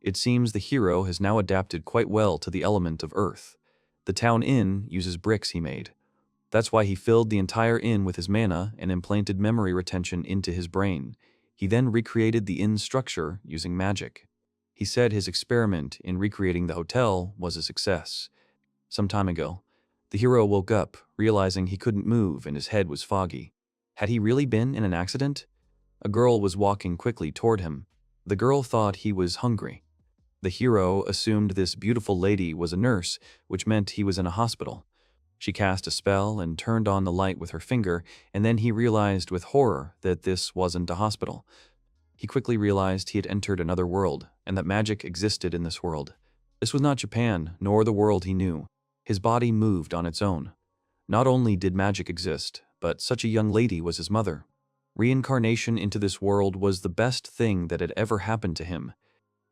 It seems the hero has now adapted quite well to the element of earth. The town inn uses bricks he made. That's why he filled the entire inn with his mana and implanted memory retention into his brain. He then recreated the inn's structure using magic. He said his experiment in recreating the hotel was a success. Some time ago, the hero woke up, realizing he couldn't move and his head was foggy. Had he really been in an accident? A girl was walking quickly toward him. The girl thought he was hungry. The hero assumed this beautiful lady was a nurse, which meant he was in a hospital. She cast a spell and turned on the light with her finger, and then he realized with horror that this wasn't a hospital. He quickly realized he had entered another world, and that magic existed in this world. This was not Japan, nor the world he knew. His body moved on its own. Not only did magic exist, but such a young lady was his mother. Reincarnation into this world was the best thing that had ever happened to him.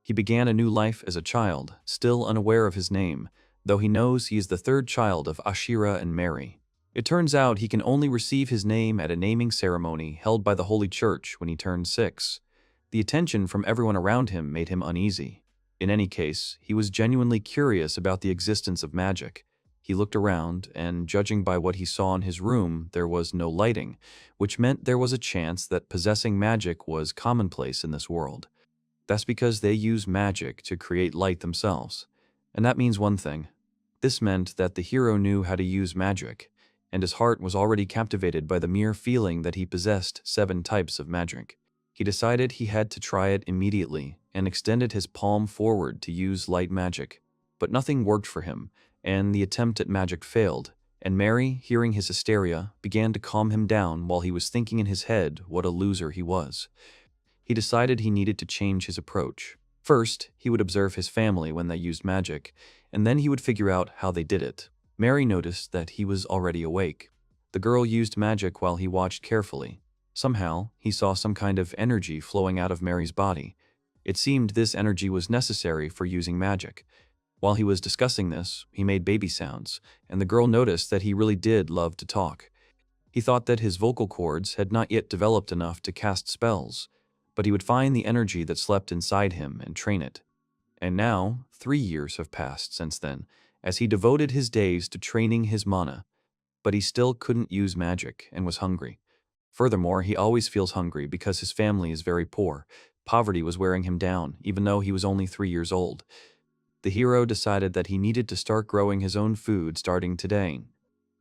He began a new life as a child, still unaware of his name, though he knows he is the third child of Ashira and Mary. It turns out he can only receive his name at a naming ceremony held by the Holy Church when he turned 6. The attention from everyone around him made him uneasy. In any case, he was genuinely curious about the existence of magic. He looked around, and judging by what he saw in his room, there was no lighting, which meant there was a chance that possessing magic was commonplace in this world. That's because they use magic to create light themselves. And that means one thing. This meant that the hero knew how to use magic, and his heart was already captivated by the mere feeling that he possessed 7 types of magic. He decided he had to try it immediately and extended his palm forward to use light magic. But nothing worked for him, and the attempt at magic failed, and Mary, hearing his hysteria, began to calm him down while he was thinking in his head what a loser he was. He decided he needed to change his approach. First, he would observe his family when they used magic, and then he would figure out how they did it. Mary noticed that he was already awake. The girl used magic while he watched carefully. Somehow, he saw some kind of energy flowing out of Mary's body. It seemed this energy was necessary for using magic. While he was discussing this, he made baby sounds, and the girl noticed that he really did love to talk. He thought that his vocal cords had not yet developed enough to cast spells, but he would find the energy that slept inside him and train it. And now, 3 years have passed since then, as he devoted his days to training his mana. But he still couldn't use magic and was hungry. Furthermore, he always feels hungry because his family is very poor. Poverty was wearing him down, even though he was only 3 years old. The hero decided that he needed to start growing his own food starting today.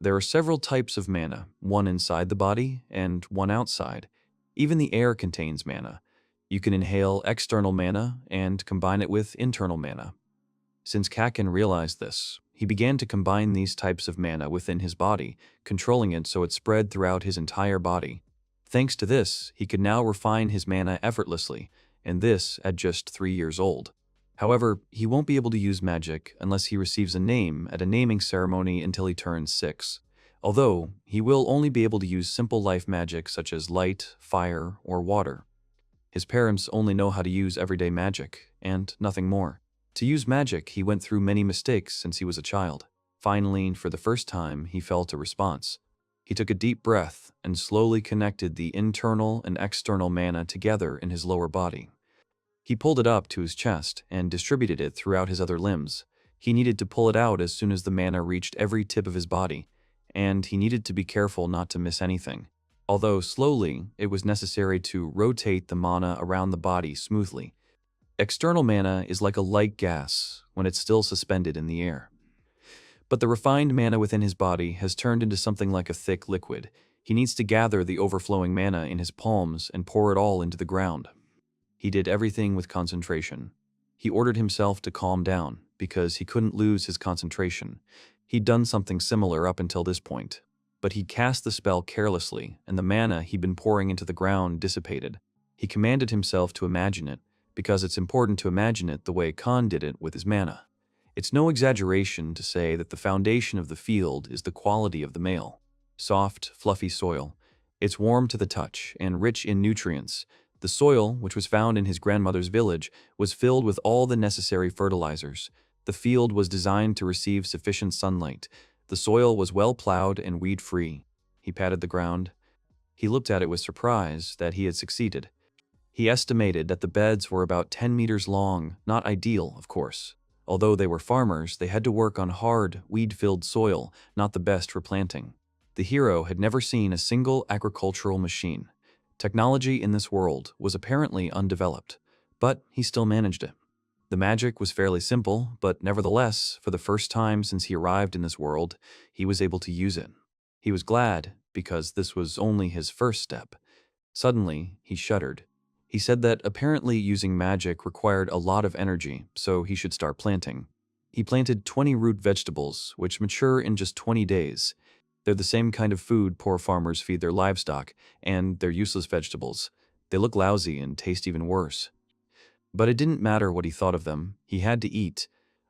There are several types of mana, one inside the body and one outside. Even the air contains mana. You can inhale external mana and combine it with internal mana. Since Kaken realized this, he began to combine these types of mana within his body, controlling it so it spread throughout his entire body. Thanks to this, he could now refine his mana effortlessly, and this at just 3 years old. However, he won't be able to use magic unless he receives a name at a naming ceremony until he turns 6. Although, he will only be able to use simple life magic such as light, fire, or water. His parents only know how to use everyday magic, and nothing more. To use magic, he went through many mistakes since he was a child. Finally, for the first time, he felt a response. He took a deep breath and slowly connected the internal and external mana together in his lower body. He pulled it up to his chest and distributed it throughout his other limbs. He needed to pull it out as soon as the mana reached every tip of his body, and he needed to be careful not to miss anything. Although slowly, it was necessary to rotate the mana around the body smoothly. External mana is like a light gas when it's still suspended in the air. But the refined mana within his body has turned into something like a thick liquid. He needs to gather the overflowing mana in his palms and pour it all into the ground. He did everything with concentration. He ordered himself to calm down because he couldn't lose his concentration. He'd done something similar up until this point. But he cast the spell carelessly, and the mana he'd been pouring into the ground dissipated. He commanded himself to imagine it, because it's important to imagine it the way Khan did it with his mana. It's no exaggeration to say that the foundation of the field is the quality of the male. Soft, fluffy soil. It's warm to the touch and rich in nutrients. The soil, which was found in his grandmother's village, was filled with all the necessary fertilizers. The field was designed to receive sufficient sunlight. The soil was well plowed and weed-free. He patted the ground. He looked at it with surprise that he had succeeded. He estimated that the beds were about 10 meters long, not ideal, of course. Although they were farmers, they had to work on hard, weed-filled soil, not the best for planting. The hero had never seen a single agricultural machine. Technology in this world was apparently undeveloped, but he still managed it. The magic was fairly simple, but nevertheless, for the first time since he arrived in this world, he was able to use it. He was glad, because this was only his first step. Suddenly, he shuddered. He said that apparently using magic required a lot of energy, so he should start planting. He planted 20 root vegetables, which mature in just 20 days. They're the same kind of food poor farmers feed their livestock, and they're useless vegetables. They look lousy and taste even worse. But it didn't matter what he thought of them, he had to eat.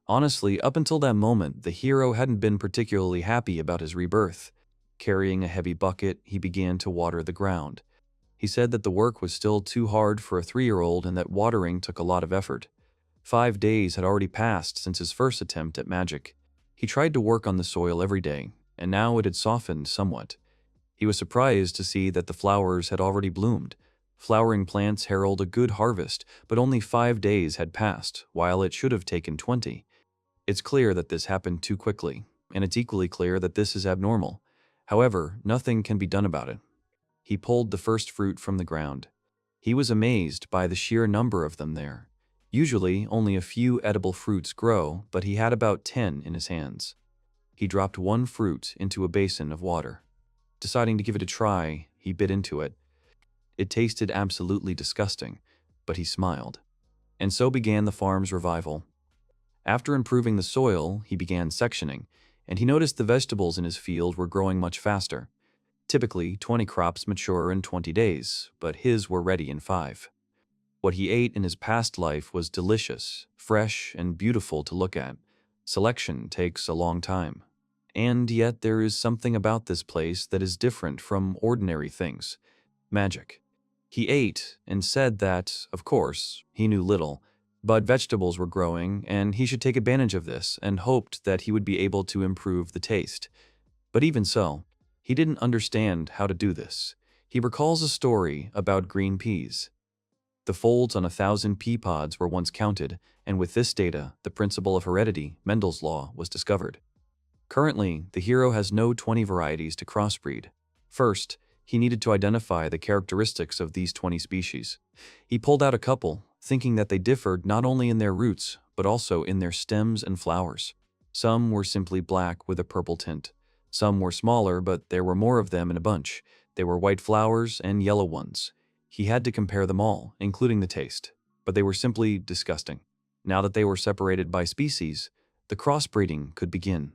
Honestly, up until that moment, the hero hadn't been particularly happy about his rebirth. Carrying a heavy bucket, he began to water the ground. He said that the work was still too hard for a 3-year-old and that watering took a lot of effort. 5 days had already passed since his first attempt at magic. He tried to work on the soil every day, and now it had softened somewhat. He was surprised to see that the flowers had already bloomed. Flowering plants herald a good harvest, but only 5 days had passed, while it should have taken 20. It's clear that this happened too quickly, and it's equally clear that this is abnormal. However, nothing can be done about it. He pulled the first fruit from the ground. He was amazed by the sheer number of them there. Usually, only a few edible fruits grow, but he had about 10 in his hands. He dropped one fruit into a basin of water. Deciding to give it a try, he bit into it. It tasted absolutely disgusting, but he smiled. And so began the farm's revival. After improving the soil, he began sectioning, and he noticed the vegetables in his field were growing much faster. Typically, 20 crops mature in 20 days, but his were ready in 5. What he ate in his past life was delicious, fresh, and beautiful to look at. Selection takes a long time. And yet there is something about this place that is different from ordinary things. Magic. He ate and said that, of course, he knew little, but vegetables were growing and he should take advantage of this and hoped that he would be able to improve the taste. But even so, he didn't understand how to do this. He recalls a story about green peas. The folds on 1,000 pea pods were once counted, and with this data, the principle of heredity, Mendel's law, was discovered. Currently, the hero has no 20 varieties to crossbreed. First, he needed to identify the characteristics of these 20 species. He pulled out a couple, thinking that they differed not only in their roots, but also in their stems and flowers. Some were simply black with a purple tint. Some were smaller, but there were more of them in a bunch. There were white flowers and yellow ones. He had to compare them all, including the taste, but they were simply disgusting. Now that they were separated by species, the crossbreeding could begin.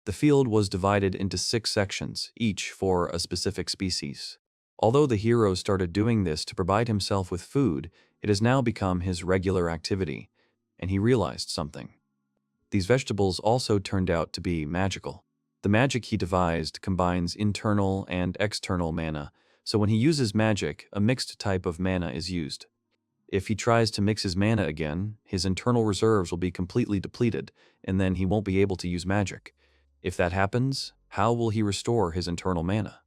The field was divided into 6 sections, each for a specific species. Although the hero started doing this to provide himself with food, it has now become his regular activity, and he realized something. These vegetables also turned out to be magical. The magic he devised combines internal and external mana, so when he uses magic, a mixed type of mana is used. If he tries to mix his mana again, his internal reserves will be completely depleted, and then he won't be able to use magic. If that happens, how will he restore his internal mana?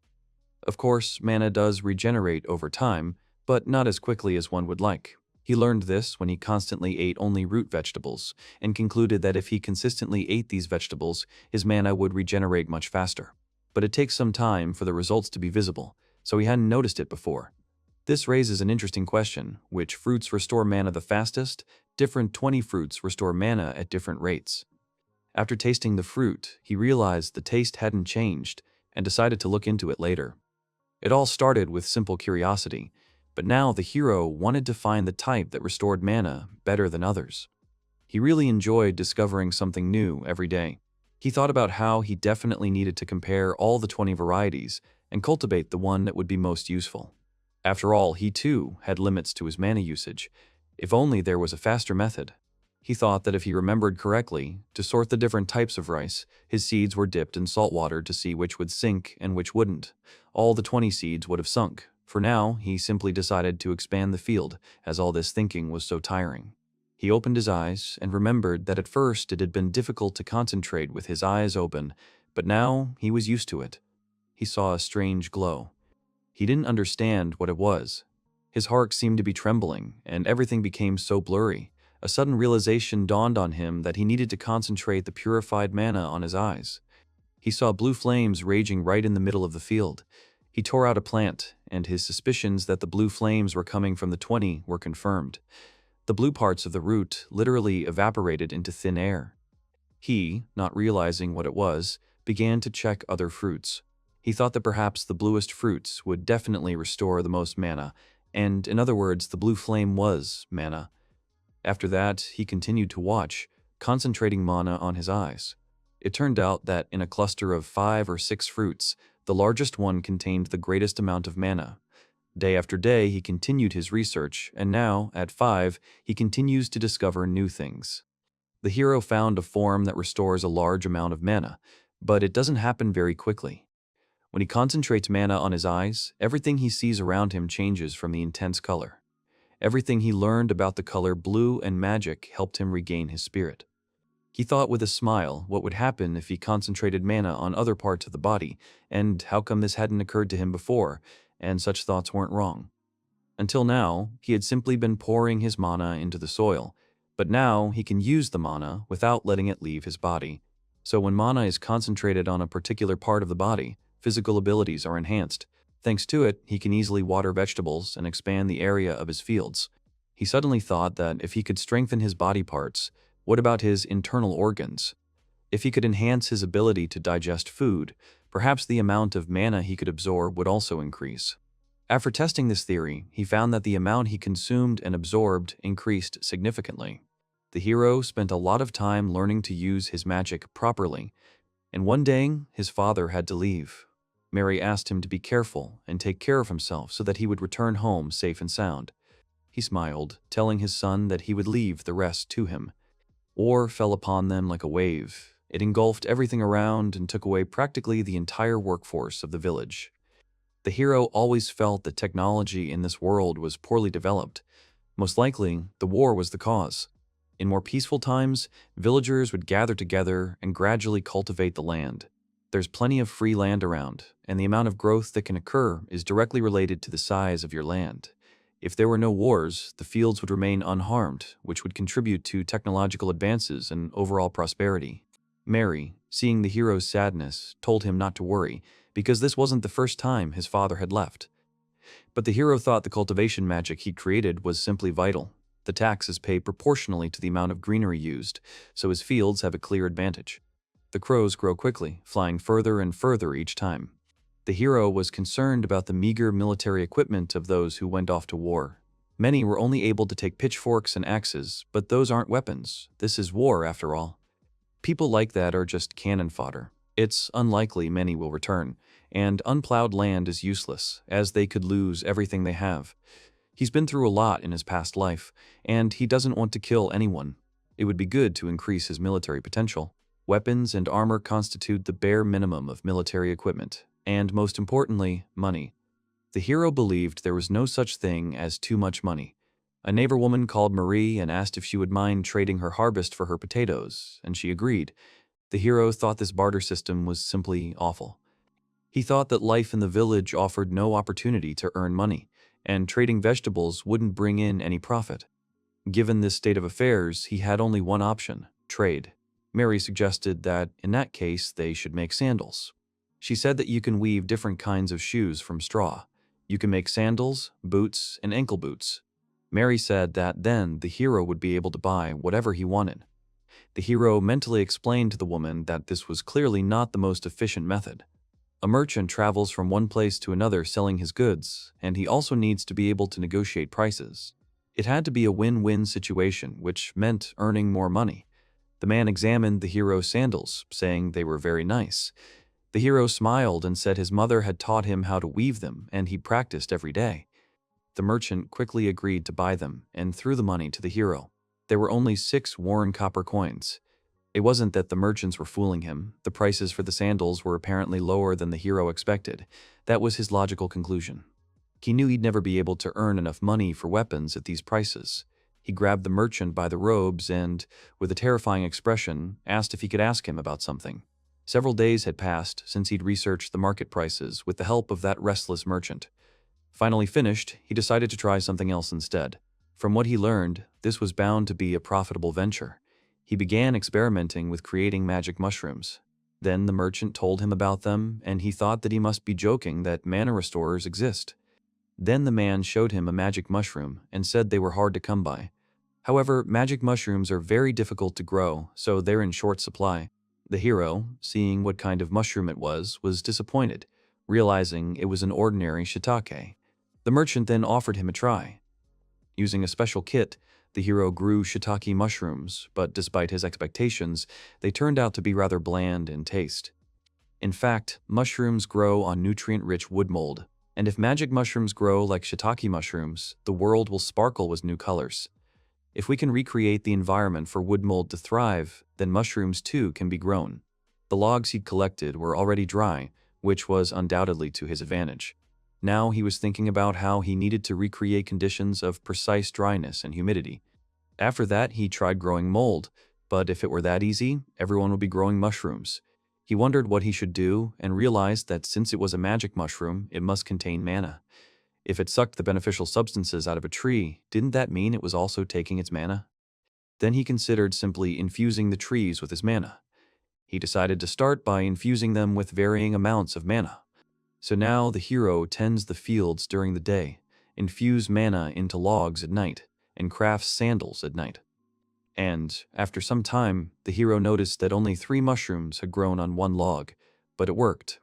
Of course, mana does regenerate over time, but not as quickly as one would like. He learned this when he constantly ate only root vegetables, and concluded that if he consistently ate these vegetables, his mana would regenerate much faster. But it takes some time for the results to be visible, so he hadn't noticed it before. This raises an interesting question: which fruits restore mana the fastest? Different 20 fruits restore mana at different rates. After tasting the fruit, he realized the taste hadn't changed, and decided to look into it later. It all started with simple curiosity, but now the hero wanted to find the type that restored mana better than others. He really enjoyed discovering something new every day. He thought about how he definitely needed to compare all the 20 varieties and cultivate the one that would be most useful. After all, he too had limits to his mana usage. If only there was a faster method. He thought that if he remembered correctly, to sort the different types of rice, his seeds were dipped in salt water to see which would sink and which wouldn't. All the 20 seeds would have sunk. For now, he simply decided to expand the field, as all this thinking was so tiring. He opened his eyes and remembered that at first it had been difficult to concentrate with his eyes open, but now he was used to it. He saw a strange glow. He didn't understand what it was. His heart seemed to be trembling, and everything became so blurry. A sudden realization dawned on him that he needed to concentrate the purified mana on his eyes. He saw blue flames raging right in the middle of the field. He tore out a plant, and his suspicions that the blue flames were coming from the 20 were confirmed. The blue parts of the root literally evaporated into thin air. He, not realizing what it was, began to check other fruits. He thought that perhaps the bluest fruits would definitely restore the most mana, and in other words, the blue flame was mana. After that, he continued to watch, concentrating mana on his eyes. It turned out that in a cluster of 5 or 6 fruits, the largest one contained the greatest amount of mana. Day after day, he continued his research, and now, at 5, he continues to discover new things. The hero found a form that restores a large amount of mana, but it doesn't happen very quickly. When he concentrates mana on his eyes, everything he sees around him changes from the intense color. Everything he learned about the color blue and magic helped him regain his spirit. He thought with a smile what would happen if he concentrated mana on other parts of the body, and how come this hadn't occurred to him before, and such thoughts weren't wrong. Until now, he had simply been pouring his mana into the soil, but now he can use the mana without letting it leave his body. So when mana is concentrated on a particular part of the body, physical abilities are enhanced. Thanks to it, he can easily water vegetables and expand the area of his fields. He suddenly thought that if he could strengthen his body parts, what about his internal organs? If he could enhance his ability to digest food, perhaps the amount of mana he could absorb would also increase. After testing this theory, he found that the amount he consumed and absorbed increased significantly. The hero spent a lot of time learning to use his magic properly, and one day his father had to leave. Mary asked him to be careful and take care of himself so that he would return home safe and sound. He smiled, telling his son that he would leave the rest to him. War fell upon them like a wave. It engulfed everything around and took away practically the entire workforce of the village. The hero always felt that technology in this world was poorly developed. Most likely, the war was the cause. In more peaceful times, villagers would gather together and gradually cultivate the land. There's plenty of free land around, and the amount of growth that can occur is directly related to the size of your land. If there were no wars, the fields would remain unharmed, which would contribute to technological advances and overall prosperity. Mary, seeing the hero's sadness, told him not to worry, because this wasn't the first time his father had left. But the hero thought the cultivation magic he created was simply vital. The taxes pay proportionally to the amount of greenery used, so his fields have a clear advantage. The crows grow quickly, flying further and further each time. The hero was concerned about the meager military equipment of those who went off to war. Many were only able to take pitchforks and axes, but those aren't weapons. This is war, after all. People like that are just cannon fodder. It's unlikely many will return, and unplowed land is useless, as they could lose everything they have. He's been through a lot in his past life, and he doesn't want to kill anyone. It would be good to increase his military potential. Weapons and armor constitute the bare minimum of military equipment, and most importantly, money. The hero believed there was no such thing as too much money. A neighbor woman called Marie and asked if she would mind trading her harvest for her potatoes, and she agreed. The hero thought this barter system was simply awful. He thought that life in the village offered no opportunity to earn money, and trading vegetables wouldn't bring in any profit. Given this state of affairs, he had only one option: trade. Mary suggested that, in that case, they should make sandals. She said that you can weave different kinds of shoes from straw. You can make sandals, boots, and ankle boots. Mary said that then the hero would be able to buy whatever he wanted. The hero mentally explained to the woman that this was clearly not the most efficient method. A merchant travels from one place to another selling his goods, and he also needs to be able to negotiate prices. It had to be a win-win situation, which meant earning more money. The man examined the hero's sandals, saying they were very nice. The hero smiled and said his mother had taught him how to weave them, and he practiced every day. The merchant quickly agreed to buy them and threw the money to the hero. There were only 6 worn copper coins. It wasn't that the merchants were fooling him. The prices for the sandals were apparently lower than the hero expected. That was his logical conclusion. He knew he'd never be able to earn enough money for weapons at these prices. He grabbed the merchant by the robes and, with a terrifying expression, asked if he could ask him about something. Several days had passed since he'd researched the market prices with the help of that restless merchant. Finally finished, he decided to try something else instead. From what he learned, this was bound to be a profitable venture. He began experimenting with creating magic mushrooms. Then the merchant told him about them, and he thought that he must be joking that mana restorers exist. Then the man showed him a magic mushroom and said they were hard to come by. However, magic mushrooms are very difficult to grow, so they're in short supply. The hero, seeing what kind of mushroom it was disappointed, realizing it was an ordinary shiitake. The merchant then offered him a try. Using a special kit, the hero grew shiitake mushrooms, but despite his expectations, they turned out to be rather bland in taste. In fact, mushrooms grow on nutrient-rich wood mold, and if magic mushrooms grow like shiitake mushrooms, the world will sparkle with new colors. If we can recreate the environment for wood mold to thrive, then mushrooms too can be grown. The logs he'd collected were already dry, which was undoubtedly to his advantage. Now he was thinking about how he needed to recreate conditions of precise dryness and humidity. After that, he tried growing mold, but if it were that easy, everyone would be growing mushrooms. He wondered what he should do and realized that since it was a magic mushroom, it must contain mana. If it sucked the beneficial substances out of a tree, didn't that mean it was also taking its mana? Then he considered simply infusing the trees with his mana. He decided to start by infusing them with varying amounts of mana. So now the hero tends the fields during the day, infuses mana into logs at night, and crafts sandals at night. And, after some time, the hero noticed that only 3 mushrooms had grown on one log, but it worked.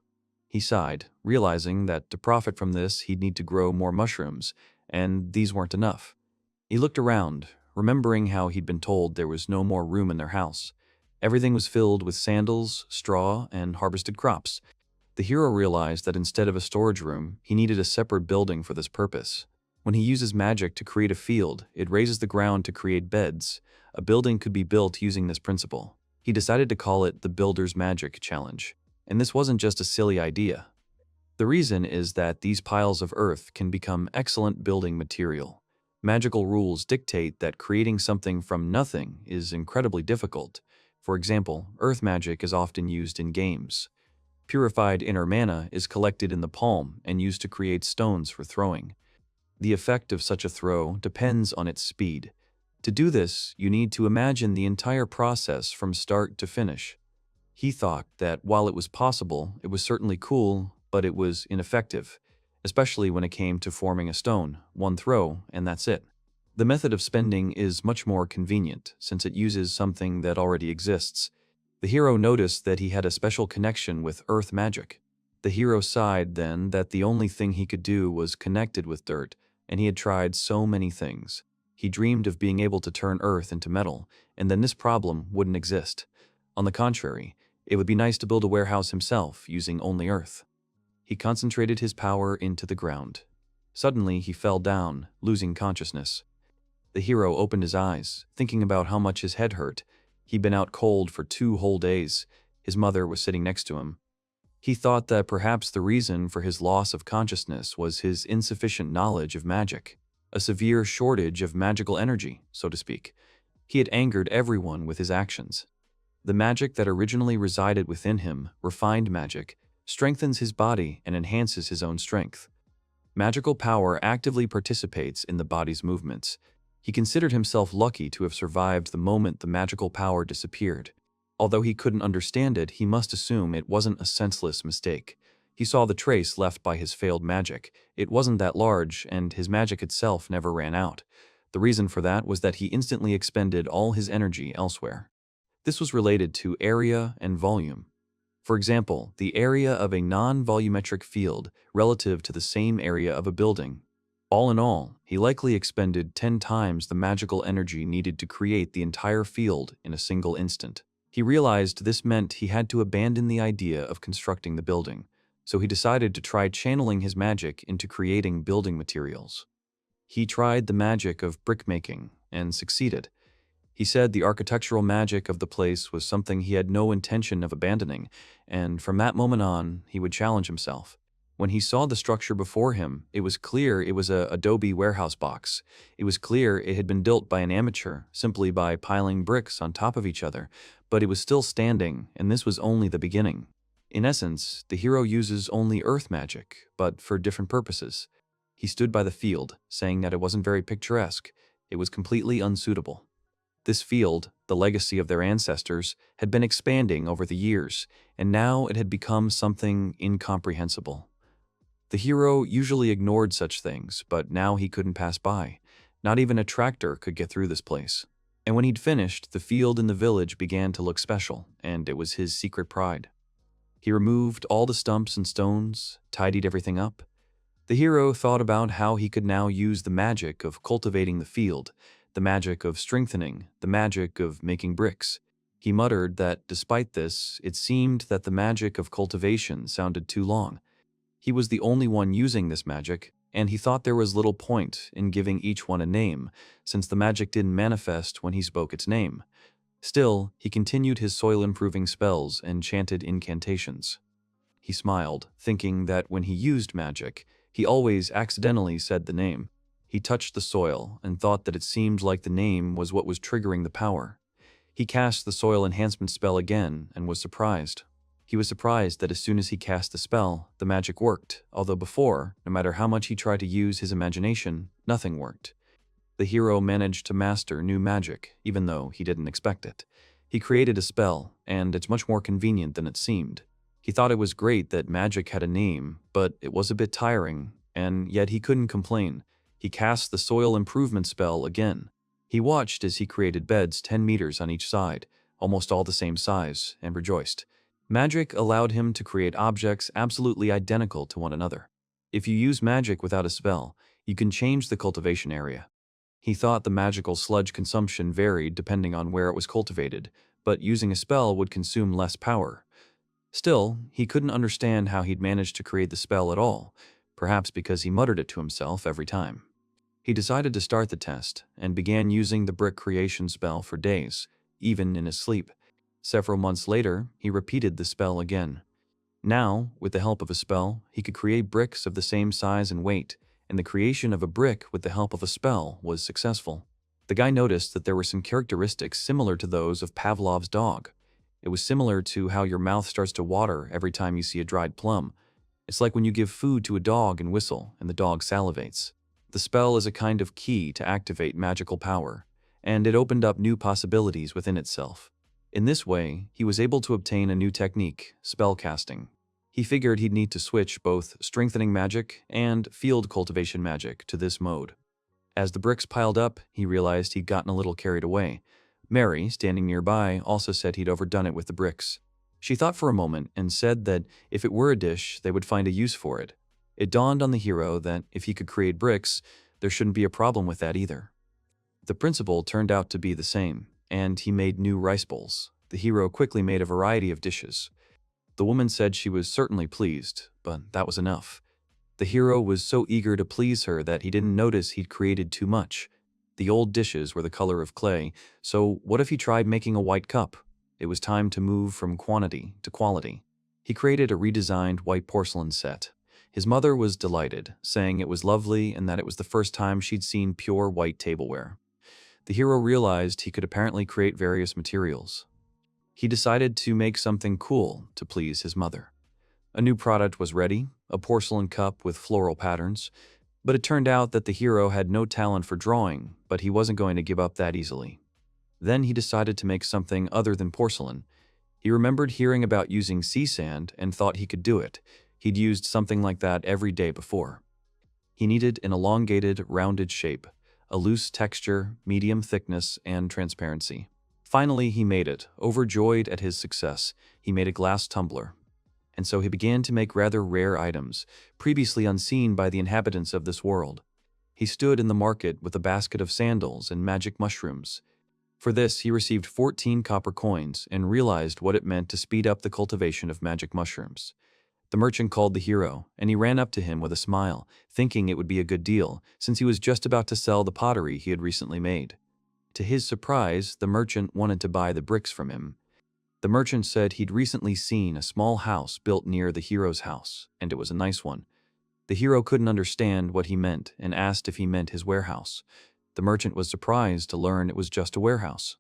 He sighed, realizing that to profit from this he'd need to grow more mushrooms, and these weren't enough. He looked around, remembering how he'd been told there was no more room in their house. Everything was filled with sandals, straw, and harvested crops. The hero realized that instead of a storage room, he needed a separate building for this purpose. When he uses magic to create a field, it raises the ground to create beds. A building could be built using this principle. He decided to call it the Builder's Magic Challenge. And this wasn't just a silly idea. The reason is that these piles of earth can become excellent building material. Magical rules dictate that creating something from nothing is incredibly difficult. For example, earth magic is often used in games. Purified inner mana is collected in the palm and used to create stones for throwing. The effect of such a throw depends on its speed. To do this, you need to imagine the entire process from start to finish. He thought that while it was possible, it was certainly cool, but it was ineffective, especially when it came to forming a stone, one throw, and that's it. The method of spending is much more convenient, since it uses something that already exists. The hero noticed that he had a special connection with earth magic. The hero sighed then that the only thing he could do was connected with dirt, and he had tried so many things. He dreamed of being able to turn earth into metal, and then this problem wouldn't exist. On the contrary, it would be nice to build a warehouse himself using only earth. He concentrated his power into the ground. Suddenly, he fell down, losing consciousness. The hero opened his eyes, thinking about how much his head hurt. He'd been out cold for 2 whole days. His mother was sitting next to him. He thought that perhaps the reason for his loss of consciousness was his insufficient knowledge of magic, a severe shortage of magical energy, so to speak. He had angered everyone with his actions. The magic that originally resided within him, refined magic, strengthens his body and enhances his own strength. Magical power actively participates in the body's movements. He considered himself lucky to have survived the moment the magical power disappeared. Although he couldn't understand it, he must assume it wasn't a senseless mistake. He saw the trace left by his failed magic. It wasn't that large, and his magic itself never ran out. The reason for that was that he instantly expended all his energy elsewhere. This was related to area and volume. For example, the area of a non-volumetric field relative to the same area of a building. All in all, he likely expended 10 times the magical energy needed to create the entire field in a single instant. He realized this meant he had to abandon the idea of constructing the building, so he decided to try channeling his magic into creating building materials. He tried the magic of brickmaking and succeeded. He said the architectural magic of the place was something he had no intention of abandoning, and from that moment on, he would challenge himself. When he saw the structure before him, it was clear it was a adobe warehouse box. It was clear it had been built by an amateur, simply by piling bricks on top of each other, but it was still standing, and this was only the beginning. In essence, the hero uses only earth magic, but for different purposes. He stood by the field, saying that it wasn't very picturesque. It was completely unsuitable. This field, the legacy of their ancestors, had been expanding over the years, and now it had become something incomprehensible. The hero usually ignored such things, but now he couldn't pass by. Not even a tractor could get through this place. And when he'd finished, the field in the village began to look special, and it was his secret pride. He removed all the stumps and stones, tidied everything up. The hero thought about how he could now use the magic of cultivating the field, the magic of strengthening, the magic of making bricks. He muttered that despite this, it seemed that the magic of cultivation sounded too long. He was the only one using this magic, and he thought there was little point in giving each one a name, since the magic didn't manifest when he spoke its name. Still, he continued his soil-improving spells and chanted incantations. He smiled, thinking that when he used magic, he always accidentally said the name. He touched the soil and thought that it seemed like the name was what was triggering the power. He cast the soil enhancement spell again and was surprised. He was surprised that as soon as he cast the spell, the magic worked, although before, no matter how much he tried to use his imagination, nothing worked. The hero managed to master new magic, even though he didn't expect it. He created a spell, and it's much more convenient than it seemed. He thought it was great that magic had a name, but it was a bit tiring, and yet he couldn't complain. He cast the soil improvement spell again. He watched as he created beds 10 meters on each side, almost all the same size, and rejoiced. Magic allowed him to create objects absolutely identical to one another. If you use magic without a spell, you can change the cultivation area. He thought the magical sludge consumption varied depending on where it was cultivated, but using a spell would consume less power. Still, he couldn't understand how he'd managed to create the spell at all, perhaps because he muttered it to himself every time. He decided to start the test, and began using the brick creation spell for days, even in his sleep. Several months later, he repeated the spell again. Now, with the help of a spell, he could create bricks of the same size and weight, and the creation of a brick with the help of a spell was successful. The guy noticed that there were some characteristics similar to those of Pavlov's dog. It was similar to how your mouth starts to water every time you see a dried plum. It's like when you give food to a dog and whistle, and the dog salivates. The spell is a kind of key to activate magical power, and it opened up new possibilities within itself. In this way, he was able to obtain a new technique, spellcasting. He figured he'd need to switch both strengthening magic and field cultivation magic to this mode. As the bricks piled up, he realized he'd gotten a little carried away. Mary, standing nearby, also said he'd overdone it with the bricks. She thought for a moment and said that if it were a dish, they would find a use for it. It dawned on the hero that if he could create bricks, there shouldn't be a problem with that either. The principle turned out to be the same, and he made new rice bowls. The hero quickly made a variety of dishes. The woman said she was certainly pleased, but that was enough. The hero was so eager to please her that he didn't notice he'd created too much. The old dishes were the color of clay, so what if he tried making a white cup? It was time to move from quantity to quality. He created a redesigned white porcelain set. His mother was delighted, saying it was lovely and that it was the first time she'd seen pure white tableware. The hero realized he could apparently create various materials. He decided to make something cool to please his mother. A new product was ready, a porcelain cup with floral patterns, but it turned out that the hero had no talent for drawing, but he wasn't going to give up that easily. Then he decided to make something other than porcelain. He remembered hearing about using sea sand and thought he could do it. He'd used something like that every day before. He needed an elongated, rounded shape, a loose texture, medium thickness, and transparency. Finally, he made it. Overjoyed at his success, he made a glass tumbler. And so he began to make rather rare items, previously unseen by the inhabitants of this world. He stood in the market with a basket of sandals and magic mushrooms. For this, he received 14 copper coins and realized what it meant to speed up the cultivation of magic mushrooms. The merchant called the hero, and he ran up to him with a smile, thinking it would be a good deal, since he was just about to sell the pottery he had recently made. To his surprise, the merchant wanted to buy the bricks from him. The merchant said he'd recently seen a small house built near the hero's house, and it was a nice one. The hero couldn't understand what he meant and asked if he meant his warehouse. The merchant was surprised to learn it was just a warehouse.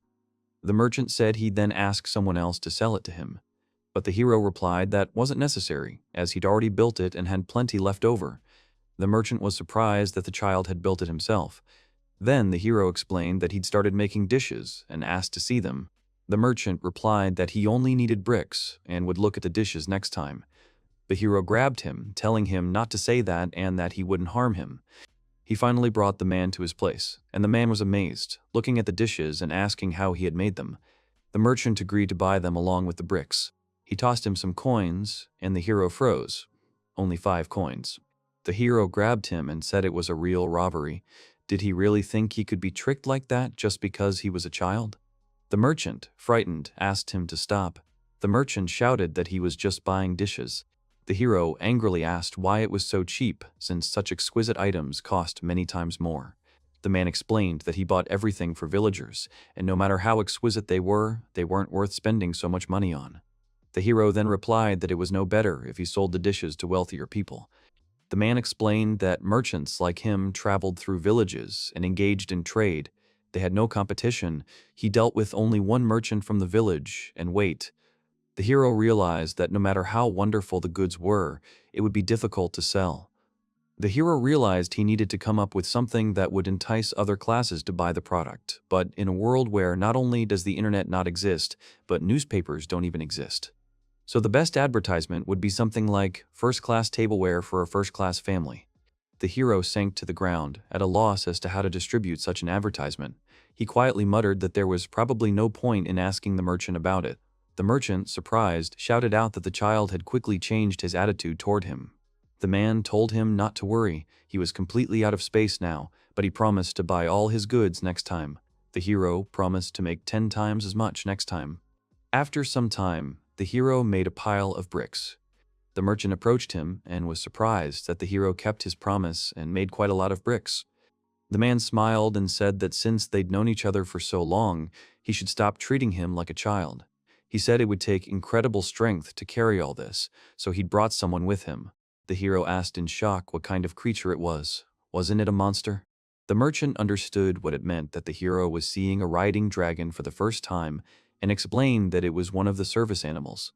The merchant said he'd then ask someone else to sell it to him. But the hero replied that wasn't necessary, as he'd already built it and had plenty left over. The merchant was surprised that the child had built it himself. Then the hero explained that he'd started making dishes and asked to see them. The merchant replied that he only needed bricks and would look at the dishes next time. The hero grabbed him, telling him not to say that and that he wouldn't harm him. He finally brought the man to his place, and the man was amazed, looking at the dishes and asking how he had made them. The merchant agreed to buy them along with the bricks. He tossed him some coins, and the hero froze. Only 5 coins. The hero grabbed him and said it was a real robbery. Did he really think he could be tricked like that just because he was a child? The merchant, frightened, asked him to stop. The merchant shouted that he was just buying dishes. The hero angrily asked why it was so cheap, since such exquisite items cost many times more. The man explained that he bought everything for villagers, and no matter how exquisite they weren't worth spending so much money on. The hero then replied that it was no better if he sold the dishes to wealthier people. The man explained that merchants like him traveled through villages and engaged in trade. They had no competition. He dealt with only one merchant from the village, and wait. The hero realized that no matter how wonderful the goods were, it would be difficult to sell. The hero realized he needed to come up with something that would entice other classes to buy the product. But in a world where not only does the internet not exist, but newspapers don't even exist. So the best advertisement would be something like first-class tableware for a first-class family. The hero sank to the ground, at a loss as to how to distribute such an advertisement. He quietly muttered that there was probably no point in asking the merchant about it. The merchant, surprised, shouted out that the child had quickly changed his attitude toward him. The man told him not to worry. He was completely out of space now, but he promised to buy all his goods next time. The hero promised to make 10 times as much next time. After some time, the hero made a pile of bricks. The merchant approached him and was surprised that the hero kept his promise and made quite a lot of bricks. The man smiled and said that since they'd known each other for so long, he should stop treating him like a child. He said it would take incredible strength to carry all this, so he'd brought someone with him. The hero asked in shock what kind of creature it was. Wasn't it a monster? The merchant understood what it meant that the hero was seeing a riding dragon for the first time and explained that it was one of the service animals.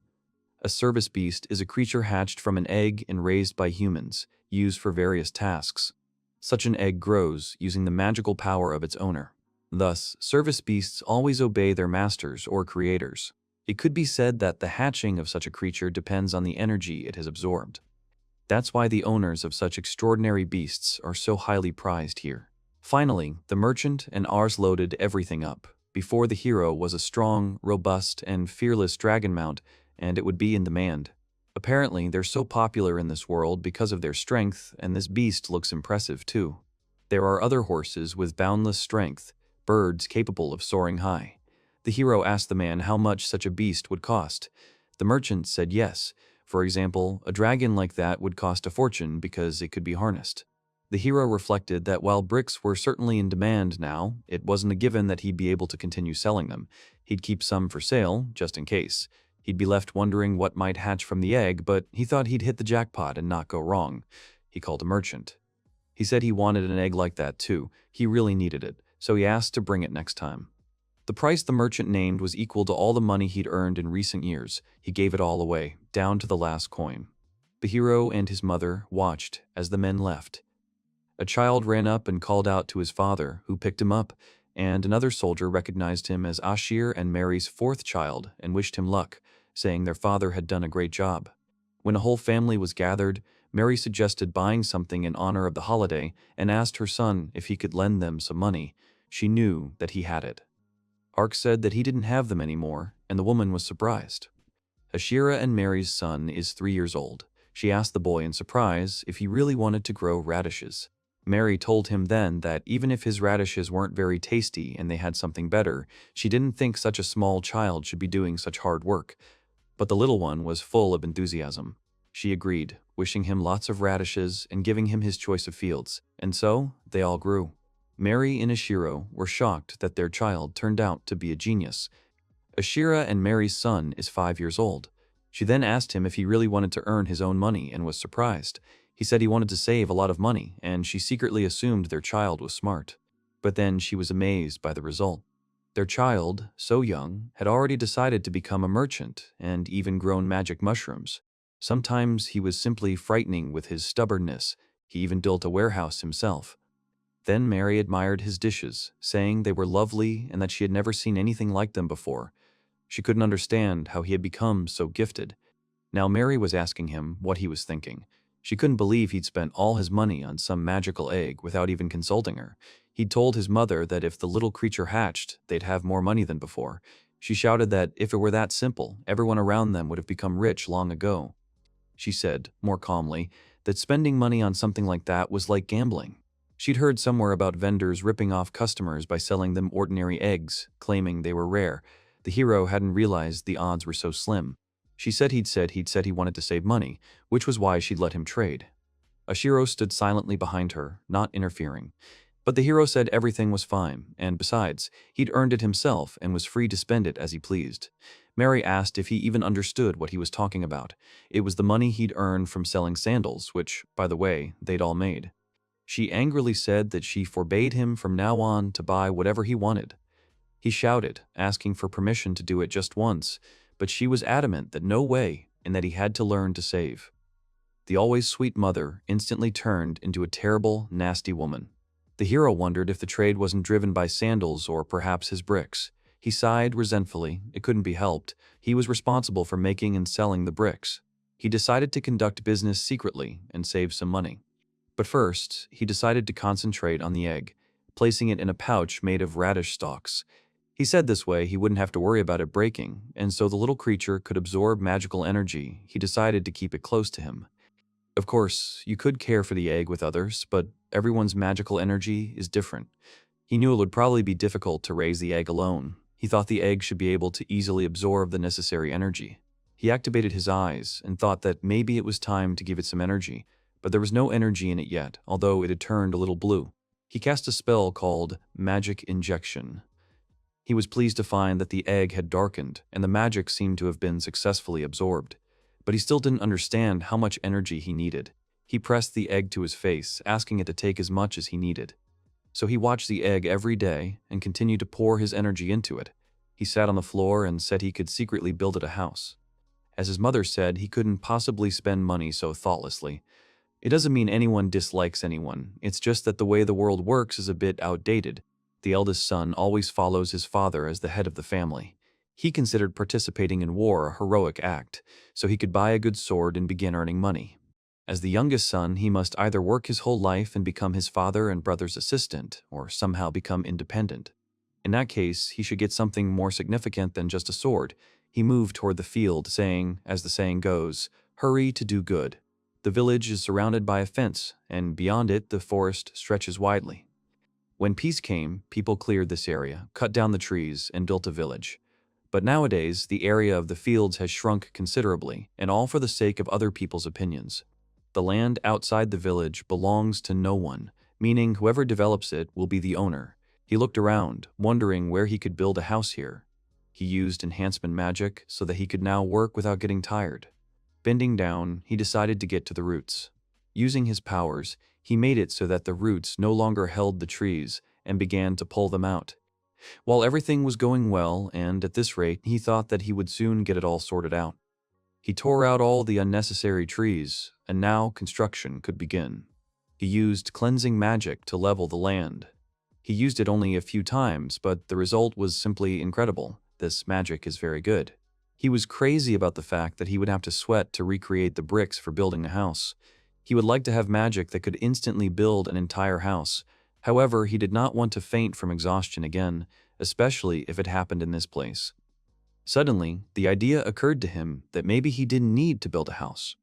A service beast is a creature hatched from an egg and raised by humans, used for various tasks. Such an egg grows using the magical power of its owner. Thus, service beasts always obey their masters or creators. It could be said that the hatching of such a creature depends on the energy it has absorbed. That's why the owners of such extraordinary beasts are so highly prized here. Finally, the merchant and Ars loaded everything up. Before the hero was a strong, robust, and fearless dragon mount, and it would be in demand. Apparently, they're so popular in this world because of their strength, and this beast looks impressive too. There are other horses with boundless strength, birds capable of soaring high. The hero asked the man how much such a beast would cost. The merchant said yes. For example, a dragon like that would cost a fortune because it could be harnessed. The hero reflected that while bricks were certainly in demand now, it wasn't a given that he'd be able to continue selling them. He'd keep some for sale, just in case. He'd be left wondering what might hatch from the egg, but he thought he'd hit the jackpot and not go wrong. He called a merchant. He said he wanted an egg like that too. He really needed it, so he asked to bring it next time. The price the merchant named was equal to all the money he'd earned in recent years. He gave it all away, down to the last coin. The hero and his mother watched as the men left. A child ran up and called out to his father, who picked him up, and another soldier recognized him as Ashir and Mary's 4th child and wished him luck, saying their father had done a great job. When a whole family was gathered, Mary suggested buying something in honor of the holiday and asked her son if he could lend them some money. She knew that he had it. Ark said that he didn't have them anymore, and the woman was surprised. Ashira and Mary's son is 3 years old. She asked the boy in surprise if he really wanted to grow radishes. Mary told him then that even if his radishes weren't very tasty and they had something better, she didn't think such a small child should be doing such hard work. But the little one was full of enthusiasm. She agreed, wishing him lots of radishes and giving him his choice of fields, and so they all grew. Mary and Ashira were shocked that their child turned out to be a genius. Ashira and Mary's son is 5 years old. She then asked him if he really wanted to earn his own money and was surprised. He said he wanted to save a lot of money, and she secretly assumed their child was smart. But then she was amazed by the result. Their child, so young, had already decided to become a merchant and even grown magic mushrooms. Sometimes he was simply frightening with his stubbornness. He even built a warehouse himself. Then Mary admired his dishes, saying they were lovely and that she had never seen anything like them before. She couldn't understand how he had become so gifted. Now Mary was asking him what he was thinking. She couldn't believe he'd spent all his money on some magical egg without even consulting her. He'd told his mother that if the little creature hatched, they'd have more money than before. She shouted that if it were that simple, everyone around them would have become rich long ago. She said, more calmly, that spending money on something like that was like gambling. She'd heard somewhere about vendors ripping off customers by selling them ordinary eggs, claiming they were rare. The hero hadn't realized the odds were so slim. She said he'd said he wanted to save money, which was why she'd let him trade. Ashiro stood silently behind her, not interfering. But the hero said everything was fine, and besides, he'd earned it himself and was free to spend it as he pleased. Mary asked if he even understood what he was talking about. It was the money he'd earned from selling sandals, which, by the way, they'd all made. She angrily said that she forbade him from now on to buy whatever he wanted. He shouted, asking for permission to do it just once, but she was adamant that no way, and that he had to learn to save. The always sweet mother instantly turned into a terrible, nasty woman. The hero wondered if the trade wasn't driven by sandals or perhaps his bricks. He sighed resentfully. It couldn't be helped. He was responsible for making and selling the bricks. He decided to conduct business secretly and save some money. But first, he decided to concentrate on the egg, placing it in a pouch made of radish stalks. He said this way he wouldn't have to worry about it breaking, and so the little creature could absorb magical energy. He decided to keep it close to him. Of course, you could care for the egg with others, but everyone's magical energy is different. He knew it would probably be difficult to raise the egg alone. He thought the egg should be able to easily absorb the necessary energy. He activated his eyes and thought that maybe it was time to give it some energy, but there was no energy in it yet, although it had turned a little blue. He cast a spell called Magic Injection. He was pleased to find that the egg had darkened, and the magic seemed to have been successfully absorbed. But he still didn't understand how much energy he needed. He pressed the egg to his face, asking it to take as much as he needed. So he watched the egg every day and continued to pour his energy into it. He sat on the floor and said he could secretly build it a house. As his mother said, he couldn't possibly spend money so thoughtlessly. It doesn't mean anyone dislikes anyone, it's just that the way the world works is a bit outdated. The eldest son always follows his father as the head of the family. He considered participating in war a heroic act, so he could buy a good sword and begin earning money. As the youngest son, he must either work his whole life and become his father and brother's assistant, or somehow become independent. In that case, he should get something more significant than just a sword. He moved toward the field, saying, as the saying goes, "Hurry to do good." The village is surrounded by a fence, and beyond it the forest stretches widely. When peace came, people cleared this area, cut down the trees, and built a village. But nowadays, the area of the fields has shrunk considerably, and all for the sake of other people's opinions. The land outside the village belongs to no one, meaning whoever develops it will be the owner. He looked around, wondering where he could build a house here. He used enhancement magic so that he could now work without getting tired. Bending down, he decided to get to the roots. Using his powers, he made it so that the roots no longer held the trees and began to pull them out. While everything was going well, and at this rate, he thought that he would soon get it all sorted out. He tore out all the unnecessary trees, and now construction could begin. He used cleansing magic to level the land. He used it only a few times, but the result was simply incredible. This magic is very good. He was crazy about the fact that he would have to sweat to recreate the bricks for building a house. He would like to have magic that could instantly build an entire house. However, he did not want to faint from exhaustion again, especially if it happened in this place. Suddenly, the idea occurred to him that maybe he didn't need to build a house.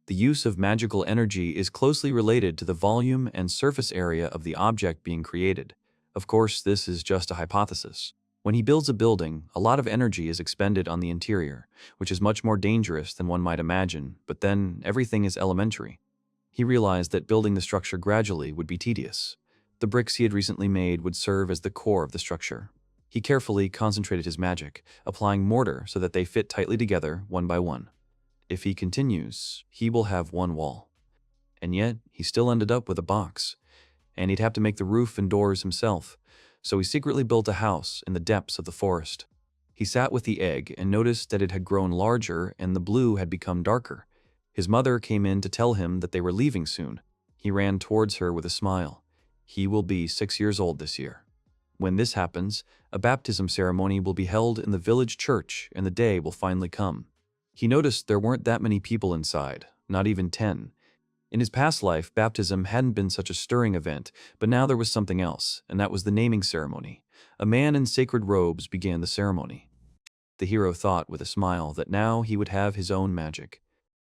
The use of magical energy is closely related to the volume and surface area of the object being created. Of course, this is just a hypothesis. When he builds a building, a lot of energy is expended on the interior, which is much more dangerous than one might imagine, but then everything is elementary. He realized that building the structure gradually would be tedious. The bricks he had recently made would serve as the core of the structure. He carefully concentrated his magic, applying mortar so that they fit tightly together, one by one. If he continues, he will have one wall. And yet, he still ended up with a box, and he'd have to make the roof and doors himself. So he secretly built a house in the depths of the forest. He sat with the egg and noticed that it had grown larger and the blue had become darker. His mother came in to tell him that they were leaving soon. He ran towards her with a smile. He will be 6 years old this year. When this happens, a baptism ceremony will be held in the village church and the day will finally come. He noticed there weren't that many people inside, not even 10. In his past life, baptism hadn't been such a stirring event, but now there was something else, and that was the naming ceremony. A man in sacred robes began the ceremony. The hero thought with a smile that now he would have his own magic.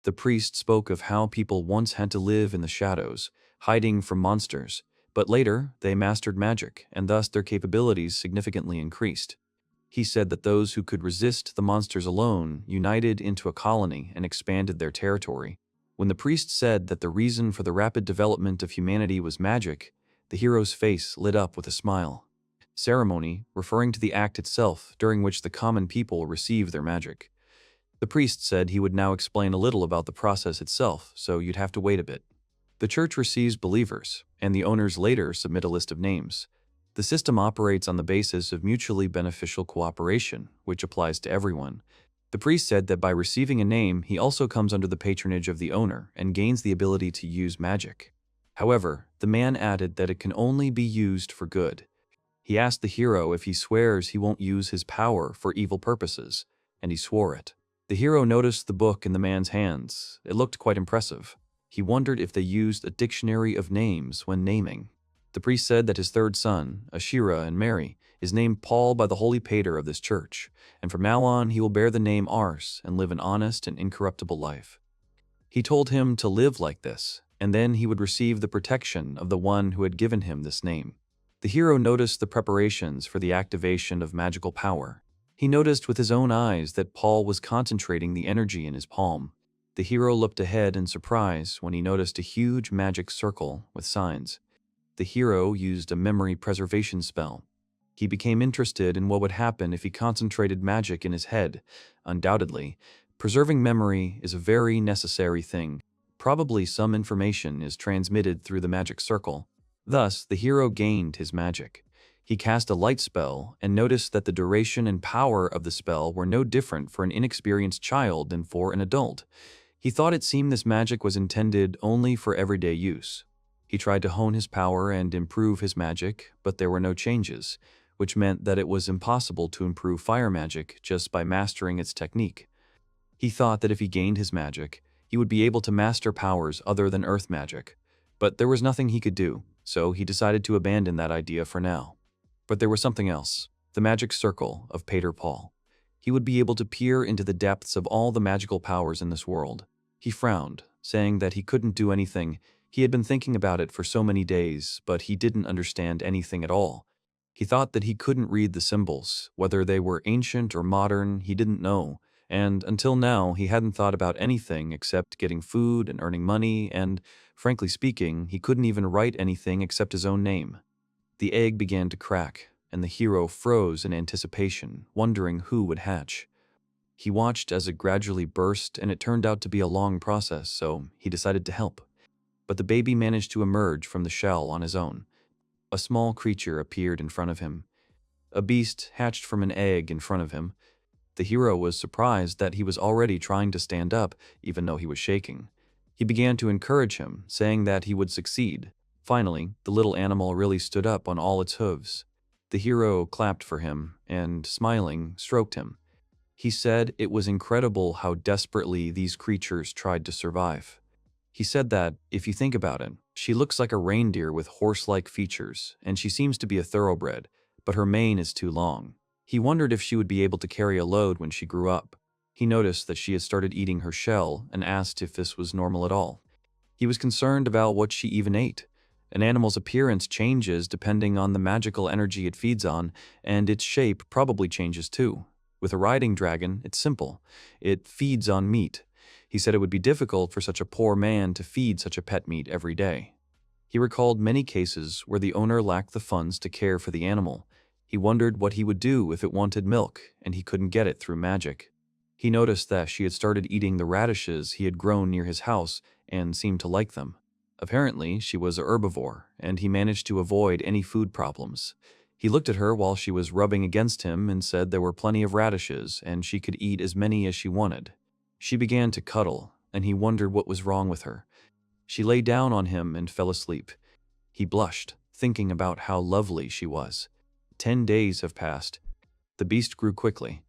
The priest spoke of how people once had to live in the shadows, hiding from monsters, but later they mastered magic, and thus their capabilities significantly increased. He said that those who could resist the monsters alone united into a colony and expanded their territory. When the priest said that the reason for the rapid development of humanity was magic, the hero's face lit up with a smile. Ceremony, referring to the act itself during which the common people receive their magic. The priest said he would now explain a little about the process itself, so you'd have to wait a bit. The church receives believers, and the owners later submit a list of names. The system operates on the basis of mutually beneficial cooperation, which applies to everyone. The priest said that by receiving a name, he also comes under the patronage of the owner and gains the ability to use magic. However, the man added that it can only be used for good. He asked the hero if he swears he won't use his power for evil purposes, and he swore it. The hero noticed the book in the man's hands. It looked quite impressive. He wondered if they used a dictionary of names when naming. The priest said that his third son, Ashira and Mary, is named Paul by the holy pater of this church, and from now on he will bear the name Ars and live an honest and incorruptible life. He told him to live like this, and then he would receive the protection of the one who had given him this name. The hero noticed the preparations for the activation of magical power. He noticed with his own eyes that Paul was concentrating the energy in his palm. The hero looked ahead in surprise when he noticed a huge magic circle with signs. The hero used a memory preservation spell. He became interested in what would happen if he concentrated magic in his head. Undoubtedly, preserving memory is a very necessary thing. Probably some information is transmitted through the magic circle. Thus, the hero gained his magic. He cast a light spell and noticed that the duration and power of the spell were no different for an inexperienced child than for an adult. He thought it seemed this magic was intended only for everyday use. He tried to hone his power and improve his magic, but there were no changes, which meant that it was impossible to improve fire magic just by mastering its technique. He thought that if he gained his magic, he would be able to master powers other than earth magic. But there was nothing he could do, so he decided to abandon that idea for now. But there was something else, the magic circle of Pater Paul. He would be able to peer into the depths of all the magical powers in this world. He frowned, saying that he couldn't do anything. He had been thinking about it for so many days, but he didn't understand anything at all. He thought that he couldn't read the symbols, whether they were ancient or modern, he didn't know. And until now, he hadn't thought about anything except getting food and earning money, and, frankly speaking, he couldn't even write anything except his own name. The egg began to crack, and the hero froze in anticipation, wondering who would hatch. He watched as it gradually burst, and it turned out to be a long process, so he decided to help. But the baby managed to emerge from the shell on his own. A small creature appeared in front of him. A beast hatched from an egg in front of him. The hero was surprised that he was already trying to stand up, even though he was shaking. He began to encourage him, saying that he would succeed. Finally, the little animal really stood up on all its hooves. The hero clapped for him and, smiling, stroked him. He said it was incredible how desperately these creatures tried to survive. He said that, if you think about it, she looks like a reindeer with horse-like features, and she seems to be a thoroughbred, but her mane is too long. He wondered if she would be able to carry a load when she grew up. He noticed that she had started eating her shell and asked if this was normal at all. He was concerned about what she even ate. An animal's appearance changes depending on the magical energy it feeds on, and its shape probably changes too. With a riding dragon, it's simple. It feeds on meat. He said it would be difficult for such a poor man to feed such a pet meat every day. He recalled many cases where the owner lacked the funds to care for the animal. He wondered what he would do if it wanted milk, and he couldn't get it through magic. He noticed that she had started eating the radishes he had grown near his house and seemed to like them. Apparently, she was a herbivore, and he managed to avoid any food problems. He looked at her while she was rubbing against him and said there were plenty of radishes, and she could eat as many as she wanted. She began to cuddle, and he wondered what was wrong with her. She lay down on him and fell asleep. He blushed, thinking about how lovely she was. 10 days have passed. The beast grew quickly.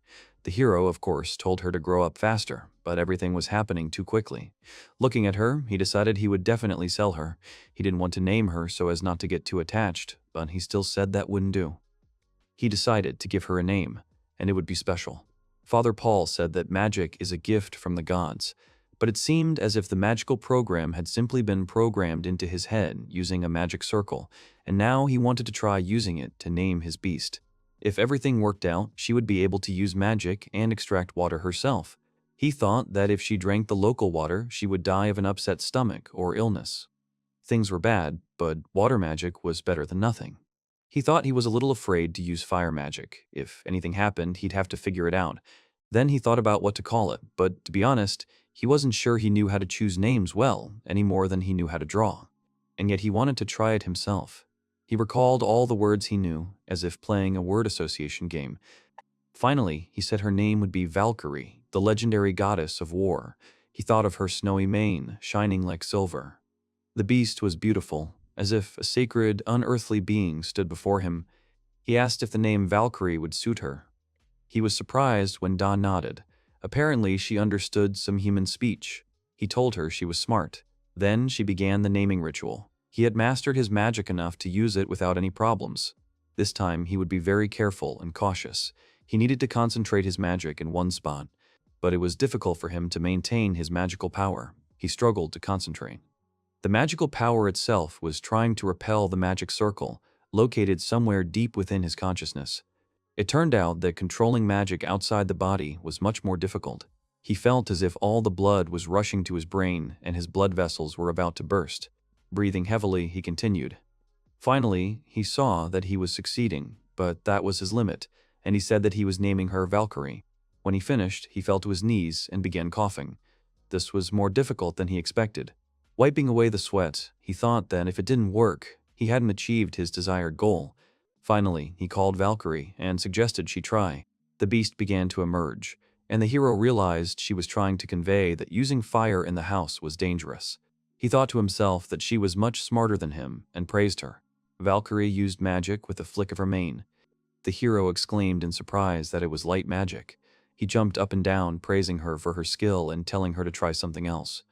The hero, of course, told her to grow up faster, but everything was happening too quickly. Looking at her, he decided he would definitely sell her. He didn't want to name her so as not to get too attached, but he still said that wouldn't do. He decided to give her a name, and it would be special. Father Paul said that magic is a gift from the gods, but it seemed as if the magical program had simply been programmed into his head using a magic circle, and now he wanted to try using it to name his beast. If everything worked out, she would be able to use magic and extract water herself. He thought that if she drank the local water, she would die of an upset stomach or illness. Things were bad, but water magic was better than nothing. He thought he was a little afraid to use fire magic. If anything happened, he'd have to figure it out. Then he thought about what to call it, but to be honest, he wasn't sure he knew how to choose names well, any more than he knew how to draw. And yet he wanted to try it himself. He recalled all the words he knew, as if playing a word association game. Finally, he said her name would be Valkyrie, the legendary goddess of war. He thought of her snowy mane, shining like silver. The beast was beautiful, as if a sacred, unearthly being stood before him. He asked if the name Valkyrie would suit her. He was surprised when Dawn nodded. Apparently, she understood some human speech. He told her she was smart. Then she began the naming ritual. He had mastered his magic enough to use it without any problems. This time, he would be very careful and cautious. He needed to concentrate his magic in one spot, but it was difficult for him to maintain his magical power. He struggled to concentrate. The magical power itself was trying to repel the magic circle, located somewhere deep within his consciousness. It turned out that controlling magic outside the body was much more difficult. He felt as if all the blood was rushing to his brain and his blood vessels were about to burst. Breathing heavily, he continued. Finally, he saw that he was succeeding, but that was his limit, and he said that he was naming her Valkyrie. When he finished, he fell to his knees and began coughing. This was more difficult than he expected. Wiping away the sweat, he thought that if it didn't work, he hadn't achieved his desired goal. Finally, he called Valkyrie and suggested she try. The beast began to emerge, and the hero realized she was trying to convey that using fire in the house was dangerous. He thought to himself that she was much smarter than him and praised her. Valkyrie used magic with a flick of her mane. The hero exclaimed in surprise that it was light magic. He jumped up and down, praising her for her skill and telling her to try something else.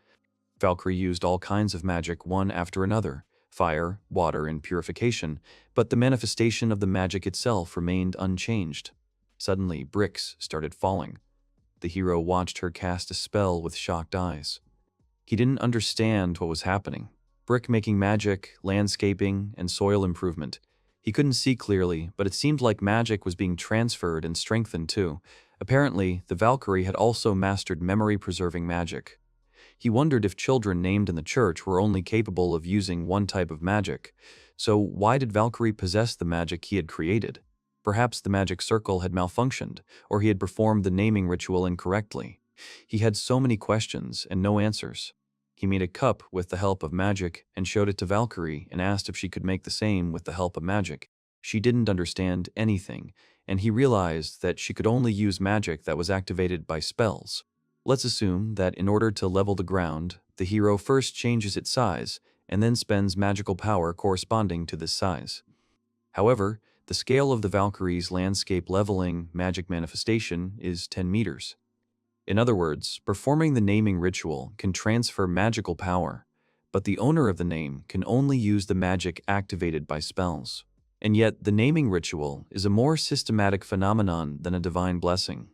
Valkyrie used all kinds of magic one after another, fire, water, and purification, but the manifestation of the magic itself remained unchanged. Suddenly, bricks started falling. The hero watched her cast a spell with shocked eyes. He didn't understand what was happening. Brickmaking magic, landscaping, and soil improvement. He couldn't see clearly, but it seemed like magic was being transferred and strengthened too. Apparently, the Valkyrie had also mastered memory-preserving magic. He wondered if children named in the church were only capable of using one type of magic. So why did Valkyrie possess the magic he had created? Perhaps the magic circle had malfunctioned, or he had performed the naming ritual incorrectly. He had so many questions and no answers. He made a cup with the help of magic and showed it to Valkyrie and asked if she could make the same with the help of magic. She didn't understand anything, and he realized that she could only use magic that was activated by spells. Let's assume that in order to level the ground, the hero first changes its size and then spends magical power corresponding to this size. However, the scale of the Valkyrie's landscape leveling magic manifestation is 10 meters. In other words, performing the naming ritual can transfer magical power, but the owner of the name can only use the magic activated by spells. And yet, the naming ritual is a more systematic phenomenon than a divine blessing.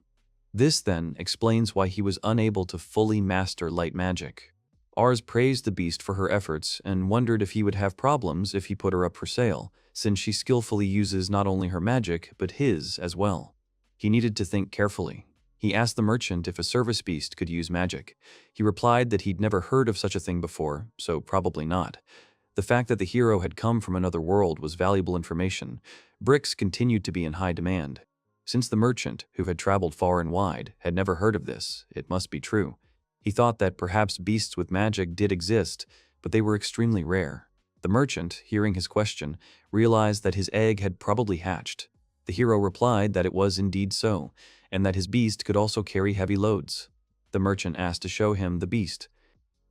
This, then, explains why he was unable to fully master light magic. Ars praised the beast for her efforts and wondered if he would have problems if he put her up for sale, since she skillfully uses not only her magic, but his as well. He needed to think carefully. He asked the merchant if a service beast could use magic. He replied that he'd never heard of such a thing before, so probably not. The fact that the hero had come from another world was valuable information. Bricks continued to be in high demand. Since the merchant, who had traveled far and wide, had never heard of this, it must be true. He thought that perhaps beasts with magic did exist, but they were extremely rare. The merchant, hearing his question, realized that his egg had probably hatched. The hero replied that it was indeed so, and that his beast could also carry heavy loads. The merchant asked to show him the beast.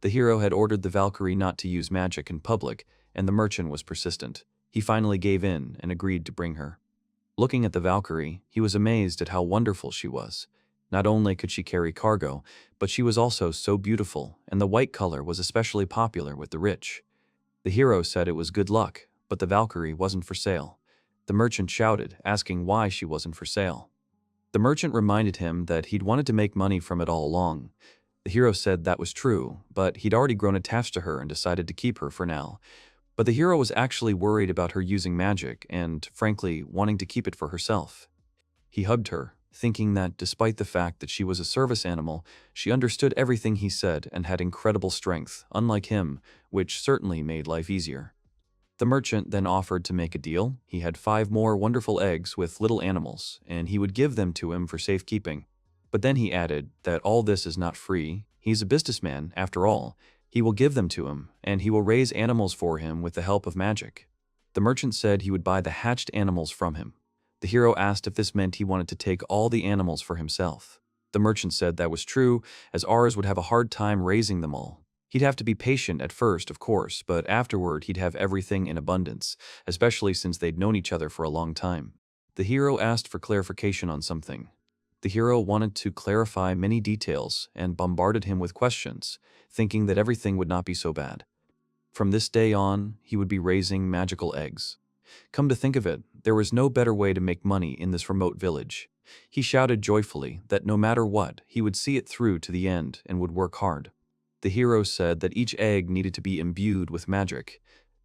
The hero had ordered the Valkyrie not to use magic in public, and the merchant was persistent. He finally gave in and agreed to bring her. Looking at the Valkyrie, he was amazed at how wonderful she was. Not only could she carry cargo, but she was also so beautiful, and the white color was especially popular with the rich. The hero said it was good luck, but the Valkyrie wasn't for sale. The merchant shouted, asking why she wasn't for sale. The merchant reminded him that he'd wanted to make money from it all along. The hero said that was true, but he'd already grown attached to her and decided to keep her for now. But the hero was actually worried about her using magic and, frankly, wanting to keep it for herself. He hugged her, thinking that despite the fact that she was a service animal, she understood everything he said and had incredible strength, unlike him, which certainly made life easier. The merchant then offered to make a deal. He had 5 more wonderful eggs with little animals, and he would give them to him for safekeeping. But then he added that all this is not free. He's a businessman, after all. He will give them to him, and he will raise animals for him with the help of magic. The merchant said he would buy the hatched animals from him. The hero asked if this meant he wanted to take all the animals for himself. The merchant said that was true, as ours would have a hard time raising them all. He'd have to be patient at first, of course, but afterward he'd have everything in abundance, especially since they'd known each other for a long time. The hero asked for clarification on something. The hero wanted to clarify many details and bombarded him with questions, thinking that everything would not be so bad. From this day on, he would be raising magical eggs. Come to think of it, there was no better way to make money in this remote village. He shouted joyfully that no matter what, he would see it through to the end and would work hard. The hero said that each egg needed to be imbued with magic.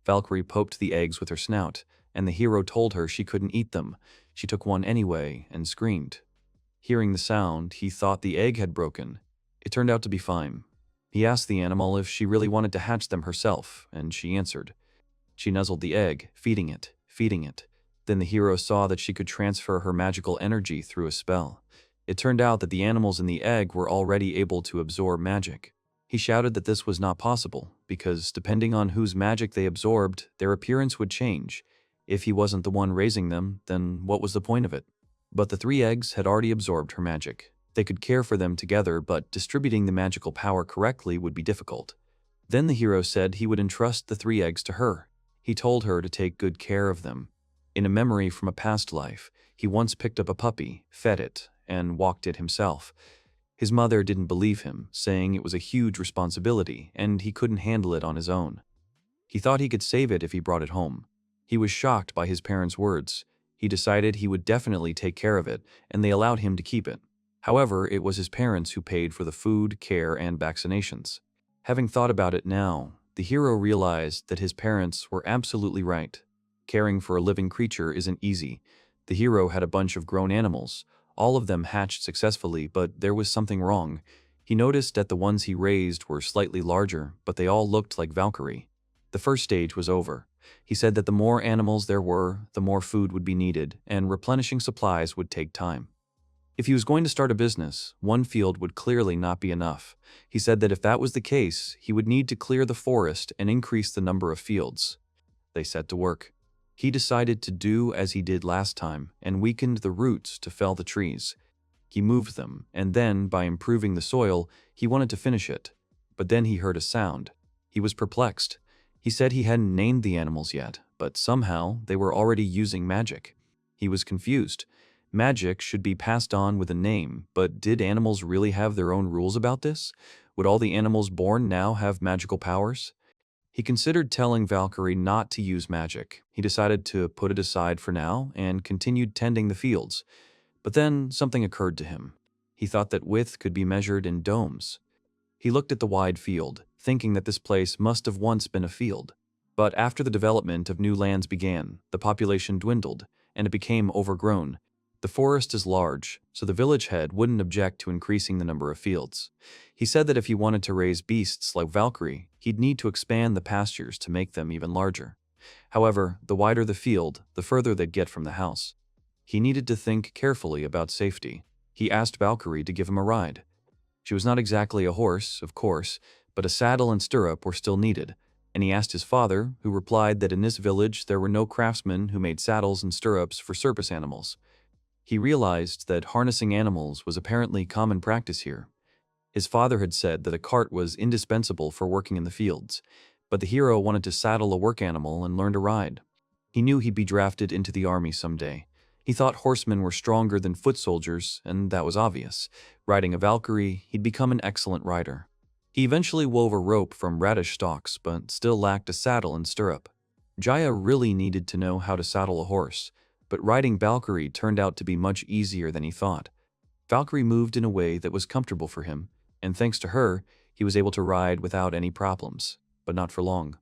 Valkyrie poked the eggs with her snout, and the hero told her she couldn't eat them. She took one anyway and screamed. Hearing the sound, he thought the egg had broken. It turned out to be fine. He asked the animal if she really wanted to hatch them herself, and she answered. She nuzzled the egg, feeding it. Then the hero saw that she could transfer her magical energy through a spell. It turned out that the animals in the egg were already able to absorb magic. He shouted that this was not possible, because depending on whose magic they absorbed, their appearance would change. If he wasn't the one raising them, then what was the point of it? But the 3 eggs had already absorbed her magic. They could care for them together, but distributing the magical power correctly would be difficult. Then the hero said he would entrust the 3 eggs to her. He told her to take good care of them. In a memory from a past life, he once picked up a puppy, fed it, and walked it himself. His mother didn't believe him, saying it was a huge responsibility and he couldn't handle it on his own. He thought he could save it if he brought it home. He was shocked by his parents' words. He decided he would definitely take care of it, and they allowed him to keep it. However, it was his parents who paid for the food, care, and vaccinations. Having thought about it now, the hero realized that his parents were absolutely right. Caring for a living creature isn't easy. The hero had a bunch of grown animals. All of them hatched successfully, but there was something wrong. He noticed that the ones he raised were slightly larger, but they all looked like Valkyrie. The first stage was over. He said that the more animals there were, the more food would be needed, and replenishing supplies would take time. If he was going to start a business, one field would clearly not be enough. He said that if that was the case, he would need to clear the forest and increase the number of fields. They set to work. He decided to do as he did last time and weakened the roots to fell the trees. He moved them, and then, by improving the soil, he wanted to finish it. But then he heard a sound. He was perplexed. He said he hadn't named the animals yet, but somehow they were already using magic. He was confused. Magic should be passed on with a name, but did animals really have their own rules about this? Would all the animals born now have magical powers? He considered telling Valkyrie not to use magic. He decided to put it aside for now and continued tending the fields. But then something occurred to him. He thought that width could be measured in domes. He looked at the wide field, thinking that this place must have once been a field. But after the development of new lands began, the population dwindled, and it became overgrown. The forest is large, so the village head wouldn't object to increasing the number of fields. He said that if he wanted to raise beasts like Valkyrie, he'd need to expand the pastures to make them even larger. However, the wider the field, the further they'd get from the house. He needed to think carefully about safety. He asked Valkyrie to give him a ride. She was not exactly a horse, of course, but a saddle and stirrup were still needed, and he asked his father, who replied that in this village there were no craftsmen who made saddles and stirrups for circus animals. He realized that harnessing animals was apparently common practice here. His father had said that a cart was indispensable for working in the fields, but the hero wanted to saddle a work animal and learn to ride. He knew he'd be drafted into the army someday. He thought horsemen were stronger than foot soldiers, and that was obvious. Riding a Valkyrie, he'd become an excellent rider. He eventually wove a rope from radish stalks, but still lacked a saddle and stirrup. Jaya really needed to know how to saddle a horse, but riding Valkyrie turned out to be much easier than he thought. Valkyrie moved in a way that was comfortable for him, and thanks to her, he was able to ride without any problems, but not for long.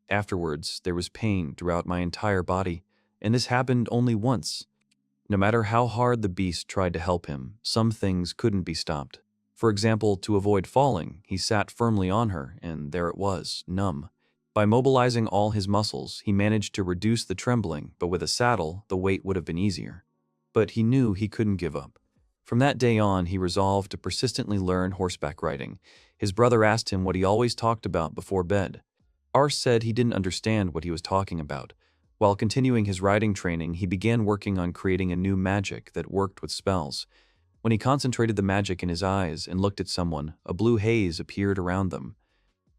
Afterwards, there was pain throughout my entire body, and this happened only once. No matter how hard the beast tried to help him, some things couldn't be stopped. For example, to avoid falling, he sat firmly on her, and there it was, numb. By mobilizing all his muscles, he managed to reduce the trembling, but with a saddle, the weight would have been easier. But he knew he couldn't give up. From that day on, he resolved to persistently learn horseback riding. His brother asked him what he always talked about before bed. Ars said he didn't understand what he was talking about. While continuing his riding training, he began working on creating a new magic that worked with spells. When he concentrated the magic in his eyes and looked at someone, a blue haze appeared around them.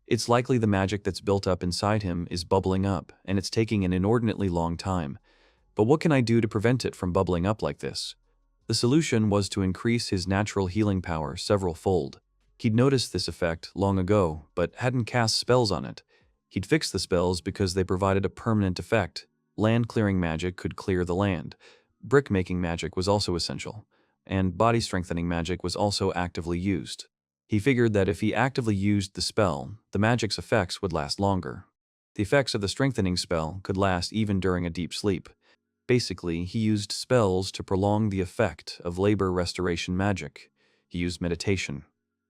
It's likely the magic that's built up inside him is bubbling up, and it's taking an inordinately long time. But what can I do to prevent it from bubbling up like this? The solution was to increase his natural healing power several-fold. He'd noticed this effect long ago, but hadn't cast spells on it. He'd fixed the spells because they provided a permanent effect. Land-clearing magic could clear the land. Brickmaking magic was also essential, and body-strengthening magic was also actively used. He figured that if he actively used the spell, the magic's effects would last longer. The effects of the strengthening spell could last even during a deep sleep. Basically, he used spells to prolong the effect of labor restoration magic. He used meditation.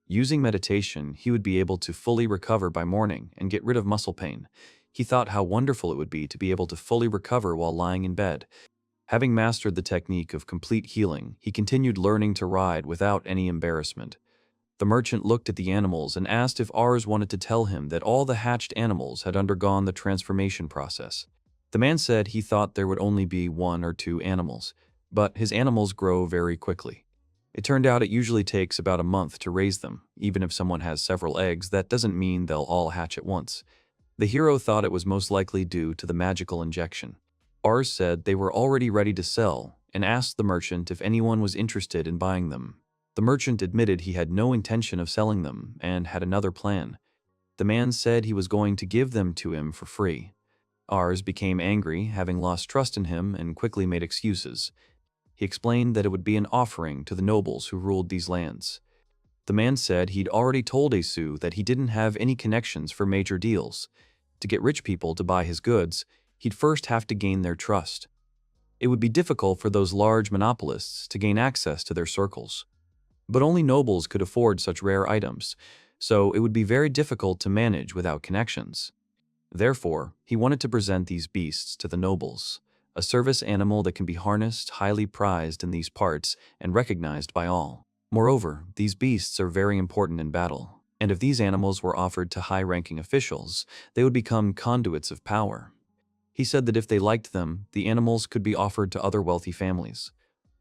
Using meditation, he would be able to fully recover by morning and get rid of muscle pain. He thought how wonderful it would be to be able to fully recover while lying in bed. Having mastered the technique of complete healing, he continued learning to ride without any embarrassment. The merchant looked at the animals and asked if Ars wanted to tell him that all the hatched animals had undergone the transformation process. The man said he thought there would only be 1 or 2 animals, but his animals grow very quickly. It turned out it usually takes about a month to raise them. Even if someone has several eggs, that doesn't mean they'll all hatch at once. The hero thought it was most likely due to the magical injection. Ars said they were already ready to sell and asked the merchant if anyone was interested in buying them. The merchant admitted he had no intention of selling them and had another plan. The man said he was going to give them to him for free. Ars became angry, having lost trust in him, and quickly made excuses. He explained that it would be an offering to the nobles who ruled these lands. The man said he'd already told Asu that he didn't have any connections for major deals. To get rich people to buy his goods, he'd first have to gain their trust. It would be difficult for those large monopolists to gain access to their circles. But only nobles could afford such rare items, so it would be very difficult to manage without connections. Therefore, he wanted to present these beasts to the nobles. A service animal that can be harnessed, highly prized in these parts, and recognized by all. Moreover, these beasts are very important in battle, and if these animals were offered to high-ranking officials, they would become conduits of power. He said that if they liked them, the animals could be offered to other wealthy families.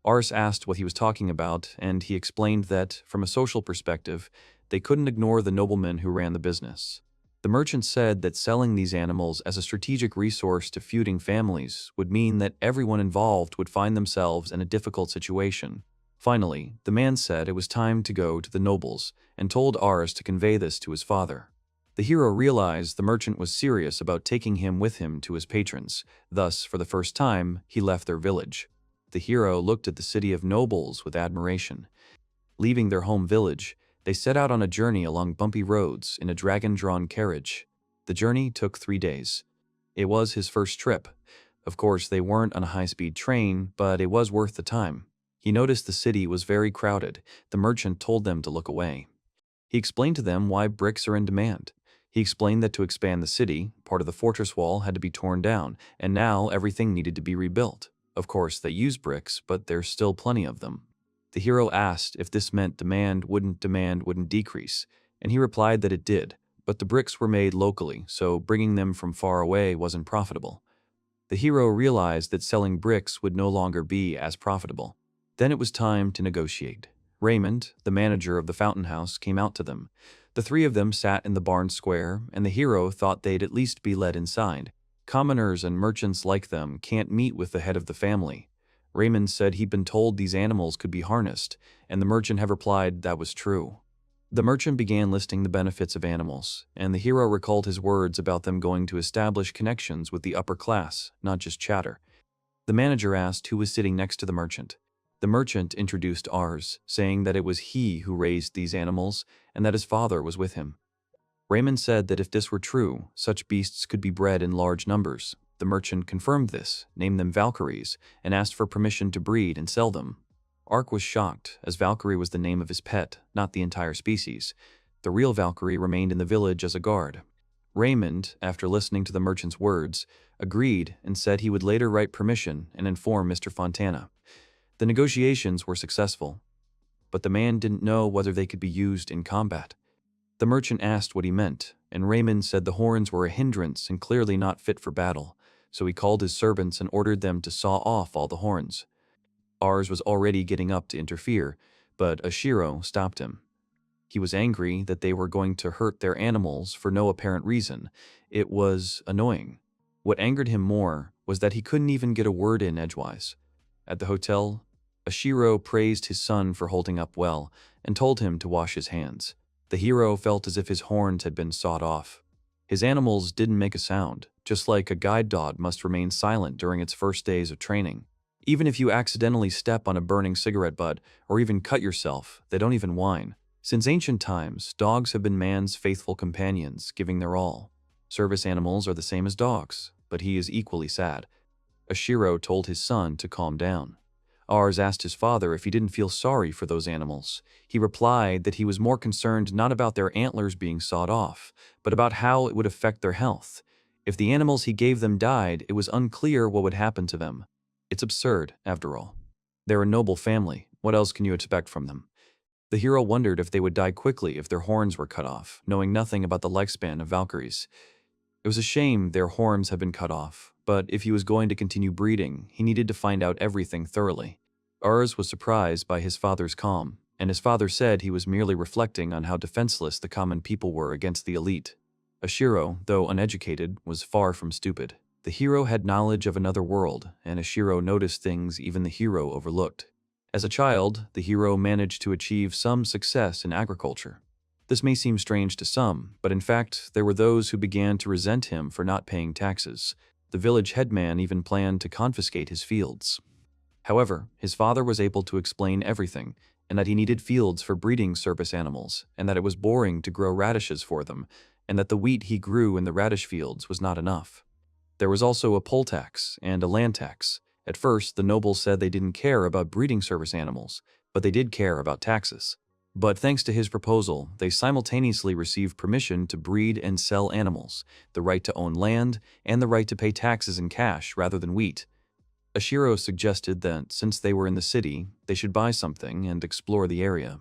Ars asked what he was talking about, and he explained that, from a social perspective, they couldn't ignore the noblemen who ran the business. The merchant said that selling these animals as a strategic resource to feuding families would mean that everyone involved would find themselves in a difficult situation. Finally, the man said it was time to go to the nobles and told Ars to convey this to his father. The hero realized the merchant was serious about taking him with him to his patrons. Thus, for the first time, he left their village. The hero looked at the city of nobles with admiration. Leaving their home village, they set out on a journey along bumpy roads in a dragon-drawn carriage. The journey took 3 days. It was his first trip. Of course, they weren't on a high-speed train, but it was worth the time. He noticed the city was very crowded. The merchant told them to look away. He explained to them why bricks are in demand. He explained that to expand the city, part of the fortress wall had to be torn down, and now everything needed to be rebuilt. Of course, they use bricks, but there's still plenty of them. The hero asked if this meant demand wouldn't decrease, and he replied that it did, but the bricks were made locally, so bringing them from far away wasn't profitable. The hero realized that selling bricks would no longer be as profitable. Then it was time to negotiate. Raymond, the manager of the fountain house, came out to them. The three of them sat in the barn square, and the hero thought they'd at least be let inside. Commoners and merchants like them can't meet with the head of the family. Raymond said he'd been told these animals could be harnessed, and the merchant had replied that was true. The merchant began listing the benefits of animals, and the hero recalled his words about them going to establish connections with the upper class, not just chatter. The manager asked who was sitting next to the merchant. The merchant introduced ours, saying that it was he who raised these animals and that his father was with him. Raymond said that if this were true, such beasts could be bred in large numbers. The merchant confirmed this, named them Valkyries, and asked for permission to breed and sell them. Ark was shocked, as Valkyrie was the name of his pet, not the entire species. The real Valkyrie remained in the village as a guard. Raymond, after listening to the merchant's words, agreed and said he would later write permission and inform Mr. Fontana. The negotiations were successful, but the man didn't know whether they could be used in combat. The merchant asked what he meant, and Raymond said the horns were a hindrance and clearly not fit for battle, so he called his servants and ordered them to saw off all the horns. Ours was already getting up to interfere, but Ashiro stopped him. He was angry that they were going to hurt their animals for no apparent reason. It was annoying. What angered him more was that he couldn't even get a word in edgewise. At the hotel, Ashiro praised his son for holding up well and told him to wash his hands. The hero felt as if his horns had been sawed off. His animals didn't make a sound, just like a guide dog must remain silent during its first days of training. Even if you accidentally step on a burning cigarette butt or even cut yourself, they don't even whine. Since ancient times, dogs have been man's faithful companions, giving their all. Service animals are the same as dogs, but he is equally sad. Ashiro told his son to calm down. Ars asked his father if he didn't feel sorry for those animals. He replied that he was more concerned not about their antlers being sawed off, but about how it would affect their health. If the animals he gave them died, it was unclear what would happen to them. It's absurd, after all. They're a noble family. What else can you expect from them? The hero wondered if they would die quickly if their horns were cut off, knowing nothing about the lifespan of Valkyries. It was a shame their horns had been cut off, but if he was going to continue breeding, he needed to find out everything thoroughly. Urs was surprised by his father's calm, and his father said he was merely reflecting on how defenseless the common people were against the elite. Ashiro, though uneducated, was far from stupid. The hero had knowledge of another world, and Ashiro noticed things even the hero overlooked. As a child, the hero managed to achieve some success in agriculture. This may seem strange to some, but in fact, there were those who began to resent him for not paying taxes. The village headman even planned to confiscate his fields. However, his father was able to explain everything, and that he needed fields for breeding service animals, and that it was boring to grow radishes for them, and that the wheat he grew in the radish fields was not enough. There was also a poll tax and a land tax. At first, the nobles said they didn't care about breeding service animals, but they did care about taxes. But thanks to his proposal, they simultaneously received permission to breed and sell animals, the right to own land, and the right to pay taxes in cash rather than wheat. Ashiro suggested that since they were in the city, they should buy something and explore the area.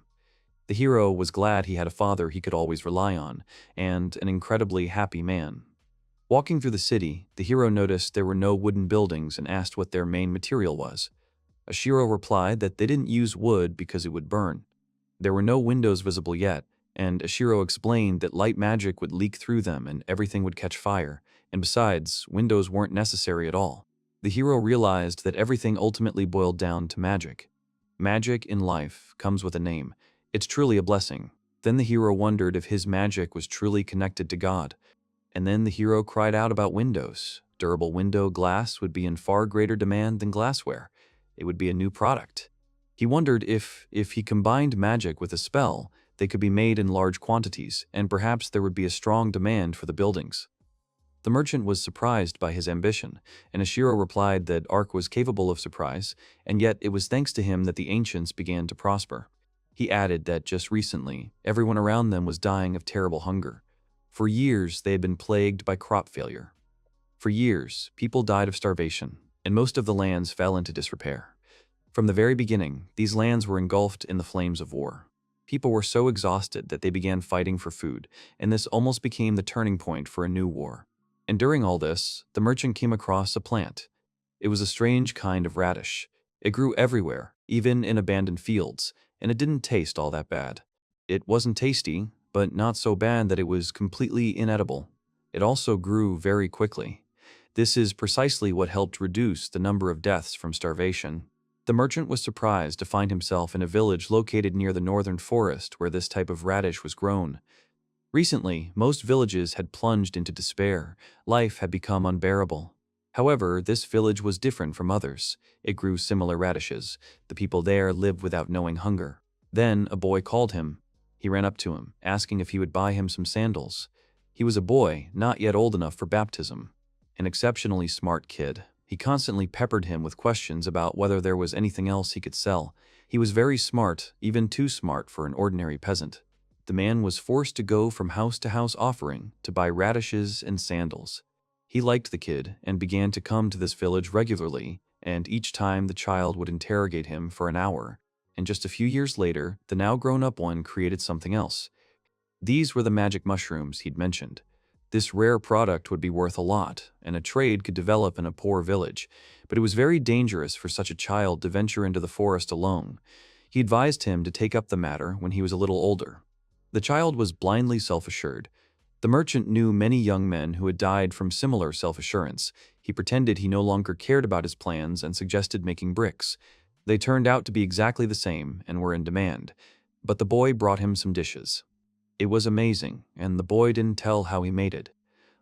The hero was glad he had a father he could always rely on, and an incredibly happy man. Walking through the city, the hero noticed there were no wooden buildings and asked what their main material was. Ashiro replied that they didn't use wood because it would burn. There were no windows visible yet, and Ashiro explained that light magic would leak through them and everything would catch fire, and besides, windows weren't necessary at all. The hero realized that everything ultimately boiled down to magic. Magic in life comes with a name. It's truly a blessing. Then the hero wondered if his magic was truly connected to God. And then the hero cried out about windows. Durable window glass would be in far greater demand than glassware. It would be a new product. He wondered if he combined magic with a spell, they could be made in large quantities, and perhaps there would be a strong demand for the buildings. The merchant was surprised by his ambition, and Ashiro replied that Ark was capable of surprise, and yet it was thanks to him that the ancients began to prosper. He added that just recently, everyone around them was dying of terrible hunger. For years, they had been plagued by crop failure. For years, people died of starvation, and most of the lands fell into disrepair. From the very beginning, these lands were engulfed in the flames of war. People were so exhausted that they began fighting for food, and this almost became the turning point for a new war. And during all this, the merchant came across a plant. It was a strange kind of radish. It grew everywhere, even in abandoned fields, and it didn't taste all that bad. It wasn't tasty, but not so bad that it was completely inedible. It also grew very quickly. This is precisely what helped reduce the number of deaths from starvation. The merchant was surprised to find himself in a village located near the northern forest where this type of radish was grown. Recently, most villages had plunged into despair. Life had become unbearable. However, this village was different from others. It grew similar radishes. The people there lived without knowing hunger. Then a boy called him. He ran up to him, asking if he would buy him some sandals. He was a boy, not yet old enough for baptism. An exceptionally smart kid. He constantly peppered him with questions about whether there was anything else he could sell. He was very smart, even too smart for an ordinary peasant. The man was forced to go from house to house offering to buy radishes and sandals. He liked the kid and began to come to this village regularly, and each time the child would interrogate him for an hour. And just a few years later, the now grown-up one created something else. These were the magic mushrooms he'd mentioned. This rare product would be worth a lot, and a trade could develop in a poor village, but it was very dangerous for such a child to venture into the forest alone. He advised him to take up the matter when he was a little older. The child was blindly self-assured. The merchant knew many young men who had died from similar self-assurance. He pretended he no longer cared about his plans and suggested making bricks. They turned out to be exactly the same and were in demand, but the boy brought him some dishes. It was amazing, and the boy didn't tell how he made it.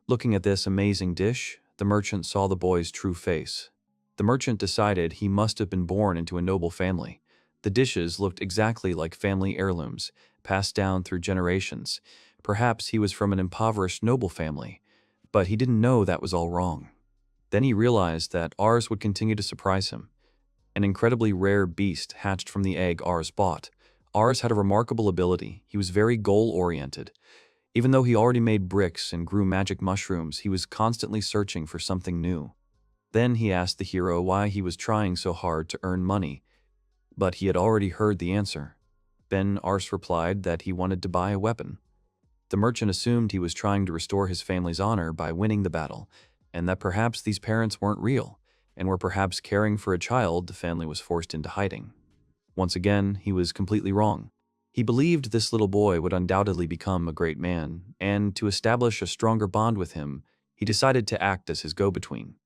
Looking at this amazing dish, the merchant saw the boy's true face. The merchant decided he must have been born into a noble family. The dishes looked exactly like family heirlooms, passed down through generations. Perhaps he was from an impoverished noble family, but he didn't know that was all wrong. Then he realized that ours would continue to surprise him. An incredibly rare beast hatched from the egg ours bought. Ours had a remarkable ability. He was very goal-oriented. Even though he already made bricks and grew magic mushrooms, he was constantly searching for something new. Then he asked the hero why he was trying so hard to earn money, but he had already heard the answer. Then Ars replied that he wanted to buy a weapon. The merchant assumed he was trying to restore his family's honor by winning the battle, and that perhaps these parents weren't real, and were perhaps caring for a child the family was forced into hiding. Once again, he was completely wrong. He believed this little boy would undoubtedly become a great man, and to establish a stronger bond with him, he decided to act as his go-between.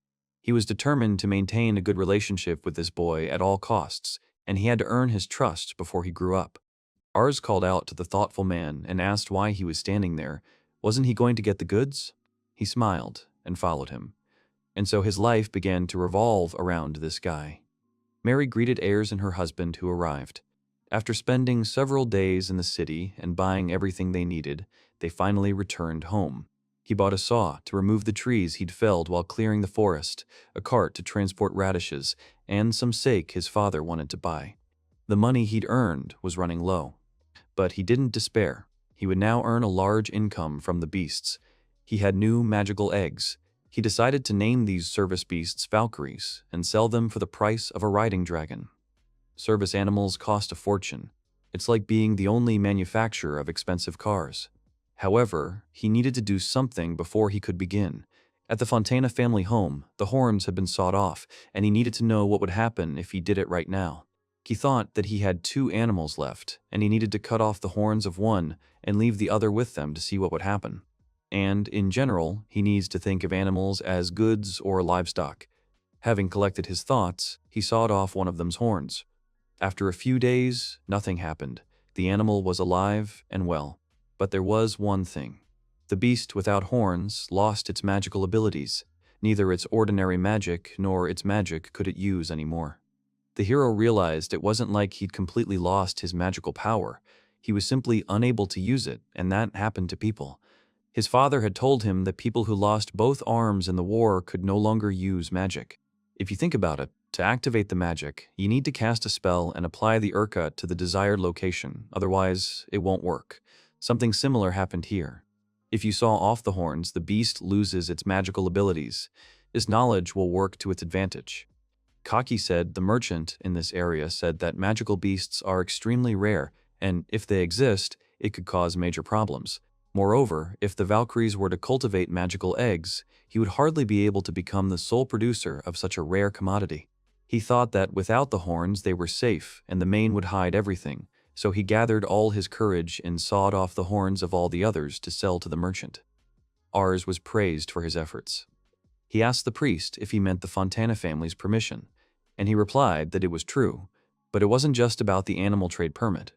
He was determined to maintain a good relationship with this boy at all costs, and he had to earn his trust before he grew up. Ars called out to the thoughtful man and asked why he was standing there. Wasn't he going to get the goods? He smiled and followed him. And so his life began to revolve around this guy. Mary greeted Ayres and her husband who arrived. After spending several days in the city and buying everything they needed, they finally returned home. He bought a saw to remove the trees he'd felled while clearing the forest, a cart to transport radishes, and some sake his father wanted to buy. The money he'd earned was running low. But he didn't despair. He would now earn a large income from the beasts. He had new magical eggs. He decided to name these service beasts Valkyries and sell them for the price of a riding dragon. Service animals cost a fortune. It's like being the only manufacturer of expensive cars. However, he needed to do something before he could begin. At the Fontana family home, the horns had been sawed off, and he needed to know what would happen if he did it right now. He thought that he had 2 animals left, and he needed to cut off the horns of one and leave the other with them to see what would happen. And, in general, he needs to think of animals as goods or livestock. Having collected his thoughts, he sawed off one of them's horns. After a few days, nothing happened. The animal was alive and well. But there was one thing. The beast without horns lost its magical abilities. Neither its ordinary magic nor its magic could it use anymore. The hero realized it wasn't like he'd completely lost his magical power. He was simply unable to use it, and that happened to people. His father had told him that people who lost both arms in the war could no longer use magic. If you think about it, to activate the magic, you need to cast a spell and apply the Urka to the desired location, otherwise it won't work. Something similar happened here. If you saw off the horns, the beast loses its magical abilities. His knowledge will work to its advantage. Kaki said the merchant in this area said that magical beasts are extremely rare, and if they exist, it could cause major problems. Moreover, if the Valkyries were to cultivate magical eggs, he would hardly be able to become the sole producer of such a rare commodity. He thought that without the horns they were safe and the mane would hide everything, So he gathered all his courage and sawed off the horns of all the others to sell to the merchant. Ars was praised for his efforts. He asked the priest if he meant the Fontana family's permission, and he replied that it was true, but it wasn't just about the animal trade permit.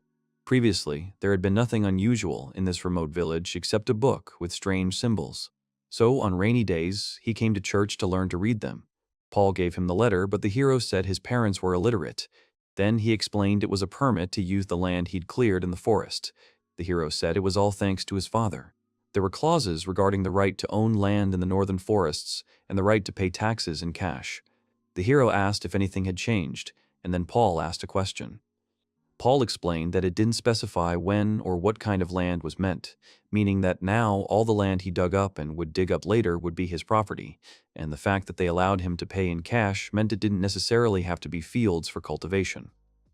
Previously, there had been nothing unusual in this remote village except a book with strange symbols. So, on rainy days, he came to church to learn to read them. Paul gave him the letter, but the hero said his parents were illiterate. Then he explained it was a permit to use the land he'd cleared in the forest. The hero said it was all thanks to his father. There were clauses regarding the right to own land in the northern forests and the right to pay taxes in cash. The hero asked if anything had changed, and then Paul asked a question. Paul explained that it didn't specify when or what kind of land was meant, meaning that now all the land he dug up and would dig up later would be his property, and the fact that they allowed him to pay in cash meant it didn't necessarily have to be fields for cultivation.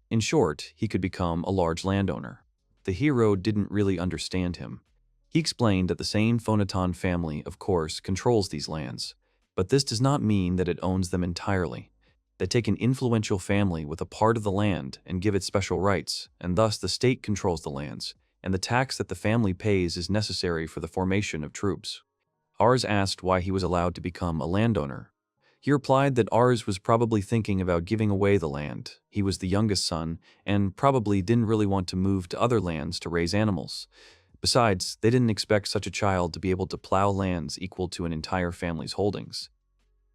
In short, he could become a large landowner. The hero didn't really understand him. He explained that the same Phonaton family, of course, controls these lands, but this does not mean that it owns them entirely. They take an influential family with a part of the land and give it special rights, and thus the state controls the lands, and the tax that the family pays is necessary for the formation of troops. Ars asked why he was allowed to become a landowner. He replied that Ars was probably thinking about giving away the land. He was the youngest son, and probably didn't really want to move to other lands to raise animals. Besides, they didn't expect such a child to be able to plow lands equal to an entire family's holdings.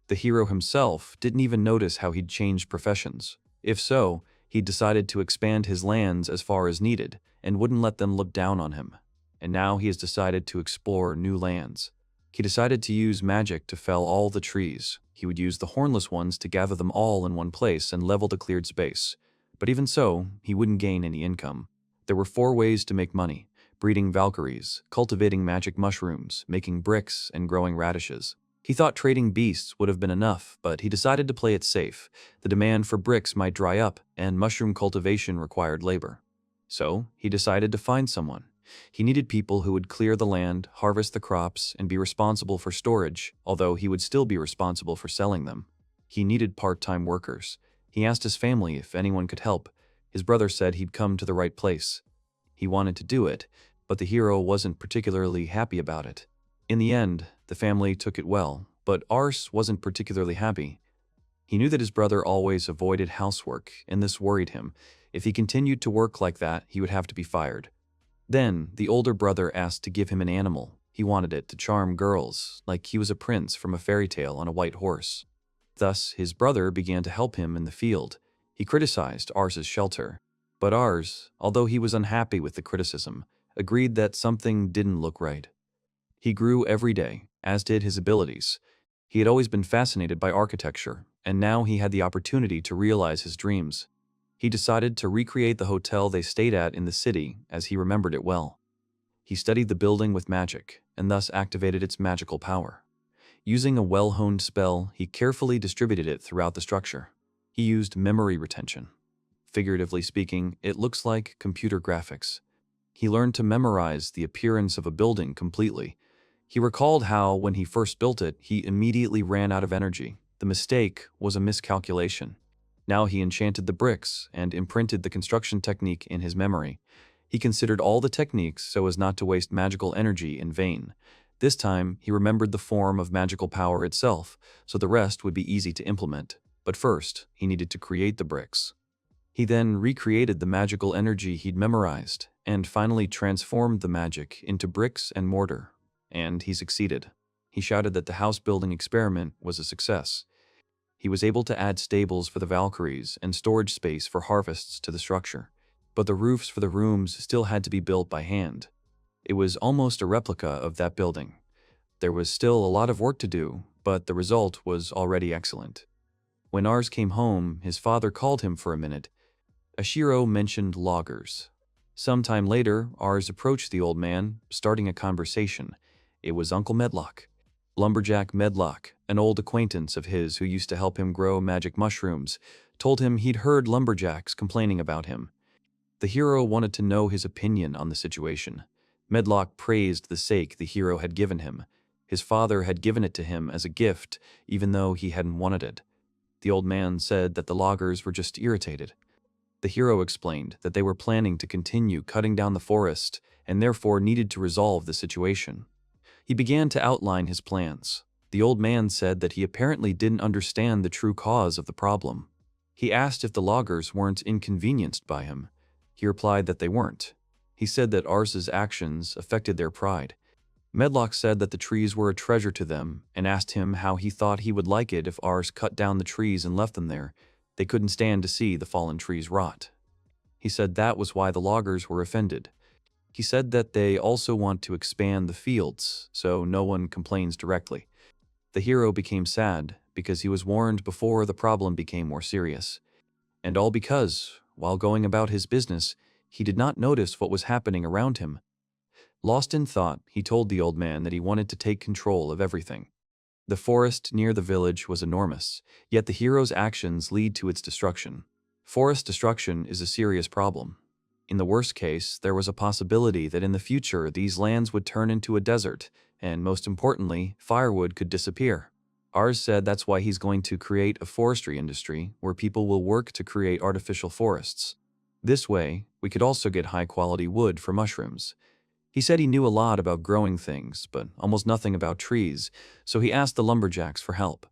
The hero himself didn't even notice how he'd changed professions. If so, he'd decided to expand his lands as far as needed and wouldn't let them look down on him. And now he has decided to explore new lands. He decided to use magic to fell all the trees. He would use the hornless ones to gather them all in one place and level the cleared space. But even so, he wouldn't gain any income. There were 4 ways to make money: breeding Valkyries, cultivating magic mushrooms, making bricks, and growing radishes. He thought trading beasts would have been enough, but he decided to play it safe. The demand for bricks might dry up, and mushroom cultivation required labor. So, he decided to find someone. He needed people who would clear the land, harvest the crops, and be responsible for storage, although he would still be responsible for selling them. He needed part-time workers. He asked his family if anyone could help. His brother said he'd come to the right place. He wanted to do it, but the hero wasn't particularly happy about it. In the end, the family took it well, but Ars wasn't particularly happy. He knew that his brother always avoided housework, and this worried him. If he continued to work like that, he would have to be fired. Then, the older brother asked to give him an animal. He wanted it to charm girls, like he was a prince from a fairy tale on a white horse. Thus, his brother began to help him in the field. He criticized Ars's shelter. But Ars, although he was unhappy with the criticism, agreed that something didn't look right. He grew every day, as did his abilities. He had always been fascinated by architecture, and now he had the opportunity to realize his dreams. He decided to recreate the hotel they stayed at in the city as he remembered it well. He studied the building with magic, and thus activated its magical power. Using a well-honed spell, he carefully distributed it throughout the structure. He used memory retention. Figuratively speaking, it looks like computer graphics. He learned to memorize the appearance of a building completely. He recalled how, when he first built it, he immediately ran out of energy. The mistake was a miscalculation. Now he enchanted the bricks and imprinted the construction technique in his memory. He considered all the techniques so as not to waste magical energy in vain. This time, he remembered the form of magical power itself, so the rest would be easy to implement. But first, he needed to create the bricks. He then recreated the magical energy he'd memorized, and finally transformed the magic into bricks and mortar. And he succeeded. He shouted that the house-building experiment was a success. He was able to add stables for the Valkyries and storage space for harvests to the structure. But the roofs for the rooms still had to be built by hand. It was almost a replica of that building. There was still a lot of work to do, but the result was already excellent. When Ars came home, his father called him for a minute. Ashiro mentioned loggers. Sometime later, Ars approached the old man, starting a conversation. It was Uncle Medlock. Lumberjack Medlock, an old acquaintance of his who used to help him grow magic mushrooms, told him he'd heard lumberjacks complaining about him. The hero wanted to know his opinion on the situation. Medlock praised the sake the hero had given him. His father had given it to him as a gift, even though he hadn't wanted it. The old man said that the loggers were just irritated. The hero explained that they were planning to continue cutting down the forest and therefore needed to resolve the situation. He began to outline his plans. The old man said that he apparently didn't understand the true cause of the problem. He asked if the loggers weren't inconvenienced by him. He replied that they weren't. He said that Ars's actions affected their pride. Medlock said that the trees were a treasure to them and asked him how he thought he would like it if Ars cut down the trees and left them there. They couldn't stand to see the fallen trees rot. He said that was why the loggers were offended. He said that they also want to expand the fields, so no one complains directly. The hero became sad because he was warned before the problem became more serious. And all because, while going about his business, he did not notice what was happening around him. Lost in thought, he told the old man that he wanted to take control of everything. The forest near the village was enormous, yet the hero's actions lead to its destruction. Forest destruction is a serious problem. In the worst case, there was a possibility that in the future these lands would turn into a desert, and most importantly, firewood could disappear. Ars said that's why he's going to create a forestry industry where people will work to create artificial forests. This way, we could also get high-quality wood for mushrooms. He said he knew a lot about growing things, but almost nothing about trees, so he asked the lumberjacks for help.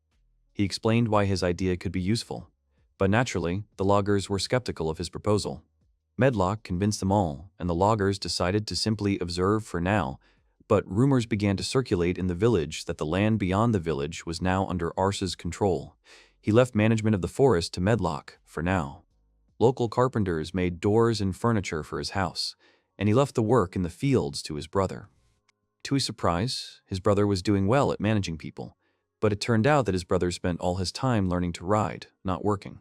He explained why his idea could be useful. But naturally, the loggers were skeptical of his proposal. Medlock convinced them all, and the loggers decided to simply observe for now, but rumors began to circulate in the village that the land beyond the village was now under Ars's control. He left management of the forest to Medlock, for now. Local carpenters made doors and furniture for his house, and he left the work in the fields to his brother. To his surprise, his brother was doing well at managing people, but it turned out that his brother spent all his time learning to ride, not working.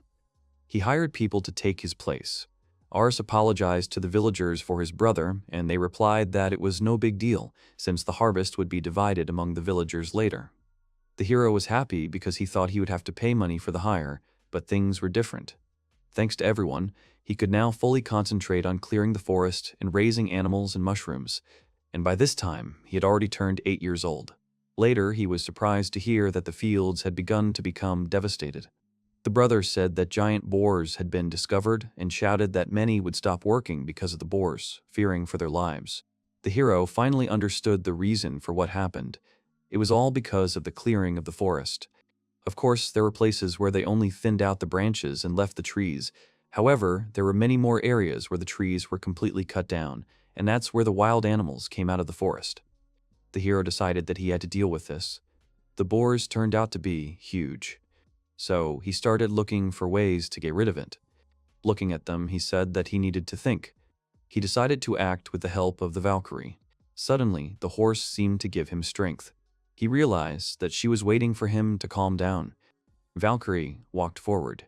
He hired people to take his place. Ars apologized to the villagers for his brother, and they replied that it was no big deal, since the harvest would be divided among the villagers later. The hero was happy because he thought he would have to pay money for the hire, but things were different. Thanks to everyone, he could now fully concentrate on clearing the forest and raising animals and mushrooms, and by this time, he had already turned 8 years old. Later, he was surprised to hear that the fields had begun to become devastated. The brother said that giant boars had been discovered and shouted that many would stop working because of the boars, fearing for their lives. The hero finally understood the reason for what happened. It was all because of the clearing of the forest. Of course, there were places where they only thinned out the branches and left the trees. However, there were many more areas where the trees were completely cut down, and that's where the wild animals came out of the forest. The hero decided that he had to deal with this. The boars turned out to be huge. So he started looking for ways to get rid of it. Looking at them, he said that he needed to think. He decided to act with the help of the Valkyrie. Suddenly, the horse seemed to give him strength. He realized that she was waiting for him to calm down. Valkyrie walked forward.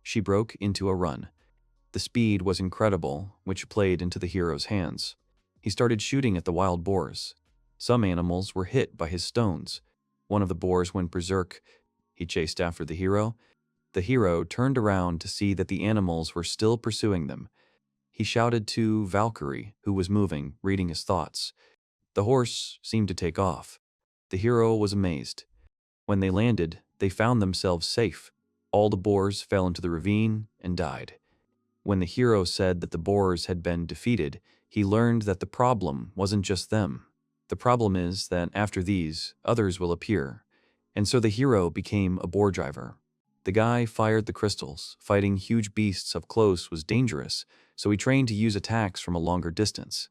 She broke into a run. The speed was incredible, which played into the hero's hands. He started shooting at the wild boars. Some animals were hit by his stones. One of the boars went berserk. He chased after the hero. The hero turned around to see that the animals were still pursuing them. He shouted to Valkyrie, who was moving, reading his thoughts. The horse seemed to take off. The hero was amazed. When they landed, they found themselves safe. All the boars fell into the ravine and died. When the hero said that the boars had been defeated, he learned that the problem wasn't just them. The problem is that after these, others will appear. And so the hero became a boar driver. The guy fired the crystals. Fighting huge beasts up close was dangerous, so he trained to use attacks from a longer distance.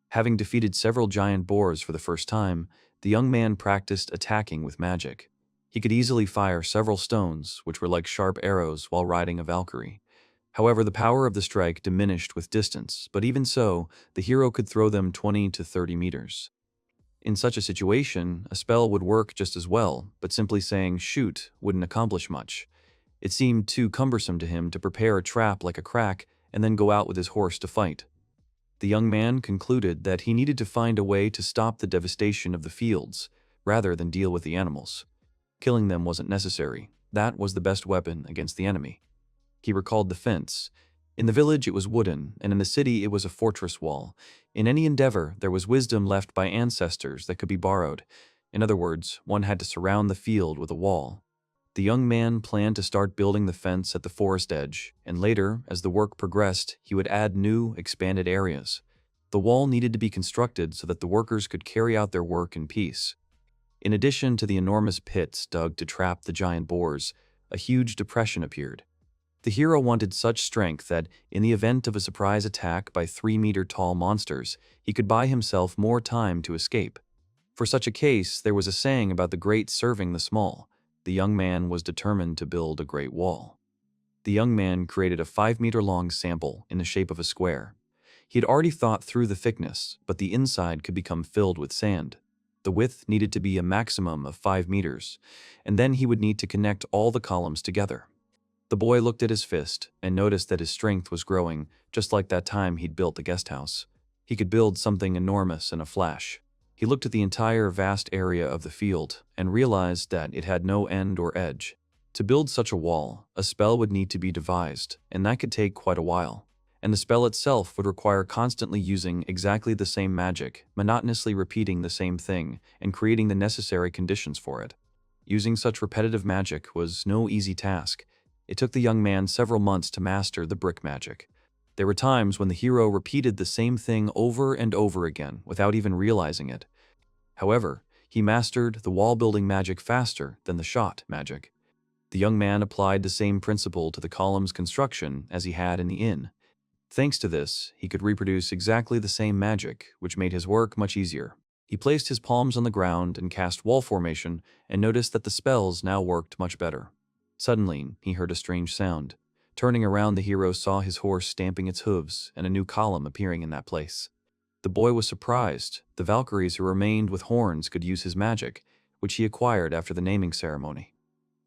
Having defeated several giant boars for the first time, the young man practiced attacking with magic. He could easily fire several stones, which were like sharp arrows, while riding a Valkyrie. However, the power of the strike diminished with distance, but even so, the hero could throw them 20 to 30 meters. In such a situation, a spell would work just as well, but simply saying shoot wouldn't accomplish much. It seemed too cumbersome to him to prepare a trap like a crack and then go out with his horse to fight. The young man concluded that he needed to find a way to stop the devastation of the fields, rather than deal with the animals. Killing them wasn't necessary. That was the best weapon against the enemy. He recalled the fence. In the village it was wooden, and in the city it was a fortress wall. In any endeavor, there was wisdom left by ancestors that could be borrowed. In other words, one had to surround the field with a wall. The young man planned to start building the fence at the forest edge, and later, as the work progressed, he would add new, expanded areas. The wall needed to be constructed so that the workers could carry out their work in peace. In addition to the enormous pits dug to trap the giant boars, a huge depression appeared. The hero wanted such strength that, in the event of a surprise attack by 3-meter-tall monsters, he could buy himself more time to escape. For such a case, there was a saying about the great serving the small. The young man was determined to build a great wall. The young man created a 5-meter-long sample in the shape of a square. He had already thought through the thickness, but the inside could become filled with sand. The width needed to be a maximum of 5 meters, and then he would need to connect all the columns together. The boy looked at his fist and noticed that his strength was growing, just like that time he'd built the guest house. He could build something enormous in a flash. He looked at the entire vast area of the field and realized that it had no end or edge. To build such a wall, a spell would need to be devised, and that could take quite a while. And the spell itself would require constantly using exactly the same magic, monotonously repeating the same thing, and creating the necessary conditions for it. Using such repetitive magic was no easy task. It took the young man several months to master the brick magic. There were times when the hero repeated the same thing over and over again without even realizing it. However, he mastered the wall-building magic faster than the shot magic. The young man applied the same principle to the column's construction as he had in the inn. Thanks to this, he could reproduce exactly the same magic, which made his work much easier. He placed his palms on the ground and cast wall formation and noticed that the spells now worked much better. Suddenly, he heard a strange sound. Turning around, the hero saw his horse stamping its hooves and a new column appearing in that place. The boy was surprised. The Valkyries who remained with horns could use his magic, which he acquired after the naming ceremony.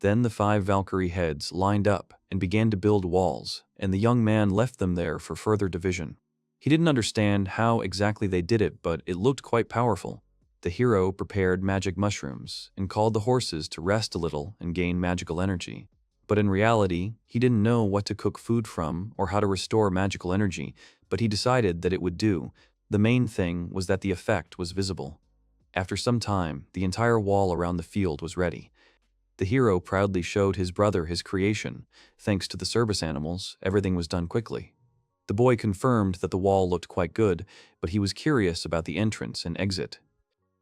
Then the 5 Valkyrie heads lined up and began to build walls, and the young man left them there for further division. He didn't understand how exactly they did it, but it looked quite powerful. The hero prepared magic mushrooms and called the horses to rest a little and gain magical energy. But in reality, he didn't know what to cook food from or how to restore magical energy, but he decided that it would do. The main thing was that the effect was visible. After some time, the entire wall around the field was ready. The hero proudly showed his brother his creation. Thanks to the service animals, everything was done quickly. The boy confirmed that the wall looked quite good, but he was curious about the entrance and exit.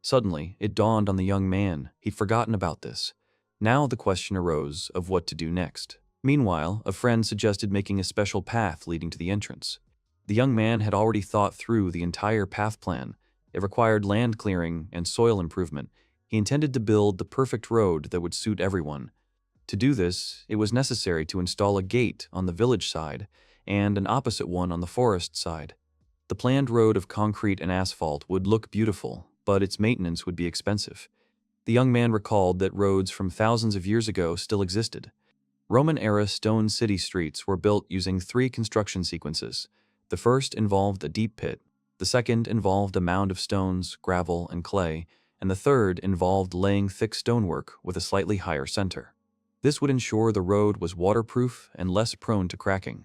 Suddenly, it dawned on the young man he'd forgotten about this. Now the question arose of what to do next. Meanwhile, a friend suggested making a special path leading to the entrance. The young man had already thought through the entire path plan. It required land clearing and soil improvement. He intended to build the perfect road that would suit everyone. To do this, it was necessary to install a gate on the village side and an opposite one on the forest side. The planned road of concrete and asphalt would look beautiful, but its maintenance would be expensive. The young man recalled that roads from thousands of years ago still existed. Roman-era stone city streets were built using 3 construction sequences. The first involved a deep pit, the second involved a mound of stones, gravel, and clay, and the third involved laying thick stonework with a slightly higher center. This would ensure the road was waterproof and less prone to cracking.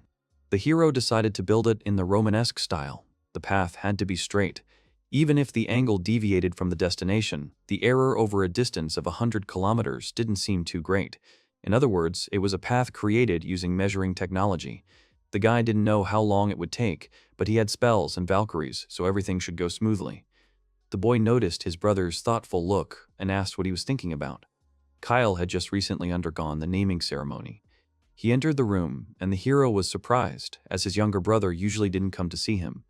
The hero decided to build it in the Romanesque style. The path had to be straight. Even if the angle deviated from the destination, the error over a distance of 100 kilometers didn't seem too great. In other words, it was a path created using measuring technology. The guy didn't know how long it would take, but he had spells and Valkyries, so everything should go smoothly. The boy noticed his brother's thoughtful look and asked what he was thinking about. Kyle had just recently undergone the naming ceremony. He entered the room, and the hero was surprised, as his younger brother usually didn't come to see him.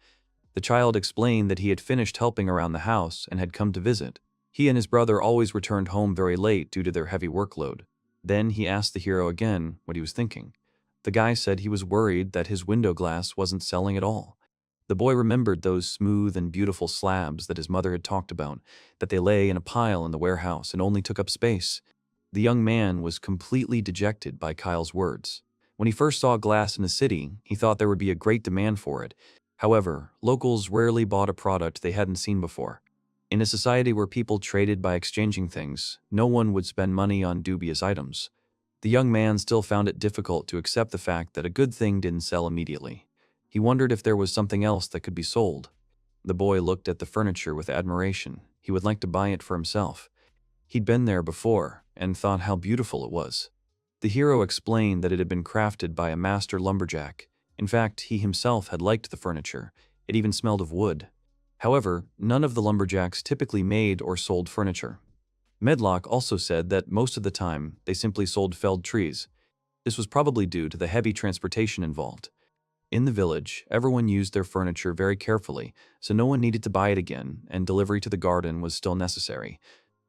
The child explained that he had finished helping around the house and had come to visit. He and his brother always returned home very late due to their heavy workload. Then he asked the hero again what he was thinking. The guy said he was worried that his window glass wasn't selling at all. The boy remembered those smooth and beautiful slabs that his mother had talked about, that they lay in a pile in the warehouse and only took up space. The young man was completely dejected by Kyle's words. When he first saw glass in the city, he thought there would be a great demand for it. However, locals rarely bought a product they hadn't seen before. In a society where people traded by exchanging things, no one would spend money on dubious items. The young man still found it difficult to accept the fact that a good thing didn't sell immediately. He wondered if there was something else that could be sold. The boy looked at the furniture with admiration. He would like to buy it for himself. He'd been there before and thought how beautiful it was. The hero explained that it had been crafted by a master lumberjack. In fact, he himself had liked the furniture. It even smelled of wood. However, none of the lumberjacks typically made or sold furniture. Medlock also said that most of the time, they simply sold felled trees. This was probably due to the heavy transportation involved. In the village, everyone used their furniture very carefully, so no one needed to buy it again, and delivery to the garden was still necessary.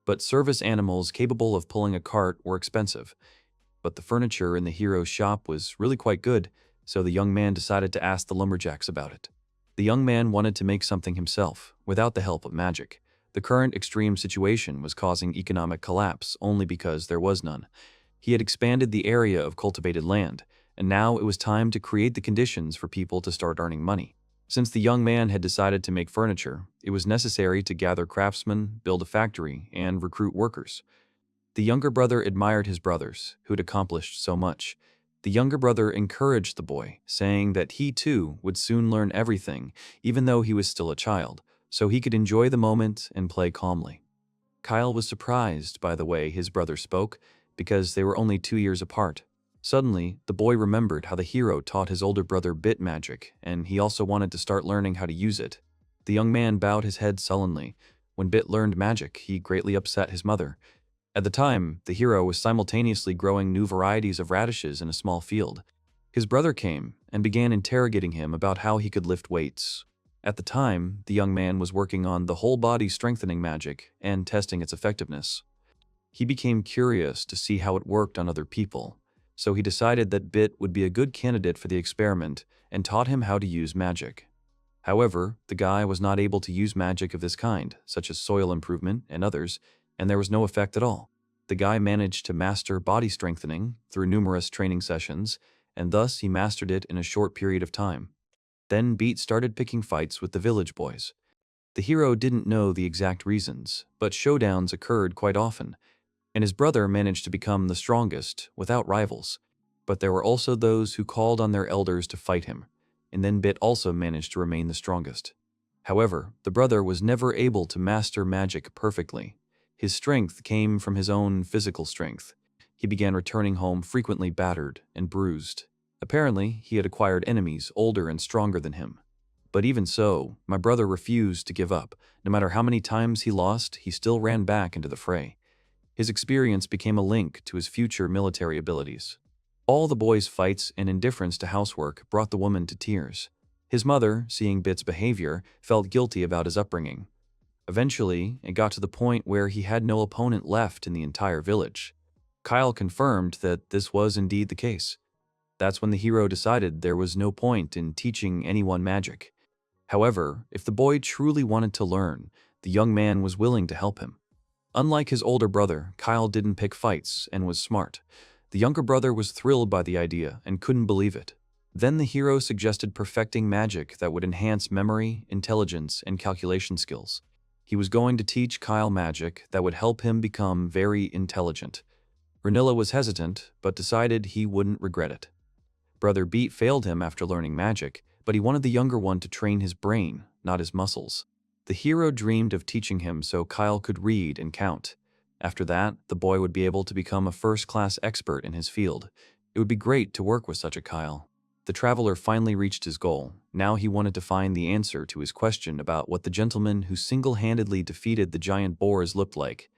But service animals capable of pulling a cart were expensive. But the furniture in the hero's shop was really quite good, so the young man decided to ask the lumberjacks about it. The young man wanted to make something himself, without the help of magic. The current extreme situation was causing economic collapse only because there was none. He had expanded the area of cultivated land, and now it was time to create the conditions for people to start earning money. Since the young man had decided to make furniture, it was necessary to gather craftsmen, build a factory, and recruit workers. The younger brother admired his brothers, who'd accomplished so much. The younger brother encouraged the boy, saying that he too would soon learn everything, even though he was still a child, so he could enjoy the moment and play calmly. Kyle was surprised by the way his brother spoke, because they were only 2 years apart. Suddenly, the boy remembered how the hero taught his older brother bit magic, and he also wanted to start learning how to use it. The young man bowed his head sullenly. When Bit learned magic, he greatly upset his mother. At the time, the hero was simultaneously growing new varieties of radishes in a small field. His brother came and began interrogating him about how he could lift weights. At the time, the young man was working on the whole body strengthening magic and testing its effectiveness. He became curious to see how it worked on other people, so he decided that Bit would be a good candidate for the experiment and taught him how to use magic. However, the guy was not able to use magic of this kind, such as soil improvement and others, and there was no effect at all. The guy managed to master body strengthening through numerous training sessions, and thus he mastered it in a short period of time. Then Beat started picking fights with the village boys. The hero didn't know the exact reasons, but showdowns occurred quite often, and his brother managed to become the strongest without rivals. But there were also those who called on their elders to fight him, and then Bit also managed to remain the strongest. However, the brother was never able to master magic perfectly. His strength came from his own physical strength. He began returning home frequently battered and bruised. Apparently, he had acquired enemies older and stronger than him. But even so, my brother refused to give up. No matter how many times he lost, he still ran back into the fray. His experience became a link to his future military abilities. All the boys' fights and indifference to housework brought the woman to tears. His mother, seeing Bit's behavior, felt guilty about his upbringing. Eventually, it got to the point where he had no opponent left in the entire village. Kyle confirmed that this was indeed the case. That's when the hero decided there was no point in teaching anyone magic. However, if the boy truly wanted to learn, the young man was willing to help him. Unlike his older brother, Kyle didn't pick fights and was smart. The younger brother was thrilled by the idea and couldn't believe it. Then the hero suggested perfecting magic that would enhance memory, intelligence, and calculation skills. He was going to teach Kyle magic that would help him become very intelligent. Ranilla was hesitant, but decided he wouldn't regret it. Brother Beat failed him after learning magic, but he wanted the younger one to train his brain, not his muscles. The hero dreamed of teaching him so Kyle could read and count. After that, the boy would be able to become a first-class expert in his field. It would be great to work with such a Kyle. The traveler finally reached his goal. Now he wanted to find the answer to his question about what the gentleman who single-handedly defeated the giant boars looked like.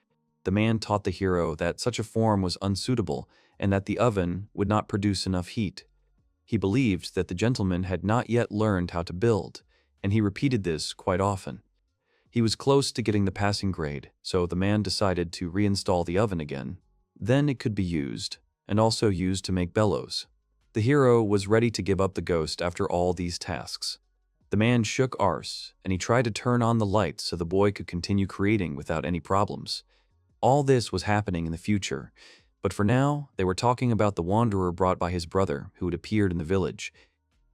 The man taught the hero that such a form was unsuitable and that the oven would not produce enough heat. He believed that the gentleman had not yet learned how to build, and he repeated this quite often. He was close to getting the passing grade, so the man decided to reinstall the oven again. Then it could be used, and also used to make bellows. The hero was ready to give up the ghost after all these tasks. The man shook arse, and he tried to turn on the lights so the boy could continue creating without any problems. All this was happening in the future, but for now, they were talking about the wanderer brought by his brother who had appeared in the village.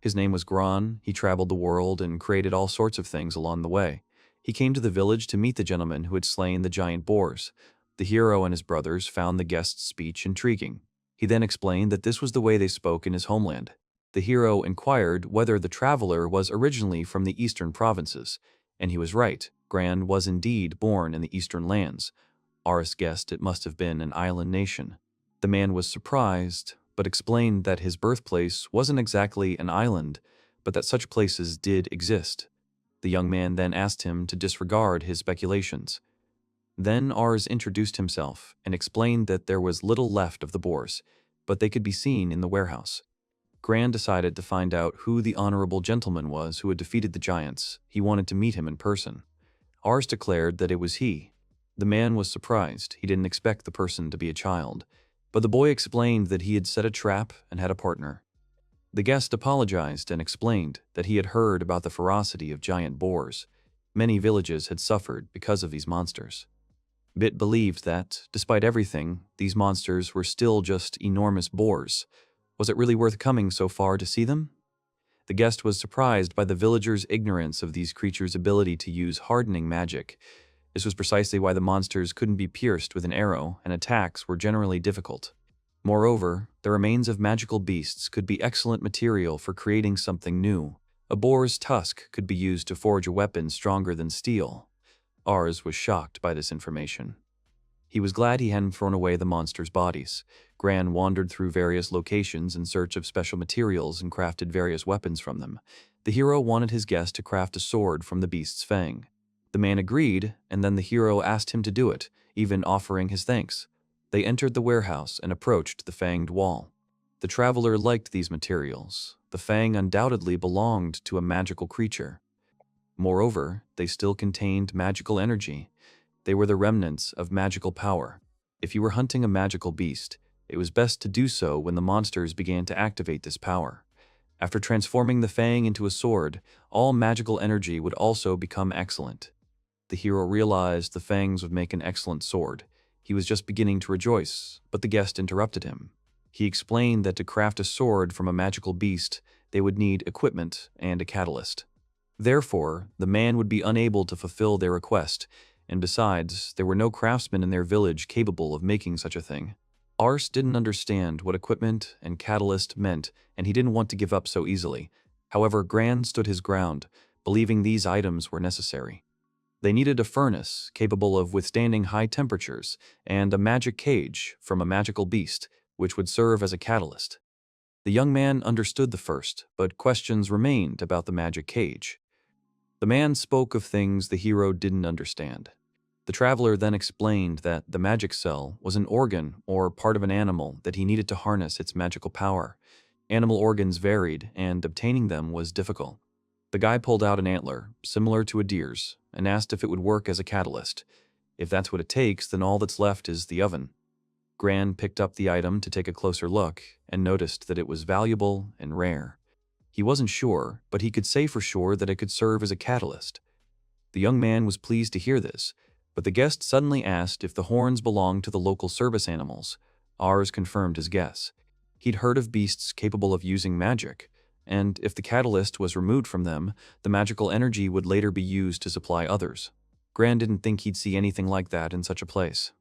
His name was Gron. He traveled the world and created all sorts of things along the way. He came to the village to meet the gentleman who had slain the giant boars. The hero and his brothers found the guest's speech intriguing. He then explained that this was the way they spoke in his homeland. The hero inquired whether the traveler was originally from the eastern provinces, and he was right. Gran was indeed born in the eastern lands. Aris guessed it must have been an island nation. The man was surprised, but explained that his birthplace wasn't exactly an island, but that such places did exist. The young man then asked him to disregard his speculations. Then Ars introduced himself and explained that there was little left of the boars, but they could be seen in the warehouse. Gran decided to find out who the honorable gentleman was who had defeated the giants. He wanted to meet him in person. Ars declared that it was he. The man was surprised. He didn't expect the person to be a child, but the boy explained that he had set a trap and had a partner. The guest apologized and explained that he had heard about the ferocity of giant boars. Many villages had suffered because of these monsters. Bit believed that, despite everything, these monsters were still just enormous boars. Was it really worth coming so far to see them? The guest was surprised by the villagers' ignorance of these creatures' ability to use hardening magic. This was precisely why the monsters couldn't be pierced with an arrow, and attacks were generally difficult. Moreover, the remains of magical beasts could be excellent material for creating something new. A boar's tusk could be used to forge a weapon stronger than steel. Ars was shocked by this information. He was glad he hadn't thrown away the monsters' bodies. Gran wandered through various locations in search of special materials and crafted various weapons from them. The hero wanted his guest to craft a sword from the beast's fang. The man agreed, and then the hero asked him to do it, even offering his thanks. They entered the warehouse and approached the fanged wall. The traveler liked these materials. The fang undoubtedly belonged to a magical creature. Moreover, they still contained magical energy. They were the remnants of magical power. If you were hunting a magical beast, it was best to do so when the monsters began to activate this power. After transforming the fang into a sword, all magical energy would also become excellent. The hero realized the fangs would make an excellent sword. He was just beginning to rejoice, but the guest interrupted him. He explained that to craft a sword from a magical beast, they would need equipment and a catalyst. Therefore, the man would be unable to fulfill their request, and besides, there were no craftsmen in their village capable of making such a thing. Ars didn't understand what equipment and catalyst meant, and he didn't want to give up so easily. However, Gran stood his ground, believing these items were necessary. They needed a furnace capable of withstanding high temperatures, and a magic cage from a magical beast, which would serve as a catalyst. The young man understood the first, but questions remained about the magic cage. The man spoke of things the hero didn't understand. The traveler then explained that the magic cell was an organ or part of an animal that he needed to harness its magical power. Animal organs varied, and obtaining them was difficult. The guy pulled out an antler, similar to a deer's, and asked if it would work as a catalyst. If that's what it takes, then all that's left is the oven. Gran picked up the item to take a closer look and noticed that it was valuable and rare. He wasn't sure, but he could say for sure that it could serve as a catalyst. The young man was pleased to hear this, but the guest suddenly asked if the horns belonged to the local service animals. Ars confirmed his guess. He'd heard of beasts capable of using magic, and if the catalyst was removed from them, the magical energy would later be used to supply others. Gran didn't think he'd see anything like that in such a place.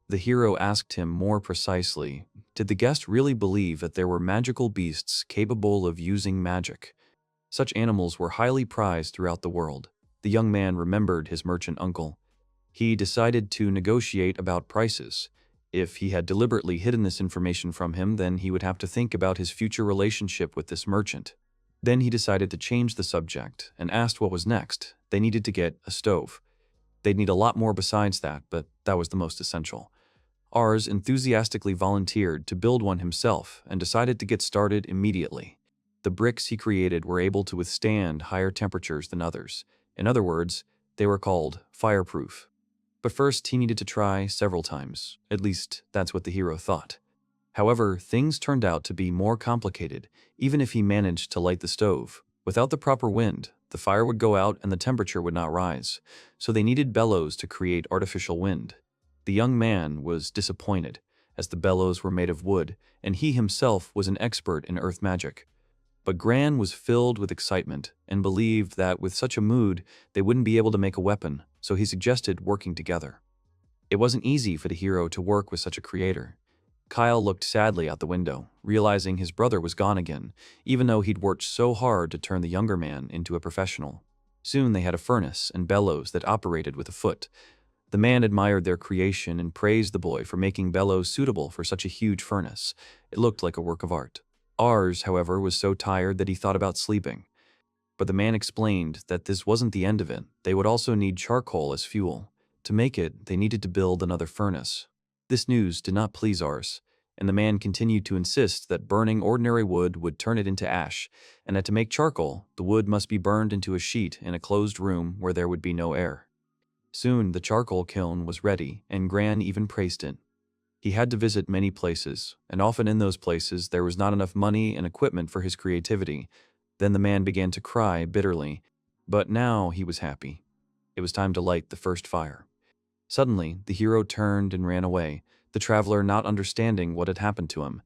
The hero asked him more precisely, did the guest really believe that there were magical beasts capable of using magic? Such animals were highly prized throughout the world. The young man remembered his merchant uncle. He decided to negotiate about prices. If he had deliberately hidden this information from him, then he would have to think about his future relationship with this merchant. Then he decided to change the subject and asked what was next. They needed to get a stove. They'd need a lot more besides that, but that was the most essential. Ars enthusiastically volunteered to build one himself and decided to get started immediately. The bricks he created were able to withstand higher temperatures than others. In other words, they were called fireproof. But first, he needed to try several times. At least, that's what the hero thought. However, things turned out to be more complicated, even if he managed to light the stove. Without the proper wind, the fire would go out and the temperature would not rise, so they needed bellows to create artificial wind. The young man was disappointed, as the bellows were made of wood, and he himself was an expert in earth magic. But Gran was filled with excitement and believed that with such a mood, they wouldn't be able to make a weapon, so he suggested working together. It wasn't easy for the hero to work with such a creator. Kyle looked sadly out the window, realizing his brother was gone again, even though he'd worked so hard to turn the younger man into a professional. Soon they had a furnace and bellows that operated with a foot. The man admired their creation and praised the boy for making bellows suitable for such a huge furnace. It looked like a work of art. Ars, however, was so tired that he thought about sleeping. But the man explained that this wasn't the end of it. They would also need charcoal as fuel. To make it, they needed to build another furnace. This news did not please Ars, and the man continued to insist that burning ordinary wood would turn it into ash, and that to make charcoal, the wood must be burned into a sheet in a closed room where there would be no air. Soon the charcoal kiln was ready, and Gran even praised it. He had to visit many places, and often in those places there was not enough money and equipment for his creativity. Then the man began to cry bitterly, but now he was happy. It was time to light the first fire. Suddenly, the hero turned and ran away, the traveler not understanding what had happened to him.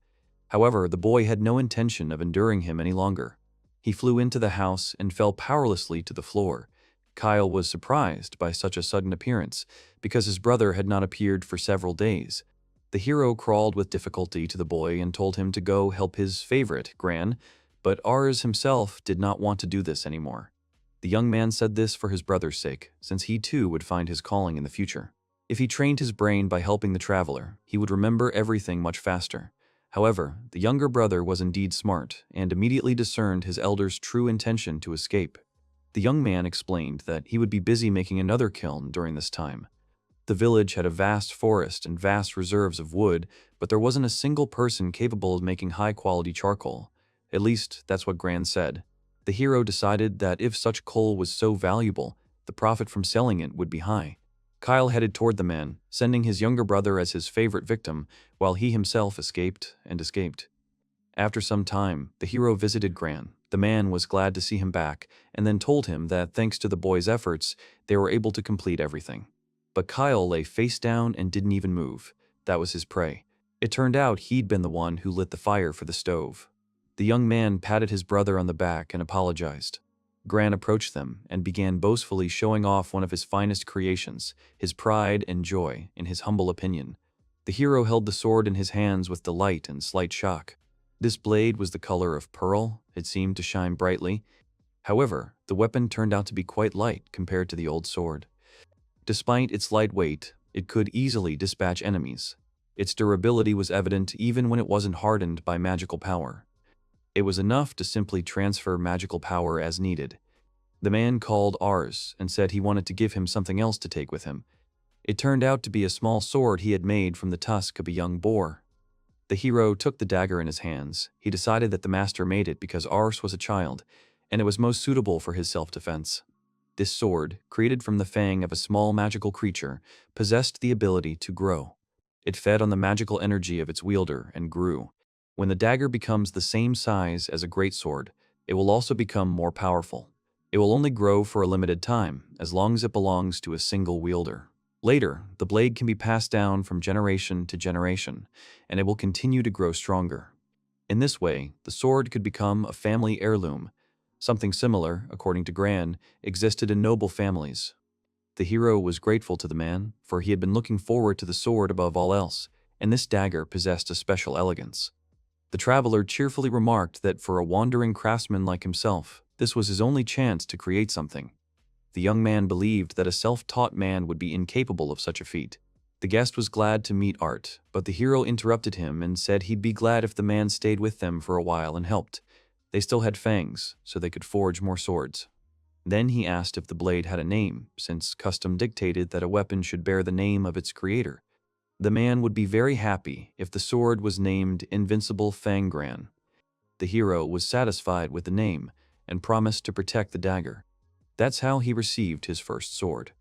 However, the boy had no intention of enduring him any longer. He flew into the house and fell powerlessly to the floor. Kyle was surprised by such a sudden appearance, because his brother had not appeared for several days. The hero crawled with difficulty to the boy and told him to go help his favorite, Gran, but Ars himself did not want to do this anymore. The young man said this for his brother's sake, since he too would find his calling in the future. If he trained his brain by helping the traveler, he would remember everything much faster. However, the younger brother was indeed smart, and immediately discerned his elder's true intention to escape. The young man explained that he would be busy making another kiln during this time. The village had a vast forest and vast reserves of wood, but there wasn't a single person capable of making high-quality charcoal. At least, that's what Gran said. The hero decided that if such coal was so valuable, the profit from selling it would be high. Kyle headed toward the man, sending his younger brother as his favorite victim, while he himself escaped and escaped. After some time, the hero visited Gran. The man was glad to see him back, and then told him that thanks to the boy's efforts, they were able to complete everything. But Kyle lay face down and didn't even move. That was his prey. It turned out he'd been the one who lit the fire for the stove. The young man patted his brother on the back and apologized. Gran approached them and began boastfully showing off one of his finest creations, his pride and joy, in his humble opinion. The hero held the sword in his hands with delight and slight shock. This blade was the color of pearl. It seemed to shine brightly. However, the weapon turned out to be quite light compared to the old sword. Despite its light weight, it could easily dispatch enemies. Its durability was evident even when it wasn't hardened by magical power. It was enough to simply transfer magical power as needed. The man called Ars and said he wanted to give him something else to take with him. It turned out to be a small sword he had made from the tusk of a young boar. The hero took the dagger in his hands. He decided that the master made it because Ars was a child, and it was most suitable for his self-defense. This sword, created from the fang of a small magical creature, possessed the ability to grow. It fed on the magical energy of its wielder and grew. When the dagger becomes the same size as a greatsword, it will also become more powerful. It will only grow for a limited time, as long as it belongs to a single wielder. Later, the blade can be passed down from generation to generation, and it will continue to grow stronger. In this way, the sword could become a family heirloom. Something similar, according to Gran, existed in noble families. The hero was grateful to the man, for he had been looking forward to the sword above all else, and this dagger possessed a special elegance. The traveler cheerfully remarked that for a wandering craftsman like himself, this was his only chance to create something. The young man believed that a self-taught man would be incapable of such a feat. The guest was glad to meet Art, but the hero interrupted him and said he'd be glad if the man stayed with them for a while and helped. They still had fangs, so they could forge more swords. Then he asked if the blade had a name, since custom dictated that a weapon should bear the name of its creator. The man would be very happy if the sword was named Invincible Fangran. The hero was satisfied with the name and promised to protect the dagger. That's how he received his first sword.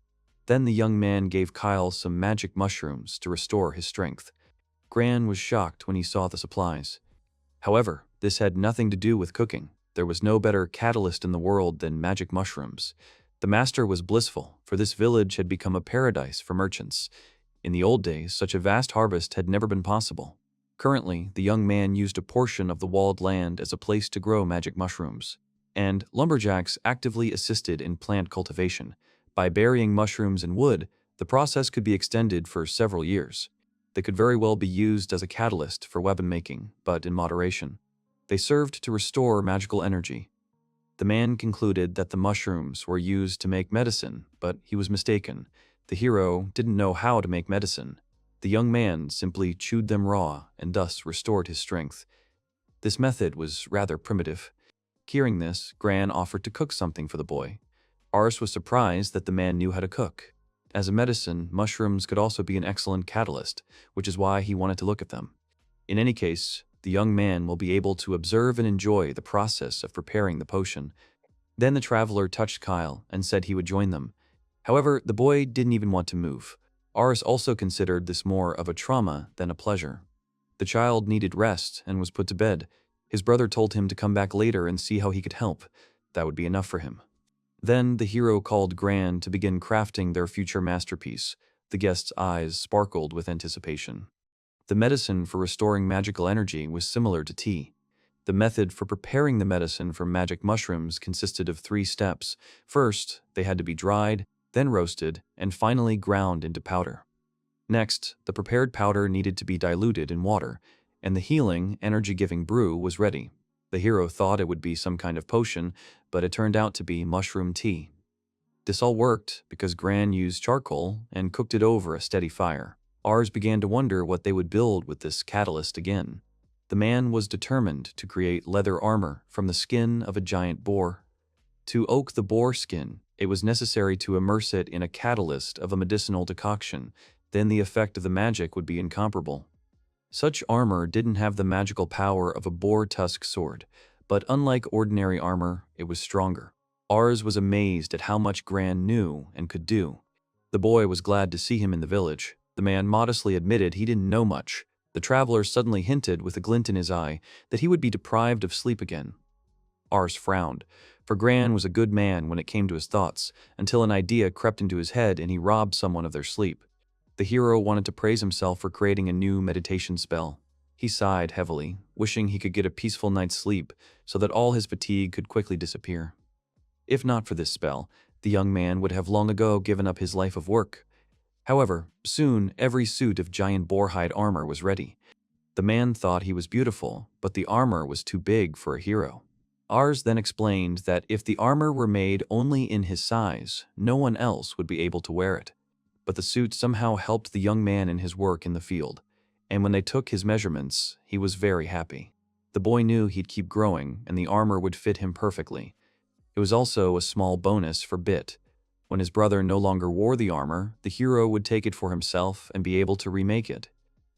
Then the young man gave Kyle some magic mushrooms to restore his strength. Gran was shocked when he saw the supplies. However, this had nothing to do with cooking. There was no better catalyst in the world than magic mushrooms. The master was blissful, for this village had become a paradise for merchants. In the old days, such a vast harvest had never been possible. Currently, the young man used a portion of the walled land as a place to grow magic mushrooms, and lumberjacks actively assisted in plant cultivation. By burying mushrooms in wood, the process could be extended for several years. They could very well be used as a catalyst for weapon making, but in moderation. They served to restore magical energy. The man concluded that the mushrooms were used to make medicine, but he was mistaken. The hero didn't know how to make medicine. The young man simply chewed them raw and thus restored his strength. This method was rather primitive. Hearing this, Gran offered to cook something for the boy. Ars was surprised that the man knew how to cook. As a medicine, mushrooms could also be an excellent catalyst, which is why he wanted to look at them. In any case, the young man will be able to observe and enjoy the process of preparing the potion. Then the traveler touched Kyle and said he would join them. However, the boy didn't even want to move. Ars also considered this more of a trauma than a pleasure. The child needed rest and was put to bed. His brother told him to come back later and see how he could help. That would be enough for him. Then the hero called Gran to begin crafting their future masterpiece. The guest's eyes sparkled with anticipation. The medicine for restoring magical energy was similar to tea. The method for preparing the medicine from magic mushrooms consisted of 3 steps. First, they had to be dried, then roasted, and finally ground into powder. Next, the prepared powder needed to be diluted in water, and the healing, energy-giving brew was ready. The hero thought it would be some kind of potion, but it turned out to be mushroom tea. This all worked because Gran used charcoal and cooked it over a steady fire. Ars began to wonder what they would build with this catalyst again. The man was determined to create leather armor from the skin of a giant boar. To oak the boar skin, it was necessary to immerse it in a catalyst of a medicinal decoction. Then the effect of the magic would be incomparable. Such armor didn't have the magical power of a boar tusk sword, but unlike ordinary armor, it was stronger. Ars was amazed at how much Gran knew and could do. The boy was glad to see him in the village. The man modestly admitted he didn't know much. The traveler suddenly hinted with a glint in his eye that he would be deprived of sleep again. Ars frowned, for Gran was a good man when it came to his thoughts, until an idea crept into his head and he robbed someone of their sleep. The hero wanted to praise himself for creating a new meditation spell. He sighed heavily, wishing he could get a peaceful night's sleep so that all his fatigue could quickly disappear. If not for this spell, the young man would have long ago given up his life of work. However, soon every suit of giant boarhide armor was ready. The man thought he was beautiful, but the armor was too big for a hero. Ars then explained that if the armor were made only in his size, no one else would be able to wear it. But the suit somehow helped the young man in his work in the field, and when they took his measurements, he was very happy. The boy knew he'd keep growing, and the armor would fit him perfectly. It was also a small bonus for Bit. When his brother no longer wore the armor, the hero would take it for himself and be able to remake it.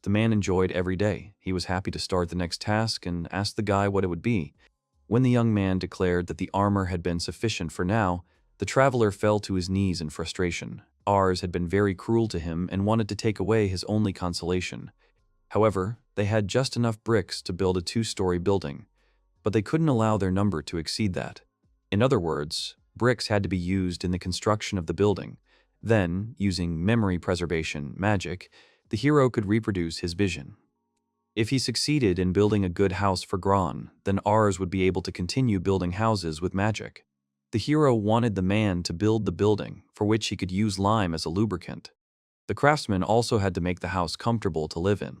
The man enjoyed every day. He was happy to start the next task and asked the guy what it would be. When the young man declared that the armor had been sufficient for now, the traveler fell to his knees in frustration. Ars had been very cruel to him and wanted to take away his only consolation. However, they had just enough bricks to build a 2-story building, but they couldn't allow their number to exceed that. In other words, bricks had to be used in the construction of the building. Then, using memory preservation magic, the hero could reproduce his vision. If he succeeded in building a good house for Gran, then Ars would be able to continue building houses with magic. The hero wanted the man to build the building, for which he could use lime as a lubricant. The craftsman also had to make the house comfortable to live in.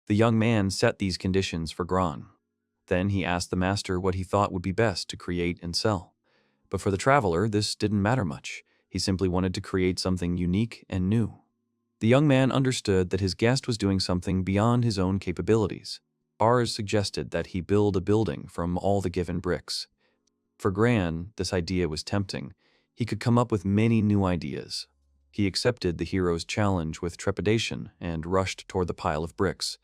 The young man set these conditions for Gran. Then he asked the master what he thought would be best to create and sell. But for the traveler, this didn't matter much. He simply wanted to create something unique and new. The young man understood that his guest was doing something beyond his own capabilities. Ars suggested that he build a building from all the given bricks. For Gran, this idea was tempting. He could come up with many new ideas. He accepted the hero's challenge with trepidation and rushed toward the pile of bricks.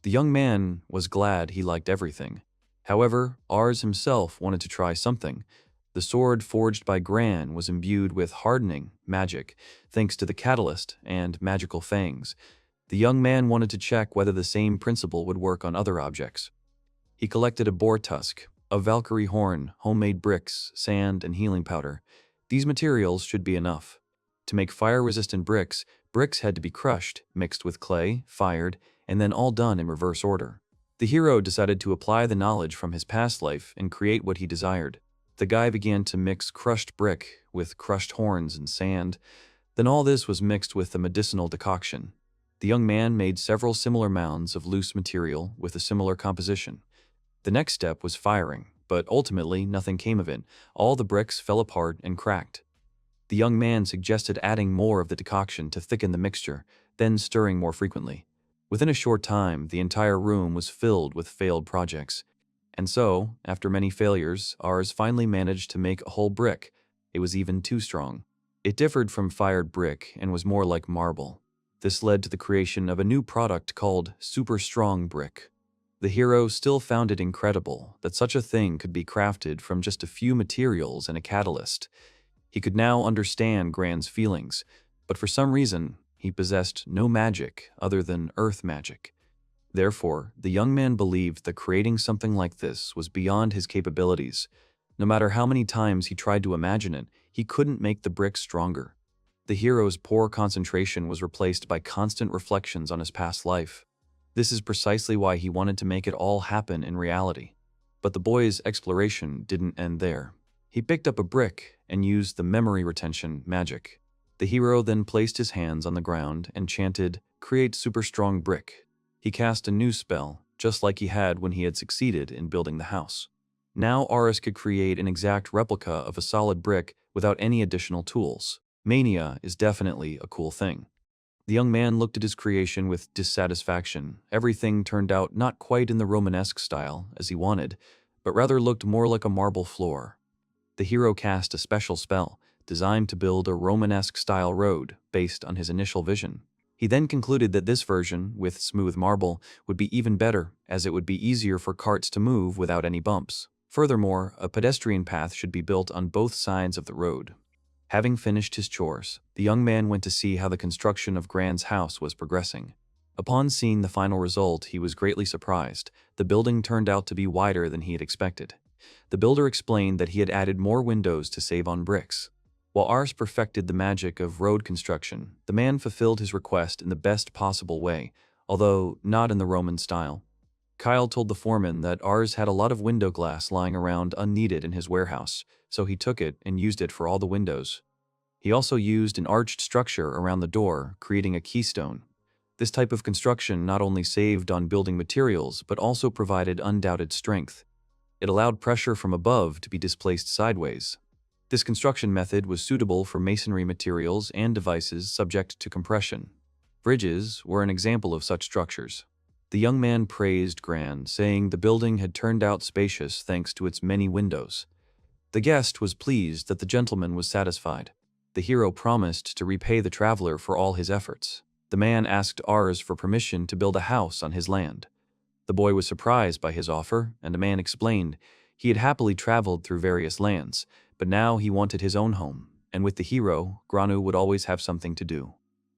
The young man was glad he liked everything. However, Ars himself wanted to try something. The sword forged by Gran was imbued with hardening magic, thanks to the catalyst and magical fangs. The young man wanted to check whether the same principle would work on other objects. He collected a boar tusk, a Valkyrie horn, homemade bricks, sand, and healing powder. These materials should be enough. To make fire-resistant bricks, bricks had to be crushed, mixed with clay, fired, and then all done in reverse order. The hero decided to apply the knowledge from his past life and create what he desired. The guy began to mix crushed brick with crushed horns and sand. Then all this was mixed with a medicinal decoction. The young man made several similar mounds of loose material with a similar composition. The next step was firing, but ultimately nothing came of it. All the bricks fell apart and cracked. The young man suggested adding more of the decoction to thicken the mixture, then stirring more frequently. Within a short time, the entire room was filled with failed projects. And so, after many failures, ours finally managed to make a whole brick. It was even too strong. It differed from fired brick and was more like marble. This led to the creation of a new product called super strong brick. The hero still found it incredible that such a thing could be crafted from just a few materials and a catalyst. He could now understand Gran's feelings, but for some reason, he possessed no magic other than earth magic. Therefore, the young man believed that creating something like this was beyond his capabilities. No matter how many times he tried to imagine it, he couldn't make the brick stronger. The hero's poor concentration was replaced by constant reflections on his past life. This is precisely why he wanted to make it all happen in reality. But the boy's exploration didn't end there. He picked up a brick and used the memory retention magic. The hero then placed his hands on the ground and chanted, "Create super strong brick." He cast a new spell, just like he had when he had succeeded in building the house. Now Aris could create an exact replica of a solid brick without any additional tools. Mania is definitely a cool thing. The young man looked at his creation with dissatisfaction. Everything turned out not quite in the Romanesque style, as he wanted, but rather looked more like a marble floor. The hero cast a special spell, designed to build a Romanesque-style road based on his initial vision. He then concluded that this version, with smooth marble, would be even better, as it would be easier for carts to move without any bumps. Furthermore, a pedestrian path should be built on both sides of the road. Having finished his chores, the young man went to see how the construction of Gran's house was progressing. Upon seeing the final result, he was greatly surprised. The building turned out to be wider than he had expected. The builder explained that he had added more windows to save on bricks. While Ars perfected the magic of road construction, the man fulfilled his request in the best possible way, although not in the Roman style. Kyle told the foreman that Ars had a lot of window glass lying around unneeded in his warehouse, so he took it and used it for all the windows. He also used an arched structure around the door, creating a keystone. This type of construction not only saved on building materials, but also provided undoubted strength. It allowed pressure from above to be displaced sideways. This construction method was suitable for masonry materials and devices subject to compression. Bridges were an example of such structures. The young man praised Gran, saying the building had turned out spacious thanks to its many windows. The guest was pleased that the gentleman was satisfied. The hero promised to repay the traveler for all his efforts. The man asked Ars for permission to build a house on his land. The boy was surprised by his offer, and the man explained he had happily traveled through various lands, but now he wanted his own home, and with the hero, Granu would always have something to do.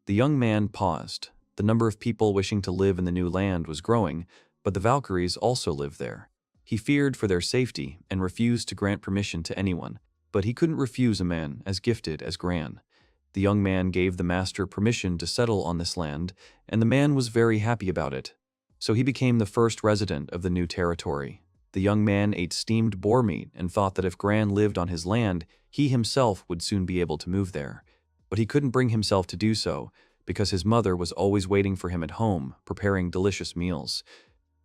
The young man paused. The number of people wishing to live in the new land was growing, but the Valkyries also lived there. He feared for their safety and refused to grant permission to anyone, but he couldn't refuse a man as gifted as Gran. The young man gave the master permission to settle on this land, and the man was very happy about it. So he became the first resident of the new territory. The young man ate steamed boar meat and thought that if Gran lived on his land, he himself would soon be able to move there. But he couldn't bring himself to do so, because his mother was always waiting for him at home, preparing delicious meals.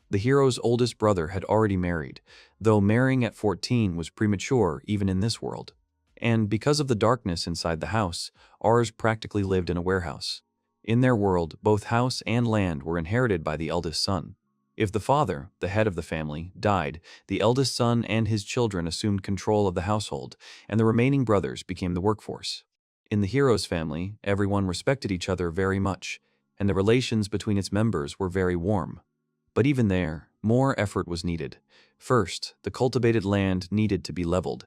The hero's oldest brother had already married, though marrying at 14 was premature even in this world. And because of the darkness inside the house, Ars practically lived in a warehouse. In their world, both house and land were inherited by the eldest son. If the father, the head of the family, died, the eldest son and his children assumed control of the household, and the remaining brothers became the workforce. In the hero's family, everyone respected each other very much, and the relations between its members were very warm. But even there, more effort was needed. First, the cultivated land needed to be leveled.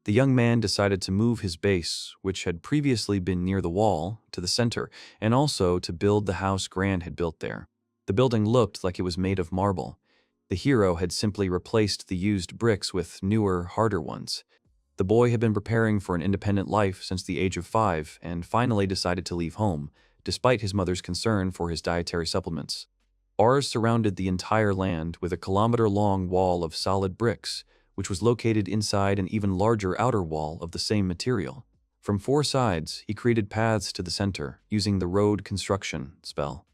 The young man decided to move his base, which had previously been near the wall, to the center, and also to build the house Gran had built there. The building looked like it was made of marble. The hero had simply replaced the used bricks with newer, harder ones. The boy had been preparing for an independent life since the age of 5 and finally decided to leave home, despite his mother's concern for his dietary supplements. Ars surrounded the entire land with a kilometer-long wall of solid bricks, which was located inside an even larger outer wall of the same material. From 4 sides, he created paths to the center, using the road construction spell.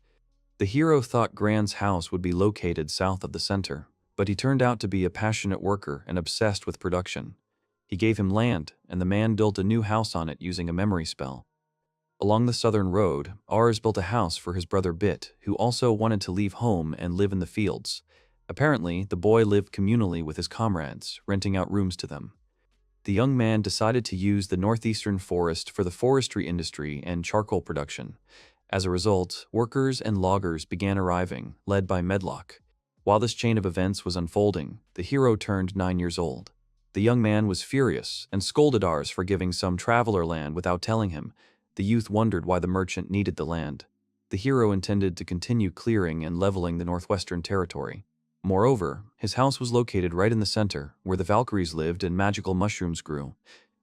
The hero thought Gran's house would be located south of the center, but he turned out to be a passionate worker and obsessed with production. He gave him land, and the man built a new house on it using a memory spell. Along the southern road, Ars built a house for his brother Bit, who also wanted to leave home and live in the fields. Apparently, the boy lived communally with his comrades, renting out rooms to them. The young man decided to use the northeastern forest for the forestry industry and charcoal production. As a result, workers and loggers began arriving, led by Medlock. While this chain of events was unfolding, the hero turned 9 years old. The young man was furious and scolded Ars for giving some traveler land without telling him. The youth wondered why the merchant needed the land. The hero intended to continue clearing and leveling the northwestern territory. Moreover, his house was located right in the center, where the Valkyries lived and magical mushrooms grew.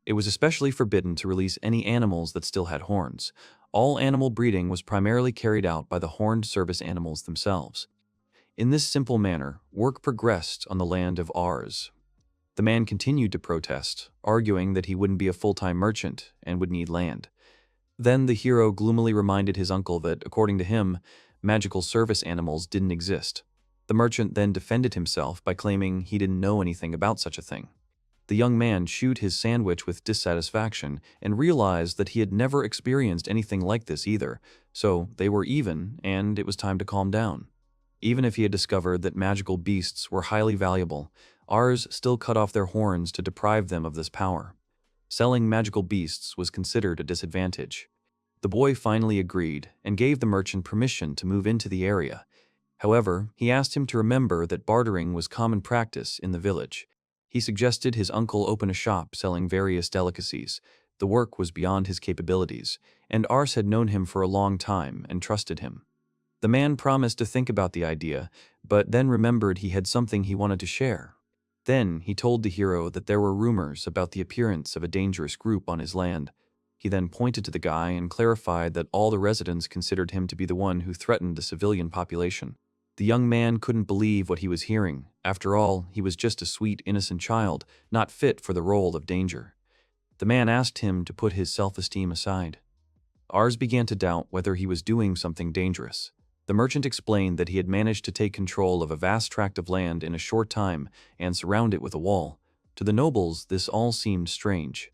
It was especially forbidden to release any animals that still had horns. All animal breeding was primarily carried out by the horned service animals themselves. In this simple manner, work progressed on the land of Ars. The man continued to protest, arguing that he wouldn't be a full-time merchant and would need land. Then the hero gloomily reminded his uncle that, according to him, magical service animals didn't exist. The merchant then defended himself by claiming he didn't know anything about such a thing. The young man chewed his sandwich with dissatisfaction and realized that he had never experienced anything like this either, so they were even, and it was time to calm down. Even if he had discovered that magical beasts were highly valuable, Ars still cut off their horns to deprive them of this power. Selling magical beasts was considered a disadvantage. The boy finally agreed and gave the merchant permission to move into the area. However, he asked him to remember that bartering was common practice in the village. He suggested his uncle open a shop selling various delicacies. The work was beyond his capabilities, and Ars had known him for a long time and trusted him. The man promised to think about the idea, but then remembered he had something he wanted to share. Then he told the hero that there were rumors about the appearance of a dangerous group on his land. He then pointed to the guy and clarified that all the residents considered him to be the one who threatened the civilian population. The young man couldn't believe what he was hearing. After all, he was just a sweet, innocent child, not fit for the role of danger. The man asked him to put his self-esteem aside. Ars began to doubt whether he was doing something dangerous. The merchant explained that he had managed to take control of a vast tract of land in a short time and surround it with a wall. To the nobles, this all seemed strange.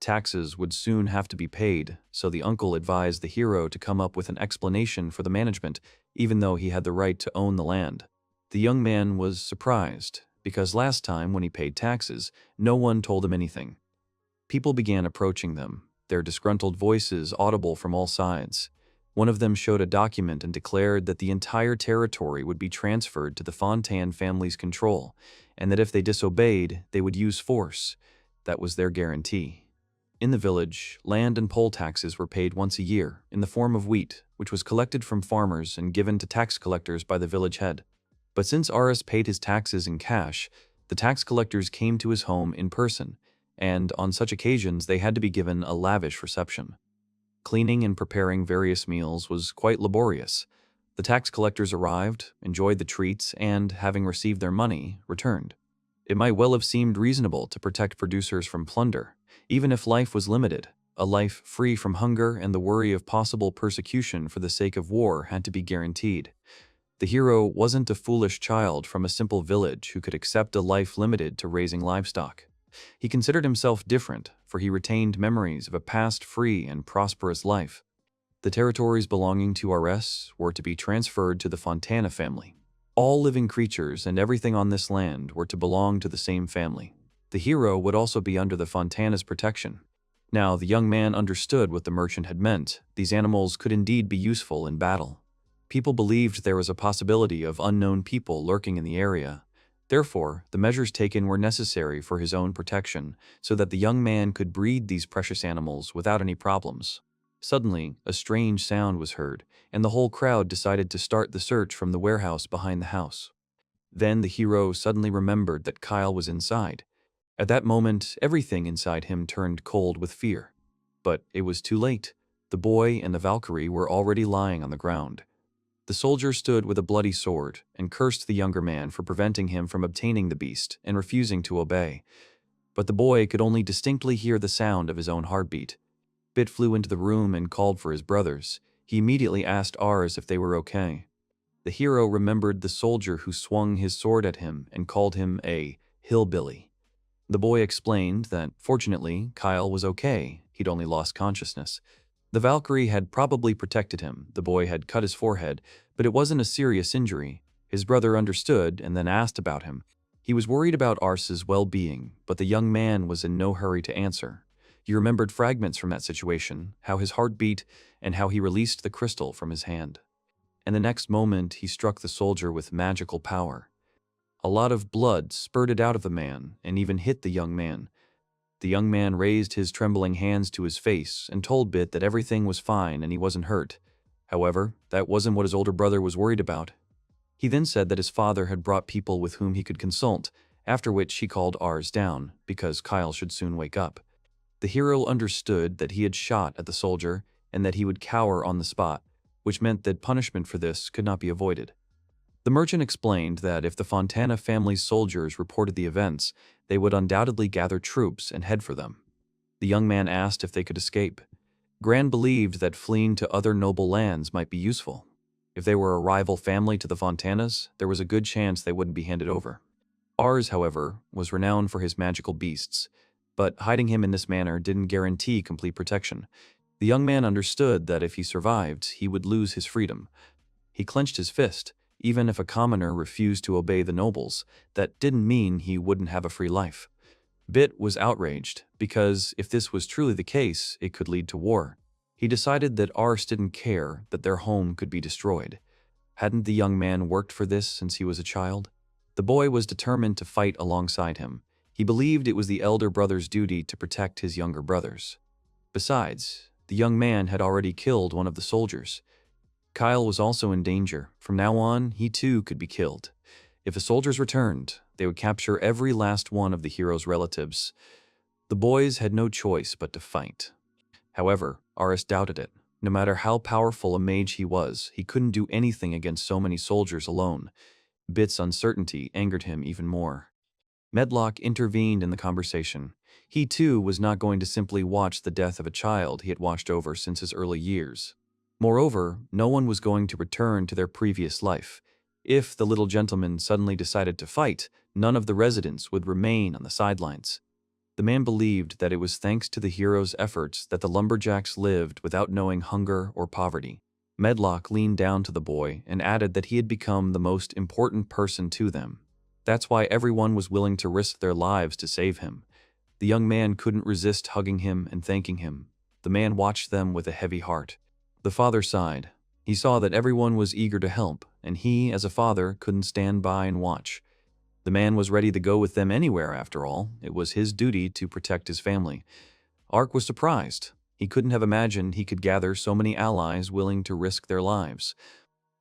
Taxes would soon have to be paid, so the uncle advised the hero to come up with an explanation for the management, even though he had the right to own the land. The young man was surprised, because last time when he paid taxes, no one told him anything. People began approaching them, their disgruntled voices audible from all sides. One of them showed a document and declared that the entire territory would be transferred to the Fontaine family's control, and that if they disobeyed, they would use force. That was their guarantee. In the village, land and poll taxes were paid once a year in the form of wheat, which was collected from farmers and given to tax collectors by the village head. But since Aris paid his taxes in cash, the tax collectors came to his home in person, and on such occasions they had to be given a lavish reception. Cleaning and preparing various meals was quite laborious. The tax collectors arrived, enjoyed the treats, and, having received their money, returned. It might well have seemed reasonable to protect producers from plunder, even if life was limited. A life free from hunger and the worry of possible persecution for the sake of war had to be guaranteed. The hero wasn't a foolish child from a simple village who could accept a life limited to raising livestock. He considered himself different, for he retained memories of a past free and prosperous life. The territories belonging to Rs were to be transferred to the Fontana family. All living creatures and everything on this land were to belong to the same family. The hero would also be under the Fontana's protection. Now, the young man understood what the merchant had meant. These animals could indeed be useful in battle. People believed there was a possibility of unknown people lurking in the area. Therefore, the measures taken were necessary for his own protection, so that the young man could breed these precious animals without any problems. Suddenly, a strange sound was heard, and the whole crowd decided to start the search from the warehouse behind the house. Then the hero suddenly remembered that Kyle was inside. At that moment, everything inside him turned cold with fear. But it was too late. The boy and the Valkyrie were already lying on the ground. The soldier stood with a bloody sword and cursed the younger man for preventing him from obtaining the beast and refusing to obey. But the boy could only distinctly hear the sound of his own heartbeat. Bit flew into the room and called for his brothers. He immediately asked Ars if they were okay. The hero remembered the soldier who swung his sword at him and called him a hillbilly. The boy explained that, fortunately, Kyle was okay. He'd only lost consciousness. The Valkyrie had probably protected him. The boy had cut his forehead, but it wasn't a serious injury. His brother understood and then asked about him. He was worried about Ars's well-being, but the young man was in no hurry to answer. He remembered fragments from that situation, how his heart beat, and how he released the crystal from his hand. And the next moment, he struck the soldier with magical power. A lot of blood spurted out of the man and even hit the young man. The young man raised his trembling hands to his face and told Bit that everything was fine and he wasn't hurt. However, that wasn't what his older brother was worried about. He then said that his father had brought people with whom he could consult, after which he called Ars down, because Kyle should soon wake up. The hero understood that he had shot at the soldier and that he would cower on the spot, which meant that punishment for this could not be avoided. The merchant explained that if the Fontana family's soldiers reported the events, they would undoubtedly gather troops and head for them. The young man asked if they could escape. Gran believed that fleeing to other noble lands might be useful. If they were a rival family to the Fontanas, there was a good chance they wouldn't be handed over. Ars, however, was renowned for his magical beasts, but hiding him in this manner didn't guarantee complete protection. The young man understood that if he survived, he would lose his freedom. He clenched his fist. Even if a commoner refused to obey the nobles, that didn't mean he wouldn't have a free life. Bit was outraged, because if this was truly the case, it could lead to war. He decided that Ars didn't care that their home could be destroyed. Hadn't the young man worked for this since he was a child? The boy was determined to fight alongside him. He believed it was the elder brother's duty to protect his younger brothers. Besides, the young man had already killed one of the soldiers. Kyle was also in danger. From now on, he too could be killed. If the soldiers returned, they would capture every last one of the hero's relatives. The boys had no choice but to fight. However, Aris doubted it. No matter how powerful a mage he was, he couldn't do anything against so many soldiers alone. Bit's uncertainty angered him even more. Medlock intervened in the conversation. He too was not going to simply watch the death of a child he had watched over since his early years. Moreover, no one was going to return to their previous life. If the little gentleman suddenly decided to fight, none of the residents would remain on the sidelines. The man believed that it was thanks to the hero's efforts that the lumberjacks lived without knowing hunger or poverty. Medlock leaned down to the boy and added that he had become the most important person to them. That's why everyone was willing to risk their lives to save him. The young man couldn't resist hugging him and thanking him. The man watched them with a heavy heart. The father sighed. He saw that everyone was eager to help, and he, as a father, couldn't stand by and watch. The man was ready to go with them anywhere, after all. It was his duty to protect his family. Ark was surprised. He couldn't have imagined he could gather so many allies willing to risk their lives.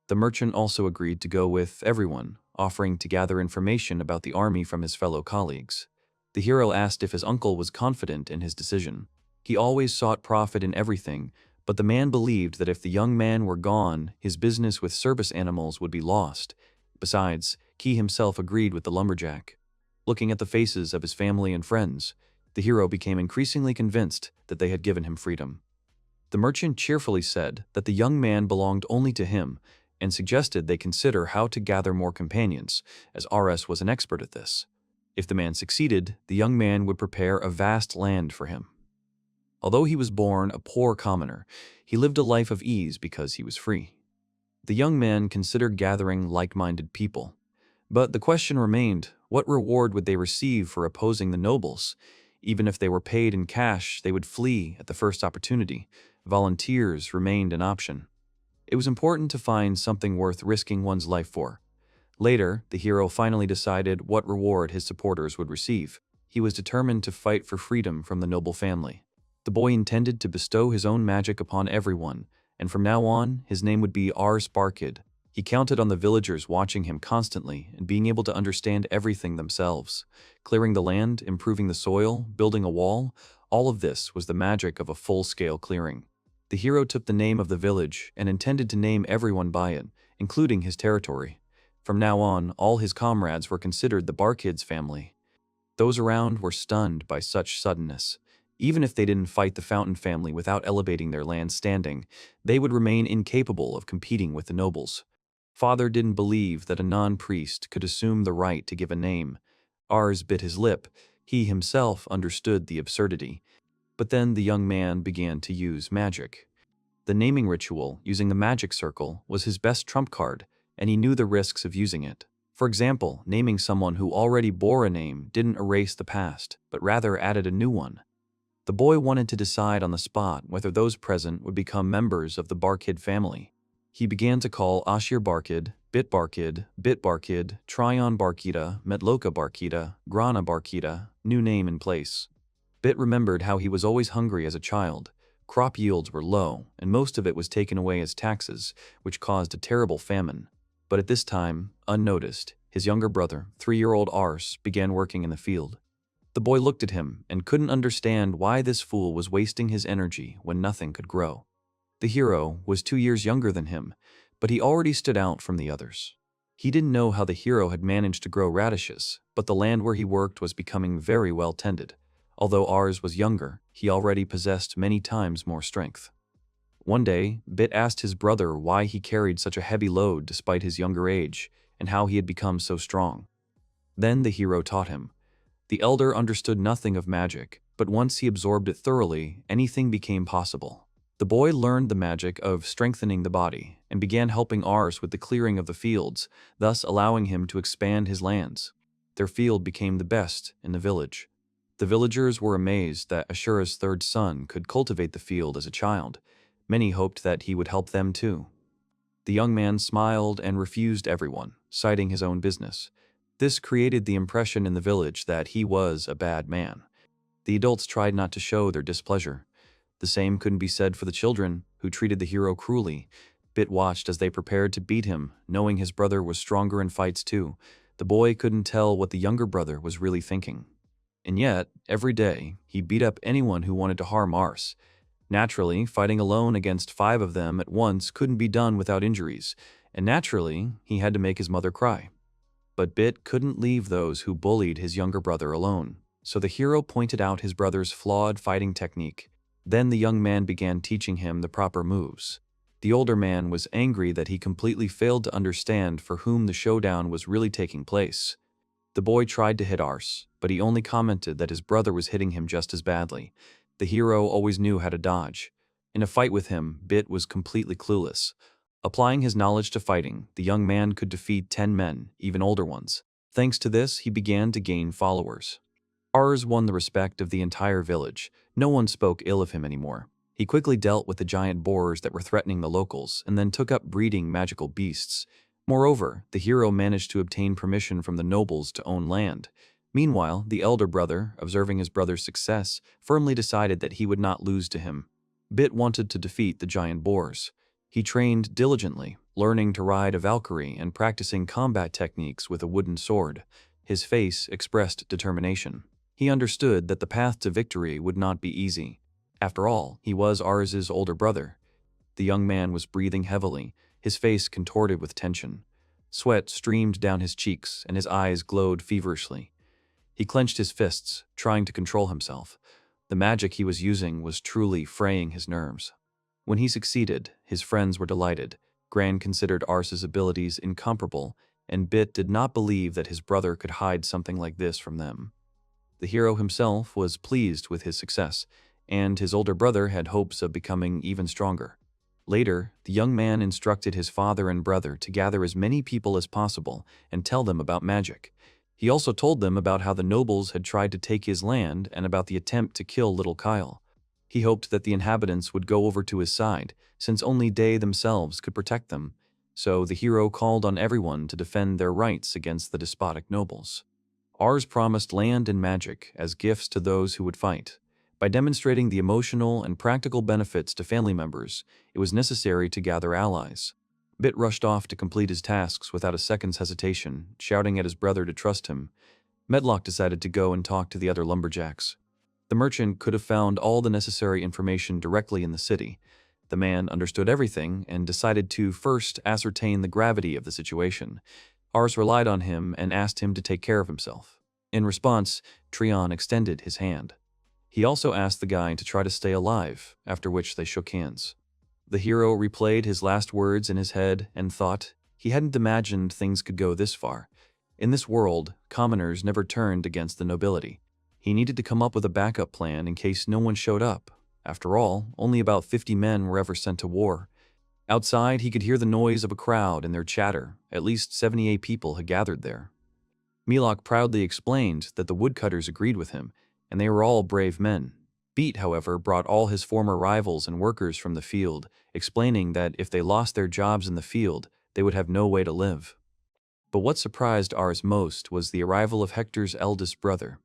The merchant also agreed to go with everyone, offering to gather information about the army from his fellow colleagues. The hero asked if his uncle was confident in his decision. He always sought profit in everything, but the man believed that if the young man were gone, his business with service animals would be lost. Besides, Key himself agreed with the lumberjack. Looking at the faces of his family and friends, the hero became increasingly convinced that they had given him freedom. The merchant cheerfully said that the young man belonged only to him and suggested they consider how to gather more companions, as RS was an expert at this. If the man succeeded, the young man would prepare a vast land for him. Although he was born a poor commoner, he lived a life of ease because he was free. The young man considered gathering like-minded people. But the question remained, what reward would they receive for opposing the nobles? Even if they were paid in cash, they would flee at the first opportunity. Volunteers remained an option. It was important to find something worth risking one's life for. Later, the hero finally decided what reward his supporters would receive. He was determined to fight for freedom from the noble family. The boy intended to bestow his own magic upon everyone, and from now on, his name would be Ars Barkid. He counted on the villagers watching him constantly and being able to understand everything themselves. Clearing the land, improving the soil, building a wall, all of this was the magic of a full-scale clearing. The hero took the name of the village and intended to name everyone by it, including his territory. From now on, all his comrades were considered the Barkid's family. Those around were stunned by such suddenness. Even if they didn't fight the Fountain family without elevating their land standing, they would remain incapable of competing with the nobles. Father didn't believe that a non-priest could assume the right to give a name. Ars bit his lip. He himself understood the absurdity. But then the young man began to use magic. The naming ritual, using the magic circle, was his best trump card, and he knew the risks of using it. For example, naming someone who already bore a name didn't erase the past, but rather added a new one. The boy wanted to decide on the spot whether those present would become members of the Barkid family. He began to call Ashir Barkid, Bit Barkid, Tryon Barkida, Metloka Barkida, Grana Barkida, new name in place. Bit remembered how he was always hungry as a child. Crop yields were low, and most of it was taken away as taxes, which caused a terrible famine. But at this time, unnoticed, his younger brother, 3-year-old Ars, began working in the field. The boy looked at him and couldn't understand why this fool was wasting his energy when nothing could grow. The hero was 2 years younger than him, but he already stood out from the others. He didn't know how the hero had managed to grow radishes, but the land where he worked was becoming very well tended. Although Ars was younger, he already possessed many times more strength. One day, Bit asked his brother why he carried such a heavy load despite his younger age, and how he had become so strong. Then the hero taught him. The elder understood nothing of magic, but once he absorbed it thoroughly, anything became possible. The boy learned the magic of strengthening the body, and began helping Ars with the clearing of the fields, thus allowing him to expand his lands. Their field became the best in the village. The villagers were amazed that Ashura's third son could cultivate the field as a child. Many hoped that he would help them too. The young man smiled and refused everyone, citing his own business. This created the impression in the village that he was a bad man. The adults tried not to show their displeasure. The same couldn't be said for the children, who treated the hero cruelly. Bit watched as they prepared to beat him, knowing his brother was stronger in fights too. The boy couldn't tell what the younger brother was really thinking. And yet, every day, he beat up anyone who wanted to harm Ars. Naturally, fighting alone against 5 of them at once couldn't be done without injuries, and naturally, he had to make his mother cry. But Bit couldn't leave those who bullied his younger brother alone, so the hero pointed out his brother's flawed fighting technique. Then the young man began teaching him the proper moves. The older man was angry that he completely failed to understand for whom the showdown was really taking place. The boy tried to hit Ars, but he only commented that his brother was hitting him just as badly. The hero always knew how to dodge. In a fight with him, Bit was completely clueless. Applying his knowledge to fighting, the young man could defeat 10 men, even older ones. Thanks to this, he began to gain followers. Ars won the respect of the entire village. No one spoke ill of him anymore. He quickly dealt with the giant boars that were threatening the locals, and then took up breeding magical beasts. Moreover, the hero managed to obtain permission from the nobles to own land. Meanwhile, the elder brother, observing his brother's success, firmly decided that he would not lose to him. Bit wanted to defeat the giant boars. He trained diligently, learning to ride a Valkyrie and practicing combat techniques with a wooden sword. His face expressed determination. He understood that the path to victory would not be easy. After all, he was Ars's older brother. The young man was breathing heavily, his face contorted with tension. Sweat streamed down his cheeks, and his eyes glowed feverishly. He clenched his fists, trying to control himself. The magic he was using was truly fraying his nerves. When he succeeded, his friends were delighted. Gran considered Ars's abilities incomparable, and Bit did not believe that his brother could hide something like this from them. The hero himself was pleased with his success, and his older brother had hopes of becoming even stronger. Later, the young man instructed his father and brother to gather as many people as possible and tell them about magic. He also told them about how the nobles had tried to take his land and about the attempt to kill little Kyle. He hoped that the inhabitants would go over to his side, since only they themselves could protect them. So the hero called on everyone to defend their rights against the despotic nobles. Ars promised land and magic as gifts to those who would fight. By demonstrating the emotional and practical benefits to family members, it was necessary to gather allies. Bit rushed off to complete his tasks without a second's hesitation, shouting at his brother to trust him. Medlock decided to go and talk to the other lumberjacks. The merchant could have found all the necessary information directly in the city. The man understood everything and decided to first ascertain the gravity of the situation. Ars relied on him and asked him to take care of himself. In response, Tryon extended his hand. He also asked the guy to try to stay alive, after which they shook hands. The hero replayed his last words in his head and thought he hadn't imagined things could go this far. In this world, commoners never turned against the nobility. He needed to come up with a backup plan in case no one showed up. After all, only about 50 men were ever sent to war. Outside, he could hear the noise of a crowd and their chatter. At least 78 people had gathered there. Milok proudly explained that the woodcutters agreed with him, and they were all brave men. Beat, however, brought all his former rivals and workers from the field, explaining that if they lost their jobs in the field, they would have no way to live. But what surprised Ars most was the arrival of Hector's eldest brother.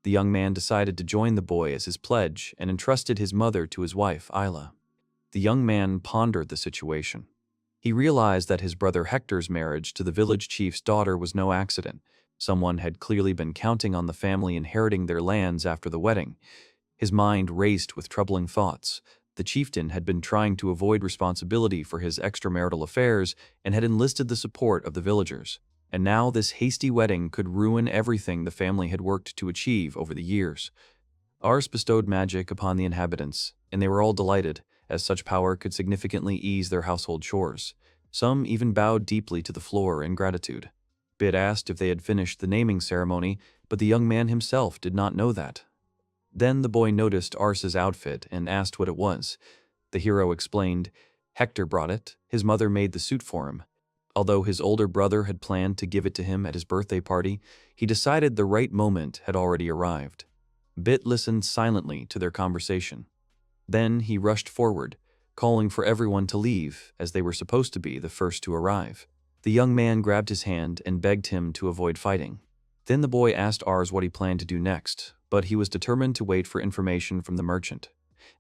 The young man decided to join the boy as his pledge and entrusted his mother to his wife, Isla. The young man pondered the situation. He realized that his brother Hector's marriage to the village chief's daughter was no accident. Someone had clearly been counting on the family inheriting their lands after the wedding. His mind raced with troubling thoughts. The chieftain had been trying to avoid responsibility for his extramarital affairs and had enlisted the support of the villagers. And now this hasty wedding could ruin everything the family had worked to achieve over the years. Ars bestowed magic upon the inhabitants, and they were all delighted, as such power could significantly ease their household chores. Some even bowed deeply to the floor in gratitude. Bid asked if they had finished the naming ceremony, but the young man himself did not know that. Then the boy noticed Ars's outfit and asked what it was. The hero explained, Hector brought it. His mother made the suit for him. Although his older brother had planned to give it to him at his birthday party, he decided the right moment had already arrived. Bit listened silently to their conversation. Then he rushed forward, calling for everyone to leave, as they were supposed to be the first to arrive. The young man grabbed his hand and begged him to avoid fighting. Then the boy asked Ars what he planned to do next, but he was determined to wait for information from the merchant.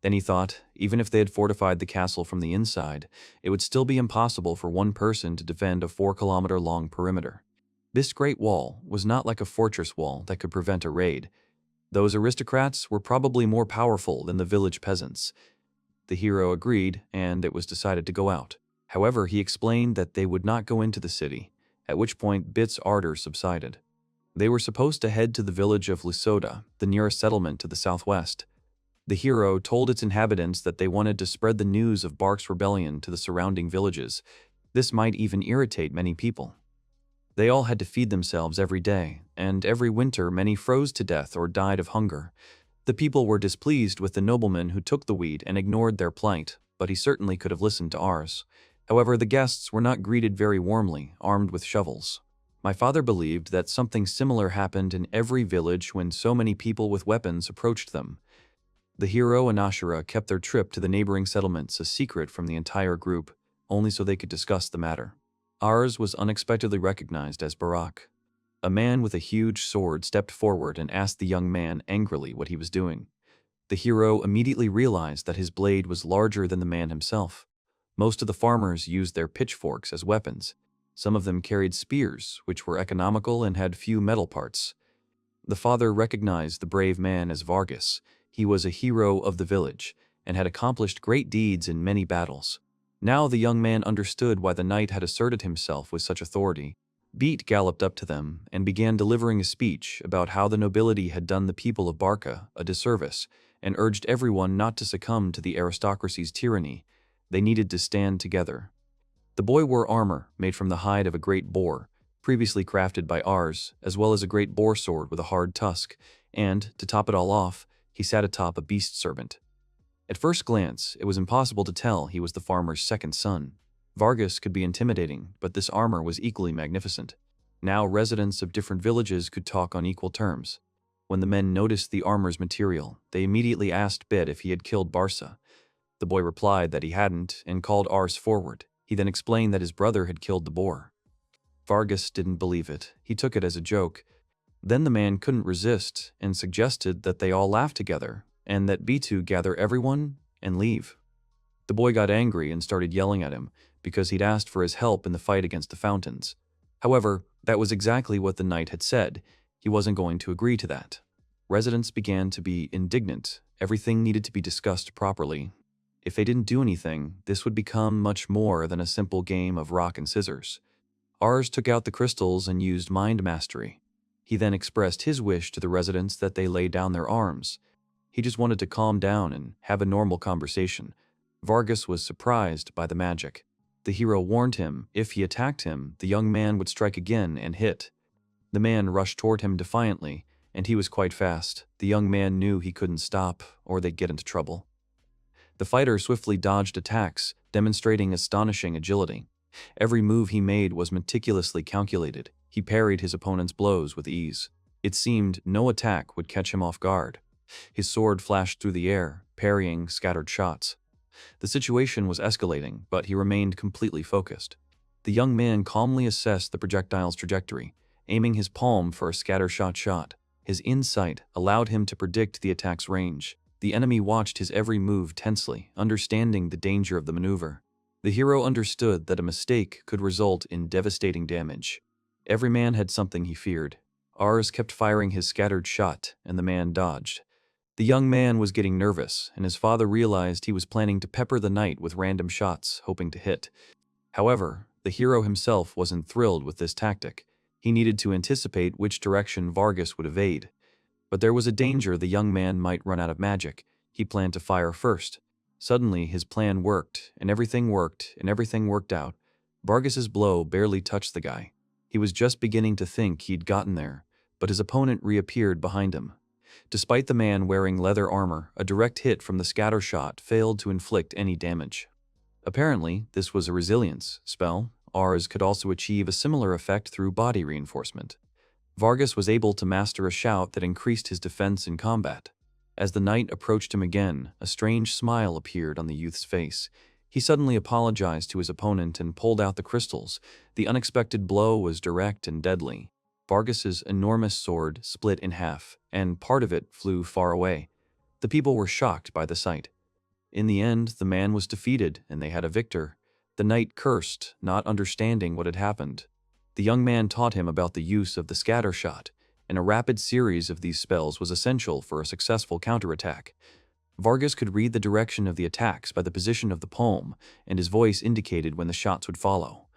Then he thought, even if they had fortified the castle from the inside, it would still be impossible for one person to defend a 4-kilometer-long perimeter. This great wall was not like a fortress wall that could prevent a raid. Those aristocrats were probably more powerful than the village peasants. The hero agreed, and it was decided to go out. However, he explained that they would not go into the city, at which point Bit's ardor subsided. They were supposed to head to the village of Lusoda, the nearest settlement to the southwest. The hero told its inhabitants that they wanted to spread the news of Bark's rebellion to the surrounding villages. This might even irritate many people. They all had to feed themselves every day, and every winter many froze to death or died of hunger. The people were displeased with the nobleman who took the wheat and ignored their plight, but he certainly could have listened to Ars. However, the guests were not greeted very warmly, armed with shovels. My father believed that something similar happened in every village when so many people with weapons approached them. The hero and Ashura kept their trip to the neighboring settlements a secret from the entire group, only so they could discuss the matter. Ars was unexpectedly recognized as Barak. A man with a huge sword stepped forward and asked the young man angrily what he was doing. The hero immediately realized that his blade was larger than the man himself. Most of the farmers used their pitchforks as weapons. Some of them carried spears, which were economical and had few metal parts. The father recognized the brave man as Vargas. He was a hero of the village and had accomplished great deeds in many battles. Now the young man understood why the knight had asserted himself with such authority. Beat galloped up to them and began delivering a speech about how the nobility had done the people of Barka a disservice and urged everyone not to succumb to the aristocracy's tyranny. They needed to stand together. The boy wore armor made from the hide of a great boar, previously crafted by Ars, as well as a great boar sword with a hard tusk, and, to top it all off, he sat atop a beast serpent. At first glance, it was impossible to tell he was the farmer's second son. Vargas could be intimidating, but this armor was equally magnificent. Now residents of different villages could talk on equal terms. When the men noticed the armor's material, they immediately asked Bed if he had killed Barca. The boy replied that he hadn't and called Ars forward. He then explained that his brother had killed the boar. Vargas didn't believe it. He took it as a joke. Then the man couldn't resist and suggested that they all laugh together and that B2 gather everyone and leave. The boy got angry and started yelling at him because he'd asked for his help in the fight against the fountains. However, that was exactly what the knight had said. He wasn't going to agree to that. Residents began to be indignant. Everything needed to be discussed properly. If they didn't do anything, this would become much more than a simple game of rock and scissors. Ars took out the crystals and used mind mastery. He then expressed his wish to the residents that they lay down their arms. He just wanted to calm down and have a normal conversation. Vargas was surprised by the magic. The hero warned him if he attacked him, the young man would strike again and hit. The man rushed toward him defiantly, and he was quite fast. The young man knew he couldn't stop, or they'd get into trouble. The fighter swiftly dodged attacks, demonstrating astonishing agility. Every move he made was meticulously calculated. He parried his opponent's blows with ease. It seemed no attack would catch him off guard. His sword flashed through the air, parrying scattered shots. The situation was escalating, but he remained completely focused. The young man calmly assessed the projectile's trajectory, aiming his palm for a scattershot shot. His insight allowed him to predict the attack's range. The enemy watched his every move tensely, understanding the danger of the maneuver. The hero understood that a mistake could result in devastating damage. Every man had something he feared. Ars kept firing his scattered shot, and the man dodged. The young man was getting nervous, and his father realized he was planning to pepper the knight with random shots, hoping to hit. However, the hero himself wasn't thrilled with this tactic. He needed to anticipate which direction Vargas would evade. But there was a danger the young man might run out of magic. He planned to fire first. Suddenly, his plan worked, and everything worked out. Vargas's blow barely touched the guy. He was just beginning to think he'd gotten there, but his opponent reappeared behind him. Despite the man wearing leather armor, a direct hit from the scatter shot failed to inflict any damage. Apparently, this was a resilience spell. Ars could also achieve a similar effect through body reinforcement. Vargas was able to master a shout that increased his defense in combat. As the knight approached him again, a strange smile appeared on the youth's face. He suddenly apologized to his opponent and pulled out the crystals. The unexpected blow was direct and deadly. Vargas's enormous sword split in half, and part of it flew far away. The people were shocked by the sight. In the end, the man was defeated, and they had a victor. The knight cursed, not understanding what had happened. The young man taught him about the use of the scatter shot, and a rapid series of these spells was essential for a successful counterattack. Vargas could read the direction of the attacks by the position of the palm, and his voice indicated when the shots would follow.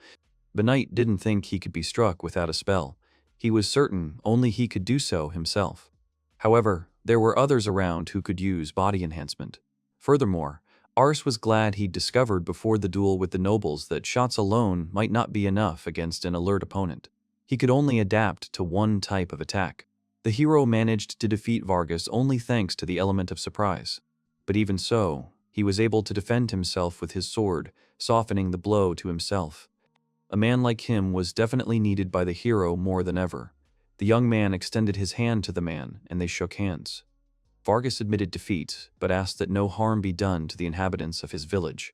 The knight didn't think he could be struck without a spell. He was certain only he could do so himself. However, there were others around who could use body enhancement. Furthermore, Ars was glad he'd discovered before the duel with the nobles that shots alone might not be enough against an alert opponent. He could only adapt to one type of attack. The hero managed to defeat Vargas only thanks to the element of surprise. But even so, he was able to defend himself with his sword, softening the blow to himself. A man like him was definitely needed by the hero more than ever. The young man extended his hand to the man, and they shook hands. Vargas admitted defeat, but asked that no harm be done to the inhabitants of his village.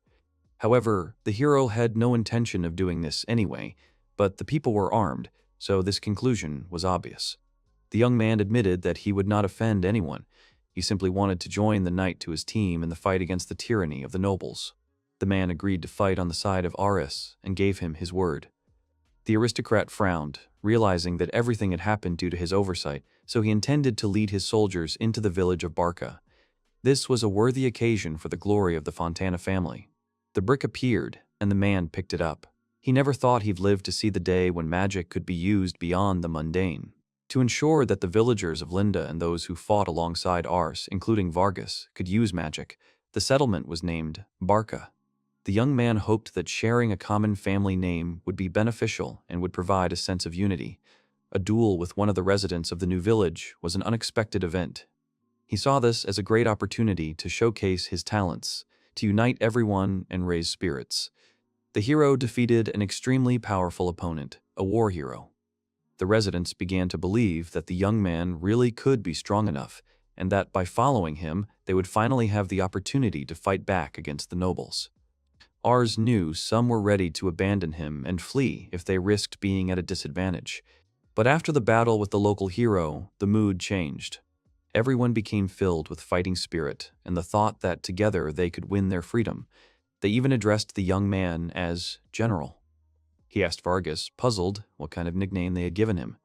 However, the hero had no intention of doing this anyway, but the people were armed, so this conclusion was obvious. The young man admitted that he would not offend anyone. He simply wanted to join the knight to his team in the fight against the tyranny of the nobles. The man agreed to fight on the side of Aris and gave him his word. The aristocrat frowned, realizing that everything had happened due to his oversight, so he intended to lead his soldiers into the village of Barka. This was a worthy occasion for the glory of the Fontana family. The brick appeared, and the man picked it up. He never thought he'd live to see the day when magic could be used beyond the mundane. To ensure that the villagers of Linda and those who fought alongside Ars, including Vargas, could use magic, the settlement was named Barka. The young man hoped that sharing a common family name would be beneficial and would provide a sense of unity. A duel with one of the residents of the new village was an unexpected event. He saw this as a great opportunity to showcase his talents, to unite everyone and raise spirits. The hero defeated an extremely powerful opponent, a war hero. The residents began to believe that the young man really could be strong enough, and that by following him, they would finally have the opportunity to fight back against the nobles. Ars knew some were ready to abandon him and flee if they risked being at a disadvantage. But after the battle with the local hero, the mood changed. Everyone became filled with fighting spirit and the thought that together they could win their freedom. They even addressed the young man as General. He asked Vargas, puzzled, what kind of nickname they had given him.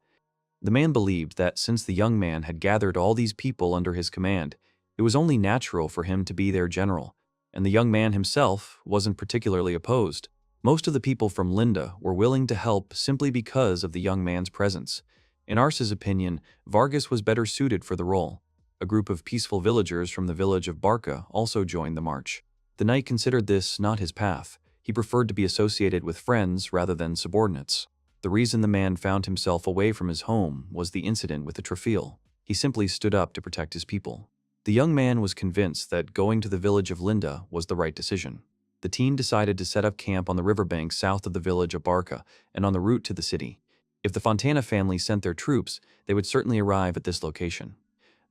The man believed that since the young man had gathered all these people under his command, it was only natural for him to be their general, and the young man himself wasn't particularly opposed. Most of the people from Linda were willing to help simply because of the young man's presence. In Ars's opinion, Vargas was better suited for the role. A group of peaceful villagers from the village of Barka also joined the march. The knight considered this not his path. He preferred to be associated with friends rather than subordinates. The reason the man found himself away from his home was the incident with the Trofeel. He simply stood up to protect his people. The young man was convinced that going to the village of Linda was the right decision. The team decided to set up camp on the riverbank south of the village of Barka and on the route to the city. If the Fontana family sent their troops, they would certainly arrive at this location.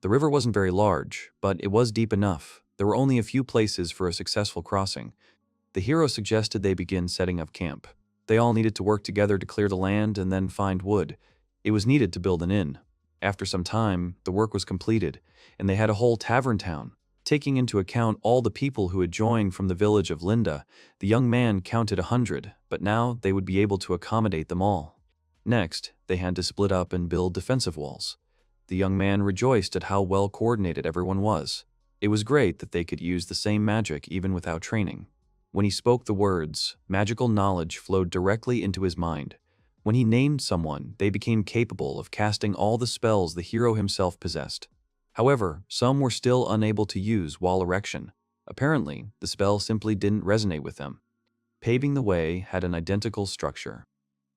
The river wasn't very large, but it was deep enough. There were only a few places for a successful crossing. The hero suggested they begin setting up camp. They all needed to work together to clear the land and then find wood. It was needed to build an inn. After some time, the work was completed, and they had a whole tavern town. Taking into account all the people who had joined from the village of Linda, the young man counted 100, but now they would be able to accommodate them all. Next, they had to split up and build defensive walls. The young man rejoiced at how well coordinated everyone was. It was great that they could use the same magic even without training. When he spoke the words, magical knowledge flowed directly into his mind. When he named someone, they became capable of casting all the spells the hero himself possessed. However, some were still unable to use wall erection. Apparently, the spell simply didn't resonate with them. Paving the way had an identical structure.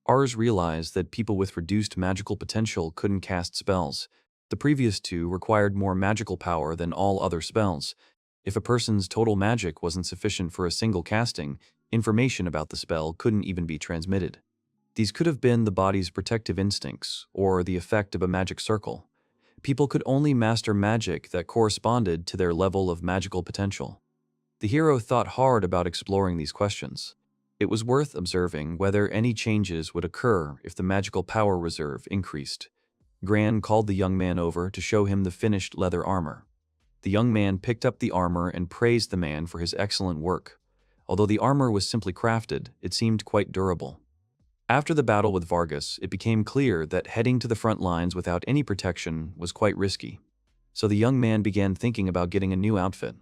Ars realized that people with reduced magical potential couldn't cast spells. The previous two required more magical power than all other spells. If a person's total magic wasn't sufficient for a single casting, information about the spell couldn't even be transmitted. These could have been the body's protective instincts, or the effect of a magic circle. People could only master magic that corresponded to their level of magical potential. The hero thought hard about exploring these questions. It was worth observing whether any changes would occur if the magical power reserve increased. Gran called the young man over to show him the finished leather armor. The young man picked up the armor and praised the man for his excellent work. Although the armor was simply crafted, it seemed quite durable. After the battle with Vargas, it became clear that heading to the front lines without any protection was quite risky. So the young man began thinking about getting a new outfit.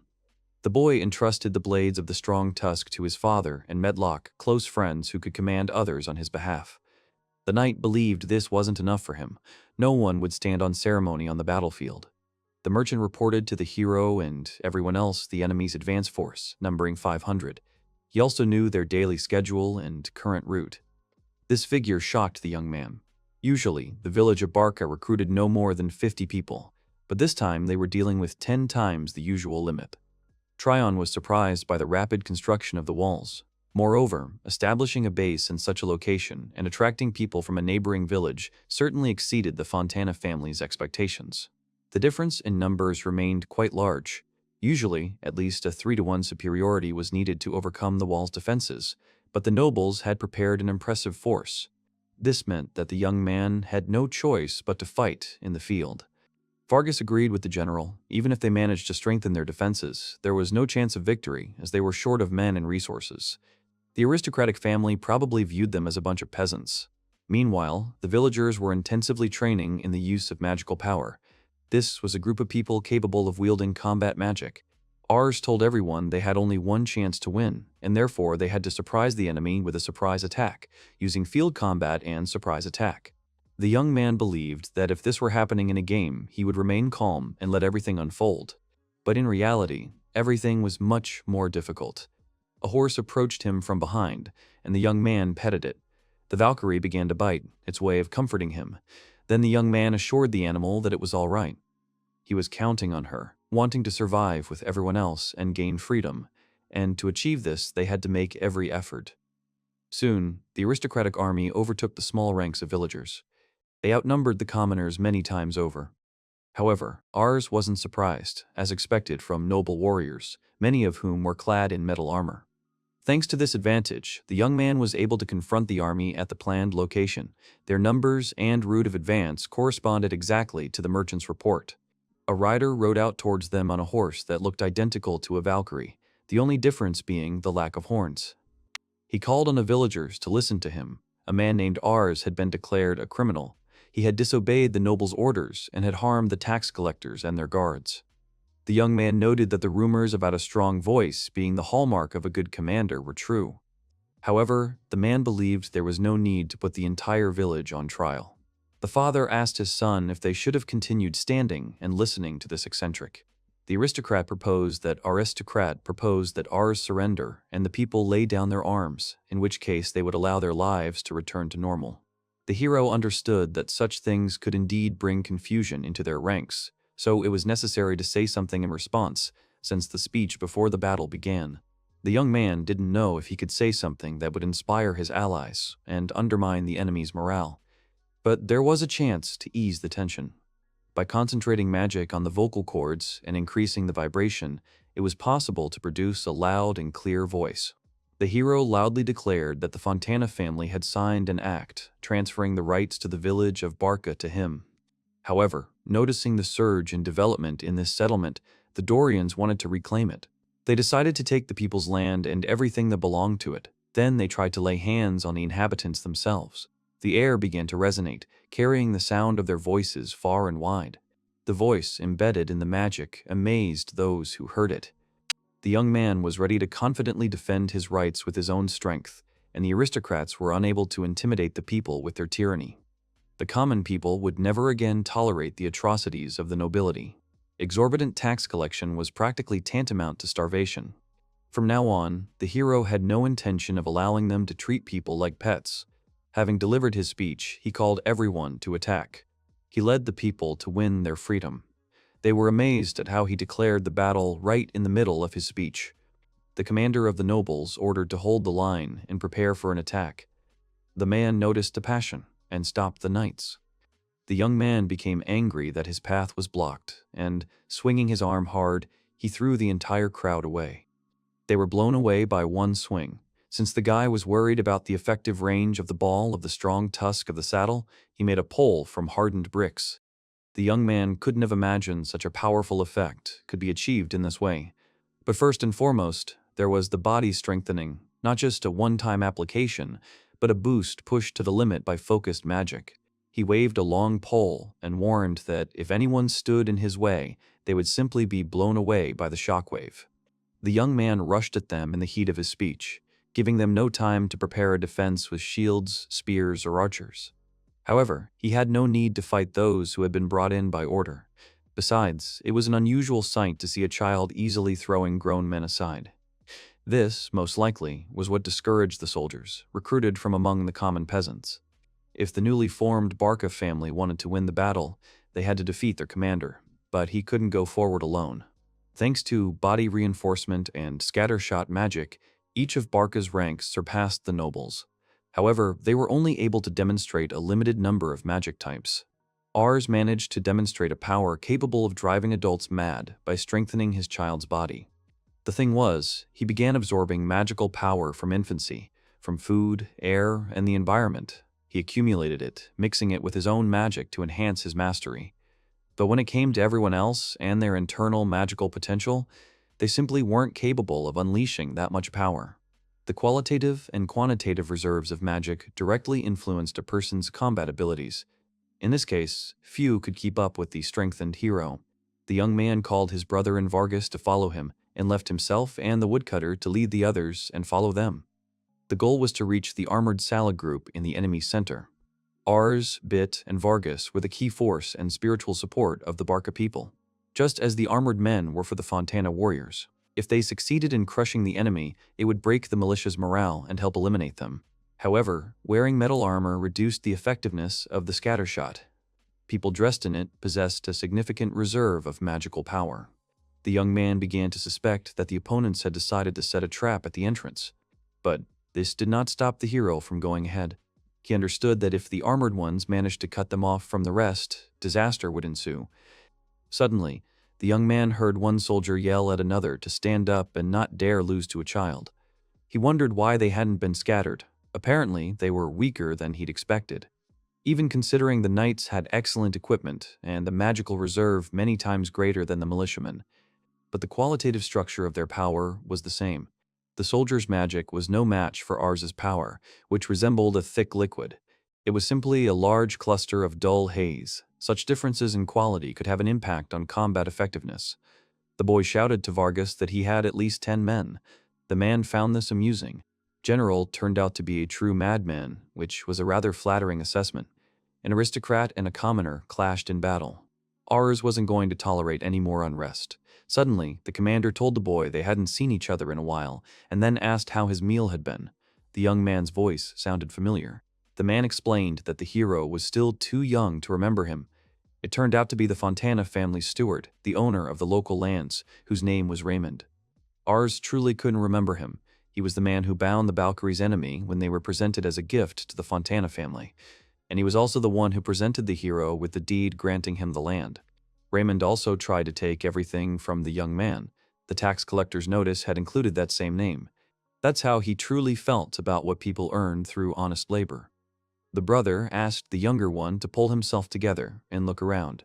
The boy entrusted the blades of the strong tusk to his father and Medlock, close friends who could command others on his behalf. The knight believed this wasn't enough for him. No one would stand on ceremony on the battlefield. The merchant reported to the hero and everyone else the enemy's advance force, numbering 500. He also knew their daily schedule and current route. This figure shocked the young man. Usually, the village of Barka recruited no more than 50 people, but this time they were dealing with 10 times the usual limit. Tryon was surprised by the rapid construction of the walls. Moreover, establishing a base in such a location and attracting people from a neighboring village certainly exceeded the Fontana family's expectations. The difference in numbers remained quite large. Usually, at least a 3-to-1 superiority was needed to overcome the wall's defenses, but the nobles had prepared an impressive force. This meant that the young man had no choice but to fight in the field. Vargas agreed with the general. Even if they managed to strengthen their defenses, there was no chance of victory, as they were short of men and resources. The aristocratic family probably viewed them as a bunch of peasants. Meanwhile, the villagers were intensively training in the use of magical power. This was a group of people capable of wielding combat magic. Ars told everyone they had only one chance to win, and therefore they had to surprise the enemy with a surprise attack, using field combat and surprise attack. The young man believed that if this were happening in a game, he would remain calm and let everything unfold. But in reality, everything was much more difficult. A horse approached him from behind, and the young man petted it. The Valkyrie began to bite, its way of comforting him. Then the young man assured the animal that it was all right. He was counting on her, wanting to survive with everyone else and gain freedom, and to achieve this they had to make every effort. Soon, the aristocratic army overtook the small ranks of villagers. They outnumbered the commoners many times over. However, Ars wasn't surprised, as expected from noble warriors, many of whom were clad in metal armor. Thanks to this advantage, the young man was able to confront the army at the planned location. Their numbers and route of advance corresponded exactly to the merchant's report. A rider rode out towards them on a horse that looked identical to a Valkyrie, the only difference being the lack of horns. He called on the villagers to listen to him. A man named Ars had been declared a criminal. He had disobeyed the noble's orders and had harmed the tax collectors and their guards. The young man noted that the rumors about a strong voice being the hallmark of a good commander were true. However, the man believed there was no need to put the entire village on trial. The father asked his son if they should have continued standing and listening to this eccentric. The aristocrat proposed that Ars surrender and the people lay down their arms, in which case they would allow their lives to return to normal. The hero understood that such things could indeed bring confusion into their ranks, so it was necessary to say something in response, since the speech before the battle began. The young man didn't know if he could say something that would inspire his allies and undermine the enemy's morale. But there was a chance to ease the tension. By concentrating magic on the vocal cords and increasing the vibration, it was possible to produce a loud and clear voice. The hero loudly declared that the Fontana family had signed an act transferring the rights to the village of Barka to him. However, noticing the surge in development in this settlement, the Dorians wanted to reclaim it. They decided to take the people's land and everything that belonged to it. Then they tried to lay hands on the inhabitants themselves. The air began to resonate, carrying the sound of their voices far and wide. The voice, embedded in the magic, amazed those who heard it. The young man was ready to confidently defend his rights with his own strength, and the aristocrats were unable to intimidate the people with their tyranny. The common people would never again tolerate the atrocities of the nobility. Exorbitant tax collection was practically tantamount to starvation. From now on, the hero had no intention of allowing them to treat people like pets. Having delivered his speech, he called everyone to attack. He led the people to win their freedom. They were amazed at how he declared the battle right in the middle of his speech. The commander of the nobles ordered to hold the line and prepare for an attack. The man noticed the passion and stopped the knights. The young man became angry that his path was blocked, and, swinging his arm hard, he threw the entire crowd away. They were blown away by one swing. Since the guy was worried about the effective range of the ball of the strong tusk of the saddle, he made a pole from hardened bricks. The young man couldn't have imagined such a powerful effect could be achieved in this way. But first and foremost, there was the body strengthening, not just a one-time application, but a boost pushed to the limit by focused magic. He waved a long pole and warned that if anyone stood in his way, they would simply be blown away by the shockwave. The young man rushed at them in the heat of his speech, giving them no time to prepare a defense with shields, spears, or archers. However, he had no need to fight those who had been brought in by order. Besides, it was an unusual sight to see a child easily throwing grown men aside. This, most likely, was what discouraged the soldiers, recruited from among the common peasants. If the newly formed Barka family wanted to win the battle, they had to defeat their commander, but he couldn't go forward alone. Thanks to body reinforcement and scattershot magic, each of Barka's ranks surpassed the nobles. However, they were only able to demonstrate a limited number of magic types. Ars managed to demonstrate a power capable of driving adults mad by strengthening his child's body. The thing was, he began absorbing magical power from infancy, from food, air, and the environment. He accumulated it, mixing it with his own magic to enhance his mastery. But when it came to everyone else and their internal magical potential, they simply weren't capable of unleashing that much power. The qualitative and quantitative reserves of magic directly influenced a person's combat abilities. In this case, few could keep up with the strengthened hero. The young man called his brother and Vargas to follow him, and left himself and the woodcutter to lead the others and follow them. The goal was to reach the armored salad group in the enemy's center. Ars, Bit, and Vargas were the key force and spiritual support of the Barca people, just as the armored men were for the Fontana warriors. If they succeeded in crushing the enemy, it would break the militia's morale and help eliminate them. However, wearing metal armor reduced the effectiveness of the scattershot. People dressed in it possessed a significant reserve of magical power. The young man began to suspect that the opponents had decided to set a trap at the entrance. But this did not stop the hero from going ahead. He understood that if the armored ones managed to cut them off from the rest, disaster would ensue. Suddenly, the young man heard one soldier yell at another to stand up and not dare lose to a child. He wondered why they hadn't been scattered. Apparently, they were weaker than he'd expected. Even considering the knights had excellent equipment and the magical reserve many times greater than the militiamen. But the qualitative structure of their power was the same. The soldier's magic was no match for Ars's power, which resembled a thick liquid. It was simply a large cluster of dull haze. Such differences in quality could have an impact on combat effectiveness. The boy shouted to Vargas that he had at least 10 men. The man found this amusing. General turned out to be a true madman, which was a rather flattering assessment. An aristocrat and a commoner clashed in battle. Ars wasn't going to tolerate any more unrest. Suddenly, the commander told the boy they hadn't seen each other in a while, and then asked how his meal had been. The young man's voice sounded familiar. The man explained that the hero was still too young to remember him. It turned out to be the Fontana family's steward, the owner of the local lands, whose name was Raymond. Ars truly couldn't remember him. He was the man who bound the Valkyries' enemy when they were presented as a gift to the Fontana family, and he was also the one who presented the hero with the deed granting him the land. Raymond also tried to take everything from the young man. The tax collector's notice had included that same name. That's how he truly felt about what people earned through honest labor. The brother asked the younger one to pull himself together and look around.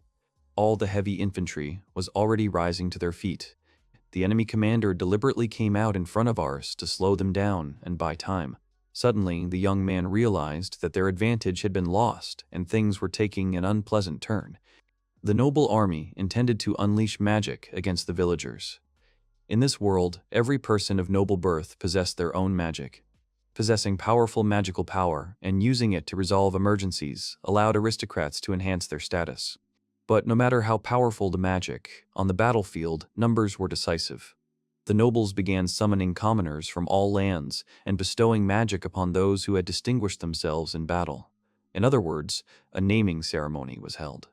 All the heavy infantry was already rising to their feet. The enemy commander deliberately came out in front of ours to slow them down and buy time. Suddenly, the young man realized that their advantage had been lost and things were taking an unpleasant turn. The noble army intended to unleash magic against the villagers. In this world, every person of noble birth possessed their own magic. Possessing powerful magical power and using it to resolve emergencies allowed aristocrats to enhance their status. But no matter how powerful the magic, on the battlefield, numbers were decisive. The nobles began summoning commoners from all lands and bestowing magic upon those who had distinguished themselves in battle. In other words, a naming ceremony was held.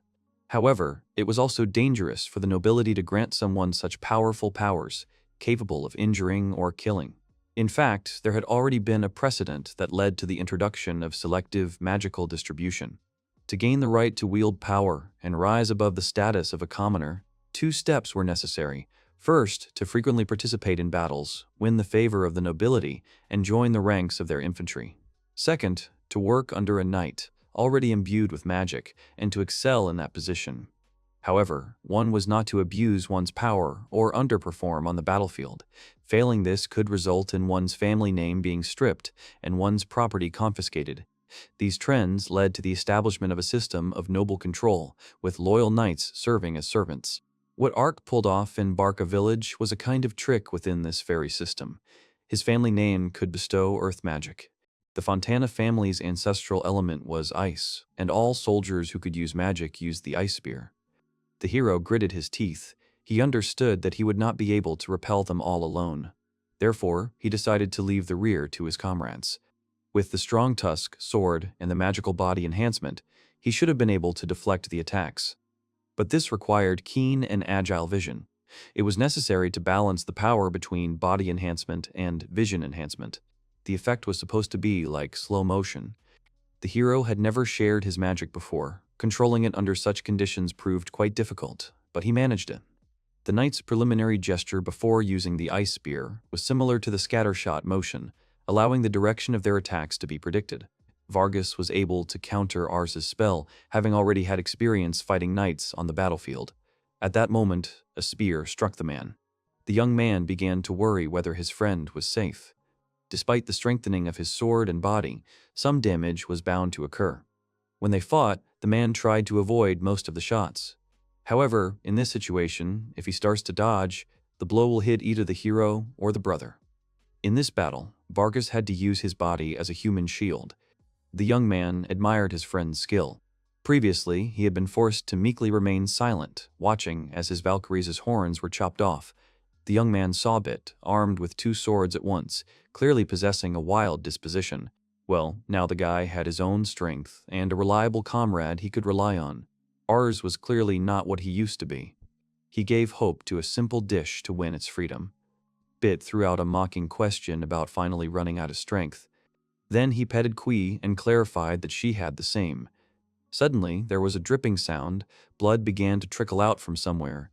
However, it was also dangerous for the nobility to grant someone such powerful powers, capable of injuring or killing. In fact, there had already been a precedent that led to the introduction of selective magical distribution. To gain the right to wield power and rise above the status of a commoner, 2 steps were necessary. First, to frequently participate in battles, win the favor of the nobility, and join the ranks of their infantry. Second, to work under a knight, already imbued with magic, and to excel in that position. However, one was not to abuse one's power or underperform on the battlefield. Failing this could result in one's family name being stripped and one's property confiscated. These trends led to the establishment of a system of noble control, with loyal knights serving as servants. What Ark pulled off in Barka village was a kind of trick within this very system. His family name could bestow earth magic. The Fontana family's ancestral element was ice, and all soldiers who could use magic used the ice spear. The hero gritted his teeth. He understood that he would not be able to repel them all alone. Therefore, he decided to leave the rear to his comrades. With the strong tusk, sword, and the magical body enhancement, he should have been able to deflect the attacks. But this required keen and agile vision. It was necessary to balance the power between body enhancement and vision enhancement. The effect was supposed to be like slow motion. The hero had never shared his magic before. Controlling it under such conditions proved quite difficult, but he managed it. The knight's preliminary gesture before using the ice spear was similar to the scattershot motion, allowing the direction of their attacks to be predicted. Vargas was able to counter Ars's spell, having already had experience fighting knights on the battlefield. At that moment, a spear struck the man. The young man began to worry whether his friend was safe. Despite the strengthening of his sword and body, some damage was bound to occur. When they fought, the man tried to avoid most of the shots. However, in this situation, if he starts to dodge, the blow will hit either the hero or the brother. In this battle, Vargas had to use his body as a human shield. The young man admired his friend's skill. Previously, he had been forced to meekly remain silent, watching as his Valkyries' horns were chopped off. The young man saw Bit, armed with 2 swords at once, clearly possessing a wild disposition. Well, now the guy had his own strength and a reliable comrade he could rely on. Ars was clearly not what he used to be. He gave hope to a simple dish to win its freedom. Bit threw out a mocking question about finally running out of strength. Then he petted Kui and clarified that she had the same. Suddenly, there was a dripping sound. Blood began to trickle out from somewhere.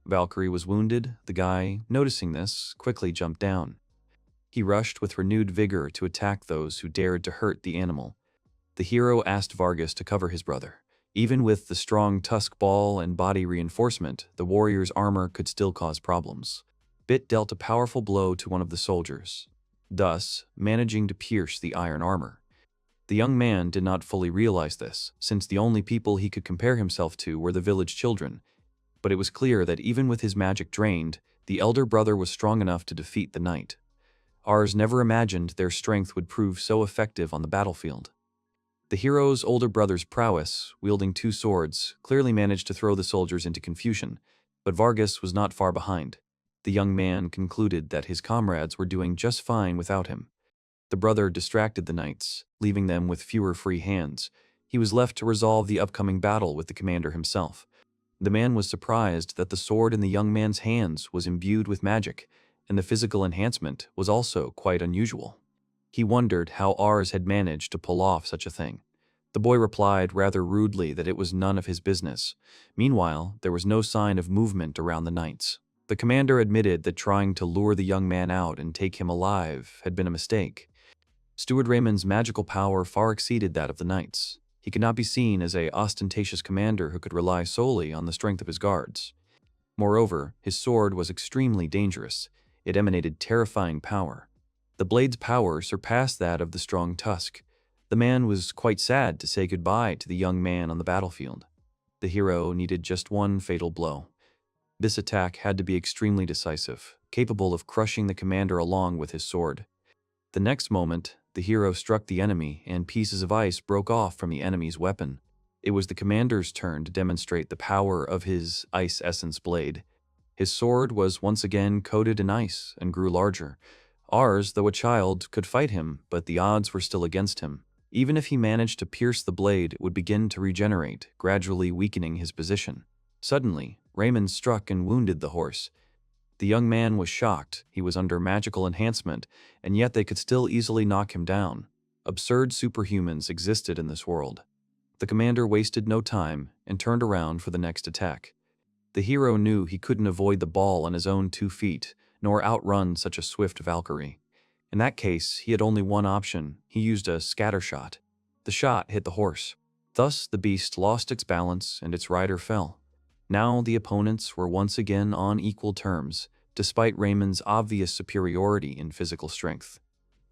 Valkyrie was wounded. The guy, noticing this, quickly jumped down. He rushed with renewed vigor to attack those who dared to hurt the animal. The hero asked Vargas to cover his brother. Even with the strong tusk ball and body reinforcement, the warrior's armor could still cause problems. Bit dealt a powerful blow to one of the soldiers, thus managing to pierce the iron armor. The young man did not fully realize this, since the only people he could compare himself to were the village children. But it was clear that even with his magic drained, the elder brother was strong enough to defeat the knight. Ars never imagined their strength would prove so effective on the battlefield. The hero's older brother's prowess, wielding 2 swords, clearly managed to throw the soldiers into confusion, but Vargas was not far behind. The young man concluded that his comrades were doing just fine without him. The brother distracted the knights, leaving them with fewer free hands. He was left to resolve the upcoming battle with the commander himself. The man was surprised that the sword in the young man's hands was imbued with magic, and the physical enhancement was also quite unusual. He wondered how Ars had managed to pull off such a thing. The boy replied rather rudely that it was none of his business. Meanwhile, there was no sign of movement around the knights. The commander admitted that trying to lure the young man out and take him alive had been a mistake. Steward Raymond's magical power far exceeded that of the knights. He could not be seen as an ostentatious commander who could rely solely on the strength of his guards. Moreover, his sword was extremely dangerous. It emanated terrifying power. The blade's power surpassed that of the strong tusk. The man was quite sad to say goodbye to the young man on the battlefield. The hero needed just one fatal blow. This attack had to be extremely decisive, capable of crushing the commander along with his sword. The next moment, the hero struck the enemy, and pieces of ice broke off from the enemy's weapon. It was the commander's turn to demonstrate the power of his ice essence blade. His sword was once again coated in ice and grew larger. Ars, though a child, could fight him, but the odds were still against him. Even if he managed to pierce the blade, it would begin to regenerate, gradually weakening his position. Suddenly, Raymond struck and wounded the horse. The young man was shocked. He was under magical enhancement, and yet they could still easily knock him down. Absurd superhumans existed in this world. The commander wasted no time and turned around for the next attack. The hero knew he couldn't avoid the ball on his own 2 feet, nor outrun such a swift Valkyrie. In that case, he had only one option. He used a scatter shot. The shot hit the horse. Thus, the beast lost its balance and its rider fell. Now the opponents were once again on equal terms, despite Raymond's obvious superiority in physical strength.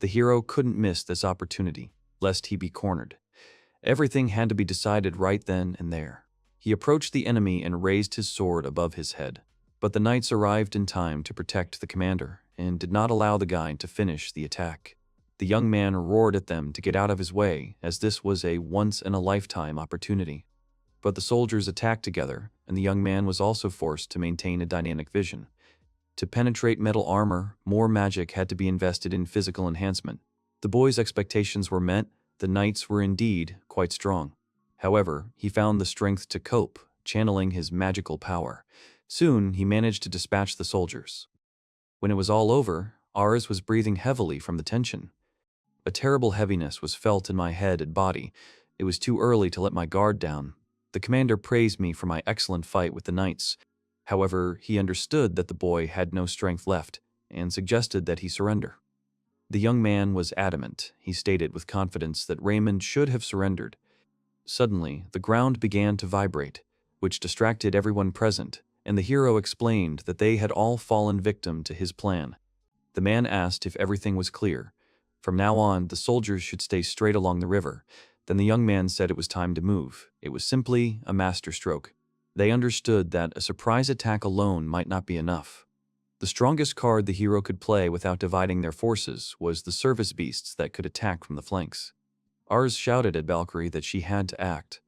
The hero couldn't miss this opportunity, lest he be cornered. Everything had to be decided right then and there. He approached the enemy and raised his sword above his head. But the knights arrived in time to protect the commander, and did not allow the guide to finish the attack. The young man roared at them to get out of his way, as this was a once-in-a-lifetime opportunity. But the soldiers attacked together, and the young man was also forced to maintain a dynamic vision. To penetrate metal armor, more magic had to be invested in physical enhancement. The boy's expectations were met. The knights were indeed quite strong. However, he found the strength to cope, channeling his magical power. Soon, he managed to dispatch the soldiers. When it was all over, Ars was breathing heavily from the tension. A terrible heaviness was felt in my head and body. It was too early to let my guard down. The commander praised me for my excellent fight with the knights. However, he understood that the boy had no strength left, and suggested that he surrender. The young man was adamant. He stated with confidence that Raymond should have surrendered. Suddenly, the ground began to vibrate, which distracted everyone present, and the hero explained that they had all fallen victim to his plan. The man asked if everything was clear. From now on, the soldiers should stay straight along the river. Then the young man said it was time to move. It was simply a masterstroke. They understood that a surprise attack alone might not be enough. The strongest card the hero could play without dividing their forces was the service beasts that could attack from the flanks. Ars shouted at Valkyrie that she had to act.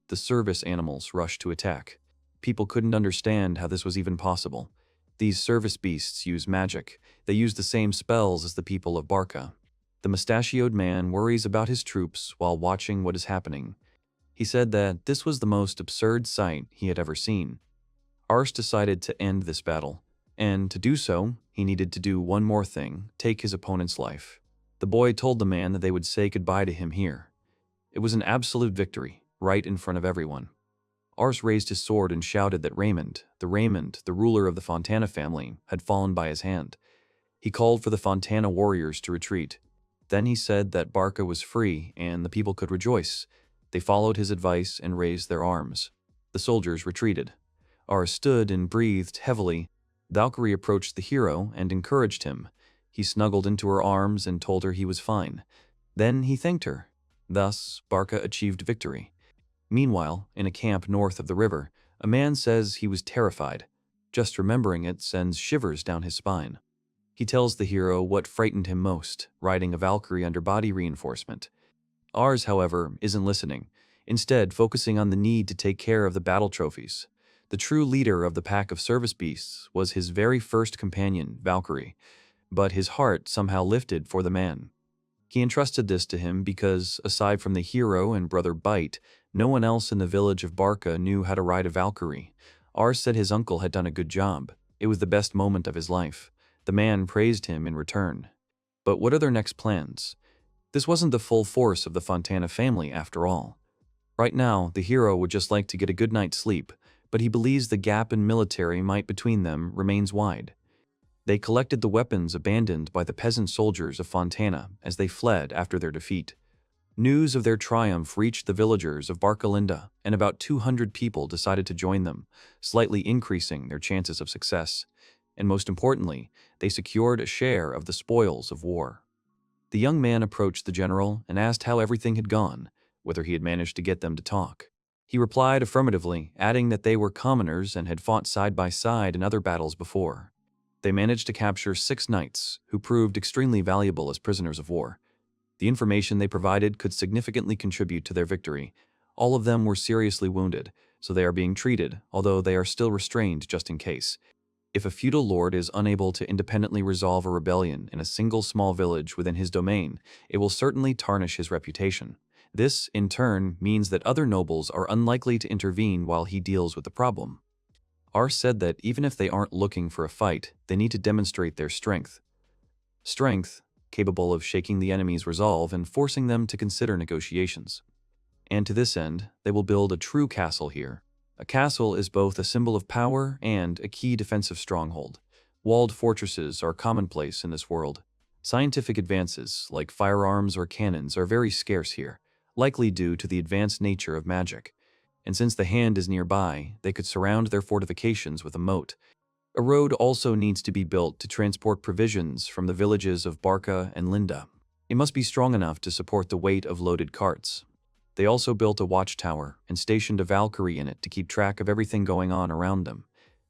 The service animals rushed to attack. People couldn't understand how this was even possible. These service beasts use magic. They use the same spells as the people of Barka. The mustachioed man worries about his troops while watching what is happening. He said that this was the most absurd sight he had ever seen. Ars decided to end this battle, and to do so, he needed to do one more thing: take his opponent's life. The boy told the man that they would say goodbye to him here. It was an absolute victory, right in front of everyone. Ars raised his sword and shouted that Raymond, the ruler of the Fontana family, had fallen by his hand. He called for the Fontana warriors to retreat. Then he said that Barka was free and the people could rejoice. They followed his advice and raised their arms. The soldiers retreated. Ars stood and breathed heavily. Valkyrie approached the hero and encouraged him. He snuggled into her arms and told her he was fine. Then he thanked her. Thus, Barka achieved victory. Meanwhile, in a camp north of the river, a man says he was terrified. Just remembering it sends shivers down his spine. He tells the hero what frightened him most: riding a Valkyrie under body reinforcement. Ars, however, isn't listening, instead focusing on the need to take care of the battle trophies. The true leader of the pack of service beasts was his very first companion, Valkyrie, but his heart somehow lifted for the man. He entrusted this to him because, aside from the hero and brother Bite, no one else in the village of Barka knew how to ride a Valkyrie. Ars said his uncle had done a good job. It was the best moment of his life. The man praised him in return. But what are their next plans? This wasn't the full force of the Fontana family, after all. Right now, the hero would just like to get a good night's sleep, but he believes the gap in military might between them remains wide. They collected the weapons abandoned by the peasant soldiers of Fontana as they fled after their defeat. News of their triumph reached the villagers of Barcalinda, and about 200 people decided to join them, slightly increasing their chances of success. And most importantly, they secured a share of the spoils of war. The young man approached the general and asked how everything had gone, whether he had managed to get them to talk. He replied affirmatively, adding that they were commoners and had fought side by side in other battles before. They managed to capture 6 knights, who proved extremely valuable as prisoners of war. The information they provided could significantly contribute to their victory. All of them were seriously wounded, so they are being treated, although they are still restrained just in case. If a feudal lord is unable to independently resolve a rebellion in a single small village within his domain, it will certainly tarnish his reputation. This, in turn, means that other nobles are unlikely to intervene while he deals with the problem. Ars said that even if they aren't looking for a fight, they need to demonstrate their strength. Strength, capable of shaking the enemy's resolve and forcing them to consider negotiations. And to this end, they will build a true castle here. A castle is both a symbol of power and a key defensive stronghold. Walled fortresses are commonplace in this world. Scientific advances, like firearms or cannons, are very scarce here, likely due to the advanced nature of magic. And since the hand is nearby, they could surround their fortifications with a moat. A road also needs to be built to transport provisions from the villages of Barka and Linda. It must be strong enough to support the weight of loaded carts. They also built a watchtower and stationed a Valkyrie in it to keep track of everything going on around them.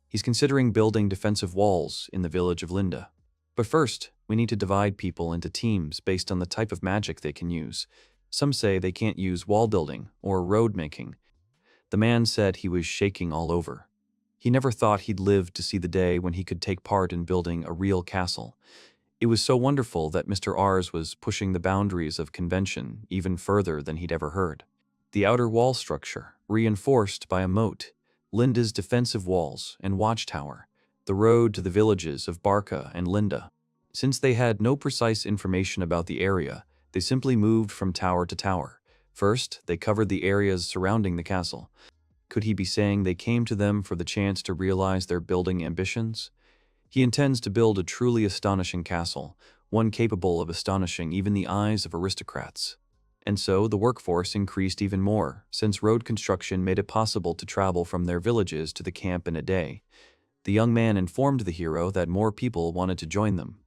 He's considering building defensive walls in the village of Linda. But first, we need to divide people into teams based on the type of magic they can use. Some say they can't use wall building or road making. The man said he was shaking all over. He never thought he'd live to see the day when he could take part in building a real castle. It was so wonderful that Mr. Ars was pushing the boundaries of convention even further than he'd ever heard. The outer wall structure, reinforced by a moat, Linda's defensive walls and watchtower, the road to the villages of Barka and Linda. Since they had no precise information about the area, they simply moved from tower to tower. First, they covered the areas surrounding the castle. Could he be saying they came to them for the chance to realize their building ambitions? He intends to build a truly astonishing castle, one capable of astonishing even the eyes of aristocrats. And so the workforce increased even more, since road construction made it possible to travel from their villages to the camp in a day. The young man informed the hero that more people wanted to join them.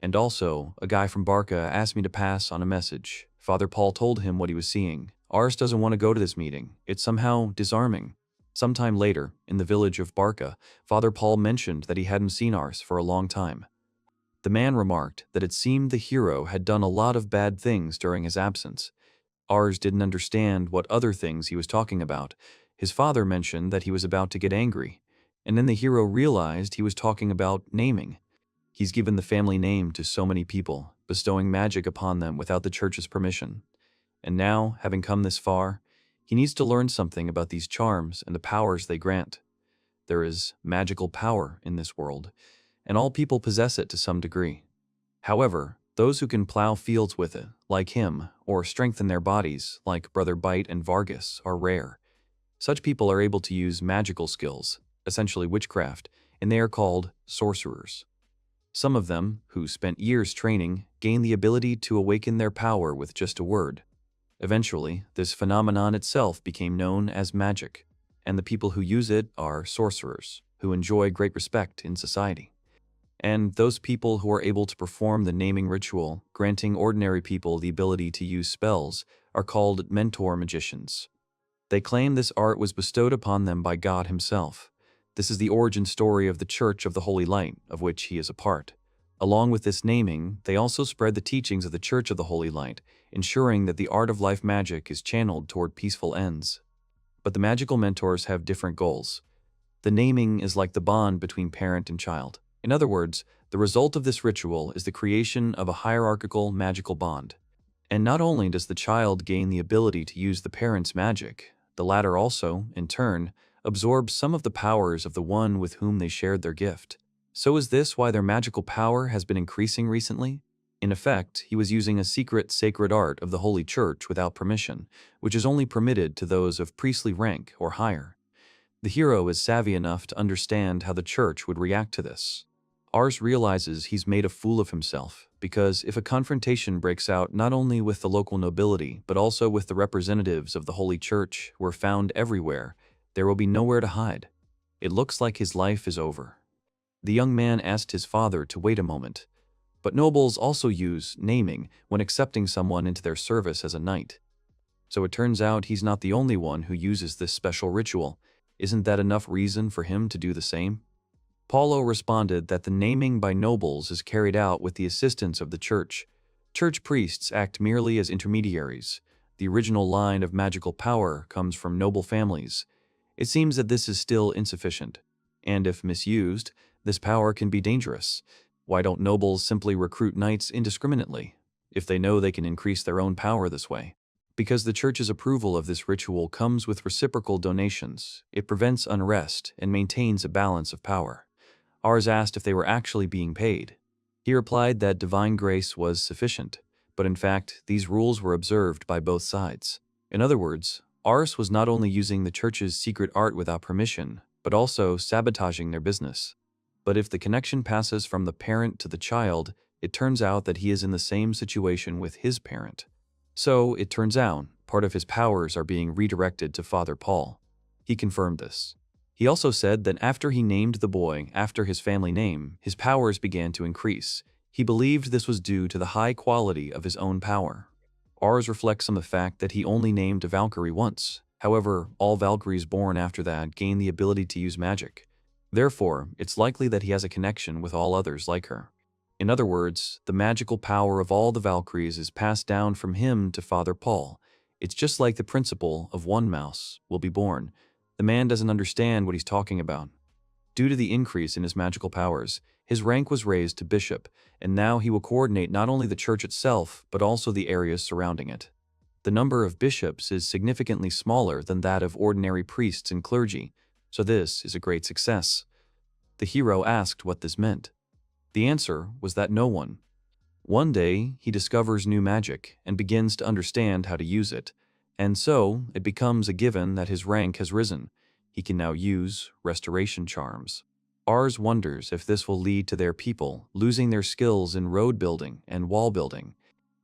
And also, a guy from Barka asked me to pass on a message. Father Paul told him what he was seeing. Ars doesn't want to go to this meeting. It's somehow disarming. Sometime later, in the village of Barka, Father Paul mentioned that he hadn't seen Ars for a long time. The man remarked that it seemed the hero had done a lot of bad things during his absence. Ars didn't understand what other things he was talking about. His father mentioned that he was about to get angry, and then the hero realized he was talking about naming. He's given the family name to so many people, bestowing magic upon them without the church's permission. And now, having come this far, he needs to learn something about these charms and the powers they grant. There is magical power in this world, and all people possess it to some degree. However, those who can plow fields with it, like him, or strengthen their bodies, like Brother Bite and Vargas, are rare. Such people are able to use magical skills, essentially witchcraft, and they are called sorcerers. Some of them, who spent years training, gain the ability to awaken their power with just a word. Eventually, this phenomenon itself became known as magic, and the people who use it are sorcerers, who enjoy great respect in society. And those people who are able to perform the naming ritual, granting ordinary people the ability to use spells, are called mentor magicians. They claim this art was bestowed upon them by God himself. This is the origin story of the Church of the Holy Light, of which he is a part. Along with this naming, they also spread the teachings of the Church of the Holy Light, ensuring that the art of life magic is channeled toward peaceful ends. But the magical mentors have different goals. The naming is like the bond between parent and child. In other words, the result of this ritual is the creation of a hierarchical magical bond. And not only does the child gain the ability to use the parent's magic, the latter also, in turn, absorbs some of the powers of the one with whom they shared their gift. So is this why their magical power has been increasing recently? In effect, he was using a secret sacred art of the Holy Church without permission, which is only permitted to those of priestly rank or higher. The hero is savvy enough to understand how the church would react to this. Ars realizes he's made a fool of himself, because if a confrontation breaks out not only with the local nobility, but also with the representatives of the Holy Church who are found everywhere, there will be nowhere to hide. It looks like his life is over. The young man asked his father to wait a moment. But nobles also use naming when accepting someone into their service as a knight. So it turns out he's not the only one who uses this special ritual. Isn't that enough reason for him to do the same? Paulo responded that the naming by nobles is carried out with the assistance of the church. Church priests act merely as intermediaries. The original line of magical power comes from noble families. It seems that this is still insufficient. And if misused, this power can be dangerous. Why don't nobles simply recruit knights indiscriminately, if they know they can increase their own power this way? Because the church's approval of this ritual comes with reciprocal donations, it prevents unrest and maintains a balance of power. Ars asked if they were actually being paid. He replied that divine grace was sufficient, but in fact, these rules were observed by both sides. In other words, Ars was not only using the church's secret art without permission, but also sabotaging their business. But if the connection passes from the parent to the child, it turns out that he is in the same situation with his parent. So, it turns out, part of his powers are being redirected to Father Paul. He confirmed this. He also said that after he named the boy after his family name, his powers began to increase. He believed this was due to the high quality of his own power. Ars reflects on the fact that he only named a Valkyrie once. However, all Valkyries born after that gain the ability to use magic. Therefore, it's likely that he has a connection with all others like her. In other words, the magical power of all the Valkyries is passed down from him to Father Paul. It's just like the principle of one mouse will be born. The man doesn't understand what he's talking about. Due to the increase in his magical powers, his rank was raised to bishop, and now he will coordinate not only the church itself, but also the areas surrounding it. The number of bishops is significantly smaller than that of ordinary priests and clergy, so this is a great success. The hero asked what this meant. The answer was that no one. One day, he discovers new magic and begins to understand how to use it, and so it becomes a given that his rank has risen. He can now use restoration charms. Ars wonders if this will lead to their people losing their skills in road building and wall building.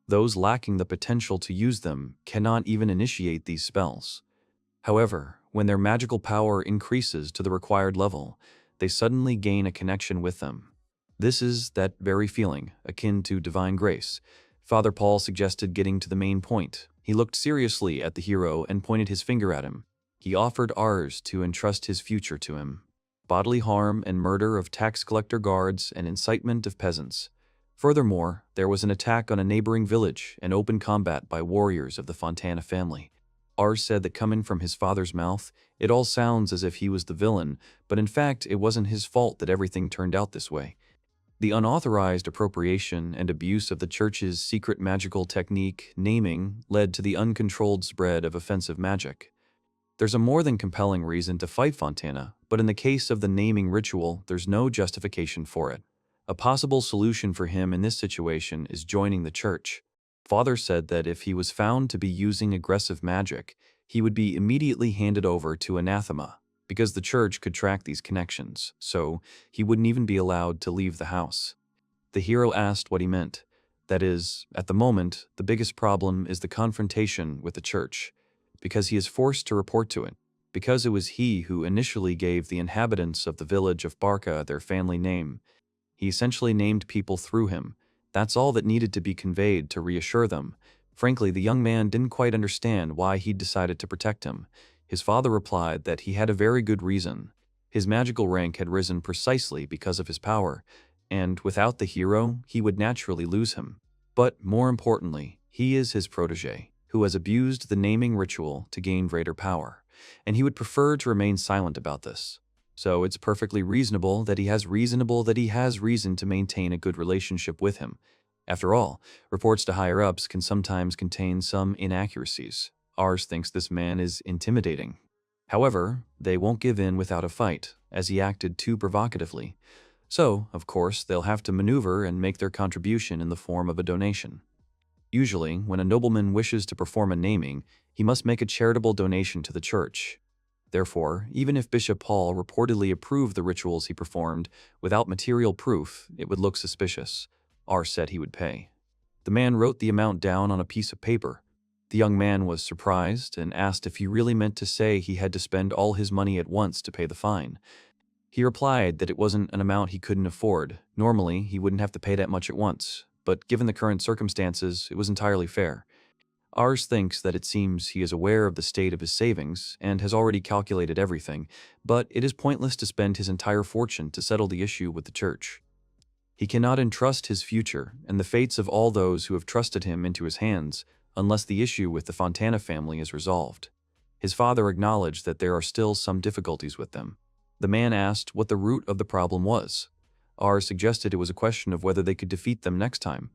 Those lacking the potential to use them cannot even initiate these spells. However, when their magical power increases to the required level, they suddenly gain a connection with them. This is that very feeling, akin to divine grace. Father Paul suggested getting to the main point. He looked seriously at the hero and pointed his finger at him. He offered Ars to entrust his future to him. Bodily harm and murder of tax collector guards and incitement of peasants. Furthermore, there was an attack on a neighboring village and open combat by warriors of the Fontana family. Ars said that coming from his father's mouth, it all sounds as if he was the villain, but in fact it wasn't his fault that everything turned out this way. The unauthorized appropriation and abuse of the church's secret magical technique, naming, led to the uncontrolled spread of offensive magic. There's a more than compelling reason to fight Fontana, but in the case of the naming ritual, there's no justification for it. A possible solution for him in this situation is joining the church. Father said that if he was found to be using aggressive magic, he would be immediately handed over to anathema, because the church could track these connections, so he wouldn't even be allowed to leave the house. The hero asked what he meant. That is, at the moment, the biggest problem is the confrontation with the church, because he is forced to report to it, because it was he who initially gave the inhabitants of the village of Barka their family name. He essentially named people through him. That's all that needed to be conveyed to reassure them. Frankly, the young man didn't quite understand why he'd decided to protect him. His father replied that he had a very good reason. His magical rank had risen precisely because of his power, and without the hero, he would naturally lose him. But more importantly, he is his protege, who has abused the naming ritual to gain greater power, and he would prefer to remain silent about this. So it's perfectly reasonable that he has reason to maintain a good relationship with him. After all, reports to higher-ups can sometimes contain some inaccuracies. Ars thinks this man is intimidating. However, they won't give in without a fight, as he acted too provocatively. So, of course, they'll have to maneuver and make their contribution in the form of a donation. Usually, when a nobleman wishes to perform a naming, he must make a charitable donation to the church. Therefore, even if Bishop Paul reportedly approved the rituals he performed without material proof, it would look suspicious. Ars said he would pay. The man wrote the amount down on a piece of paper. The young man was surprised and asked if he really meant to say he had to spend all his money at once to pay the fine. He replied that it wasn't an amount he couldn't afford. Normally, he wouldn't have to pay that much at once, but given the current circumstances, it was entirely fair. Ars thinks that it seems he is aware of the state of his savings and has already calculated everything, but it is pointless to spend his entire fortune to settle the issue with the church. He cannot entrust his future and the fates of all those who have trusted him into his hands unless the issue with the Fontana family is resolved. His father acknowledged that there are still some difficulties with them. The man asked what the root of the problem was. Ars suggested it was a question of whether they could defeat them next time.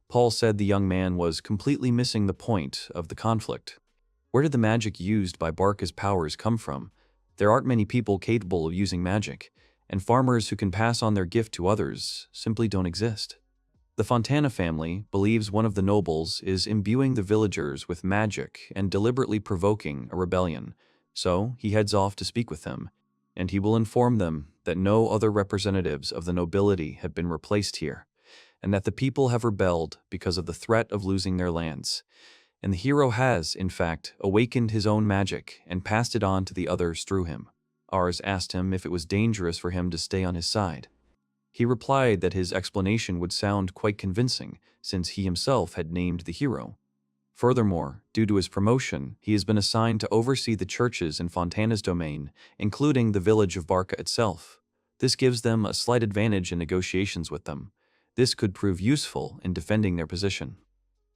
Paul said the young man was completely missing the point of the conflict. Where did the magic used by Barka's powers come from? There aren't many people capable of using magic, and farmers who can pass on their gift to others simply don't exist. The Fontana family believes one of the nobles is imbuing the villagers with magic and deliberately provoking a rebellion, so he heads off to speak with them, and he will inform them that no other representatives of the nobility have been replaced here, and that the people have rebelled because of the threat of losing their lands. And the hero has, in fact, awakened his own magic and passed it on to the others through him. Ars asked him if it was dangerous for him to stay on his side. He replied that his explanation would sound quite convincing, since he himself had named the hero. Furthermore, due to his promotion, he has been assigned to oversee the churches in Fontana's domain, including the village of Barka itself. This gives them a slight advantage in negotiations with them. This could prove useful in defending their position.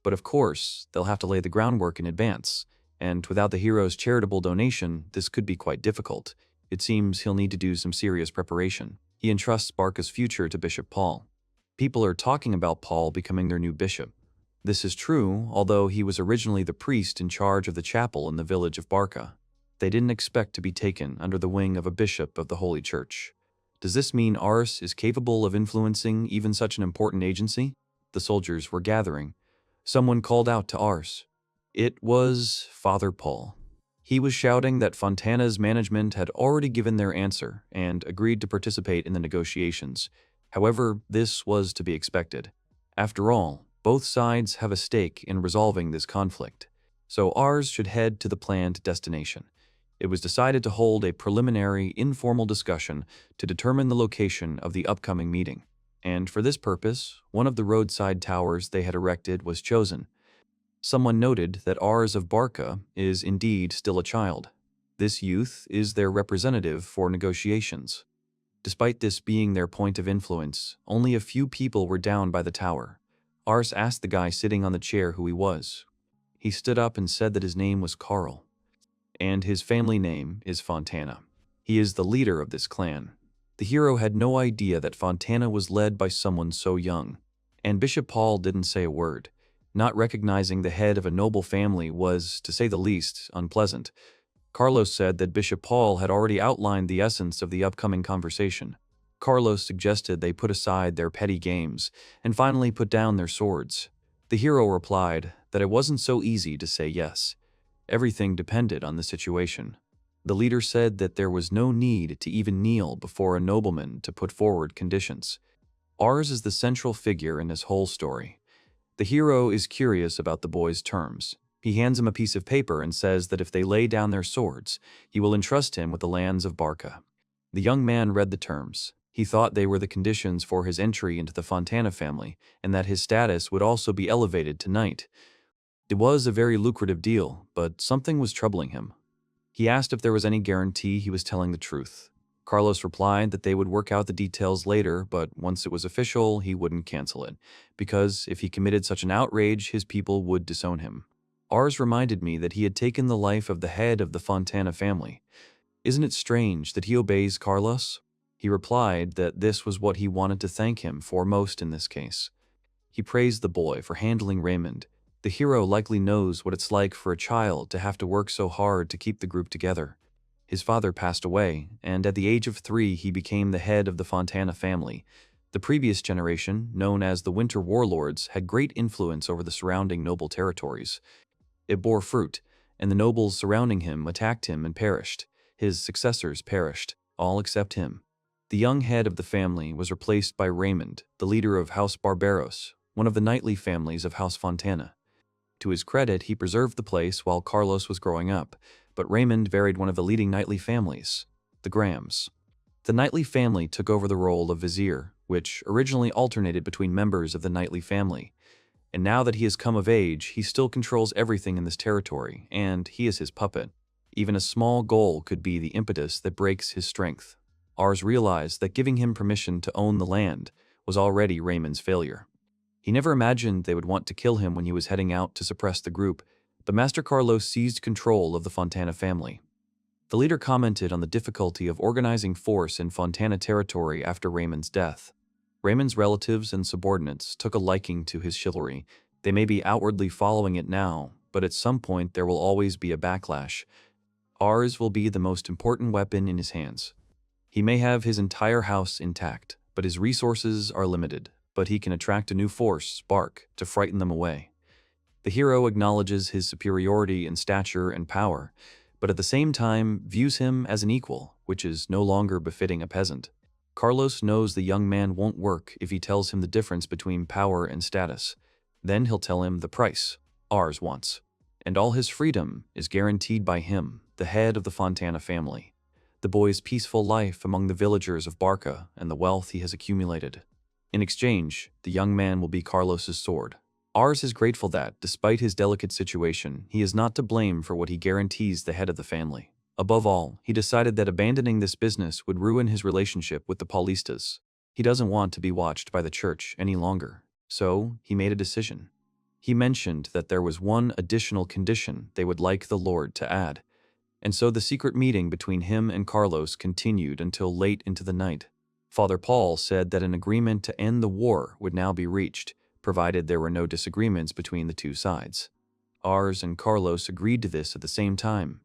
But of course, they'll have to lay the groundwork in advance, and without the hero's charitable donation, this could be quite difficult. It seems he'll need to do some serious preparation. He entrusts Barka's future to Bishop Paul. People are talking about Paul becoming their new bishop. This is true, although he was originally the priest in charge of the chapel in the village of Barka. They didn't expect to be taken under the wing of a bishop of the Holy Church. Does this mean Ars is capable of influencing even such an important agency? The soldiers were gathering. Someone called out to Ars. It was Father Paul. He was shouting that Fontana's management had already given their answer and agreed to participate in the negotiations. However, this was to be expected. After all, both sides have a stake in resolving this conflict, so Ars should head to the planned destination. It was decided to hold a preliminary, informal discussion to determine the location of the upcoming meeting, and for this purpose, one of the roadside towers they had erected was chosen. Someone noted that Ars of Barka is indeed still a child. This youth is their representative for negotiations. Despite this being their point of influence, only a few people were down by the tower. Ars asked the guy sitting on the chair who he was. He stood up and said that his name was Carl, and his family name is Fontana. He is the leader of this clan. The hero had no idea that Fontana was led by someone so young, and Bishop Paul didn't say a word. Not recognizing the head of a noble family was, to say the least, unpleasant. Carlos said that Bishop Paul had already outlined the essence of the upcoming conversation. Carlos suggested they put aside their petty games and finally put down their swords. The hero replied that it wasn't so easy to say yes. Everything depended on the situation. The leader said that there was no need to even kneel before a nobleman to put forward conditions. Ars is the central figure in this whole story. The hero is curious about the boy's terms. He hands him a piece of paper and says that if they lay down their swords, he will entrust him with the lands of Barka. The young man read the terms. He thought they were the conditions for his entry into the Fontana family, and that his status would also be elevated to knight. It was a very lucrative deal, but something was troubling him. He asked if there was any guarantee he was telling the truth. Carlos replied that they would work out the details later, but once it was official, he wouldn't cancel it, because if he committed such an outrage, his people would disown him. Ars reminded me that he had taken the life of the head of the Fontana family. Isn't it strange that he obeys Carlos? He replied that this was what he wanted to thank him for most in this case. He praised the boy for handling Raymond. The hero likely knows what it's like for a child to have to work so hard to keep the group together. His father passed away, and at the age of 3 he became the head of the Fontana family. The previous generation, known as the Winter Warlords, had great influence over the surrounding noble territories. It bore fruit, and the nobles surrounding him attacked him and perished. His successors perished, all except him. The young head of the family was replaced by Raymond, the leader of House Barbaros, one of the knightly families of House Fontana. To his credit, he preserved the place while Carlos was growing up, but Raymond married one of the leading knightly families, the Grahams. The knightly family took over the role of vizier, which originally alternated between members of the knightly family. And now that he has come of age, he still controls everything in this territory, and he is his puppet. Even a small goal could be the impetus that breaks his strength. Ars realized that giving him permission to own the land was already Raymond's failure. He never imagined they would want to kill him when he was heading out to suppress the group, but Master Carlos seized control of the Fontana family. The leader commented on the difficulty of organizing force in Fontana territory after Raymond's death. Raymond's relatives and subordinates took a liking to his chivalry. They may be outwardly following it now, but at some point there will always be a backlash. Ars will be the most important weapon in his hands. He may have his entire house intact, but his resources are limited, but he can attract a new force, Bark, to frighten them away. The hero acknowledges his superiority in stature and power, but at the same time views him as an equal, which is no longer befitting a peasant. Carlos knows the young man won't work if he tells him the difference between power and status. Then he'll tell him the price Ars wants. And all his freedom is guaranteed by him, the head of the Fontana family. The boy's peaceful life among the villagers of Barka and the wealth he has accumulated. In exchange, the young man will be Carlos's sword. Ars is grateful that, despite his delicate situation, he is not to blame for what he guarantees the head of the family. Above all, he decided that abandoning this business would ruin his relationship with the Paulistas. He doesn't want to be watched by the church any longer, so he made a decision. He mentioned that there was one additional condition they would like the Lord to add, and so the secret meeting between him and Carlos continued until late into the night. Father Paul said that an agreement to end the war would now be reached, provided there were no disagreements between the two sides. Ars and Carlos agreed to this at the same time.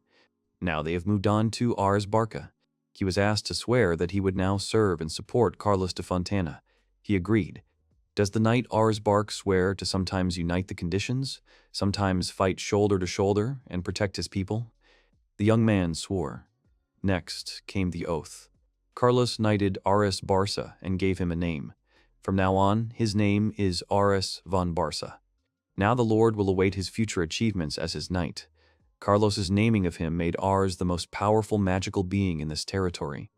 Now they have moved on to Ars Barka. He was asked to swear that he would now serve and support Carlos de Fontana. He agreed. Does the knight Ars Bark swear to sometimes unite the conditions, sometimes fight shoulder to shoulder and protect his people? The young man swore. Next came the oath. Carlos knighted Aris Barca and gave him a name. From now on, his name is Aris von Barca. Now the Lord will await his future achievements as his knight. Carlos's naming of him made Ars the most powerful magical being in this territory.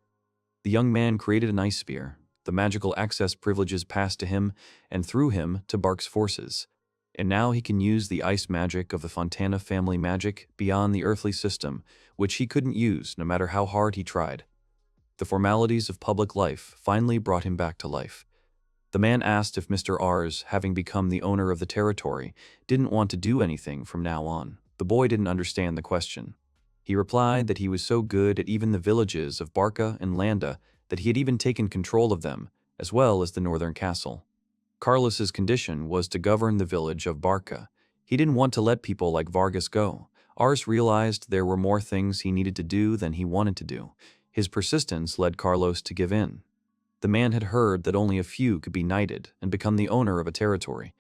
The young man created an ice spear. The magical access privileges passed to him and through him to Bark's forces. And now he can use the ice magic of the Fontana family magic beyond the earthly system, which he couldn't use no matter how hard he tried. The formalities of public life finally brought him back to life. The man asked if Mr. Ars, having become the owner of the territory, didn't want to do anything from now on. The boy didn't understand the question. He replied that he was so good at even the villages of Barka and Landa that he had even taken control of them, as well as the northern castle. Carlos's condition was to govern the village of Barka. He didn't want to let people like Vargas go. Ars realized there were more things he needed to do than he wanted to do. His persistence led Carlos to give in. The man had heard that only a few could be knighted and become the owner of a territory.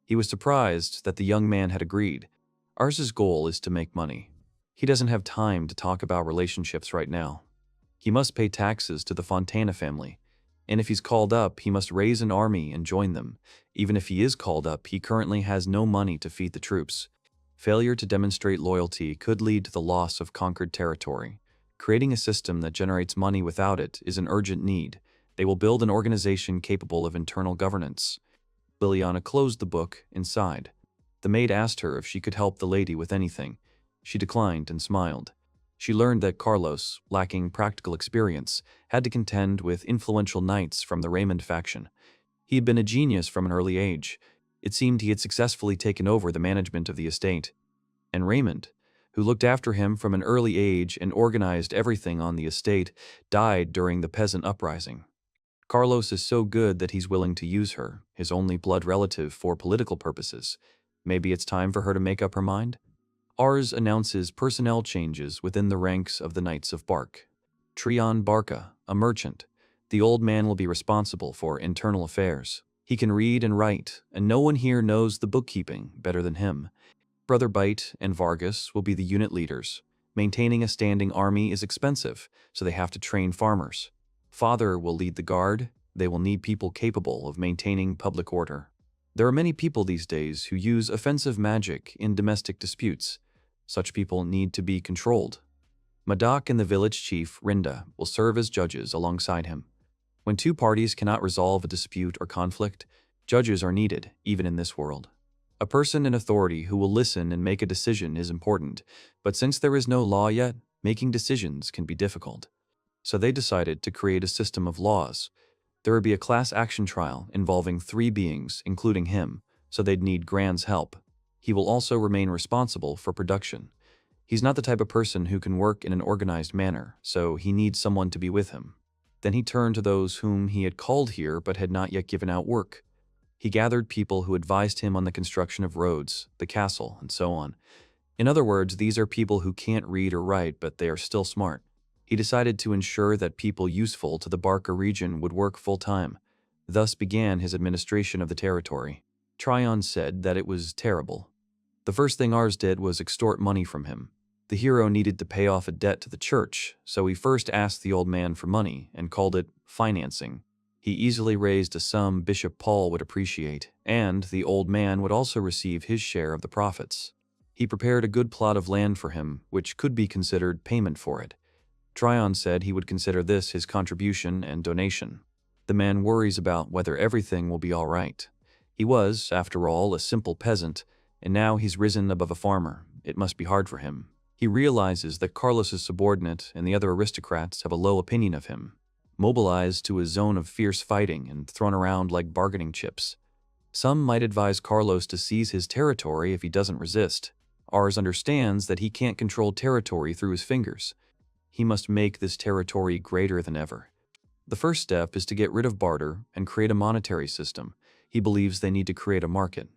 He was surprised that the young man had agreed. Ars's goal is to make money. He doesn't have time to talk about relationships right now. He must pay taxes to the Fontana family, and if he's called up, he must raise an army and join them. Even if he is called up, he currently has no money to feed the troops. Failure to demonstrate loyalty could lead to the loss of conquered territory. Creating a system that generates money without it is an urgent need. They will build an organization capable of internal governance. Liliana closed the book and sighed. The maid asked her if she could help the lady with anything. She declined and smiled. She learned that Carlos, lacking practical experience, had to contend with influential knights from the Raymond faction. He had been a genius from an early age. It seemed he had successfully taken over the management of the estate. And Raymond, who looked after him from an early age and organized everything on the estate, died during the peasant uprising. Carlos is so good that he's willing to use her, his only blood relative, for political purposes. Maybe it's time for her to make up her mind? Ars announces personnel changes within the ranks of the Knights of Bark. Trion Barka, a merchant. The old man will be responsible for internal affairs. He can read and write, and no one here knows the bookkeeping better than him. Brother Bite and Vargas will be the unit leaders. Maintaining a standing army is expensive, so they have to train farmers. Father will lead the guard. They will need people capable of maintaining public order. There are many people these days who use offensive magic in domestic disputes. Such people need to be controlled. Madak and the village chief, Rinda, will serve as judges alongside him. When two parties cannot resolve a dispute or conflict, judges are needed, even in this world. A person in authority who will listen and make a decision is important, but since there is no law yet, making decisions can be difficult. So they decided to create a system of laws. There would be a class action trial involving 3 beings, including him, so they'd need Gran's help. He will also remain responsible for production. He's not the type of person who can work in an organized manner, so he needs someone to be with him. Then he turned to those whom he had called here but had not yet given out work. He gathered people who advised him on the construction of roads, the castle, and so on. In other words, these are people who can't read or write, but they are still smart. He decided to ensure that people useful to the Barka region would work full-time. Thus began his administration of the territory. Tryon said that it was terrible. The first thing Ars did was extort money from him. The hero needed to pay off a debt to the church, so he first asked the old man for money and called it financing. He easily raised a sum Bishop Paul would appreciate, and the old man would also receive his share of the profits. He prepared a good plot of land for him, which could be considered payment for it. Tryon said he would consider this his contribution and donation. The man worries about whether everything will be all right. He was, after all, a simple peasant, and now he's risen above a farmer. It must be hard for him. He realizes that Carlos's subordinate and the other aristocrats have a low opinion of him, mobilized to a zone of fierce fighting and thrown around like bargaining chips. Some might advise Carlos to seize his territory if he doesn't resist. Ars understands that he can't control territory through his fingers. He must make this territory greater than ever. The first step is to get rid of barter and create a monetary system. He believes they need to create a market.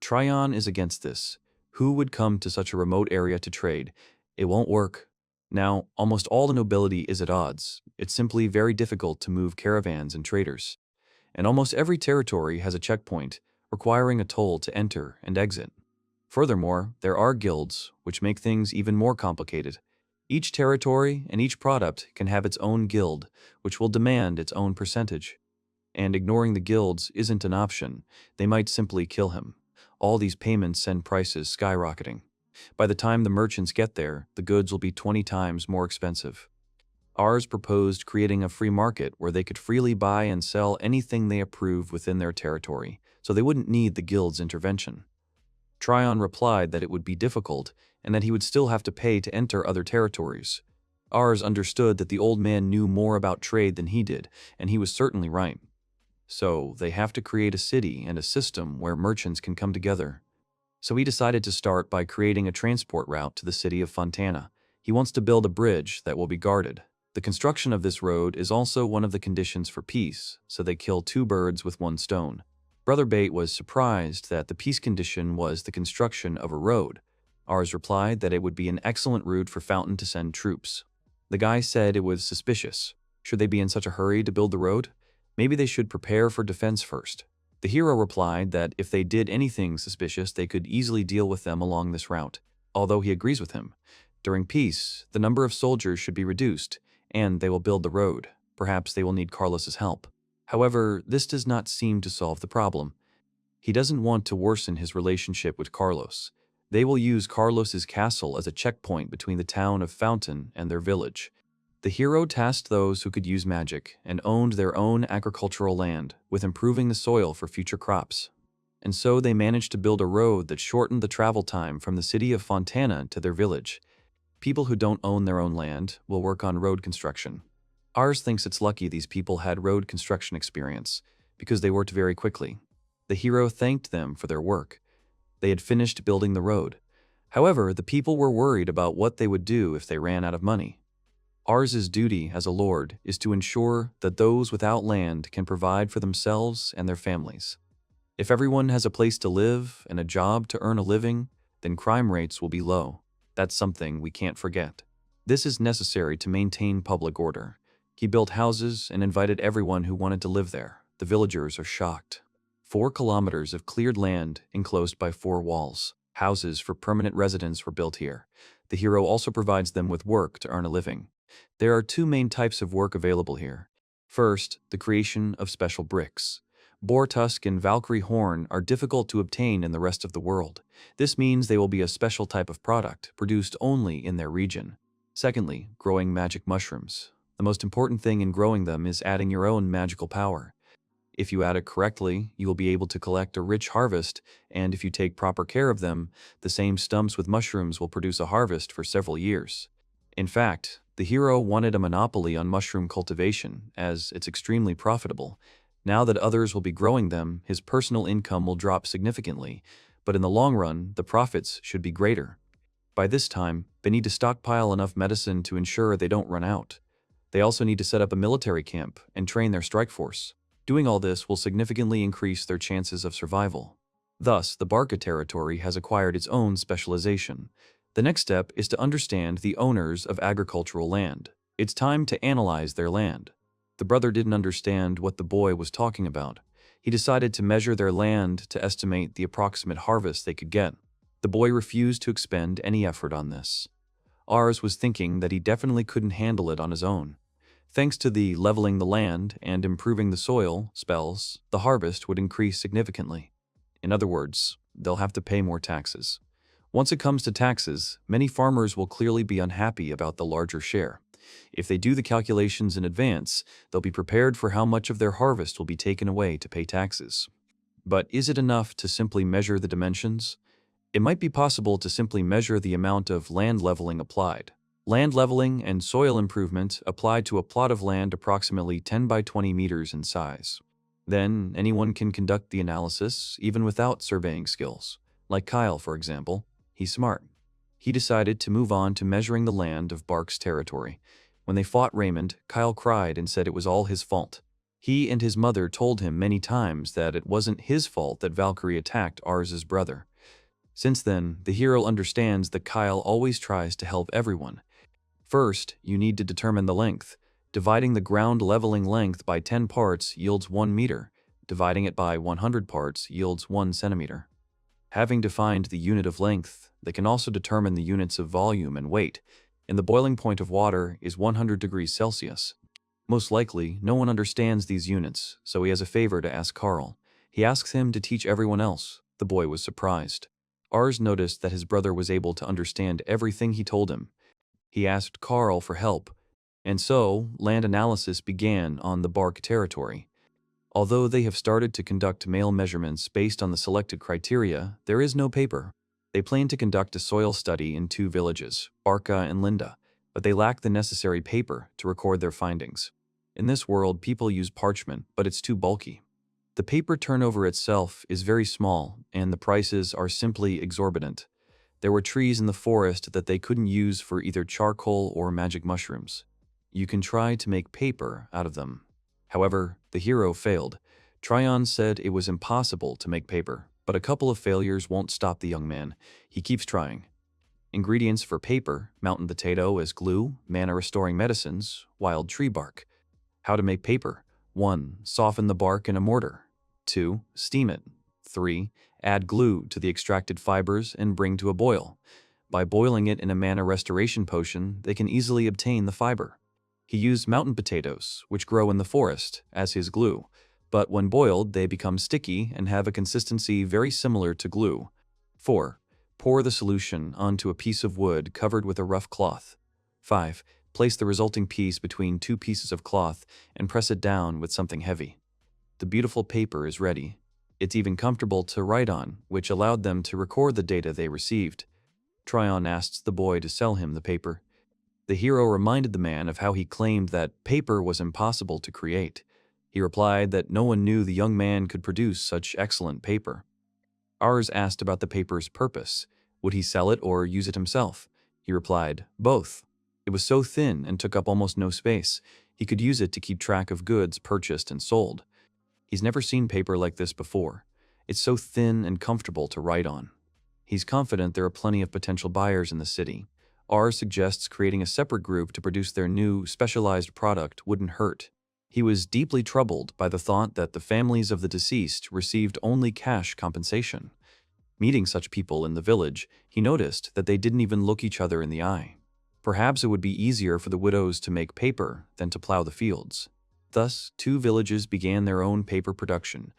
Tryon is against this. Who would come to such a remote area to trade? It won't work. Now, almost all the nobility is at odds. It's simply very difficult to move caravans and traders. And almost every territory has a checkpoint, requiring a toll to enter and exit. Furthermore, there are guilds, which make things even more complicated. Each territory and each product can have its own guild, which will demand its own percentage. And ignoring the guilds isn't an option. They might simply kill him. All these payments send prices skyrocketing. By the time the merchants get there, the goods will be 20 times more expensive. Ars proposed creating a free market where they could freely buy and sell anything they approved within their territory, so they wouldn't need the guild's intervention. Tryon replied that it would be difficult and that he would still have to pay to enter other territories. Ars understood that the old man knew more about trade than he did, and he was certainly right. So they have to create a city and a system where merchants can come together. So he decided to start by creating a transport route to the city of Fontana. He wants to build a bridge that will be guarded. The construction of this road is also one of the conditions for peace, so they kill 2 birds with 1 stone. Brother Bate was surprised that the peace condition was the construction of a road. Ars replied that it would be an excellent route for Fountain to send troops. The guy said it was suspicious. Should they be in such a hurry to build the road? Maybe they should prepare for defense first. The hero replied that if they did anything suspicious, they could easily deal with them along this route, although he agrees with him. During peace, the number of soldiers should be reduced, and they will build the road. Perhaps they will need Carlos's help. However, this does not seem to solve the problem. He doesn't want to worsen his relationship with Carlos. They will use Carlos's castle as a checkpoint between the town of Fountain and their village. The hero tasked those who could use magic and owned their own agricultural land with improving the soil for future crops. And so they managed to build a road that shortened the travel time from the city of Fontana to their village. People who don't own their own land will work on road construction. Ars thinks it's lucky these people had road construction experience, because they worked very quickly. The hero thanked them for their work. They had finished building the road. However, the people were worried about what they would do if they ran out of money. Ours' duty as a lord is to ensure that those without land can provide for themselves and their families. If everyone has a place to live and a job to earn a living, then crime rates will be low. That's something we can't forget. This is necessary to maintain public order. He built houses and invited everyone who wanted to live there. The villagers are shocked. 4 kilometers of cleared land enclosed by 4 walls. Houses for permanent residents were built here. The hero also provides them with work to earn a living. There are 2 main types of work available here. First, the creation of special bricks. Boar tusk and Valkyrie horn are difficult to obtain in the rest of the world. This means they will be a special type of product, produced only in their region. Secondly, growing magic mushrooms. The most important thing in growing them is adding your own magical power. If you add it correctly, you will be able to collect a rich harvest, and if you take proper care of them, the same stumps with mushrooms will produce a harvest for several years. In fact, the hero wanted a monopoly on mushroom cultivation, as it's extremely profitable. Now that others will be growing them, his personal income will drop significantly, but in the long run, the profits should be greater. By this time, they need to stockpile enough medicine to ensure they don't run out. They also need to set up a military camp and train their strike force. Doing all this will significantly increase their chances of survival. Thus, the Barka territory has acquired its own specialization. The next step is to understand the owners of agricultural land. It's time to analyze their land. The brother didn't understand what the boy was talking about. He decided to measure their land to estimate the approximate harvest they could get. The boy refused to expend any effort on this. Ars was thinking that he definitely couldn't handle it on his own. Thanks to the leveling the land and improving the soil spells, the harvest would increase significantly. In other words, they'll have to pay more taxes. Once it comes to taxes, many farmers will clearly be unhappy about the larger share. If they do the calculations in advance, they'll be prepared for how much of their harvest will be taken away to pay taxes. But is it enough to simply measure the dimensions? It might be possible to simply measure the amount of land leveling applied. Land leveling and soil improvement applied to a plot of land approximately 10 by 20 meters in size. Then, anyone can conduct the analysis even without surveying skills. Like Kyle, for example. He's smart. He decided to move on to measuring the land of Bark's territory. When they fought Raymond, Kyle cried and said it was all his fault. He and his mother told him many times that it wasn't his fault that Valkyrie attacked Ars's brother. Since then, the hero understands that Kyle always tries to help everyone. First, you need to determine the length. Dividing the ground leveling length by 10 parts yields 1 meter. Dividing it by 100 parts yields 1 centimeter. Having defined the unit of length, they can also determine the units of volume and weight, and the boiling point of water is 100 degrees Celsius. Most likely, no one understands these units, so he has a favor to ask Carl. He asks him to teach everyone else. The boy was surprised. Ars noticed that his brother was able to understand everything he told him. He asked Carl for help, and so land analysis began on the Bark territory. Although they have started to conduct male measurements based on the selected criteria, there is no paper. They plan to conduct a soil study in 2 villages, Barka and Linda, but they lack the necessary paper to record their findings. In this world, people use parchment, but it's too bulky. The paper turnover itself is very small, and the prices are simply exorbitant. There were trees in the forest that they couldn't use for either charcoal or magic mushrooms. You can try to make paper out of them. However, the hero failed. Tryon said it was impossible to make paper, but a couple of failures won't stop the young man. He keeps trying. Ingredients for paper: mountain potato as glue, mana-restoring medicines, wild tree bark. How to make paper: 1. Soften the bark in a mortar. 2. Steam it. 3. Add glue to the extracted fibers and bring to a boil. By boiling it in a mana restoration potion, they can easily obtain the fiber. He used mountain potatoes, which grow in the forest, as his glue, but when boiled, they become sticky and have a consistency very similar to glue. 4. Pour the solution onto a piece of wood covered with a rough cloth. 5. Place the resulting piece between 2 pieces of cloth and press it down with something heavy. The beautiful paper is ready. It's even comfortable to write on, which allowed them to record the data they received. Tryon asked the boy to sell him the paper. The hero reminded the man of how he claimed that paper was impossible to create. He replied that no one knew the young man could produce such excellent paper. Ars asked about the paper's purpose. Would he sell it or use it himself? He replied, both. It was so thin and took up almost no space. He could use it to keep track of goods purchased and sold. He's never seen paper like this before. It's so thin and comfortable to write on. He's confident there are plenty of potential buyers in the city. R suggests creating a separate group to produce their new, specialized product wouldn't hurt. He was deeply troubled by the thought that the families of the deceased received only cash compensation. Meeting such people in the village, he noticed that they didn't even look each other in the eye. Perhaps it would be easier for the widows to make paper than to plow the fields. Thus, two villages began their own paper production.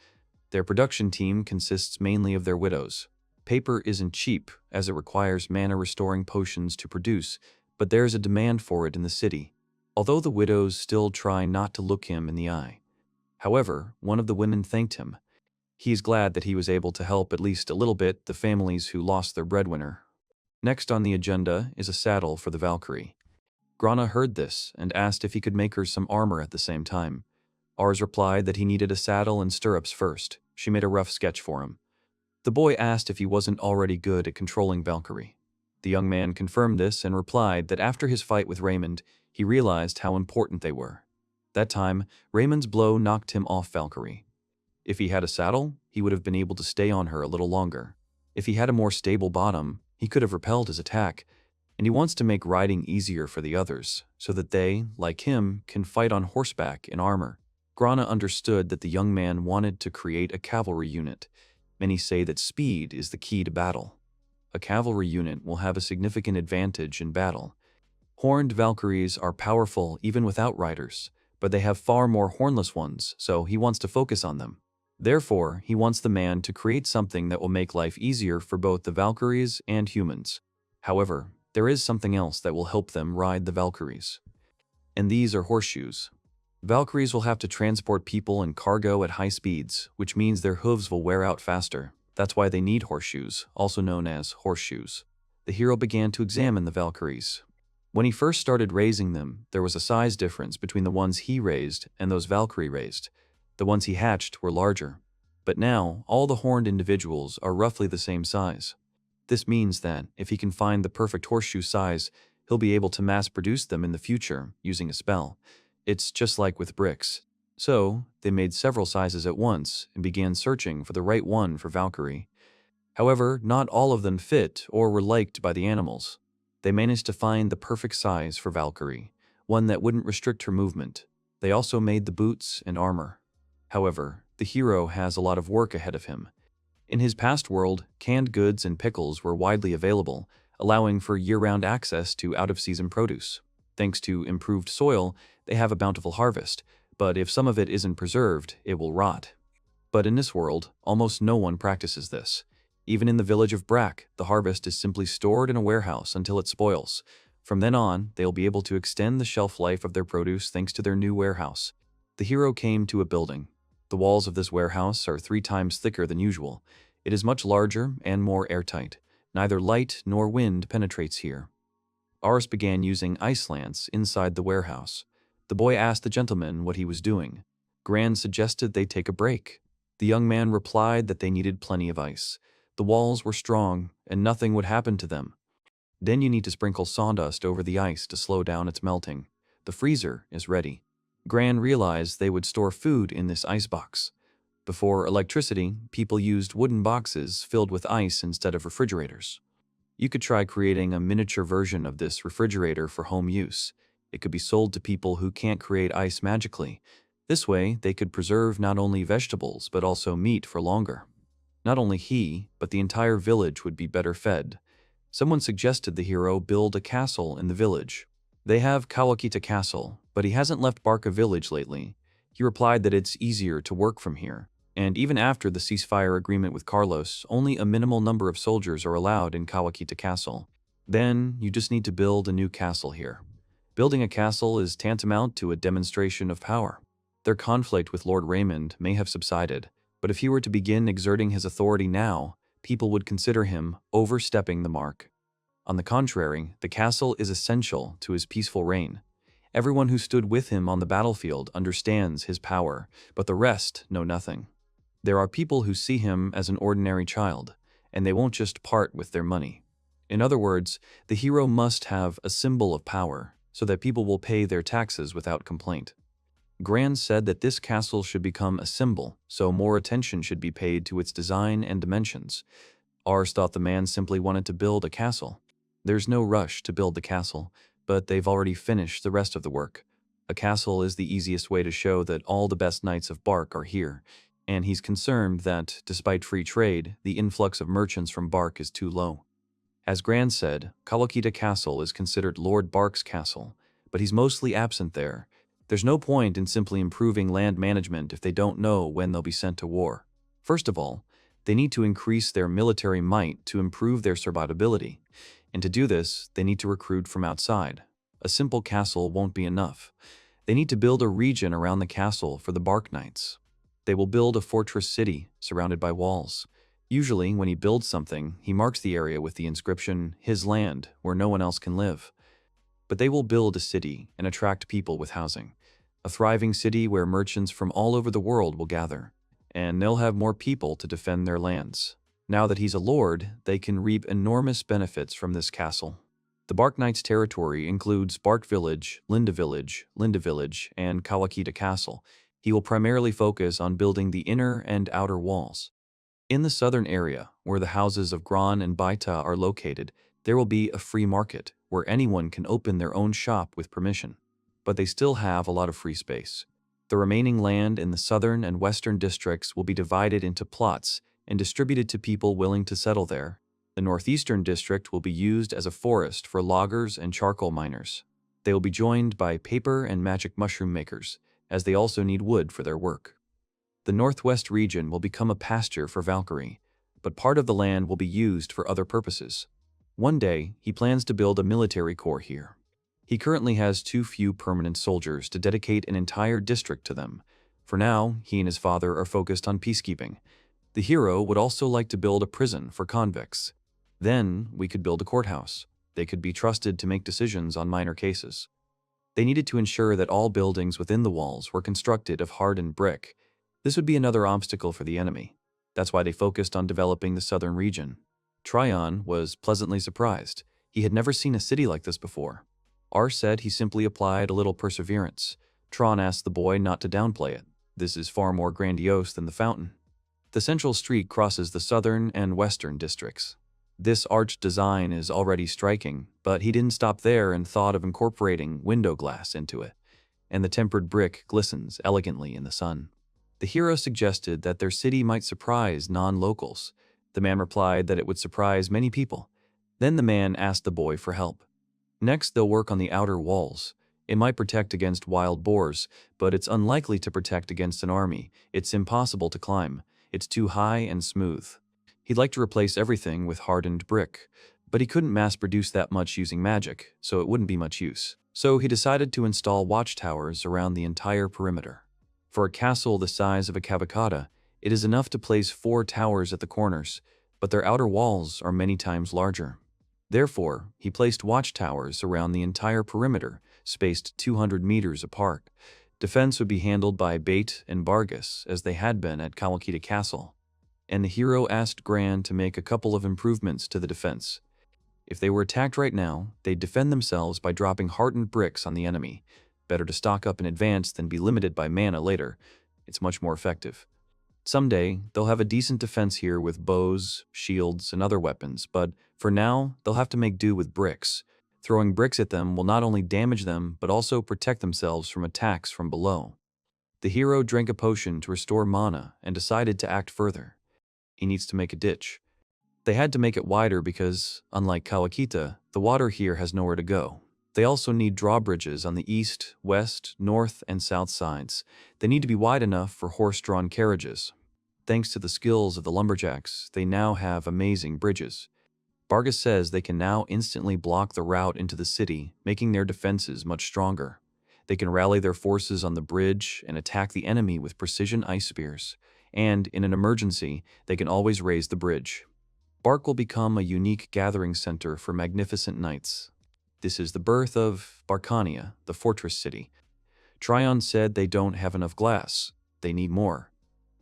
Their production team consists mainly of their widows. Paper isn't cheap, as it requires mana-restoring potions to produce, but there is a demand for it in the city, although the widows still try not to look him in the eye. However, one of the women thanked him. He is glad that he was able to help at least a little bit the families who lost their breadwinner. Next on the agenda is a saddle for the Valkyrie. Grana heard this and asked if he could make her some armor at the same time. Ars replied that he needed a saddle and stirrups first. She made a rough sketch for him. The boy asked if he wasn't already good at controlling Valkyrie. The young man confirmed this and replied that after his fight with Raymond, he realized how important they were. That time, Raymond's blow knocked him off Valkyrie. If he had a saddle, he would have been able to stay on her a little longer. If he had a more stable bottom, he could have repelled his attack, and he wants to make riding easier for the others, so that they, like him, can fight on horseback in armor. Grana understood that the young man wanted to create a cavalry unit. Many say that speed is the key to battle. A cavalry unit will have a significant advantage in battle. Horned Valkyries are powerful even without riders, but they have far more hornless ones, so he wants to focus on them. Therefore, he wants the man to create something that will make life easier for both the Valkyries and humans. However, there is something else that will help them ride the Valkyries. And these are horseshoes. Valkyries will have to transport people and cargo at high speeds, which means their hooves will wear out faster. That's why they need horseshoes, also known as horseshoes. The hero began to examine the Valkyries. When he first started raising them, there was a size difference between the ones he raised and those Valkyrie raised. The ones he hatched were larger. But now, all the horned individuals are roughly the same size. This means that, if he can find the perfect horseshoe size, he'll be able to mass-produce them in the future using a spell. It's just like with bricks. So, they made several sizes at once and began searching for the right one for Valkyrie. However, not all of them fit or were liked by the animals. They managed to find the perfect size for Valkyrie, one that wouldn't restrict her movement. They also made the boots and armor. However, the hero has a lot of work ahead of him. In his past world, canned goods and pickles were widely available, allowing for year-round access to out-of-season produce. Thanks to improved soil, they have a bountiful harvest, but if some of it isn't preserved, it will rot. But in this world, almost no one practices this. Even in the village of Brak, the harvest is simply stored in a warehouse until it spoils. From then on, they'll be able to extend the shelf life of their produce thanks to their new warehouse. The hero came to a building. The walls of this warehouse are 3 times thicker than usual. It is much larger and more airtight. Neither light nor wind penetrates here. Ars began using ice lance inside the warehouse. The boy asked the gentleman what he was doing. Gran suggested they take a break. The young man replied that they needed plenty of ice. The walls were strong, and nothing would happen to them. Then you need to sprinkle sawdust over the ice to slow down its melting. The freezer is ready. Gran realized they would store food in this icebox. Before electricity, people used wooden boxes filled with ice instead of refrigerators. You could try creating a miniature version of this refrigerator for home use. It could be sold to people who can't create ice magically. This way, they could preserve not only vegetables but also meat for longer. Not only he, but the entire village would be better fed. Someone suggested the hero build a castle in the village. They have Kawakita Castle, but he hasn't left Barka village lately. He replied that it's easier to work from here. And even after the ceasefire agreement with Carlos, only a minimal number of soldiers are allowed in Kawakita Castle. Then, you just need to build a new castle here. Building a castle is tantamount to a demonstration of power. Their conflict with Lord Raymond may have subsided, but if he were to begin exerting his authority now, people would consider him overstepping the mark. On the contrary, the castle is essential to his peaceful reign. Everyone who stood with him on the battlefield understands his power, but the rest know nothing. There are people who see him as an ordinary child, and they won't just part with their money. In other words, the hero must have a symbol of power so that people will pay their taxes without complaint. Gran said that this castle should become a symbol, so more attention should be paid to its design and dimensions. Ars thought the man simply wanted to build a castle. There's no rush to build the castle, but they've already finished the rest of the work. A castle is the easiest way to show that all the best knights of Bark are here, and he's concerned that, despite free trade, the influx of merchants from Bark is too low. As Gran said, Kalakita Castle is considered Lord Bark's castle, but he's mostly absent there. There's no point in simply improving land management if they don't know when they'll be sent to war. First of all, they need to increase their military might to improve their survivability, and to do this, they need to recruit from outside. A simple castle won't be enough. They need to build a region around the castle for the Bark Knights. They will build a fortress city surrounded by walls. Usually, when he builds something, he marks the area with the inscription, "His land, where no one else can live." But they will build a city and attract people with housing. A thriving city where merchants from all over the world will gather, and they'll have more people to defend their lands. Now that he's a lord, they can reap enormous benefits from this castle. The Bark Knight's territory includes Bark Village, Linda Village, and Kalakita Castle. He will primarily focus on building the inner and outer walls. In the southern area, where the houses of Gran and Baita are located, there will be a free market, where anyone can open their own shop with permission. But they still have a lot of free space. The remaining land in the southern and western districts will be divided into plots and distributed to people willing to settle there. The northeastern district will be used as a forest for loggers and charcoal miners. They will be joined by paper and magic mushroom makers, as they also need wood for their work. The northwest region will become a pasture for Valkyrie, but part of the land will be used for other purposes. One day, he plans to build a military corps here. He currently has too few permanent soldiers to dedicate an entire district to them. For now, he and his father are focused on peacekeeping. The hero would also like to build a prison for convicts. Then, we could build a courthouse. They could be trusted to make decisions on minor cases. They needed to ensure that all buildings within the walls were constructed of hardened brick. This would be another obstacle for the enemy. That's why they focused on developing the southern region. Tryon was pleasantly surprised. He had never seen a city like this before. Ars said he simply applied a little perseverance. Tron asked the boy not to downplay it. This is far more grandiose than the fountain. The central street crosses the southern and western districts. This arched design is already striking, but he didn't stop there and thought of incorporating window glass into it. And the tempered brick glistens elegantly in the sun. The hero suggested that their city might surprise non-locals. The man replied that it would surprise many people. Then the man asked the boy for help. Next, they'll work on the outer walls. It might protect against wild boars, but it's unlikely to protect against an army. It's impossible to climb. It's too high and smooth. He'd like to replace everything with hardened brick, but he couldn't mass-produce that much using magic, so it wouldn't be much use. So he decided to install watchtowers around the entire perimeter. For a castle the size of a cavalcada, it is enough to place 4 towers at the corners, but their outer walls are many times larger. Therefore, he placed watchtowers around the entire perimeter, spaced 200 meters apart. Defense would be handled by Bate and Bargus, as they had been at Kalakita Castle. And the hero asked Gran to make a couple of improvements to the defense. If they were attacked right now, they'd defend themselves by dropping hardened bricks on the enemy. Better to stock up in advance than be limited by mana later. It's much more effective. Someday, they'll have a decent defense here with bows, shields, and other weapons, but for now, they'll have to make do with bricks. Throwing bricks at them will not only damage them, but also protect themselves from attacks from below. The hero drank a potion to restore mana and decided to act further. He needs to make a ditch. They had to make it wider because, unlike Kalakita, the water here has nowhere to go. They also need drawbridges on the east, west, north, and south sides. They need to be wide enough for horse-drawn carriages. Thanks to the skills of the lumberjacks, they now have amazing bridges. Barga says they can now instantly block the route into the city, making their defenses much stronger. They can rally their forces on the bridge and attack the enemy with precision ice spears. And, in an emergency, they can always raise the bridge. Bark will become a unique gathering center for magnificent knights. This is the birth of Barcania, the fortress city. Tryon said they don't have enough glass. They need more.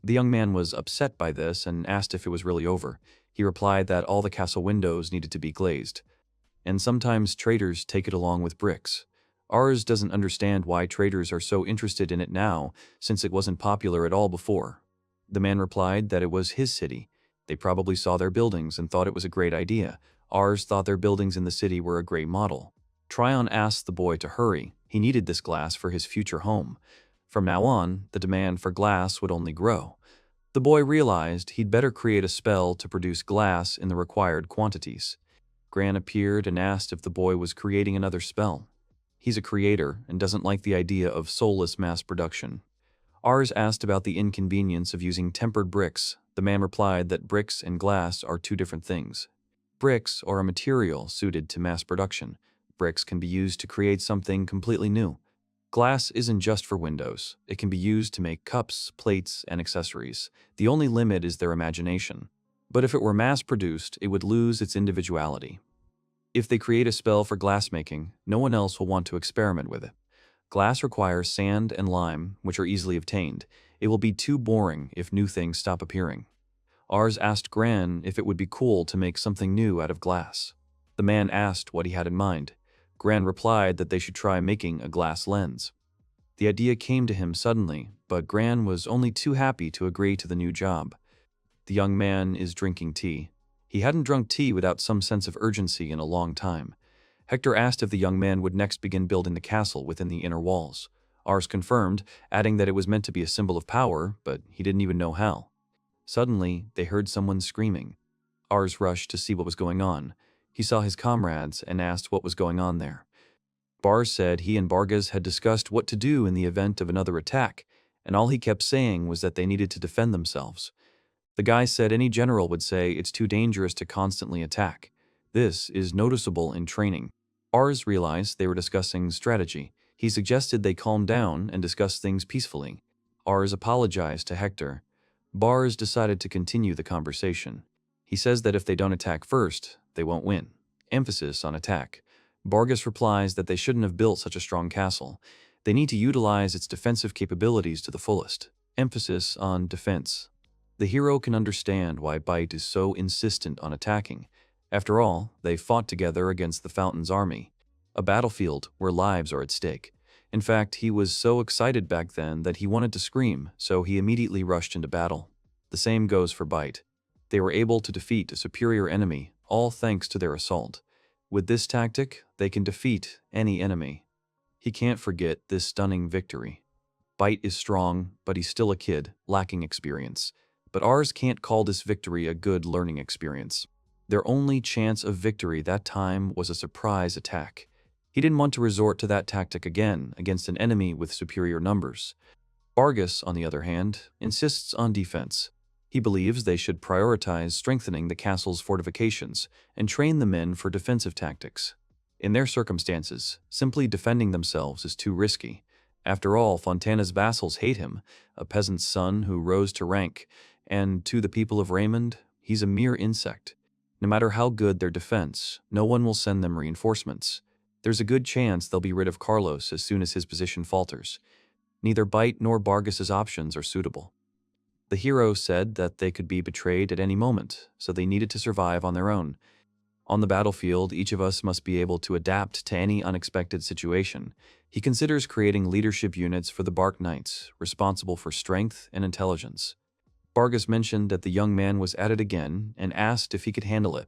The young man was upset by this and asked if it was really over. He replied that all the castle windows needed to be glazed, and sometimes traders take it along with bricks. Ours doesn't understand why traders are so interested in it now, since it wasn't popular at all before. The man replied that it was his city. They probably saw their buildings and thought it was a great idea. Ours thought their buildings in the city were a great model. Tryon asked the boy to hurry. He needed this glass for his future home. From now on, the demand for glass would only grow. The boy realized he'd better create a spell to produce glass in the required quantities. Gran appeared and asked if the boy was creating another spell. He's a creator and doesn't like the idea of soulless mass production. Ars asked about the inconvenience of using tempered bricks. The man replied that bricks and glass are two different things. Bricks are a material suited to mass production. Bricks can be used to create something completely new. Glass isn't just for windows. It can be used to make cups, plates, and accessories. The only limit is their imagination. But if it were mass-produced, it would lose its individuality. If they create a spell for glassmaking, no one else will want to experiment with it. Glass requires sand and lime, which are easily obtained. It will be too boring if new things stop appearing. Ars asked Gran if it would be cool to make something new out of glass. The man asked what he had in mind. Gran replied that they should try making a glass lens. The idea came to him suddenly, but Gran was only too happy to agree to the new job. The young man is drinking tea. He hadn't drunk tea without some sense of urgency in a long time. Hector asked if the young man would next begin building the castle within the inner walls. Ars confirmed, adding that it was meant to be a symbol of power, but he didn't even know how. Suddenly, they heard someone screaming. Ars rushed to see what was going on. He saw his comrades and asked what was going on there. Bars said he and Bargas had discussed what to do in the event of another attack, and all he kept saying was that they needed to defend themselves. The guy said any general would say it's too dangerous to constantly attack. This is noticeable in training. Ars realized they were discussing strategy. He suggested they calm down and discuss things peacefully. Ars apologized to Hector. Bars decided to continue the conversation. He says that if they don't attack first, they won't win. Emphasis on attack. Bargas replies that they shouldn't have built such a strong castle. They need to utilize its defensive capabilities to the fullest. Emphasis on defense. The hero can understand why Bite is so insistent on attacking. After all, they fought together against the Fountain's army, a battlefield where lives are at stake. In fact, he was so excited back then that he wanted to scream, so he immediately rushed into battle. The same goes for Bite. They were able to defeat a superior enemy, all thanks to their assault. With this tactic, they can defeat any enemy. He can't forget this stunning victory. Bite is strong, but he's still a kid, lacking experience. But Ars can't call this victory a good learning experience. Their only chance of victory that time was a surprise attack. He didn't want to resort to that tactic again against an enemy with superior numbers. Bargas, on the other hand, insists on defense. He believes they should prioritize strengthening the castle's fortifications and train the men for defensive tactics. In their circumstances, simply defending themselves is too risky. After all, Fontana's vassals hate him, a peasant's son who rose to rank, and to the people of Raymond, he's a mere insect. No matter how good their defense, no one will send them reinforcements. There's a good chance they'll be rid of Carlos as soon as his position falters. Neither Bite nor Bargas's options are suitable. The hero said that they could be betrayed at any moment, so they needed to survive on their own. On the battlefield, each of us must be able to adapt to any unexpected situation. He considers creating leadership units for the Bark Knights, responsible for strength and intelligence. Bargas mentioned that the young man was at it again and asked if he could handle it.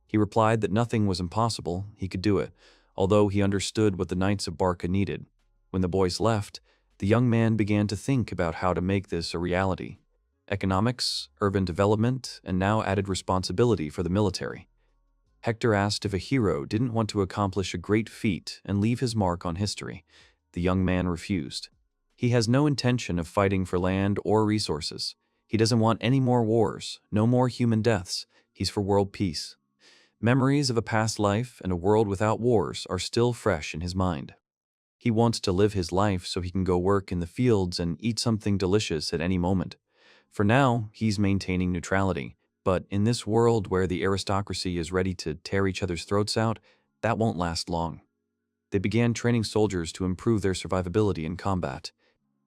He replied that nothing was impossible, he could do it, although he understood what the Knights of Barka needed. When the boys left, the young man began to think about how to make this a reality. Economics, urban development, and now added responsibility for the military. Hector asked if a hero didn't want to accomplish a great feat and leave his mark on history. The young man refused. He has no intention of fighting for land or resources. He doesn't want any more wars, no more human deaths. He's for world peace. Memories of a past life and a world without wars are still fresh in his mind. He wants to live his life so he can go work in the fields and eat something delicious at any moment. For now, he's maintaining neutrality. But in this world where the aristocracy is ready to tear each other's throats out, that won't last long. They began training soldiers to improve their survivability in combat.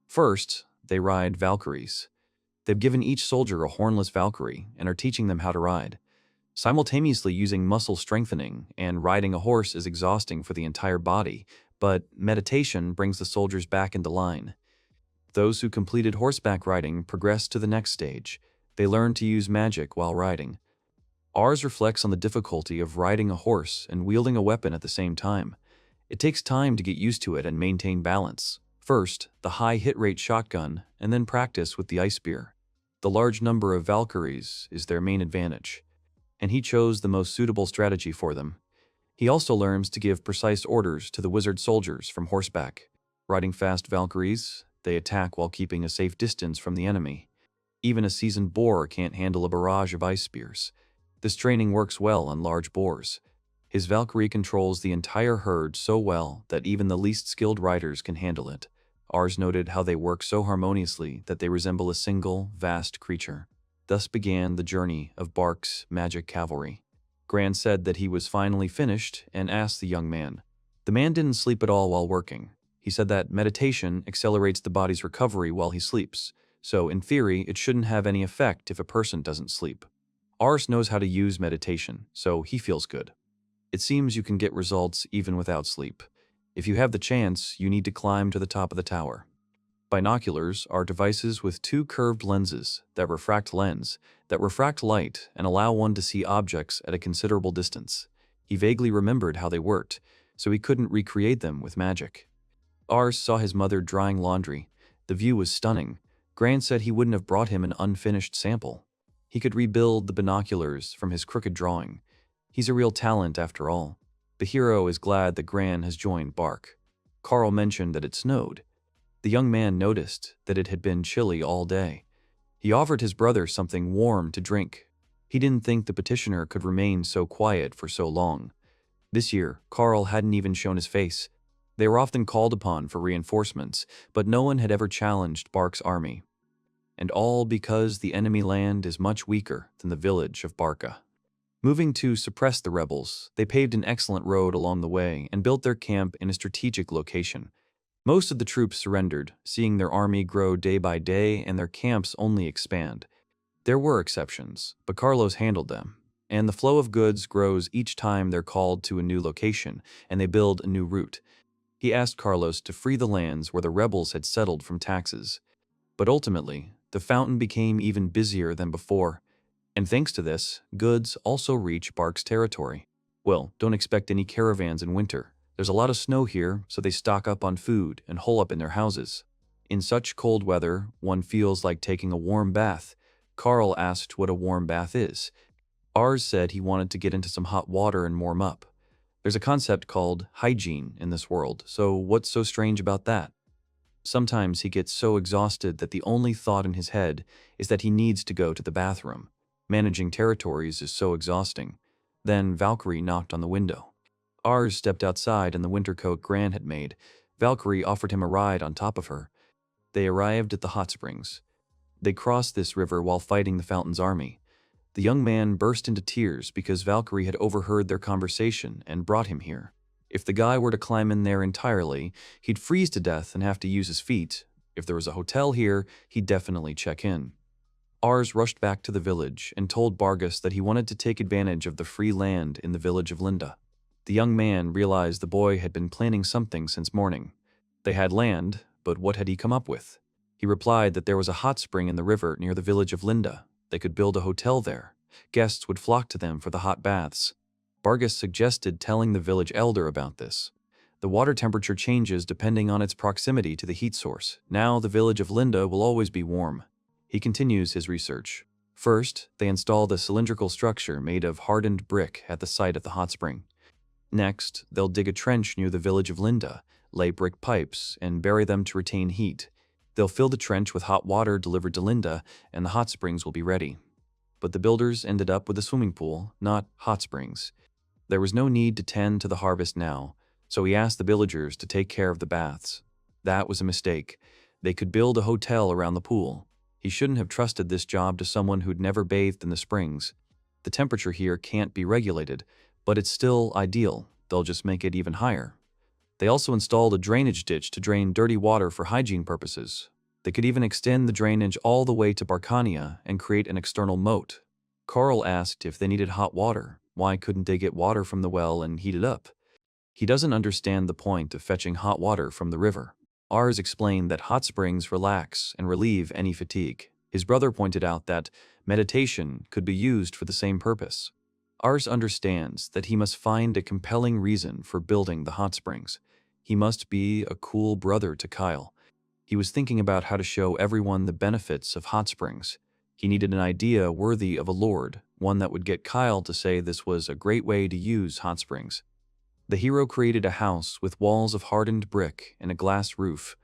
First, they ride Valkyries. They've given each soldier a hornless Valkyrie and are teaching them how to ride. Simultaneously using muscle strengthening, and riding a horse is exhausting for the entire body, but meditation brings the soldiers back into line. Those who completed horseback riding progress to the next stage. They learn to use magic while riding. Ours reflects on the difficulty of riding a horse and wielding a weapon at the same time. It takes time to get used to it and maintain balance. First, the high hit rate shotgun, and then practice with the ice spear. The large number of Valkyries is their main advantage, and he chose the most suitable strategy for them. He also learns to give precise orders to the wizard soldiers from horseback. Riding fast Valkyries, they attack while keeping a safe distance from the enemy. Even a seasoned boar can't handle a barrage of ice spears. This training works well on large boars. His Valkyrie controls the entire herd so well that even the least skilled riders can handle it. Ours noted how they work so harmoniously that they resemble a single, vast creature. Thus began the journey of Bark's magic cavalry. Gran said that he was finally finished and asked the young man. The man didn't sleep at all while working. He said that meditation accelerates the body's recovery while he sleeps, so in theory it shouldn't have any effect if a person doesn't sleep. Ars knows how to use meditation, so he feels good. It seems you can get results even without sleep. If you have the chance, you need to climb to the top of the tower. Binoculars are devices with two curved lenses that refract light and allow one to see objects at a considerable distance. He vaguely remembered how they worked, so he couldn't recreate them with magic. Ars saw his mother drying laundry. The view was stunning. Gran said he wouldn't have brought him an unfinished sample. He could rebuild the binoculars from his crooked drawing. He's a real talent after all. The hero is glad that Gran has joined Bark. Carl mentioned that it snowed. The young man noticed that it had been chilly all day. He offered his brother something warm to drink. He didn't think the petitioner could remain so quiet for so long. This year, Carl hadn't even shown his face. They were often called upon for reinforcements, but no one had ever challenged Bark's army. And all because the enemy land is much weaker than the village of Barka. Moving to suppress the rebels, they paved an excellent road along the way and built their camp in a strategic location. Most of the troops surrendered, seeing their army grow day by day and their camps only expand. There were exceptions, but Carlos handled them, and the flow of goods grows each time they're called to a new location and they build a new route. He asked Carlos to free the lands where the rebels had settled from taxes. But ultimately, the fountain became even busier than before, and thanks to this, goods also reach Bark's territory. Well, don't expect any caravans in winter. There's a lot of snow here, so they stock up on food and hole up in their houses. In such cold weather, one feels like taking a warm bath. Carl asked what a warm bath is. Ars said he wanted to get into some hot water and warm up. There's a concept called hygiene in this world, so what's so strange about that? Sometimes he gets so exhausted that the only thought in his head is that he needs to go to the bathroom. Managing territories is so exhausting. Then Valkyrie knocked on the window. Ars stepped outside in the winter coat Gran had made. Valkyrie offered him a ride on top of her. They arrived at the hot springs. They crossed this river while fighting the Fountain's army. The young man burst into tears because Valkyrie had overheard their conversation and brought him here. If the guy were to climb in there entirely, he'd freeze to death and have to use his feet. If there was a hotel here, he'd definitely check in. Ars rushed back to the village and told Bargus that he wanted to take advantage of the free land in the village of Linda. The young man realized the boy had been planning something since morning. They had land, but what had he come up with? He replied that there was a hot spring in the river near the village of Linda. They could build a hotel there. Guests would flock to them for the hot baths. Bargus suggested telling the village elder about this. The water temperature changes depending on its proximity to the heat source. Now the village of Linda will always be warm. He continues his research. First, they install the cylindrical structure made of hardened brick at the site of the hot spring. Next, they'll dig a trench near the village of Linda, lay brick pipes, and bury them to retain heat. They'll fill the trench with hot water delivered to Linda, and the hot springs will be ready. But the builders ended up with a swimming pool, not hot springs. There was no need to tend to the harvest now, so he asked the villagers to take care of the baths. That was a mistake. They could build a hotel around the pool. He shouldn't have trusted this job to someone who'd never bathed in the springs. The temperature here can't be regulated, but it's still ideal. They'll just make it even higher. They also installed a drainage ditch to drain dirty water for hygiene purposes. They could even extend the drainage all the way to Barcania and create an external moat. Carl asked if they needed hot water. Why couldn't they get water from the well and heat it up? He doesn't understand the point of fetching hot water from the river. Ars explained that hot springs relax and relieve any fatigue. His brother pointed out that meditation could be used for the same purpose. Ars understands that he must find a compelling reason for building the hot springs. He must be a cool brother to Kyle. He was thinking about how to show everyone the benefits of hot springs. He needed an idea worthy of a lord, one that would get Kyle to say this was a great way to use hot springs. The hero created a house with walls of hardened brick and a glass roof.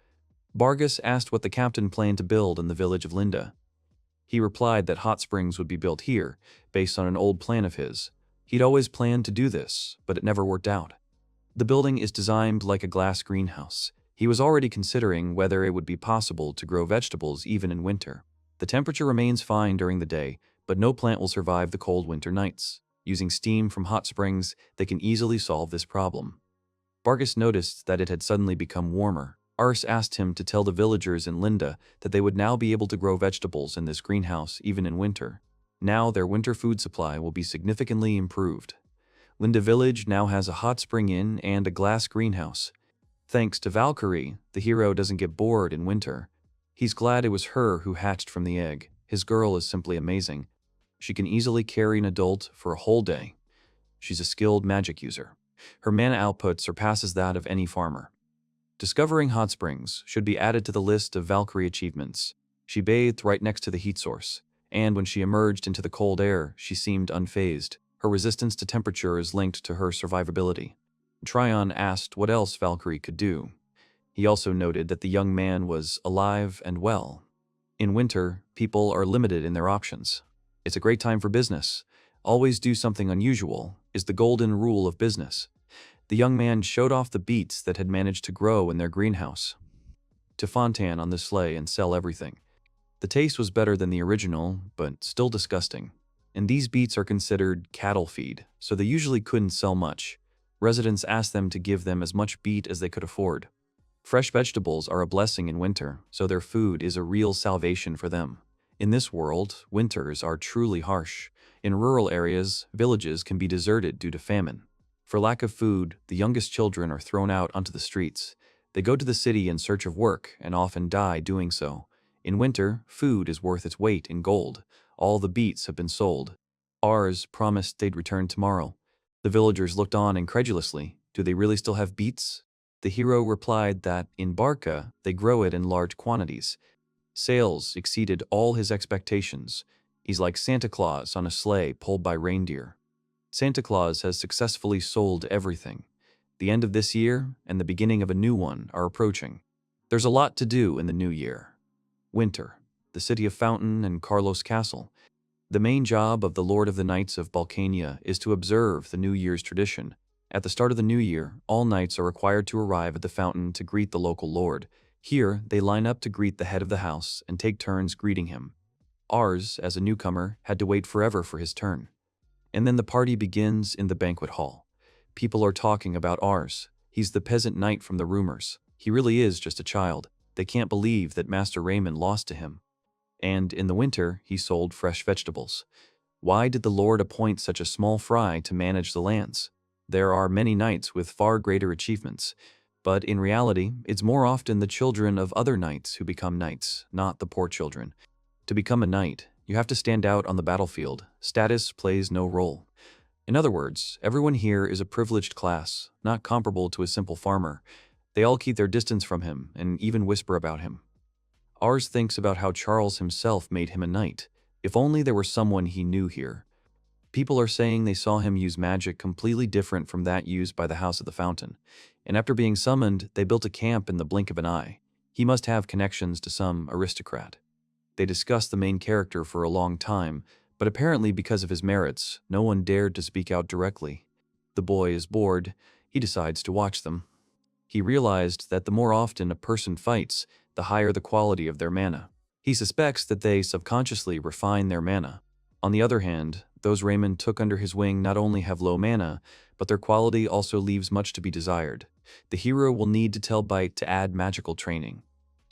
Bargus asked what the captain planned to build in the village of Linda. He replied that hot springs would be built here, based on an old plan of his. He'd always planned to do this, but it never worked out. The building is designed like a glass greenhouse. He was already considering whether it would be possible to grow vegetables even in winter. The temperature remains fine during the day, but no plant will survive the cold winter nights. Using steam from hot springs, they can easily solve this problem. Bargus noticed that it had suddenly become warmer. Ars asked him to tell the villagers in Linda that they would now be able to grow vegetables in this greenhouse even in winter. Now their winter food supply will be significantly improved. Linda Village now has a hot spring inn and a glass greenhouse. Thanks to Valkyrie, the hero doesn't get bored in winter. He's glad it was her who hatched from the egg. His girl is simply amazing. She can easily carry an adult for a whole day. She's a skilled magic user. Her mana output surpasses that of any farmer. Discovering hot springs should be added to the list of Valkyrie achievements. She bathed right next to the heat source, and when she emerged into the cold air, she seemed unfazed. Her resistance to temperature is linked to her survivability. Tryon asked what else Valkyrie could do. He also noted that the young man was alive and well. In winter, people are limited in their options. It's a great time for business. Always do something unusual is the golden rule of business. The young man showed off the beets that had managed to grow in their greenhouse to Fontan on the sleigh and sell everything. The taste was better than the original, but still disgusting. And these beets are considered cattle feed, so they usually couldn't sell much. Residents asked them to give them as much beet as they could afford. Fresh vegetables are a blessing in winter, so their food is a real salvation for them. In this world, winters are truly harsh. In rural areas, villages can be deserted due to famine. For lack of food, the youngest children are thrown out onto the streets. They go to the city in search of work and often die doing so. In winter, food is worth its weight in gold. All the beets have been sold. Ars promised they'd return tomorrow. The villagers looked on incredulously. Do they really still have beets? The hero replied that in Barka, they grow it in large quantities. Sales exceeded all his expectations. He's like Santa Claus on a sleigh pulled by reindeer. Santa Claus has successfully sold everything. The end of this year and the beginning of a new one are approaching. There's a lot to do in the new year. Winter, the city of Fountain and Carlos Castle. The main job of the Lord of the Knights of Barcania is to observe the New Year's tradition. At the start of the new year, all knights are required to arrive at the fountain to greet the local lord. Here, they line up to greet the head of the house and take turns greeting him. Ars, as a newcomer, had to wait forever for his turn. And then the party begins in the banquet hall. People are talking about Ars. He's the peasant knight from the rumors. He really is just a child. They can't believe that Master Raymond lost to him. And in the winter, he sold fresh vegetables. Why did the Lord appoint such a small fry to manage the lands? There are many knights with far greater achievements, but in reality, it's more often the children of other knights who become knights, not the poor children. To become a knight, you have to stand out on the battlefield. Status plays no role. In other words, everyone here is a privileged class, not comparable to a simple farmer. They all keep their distance from him and even whisper about him. Ars thinks about how Charles himself made him a knight. If only there were someone he knew here. People are saying they saw him use magic completely different from that used by the House of the Fountain. And after being summoned, they built a camp in the blink of an eye. He must have connections to some aristocrat. They discussed the main character for a long time, but apparently because of his merits, no one dared to speak out directly. The boy is bored. He decides to watch them. He realized that the more often a person fights, the higher the quality of their mana. He suspects that they subconsciously refine their mana. On the other hand, those Raymond took under his wing not only have low mana, but their quality also leaves much to be desired. The hero will need to tell Bite to add magical training.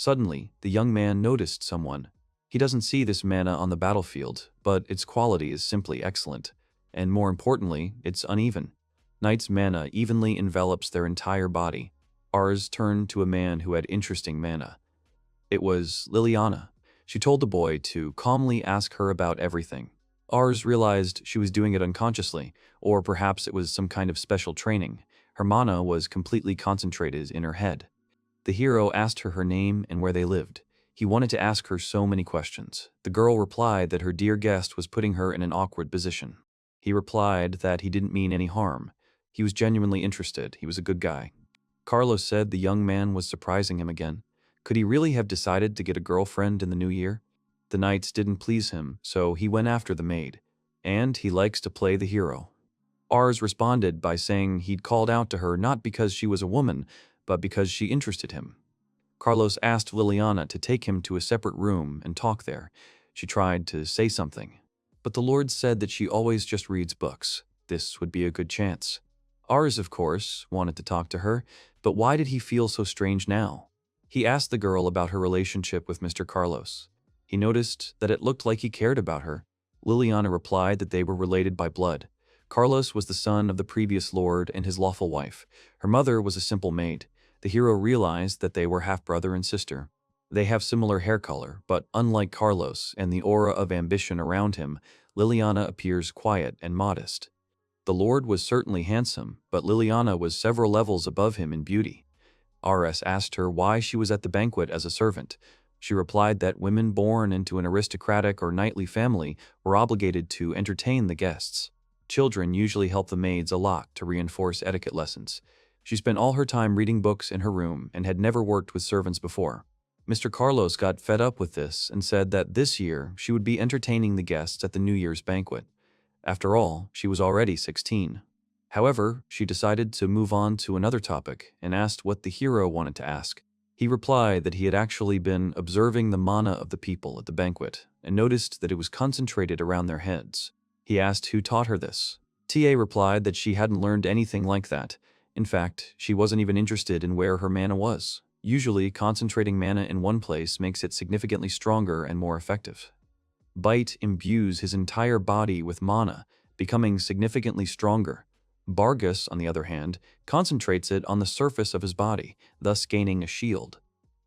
Suddenly, the young man noticed someone. He doesn't see this mana on the battlefield, but its quality is simply excellent. And more importantly, it's uneven. Knight's mana evenly envelops their entire body. Ars turned to a man who had interesting mana. It was Liliana. She told the boy to calmly ask her about everything. Ars realized she was doing it unconsciously, or perhaps it was some kind of special training. Her mana was completely concentrated in her head. The hero asked her name and where they lived. He wanted to ask her so many questions. The girl replied that her dear guest was putting her in an awkward position. He replied that he didn't mean any harm. He was genuinely interested. He was a good guy. Carlos said the young man was surprising him again. Could he really have decided to get a girlfriend in the new year? The knights didn't please him, so he went after the maid. And he likes to play the hero. Ars responded by saying he'd called out to her not because she was a woman, but because she interested him. Carlos asked Liliana to take him to a separate room and talk there. She tried to say something, but the Lord said that she always just reads books. This would be a good chance. Ars, of course, wanted to talk to her, but why did he feel so strange now? He asked the girl about her relationship with Mr. Carlos. He noticed that it looked like he cared about her. Liliana replied that they were related by blood. Carlos was the son of the previous lord and his lawful wife. Her mother was a simple maid. The hero realized that they were half-brother and sister. They have similar hair color, but unlike Carlos and the aura of ambition around him, Liliana appears quiet and modest. The lord was certainly handsome, but Liliana was several levels above him in beauty. Rs asked her why she was at the banquet as a servant. She replied that women born into an aristocratic or knightly family were obligated to entertain the guests. Children usually help the maids a lot to reinforce etiquette lessons. She spent all her time reading books in her room and had never worked with servants before. Mr. Carlos got fed up with this and said that this year she would be entertaining the guests at the New Year's banquet. After all, she was already 16. However, she decided to move on to another topic and asked what the hero wanted to ask. He replied that he had actually been observing the mana of the people at the banquet and noticed that it was concentrated around their heads. He asked who taught her this. TA replied that she hadn't learned anything like that. In fact, she wasn't even interested in where her mana was. Usually, concentrating mana in one place makes it significantly stronger and more effective. Bite imbues his entire body with mana, becoming significantly stronger. Bargus, on the other hand, concentrates it on the surface of his body, thus gaining a shield.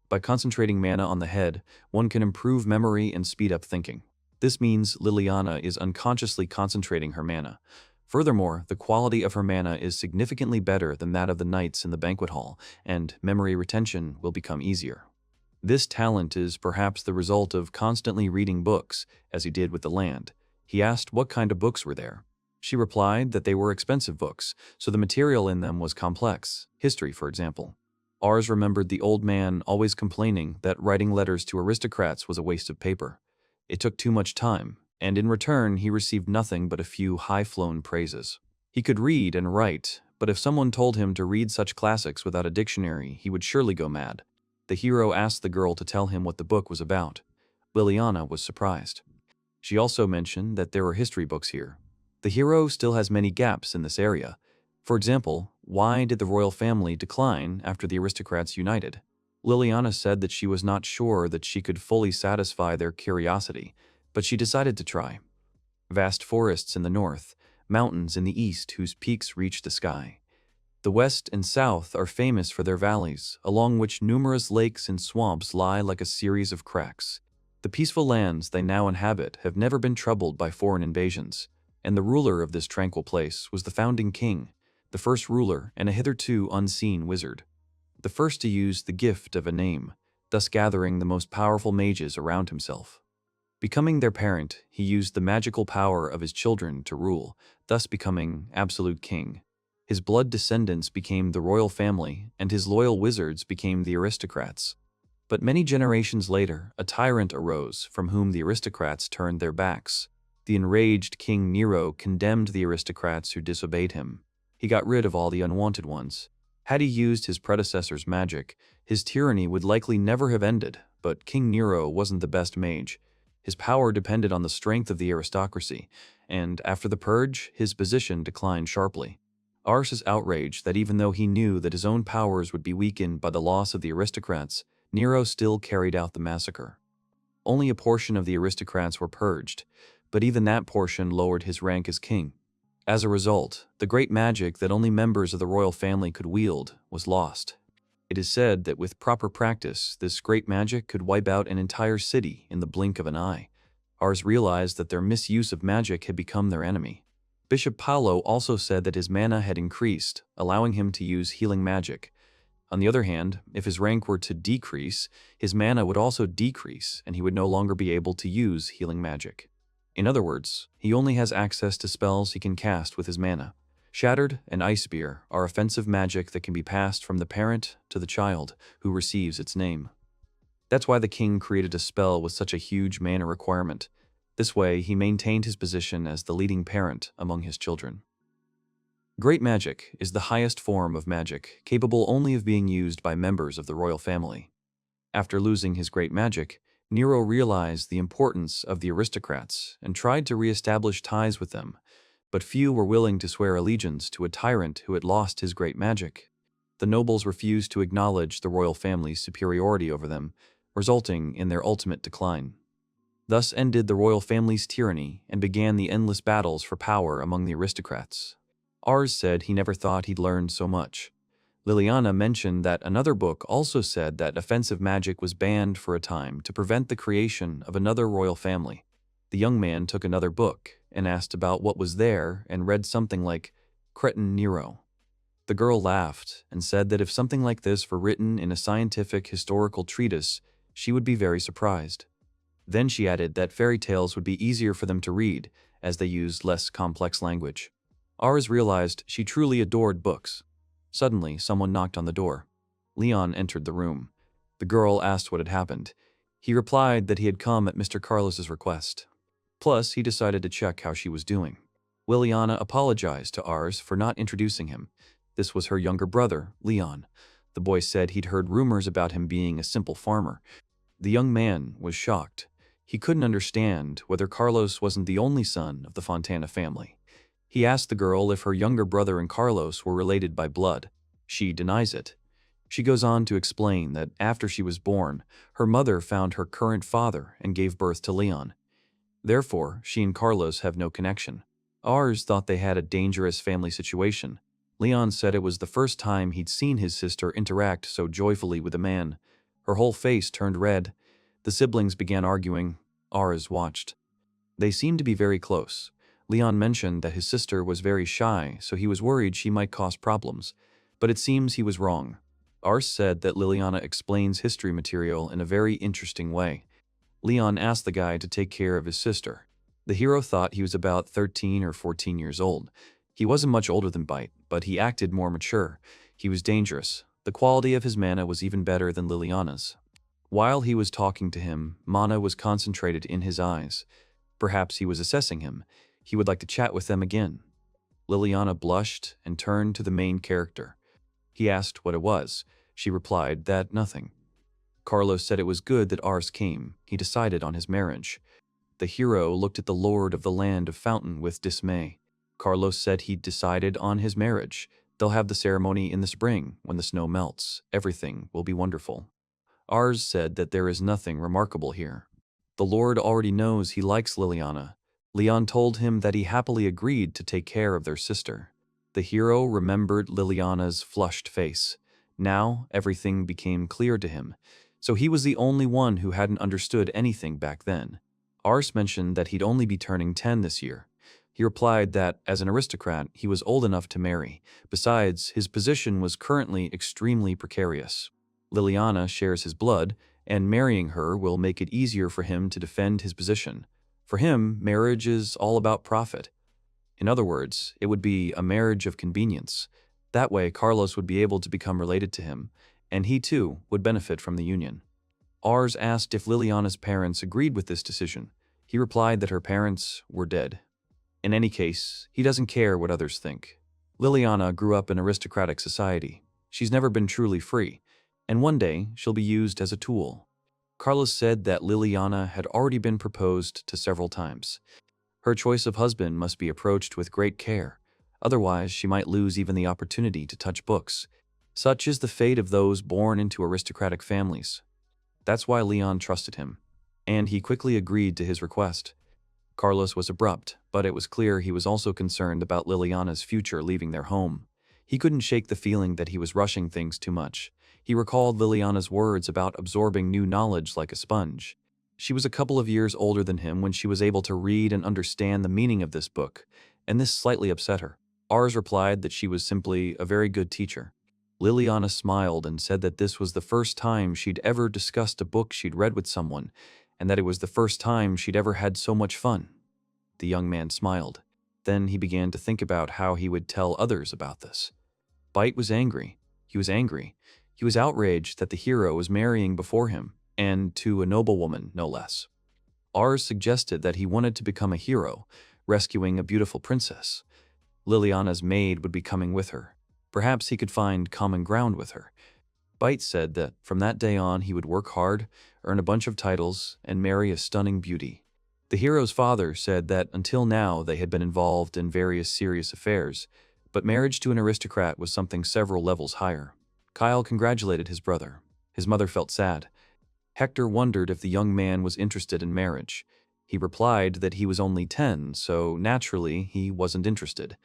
By concentrating mana on the head, one can improve memory and speed up thinking. This means Liliana is unconsciously concentrating her mana. Furthermore, the quality of her mana is significantly better than that of the knights in the banquet hall, and memory retention will become easier. This talent is perhaps the result of constantly reading books, as he did with the land. He asked what kind of books were there. She replied that they were expensive books, so the material in them was complex, history for example. Ars remembered the old man always complaining that writing letters to aristocrats was a waste of paper. It took too much time, and in return he received nothing but a few high-flown praises. He could read and write, but if someone told him to read such classics without a dictionary, he would surely go mad. The hero asked the girl to tell him what the book was about. Liliana was surprised. She also mentioned that there were history books here. The hero still has many gaps in this area. For example, why did the royal family decline after the aristocrats united? Liliana said that she was not sure that she could fully satisfy their curiosity, but she decided to try. Vast forests in the north, mountains in the east whose peaks reach the sky. The west and south are famous for their valleys, along which numerous lakes and swamps lie like a series of cracks. The peaceful lands they now inhabit have never been troubled by foreign invasions, and the ruler of this tranquil place was the founding king, the first ruler and a hitherto unseen wizard. The first to use the gift of a name, thus gathering the most powerful mages around himself. Becoming their parent, he used the magical power of his children to rule, thus becoming absolute king. His blood descendants became the royal family, and his loyal wizards became the aristocrats. But many generations later, a tyrant arose from whom the aristocrats turned their backs. The enraged King Nero condemned the aristocrats who disobeyed him. He got rid of all the unwanted ones. Had he used his predecessor's magic, his tyranny would likely never have ended, but King Nero wasn't the best mage. His power depended on the strength of the aristocracy, and after the purge, his position declined sharply. Ars is outraged that even though he knew that his own powers would be weakened by the loss of the aristocrats, Nero still carried out the massacre. Only a portion of the aristocrats were purged, but even that portion lowered his rank as king. As a result, the great magic that only members of the royal family could wield was lost. It is said that with proper practice, this great magic could wipe out an entire city in the blink of an eye. Ars realized that their misuse of magic had become their enemy. Bishop Paolo also said that his mana had increased, allowing him to use healing magic. On the other hand, if his rank were to decrease, his mana would also decrease and he would no longer be able to use healing magic. In other words, he only has access to spells he can cast with his mana. Shattered and Ice Spear are offensive magic that can be passed from the parent to the child who receives its name. That's why the king created a spell with such a huge mana requirement. This way, he maintained his position as the leading parent among his children. Great magic is the highest form of magic, capable only of being used by members of the royal family. After losing his great magic, Nero realized the importance of the aristocrats and tried to re-establish ties with them, but few were willing to swear allegiance to a tyrant who had lost his great magic. The nobles refused to acknowledge the royal family's superiority over them, resulting in their ultimate decline. Thus ended the royal family's tyranny and began the endless battles for power among the aristocrats. Ars said he never thought he'd learned so much. Liliana mentioned that another book also said that offensive magic was banned for a time to prevent the creation of another royal family. The young man took another book and asked about what was there and read something like Cretin Nero. The girl laughed and said that if something like this were written in a scientific historical treatise, she would be very surprised. Then she added that fairy tales would be easier for them to read as they used less complex language. Ars realized she truly adored books. Suddenly, someone knocked on the door. Leon entered the room. The girl asked what had happened. He replied that he had come at Mr. Carlos's request. Plus, he decided to check how she was doing. Liliana apologized to Ars for not introducing him. This was her younger brother, Leon. The boy said he'd heard rumors about him being a simple farmer. The young man was shocked. He couldn't understand whether Carlos wasn't the only son of the Fontana family. He asked the girl if her younger brother and Carlos were related by blood. She denies it. She goes on to explain that after she was born, her mother found her current father and gave birth to Leon. Therefore, she and Carlos have no connection. Ars thought they had a dangerous family situation. Leon said it was the first time he'd seen his sister interact so joyfully with a man. Her whole face turned red. The siblings began arguing. Ars watched. They seemed to be very close. Leon mentioned that his sister was very shy, so he was worried she might cause problems. But it seems he was wrong. Ars said that Liliana explains history material in a very interesting way. Leon asked the guy to take care of his sister. The hero thought he was about 13 or 14 years old. He wasn't much older than Bite, but he acted more mature. He was dangerous. The quality of his mana was even better than Liliana's. While he was talking to him, mana was concentrated in his eyes. Perhaps he was assessing him. He would like to chat with them again. Liliana blushed and turned to the main character. He asked what it was. She replied that nothing. Carlos said it was good that Ars came. He decided on his marriage. The hero looked at the lord of the land of Fountain with dismay. Carlos said he'd decided on his marriage. They'll have the ceremony in the spring when the snow melts. Everything will be wonderful. Ars said that there is nothing remarkable here. The lord already knows he likes Liliana. Leon told him that he happily agreed to take care of their sister. The hero remembered Liliana's flushed face. Now everything became clear to him. So he was the only one who hadn't understood anything back then. Ars mentioned that he'd only be turning 10 this year. He replied that, as an aristocrat, he was old enough to marry. Besides, his position was currently extremely precarious. Liliana shares his blood, and marrying her will make it easier for him to defend his position. For him, marriage is all about profit. In other words, it would be a marriage of convenience. That way, Carlos would be able to become related to him, and he too would benefit from the union. Ars asked if Liliana's parents agreed with this decision. He replied that her parents were dead. In any case, he doesn't care what others think. Liliana grew up in aristocratic society. She's never been truly free, and one day she'll be used as a tool. Carlos said that Liliana had already been proposed to several times. Her choice of husband must be approached with great care, otherwise she might lose even the opportunity to touch books. Such is the fate of those born into aristocratic families. That's why Leon trusted him. And he quickly agreed to his request. Carlos was abrupt, but it was clear he was also concerned about Liliana's future leaving their home. He couldn't shake the feeling that he was rushing things too much. He recalled Liliana's words about absorbing new knowledge like a sponge. She was a couple of years older than him when she was able to read and understand the meaning of this book, and this slightly upset her. Ars replied that she was simply a very good teacher. Liliana smiled and said that this was the first time she'd ever discussed a book she'd read with someone, and that it was the first time she'd ever had so much fun. The young man smiled. Then he began to think about how he would tell others about this. Bite was angry. He was angry. He was outraged that the hero was marrying before him, and to a noblewoman, no less. Ars suggested that he wanted to become a hero, rescuing a beautiful princess. Liliana's maid would be coming with her. Perhaps he could find common ground with her. Bite said that from that day on he would work hard, earn a bunch of titles, and marry a stunning beauty. The hero's father said that until now they had been involved in various serious affairs, but marriage to an aristocrat was something several levels higher. Kyle congratulated his brother. His mother felt sad. Hector wondered if the young man was interested in marriage. He replied that he was only 10, so naturally he wasn't interested.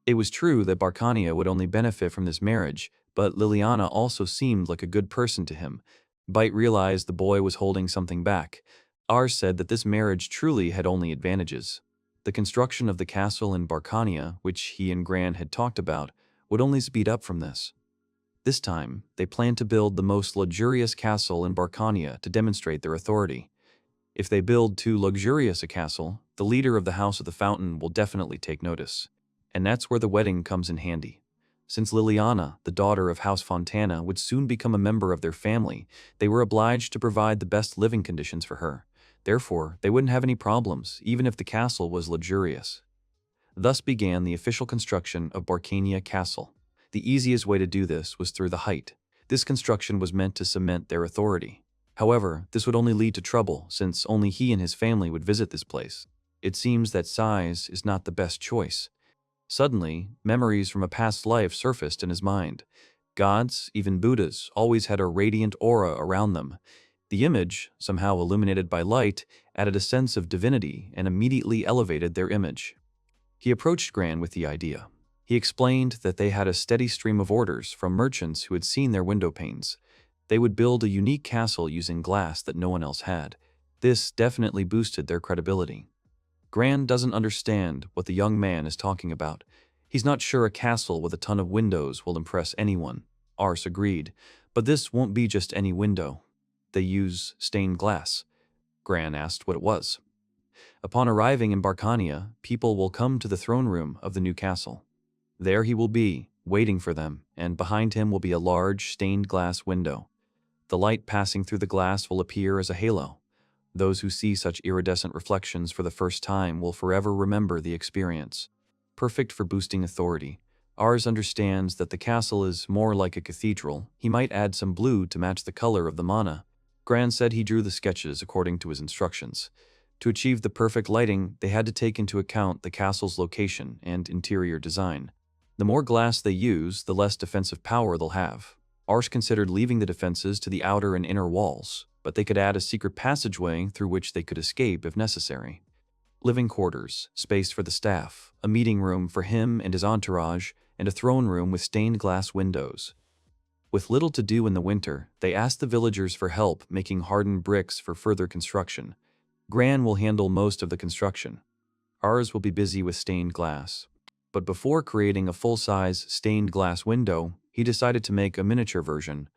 It was true that Barcania would only benefit from this marriage, but Liliana also seemed like a good person to him. Bite realized the boy was holding something back. Ars said that this marriage truly had only advantages. The construction of the castle in Barcania, which he and Gran had talked about, would only speed up from this. This time, they planned to build the most luxurious castle in Barcania to demonstrate their authority. If they build too luxurious a castle, the leader of the House of the Fountain will definitely take notice. And that's where the wedding comes in handy. Since Liliana, the daughter of House Fontana, would soon become a member of their family, they were obliged to provide the best living conditions for her. Therefore, they wouldn't have any problems, even if the castle was luxurious. Thus began the official construction of Barcania Castle. The easiest way to do this was through the height. This construction was meant to cement their authority. However, this would only lead to trouble, since only he and his family would visit this place. It seems that size is not the best choice. Suddenly, memories from a past life surfaced in his mind. Gods, even Buddhas, always had a radiant aura around them. The image, somehow illuminated by light, added a sense of divinity and immediately elevated their image. He approached Gran with the idea. He explained that they had a steady stream of orders from merchants who had seen their window panes. They would build a unique castle using glass that no one else had. This definitely boosted their credibility. Gran doesn't understand what the young man is talking about. He's not sure a castle with a ton of windows will impress anyone. Ars agreed, but this won't be just any window. They use stained glass. Gran asked what it was. Upon arriving in Barcania, people will come to the throne room of the new castle. There he will be, waiting for them, and behind him will be a large stained glass window. The light passing through the glass will appear as a halo. Those who see such iridescent reflections for the first time will forever remember the experience. Perfect for boosting authority. Ars understands that the castle is more like a cathedral. He might add some blue to match the color of the mana. Gran said he drew the sketches according to his instructions. To achieve the perfect lighting, they had to take into account the castle's location and interior design. The more glass they use, the less defensive power they'll have. Ars considered leaving the defenses to the outer and inner walls, but they could add a secret passageway through which they could escape if necessary. Living quarters, space for the staff, a meeting room for him and his entourage, and a throne room with stained glass windows. With little to do in the winter, they asked the villagers for help making hardened bricks for further construction. Gran will handle most of the construction. Ars will be busy with stained glass. But before creating a full-size stained glass window, he decided to make a miniature version.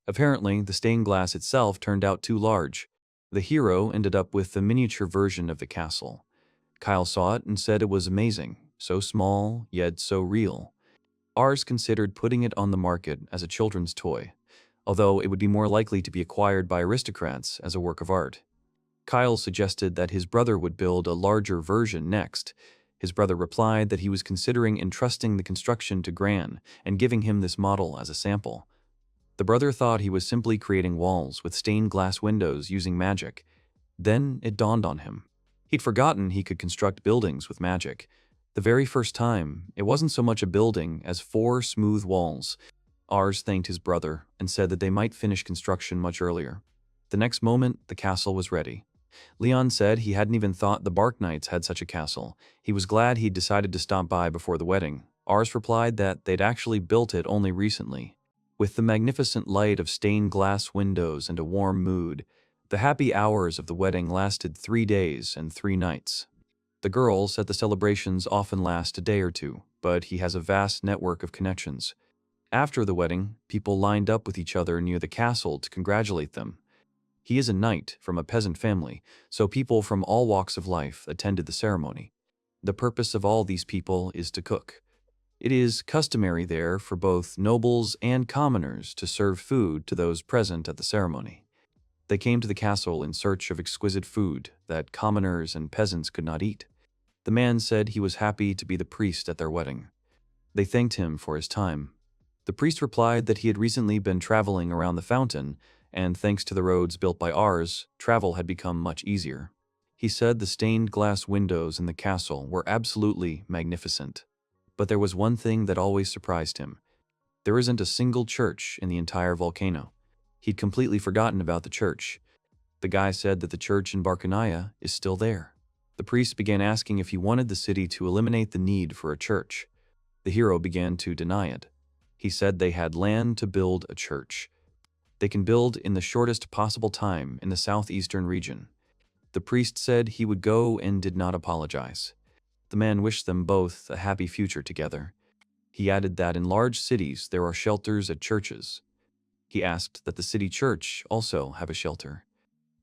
Apparently, the stained glass itself turned out too large. The hero ended up with the miniature version of the castle. Kyle saw it and said it was amazing, so small, yet so real. Ars considered putting it on the market as a children's toy, although it would be more likely to be acquired by aristocrats as a work of art. Kyle suggested that his brother would build a larger version next. His brother replied that he was considering entrusting the construction to Gran and giving him this model as a sample. The brother thought he was simply creating walls with stained glass windows using magic. Then it dawned on him. He'd forgotten he could construct buildings with magic. The very first time, it wasn't so much a building as 4 smooth walls. Ars thanked his brother and said that they might finish construction much earlier. The next moment, the castle was ready. Leon said he hadn't even thought the Bark Knights had such a castle. He was glad he'd decided to stop by before the wedding. Ars replied that they'd actually built it only recently. With the magnificent light of stained glass windows and a warm mood, the happy hours of the wedding lasted 3 days and 3 nights. The girl said the celebrations often last a day or two, but he has a vast network of connections. After the wedding, people lined up with each other near the castle to congratulate them. He is a knight from a peasant family, so people from all walks of life attended the ceremony. The purpose of all these people is to cook. It is customary there for both nobles and commoners to serve food to those present at the ceremony. They came to the castle in search of exquisite food that commoners and peasants could not eat. The man said he was happy to be the priest at their wedding. They thanked him for his time. The priest replied that he had recently been traveling around the fountain, and thanks to the roads built by Ars, travel had become much easier. He said the stained glass windows in the castle were absolutely magnificent. But there was one thing that always surprised him. There isn't a single church in the entire volcano. He'd completely forgotten about the church. The guy said that the church in Barcania is still there. The priest began asking if he wanted the city to eliminate the need for a church. The hero began to deny it. He said they had land to build a church. They can build in the shortest possible time in the southeastern region. The priest said he would go and did not apologize. The man wished them both a happy future together. He added that in large cities there are shelters at churches. He asked that the city church also have a shelter.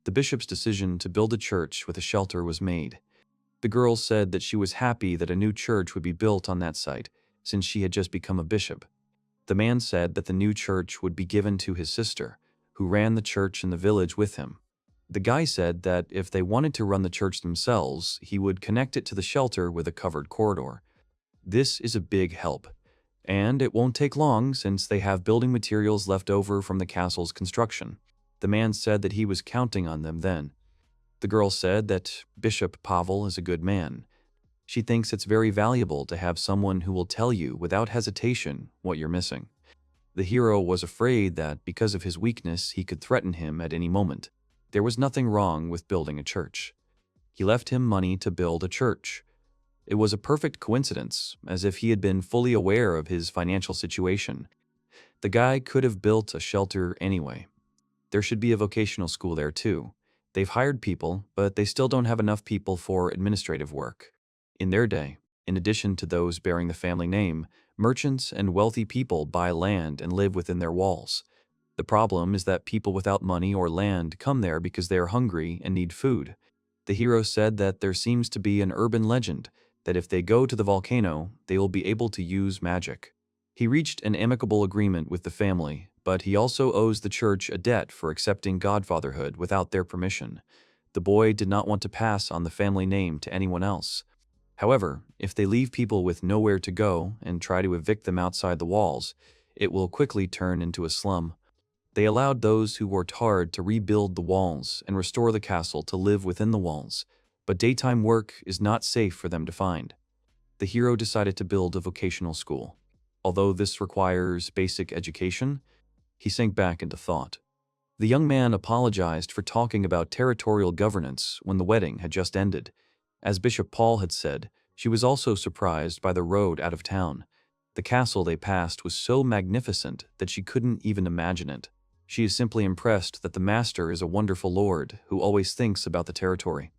The bishop's decision to build a church with a shelter was made. The girl said that she was happy that a new church would be built on that site, since she had just become a bishop. The man said that the new church would be given to his sister, who ran the church in the village with him. The guy said that if they wanted to run the church themselves, he would connect it to the shelter with a covered corridor. This is a big help, and it won't take long since they have building materials left over from the castle's construction. The man said that he was counting on them then. The girl said that Bishop Pavel is a good man. She thinks it's very valuable to have someone who will tell you without hesitation what you're missing. The hero was afraid that because of his weakness he could threaten him at any moment. There was nothing wrong with building a church. He left him money to build a church. It was a perfect coincidence, as if he had been fully aware of his financial situation. The guy could have built a shelter anyway. There should be a vocational school there too. They've hired people, but they still don't have enough people for administrative work. In their day, in addition to those bearing the family name, merchants and wealthy people buy land and live within their walls. The problem is that people without money or land come there because they are hungry and need food. The hero said that there seems to be an urban legend that if they go to the volcano, they will be able to use magic. He reached an amicable agreement with the family, but he also owes the church a debt for accepting godfatherhood without their permission. The boy did not want to pass on the family name to anyone else. However, if they leave people with nowhere to go and try to evict them outside the walls, it will quickly turn into a slum. They allowed those who worked hard to rebuild the walls and restore the castle to live within the walls, but daytime work is not safe for them to find. The hero decided to build a vocational school. Although this requires basic education, he sank back into thought. The young man apologized for talking about territorial governance when the wedding had just ended. As Bishop Paul had said, she was also surprised by the road out of town. The castle they passed was so magnificent that she couldn't even imagine it. She is simply impressed that the master is a wonderful lord who always thinks about the territory.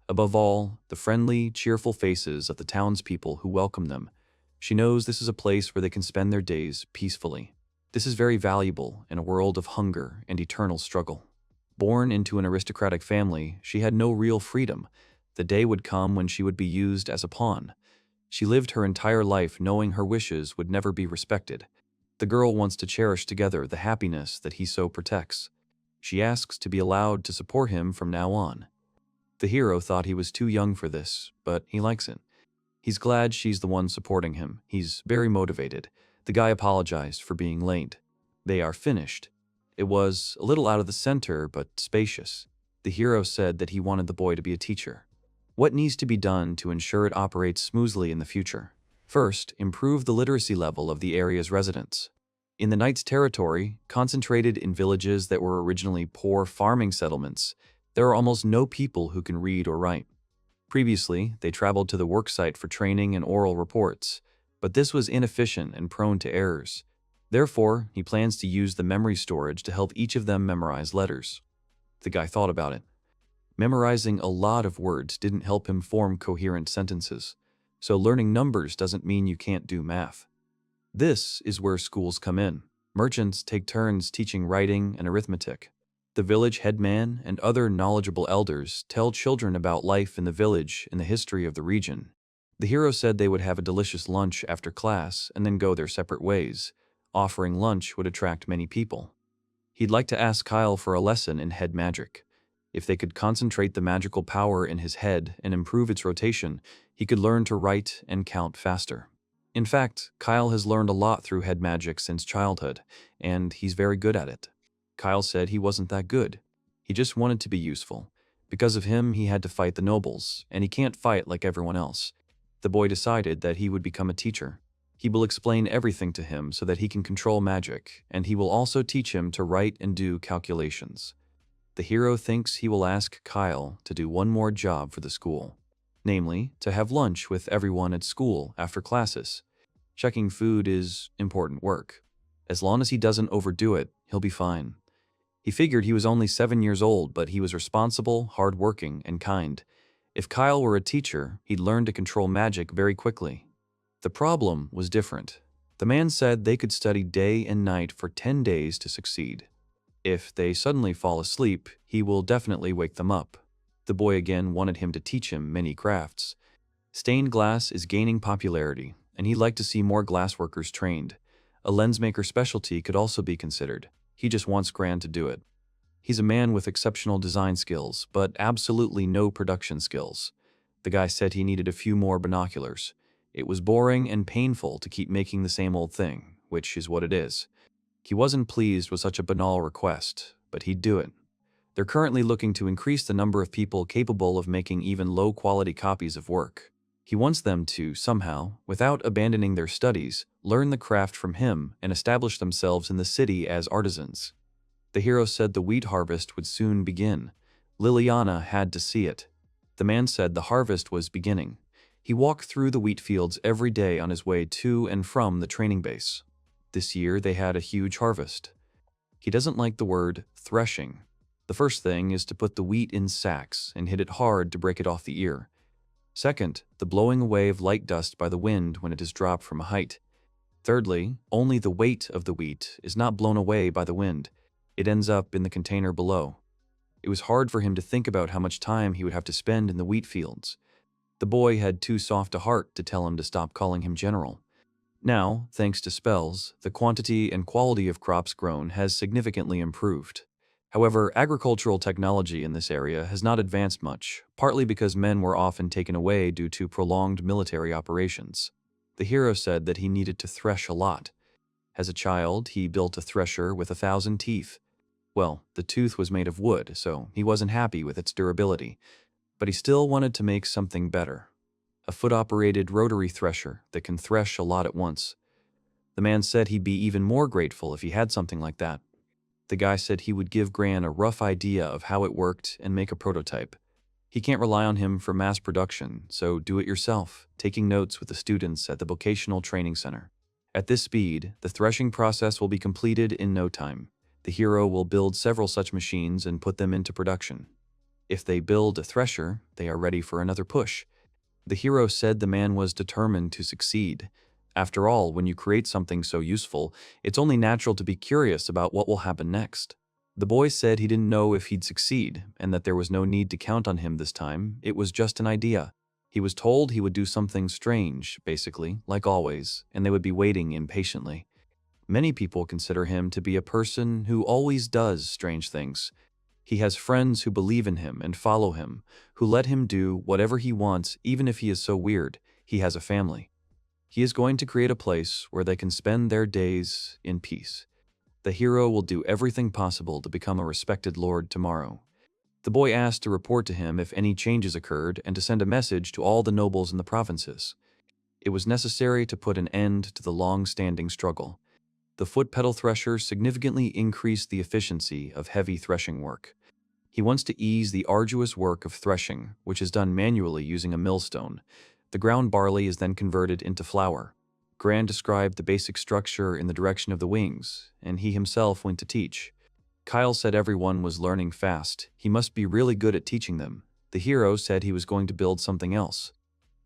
Above all, the friendly, cheerful faces of the townspeople who welcome them. She knows this is a place where they can spend their days peacefully. This is very valuable in a world of hunger and eternal struggle. Born into an aristocratic family, she had no real freedom. The day would come when she would be used as a pawn. She lived her entire life knowing her wishes would never be respected. The girl wants to cherish together the happiness that he so protects. She asks to be allowed to support him from now on. The hero thought he was too young for this, but he likes it. He's glad she's the one supporting him. He's very motivated. The guy apologized for being late. They are finished. It was a little out of the center, but spacious. The hero said that he wanted the boy to be a teacher. What needs to be done to ensure it operates smoothly in the future? First, improve the literacy level of the area's residents. In the knight's territory, concentrated in villages that were originally poor farming settlements, there are almost no people who can read or write. Previously, they traveled to the worksite for training and oral reports, but this was inefficient and prone to errors. Therefore, he plans to use the memory storage to help each of them memorize letters. The guy thought about it. Memorizing a lot of words didn't help him form coherent sentences, so learning numbers doesn't mean you can't do math. This is where schools come in. Merchants take turns teaching writing and arithmetic. The village headman and other knowledgeable elders tell children about life in the village and the history of the region. The hero said they would have a delicious lunch after class and then go their separate ways. Offering lunch would attract many people. He'd like to ask Kyle for a lesson in head magic. If they could concentrate the magical power in his head and improve its rotation, he could learn to write and count faster. In fact, Kyle has learned a lot through head magic since childhood, and he's very good at it. Kyle said he wasn't that good. He just wanted to be useful. Because of him, he had to fight the nobles, and he can't fight like everyone else. The boy decided that he would become a teacher. He will explain everything to him so that he can control magic, and he will also teach him to write and do calculations. The hero thinks he will ask Kyle to do one more job for the school, namely, to have lunch with everyone at school after classes. Checking food is important work. As long as he doesn't overdo it, he'll be fine. He figured he was only 7 years old, but he was responsible, hardworking, and kind. If Kyle were a teacher, he'd learn to control magic very quickly. The problem was different. The man said they could study day and night for 10 days to succeed. If they suddenly fall asleep, he will definitely wake them up. The boy again wanted him to teach him many crafts. Stained glass is gaining popularity, and he'd like to see more glassworkers trained. A lensmaker specialty could also be considered. He just wants Gran to do it. He's a man with exceptional design skills, but absolutely no production skills. The guy said he needed a few more binoculars. It was boring and painful to keep making the same old thing, which is what it is. He wasn't pleased with such a banal request, but he'd do it. They're currently looking to increase the number of people capable of making even low-quality copies of work. He wants them to, somehow, without abandoning their studies, learn the craft from him and establish themselves in the city as artisans. The hero said the wheat harvest would soon begin. Liliana had to see it. The man said the harvest was beginning. He walked through the wheat fields every day on his way to and from the training base. This year they had a huge harvest. He doesn't like the word threshing. The first thing is to put the wheat in sacks and hit it hard to break it off the ear. Second, the blowing away of light dust by the wind when it is dropped from a height. Thirdly, only the weight of the wheat is not blown away by the wind. It ends up in the container below. It was hard for him to think about how much time he would have to spend in the wheat fields. The boy had too soft a heart to tell him to stop calling him general. Now, thanks to spells, the quantity and quality of crops grown has significantly improved. However, agricultural technology in this area has not advanced much, partly because men were often taken away due to prolonged military operations. The hero said that he needed to thresh a lot. As a child, he built a thresher with 1,000 teeth. Well, the tooth was made of wood, so he wasn't happy with its durability. But he still wanted to make something better. A foot-operated rotary thresher that can thresh a lot at once. The man said he'd be even more grateful if he had something like that. The guy said he would give Gran a rough idea of how it worked and make a prototype. He can't rely on him for mass production, so do it yourself, taking notes with the students at the vocational training center. At this speed, the threshing process will be completed in no time. The hero will build several such machines and put them into production. If they build a thresher, they are ready for another push. The hero said the man was determined to succeed. After all, when you create something so useful, it's only natural to be curious about what will happen next. The boy said he didn't know if he'd succeed, and that there was no need to count on him this time. It was just an idea. He was told he would do something strange, basically, like always, and they would be waiting impatiently. Many people consider him to be a person who always does strange things. He has friends who believe in him and follow him, who let him do whatever he wants even if he is so weird. He has a family. He is going to create a place where they can spend their days in peace. The hero will do everything possible to become a respected lord tomorrow. The boy asked to report to him if any changes occurred and to send a message to all the nobles in the provinces. It was necessary to put an end to the long-standing struggle. The foot pedal thresher significantly increased the efficiency of heavy threshing work. He wants to ease the arduous work of threshing, which is done manually using a millstone. The ground barley is then converted into flour. Gran described the basic structure in the direction of the wings, and he himself went to teach. Kyle said everyone was learning fast. He must be really good at teaching them. The hero said he was going to build something else.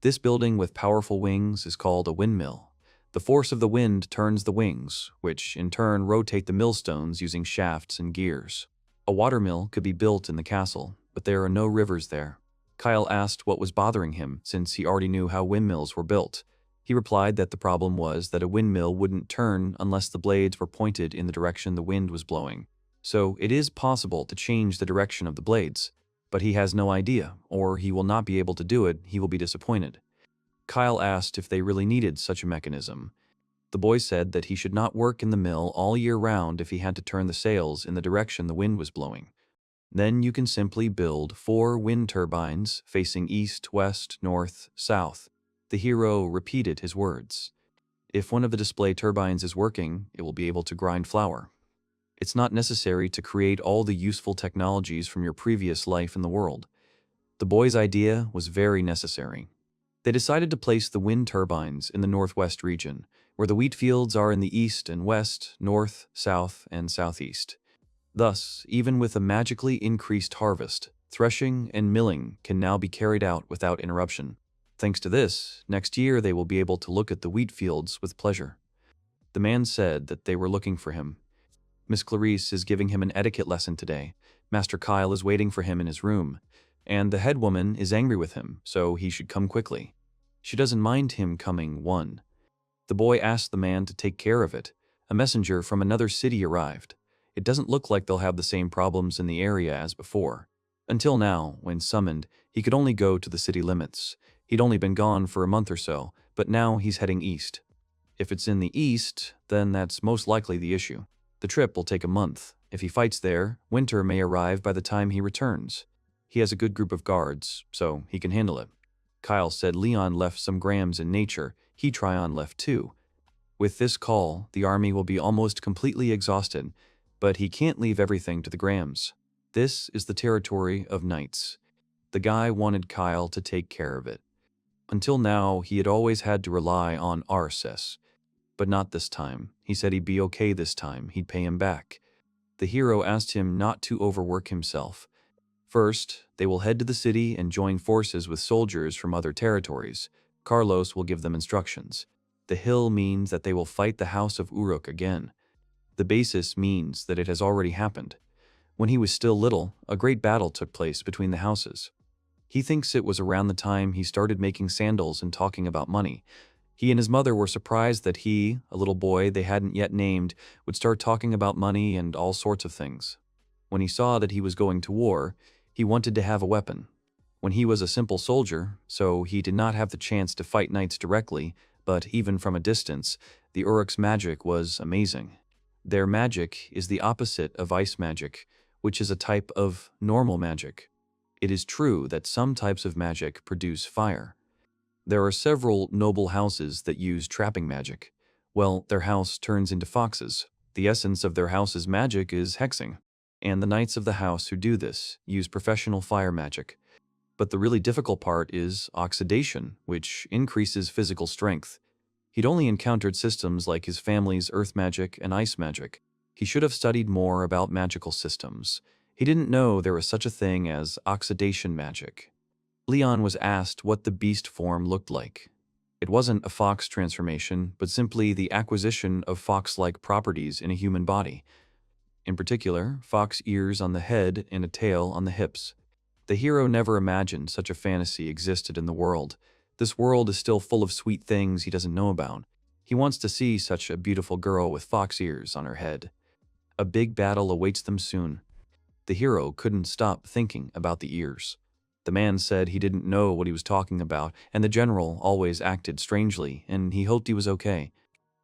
This building with powerful wings is called a windmill. The force of the wind turns the wings, which in turn rotate the millstones using shafts and gears. A watermill could be built in the castle, but there are no rivers there. Kyle asked what was bothering him, since he already knew how windmills were built. He replied that the problem was that a windmill wouldn't turn unless the blades were pointed in the direction the wind was blowing. So it is possible to change the direction of the blades, but he has no idea, or he will not be able to do it. He will be disappointed. Kyle asked if they really needed such a mechanism. The boy said that he should not work in the mill all year round if he had to turn the sails in the direction the wind was blowing. Then you can simply build 4 wind turbines facing east, west, north, south. The hero repeated his words. If one of the display turbines is working, it will be able to grind flour. It's not necessary to create all the useful technologies from your previous life in the world. The boy's idea was very necessary. They decided to place the wind turbines in the northwest region, where the wheat fields are in the east and west, north, south, and southeast. Thus, even with a magically increased harvest, threshing and milling can now be carried out without interruption. Thanks to this, next year they will be able to look at the wheat fields with pleasure. The man said that they were looking for him. Miss Clarice is giving him an etiquette lesson today. Master Kyle is waiting for him in his room, and the head woman is angry with him, so he should come quickly. She doesn't mind him coming. The boy asked the man to take care of it. A messenger from another city arrived. It doesn't look like they'll have the same problems in the area as before. Until now, when summoned, he could only go to the city limits. He'd only been gone for a month or so, but now he's heading east. If it's in the east, then that's most likely the issue. The trip will take a month. If he fights there, winter may arrive by the time he returns. He has a good group of guards, so he can handle it. Kyle said Leon left some grams in nature. Tryon left too. With this call, the army will be almost completely exhausted, but he can't leave everything to the grams. This is the territory of knights. The guy wanted Kyle to take care of it. Until now, he had always had to rely on Arces. But not this time. He said he'd be okay this time. He'd pay him back. The hero asked him not to overwork himself. First, they will head to the city and join forces with soldiers from other territories. Carlos will give them instructions. The hill means that they will fight the House of Uruk again. The basis means that it has already happened. When he was still little, a great battle took place between the houses. He thinks it was around the time he started making sandals and talking about money. He and his mother were surprised that he, a little boy they hadn't yet named, would start talking about money and all sorts of things. When he saw that he was going to war, he wanted to have a weapon. When he was a simple soldier, so he did not have the chance to fight knights directly, but even from a distance, the Uruk's magic was amazing. Their magic is the opposite of ice magic, which is a type of normal magic. It is true that some types of magic produce fire. There are several noble houses that use trapping magic. Well, their house turns into foxes. The essence of their house's magic is hexing. And the knights of the house who do this use professional fire magic. But the really difficult part is oxidation, which increases physical strength. He'd only encountered systems like his family's earth magic and ice magic. He should have studied more about magical systems. He didn't know there was such a thing as oxidation magic. Leon was asked what the beast form looked like. It wasn't a fox transformation, but simply the acquisition of fox-like properties in a human body. In particular, fox ears on the head and a tail on the hips. The hero never imagined such a fantasy existed in the world. This world is still full of sweet things he doesn't know about. He wants to see such a beautiful girl with fox ears on her head. A big battle awaits them soon. The hero couldn't stop thinking about the ears. The man said he didn't know what he was talking about, and the general always acted strangely, and he hoped he was okay.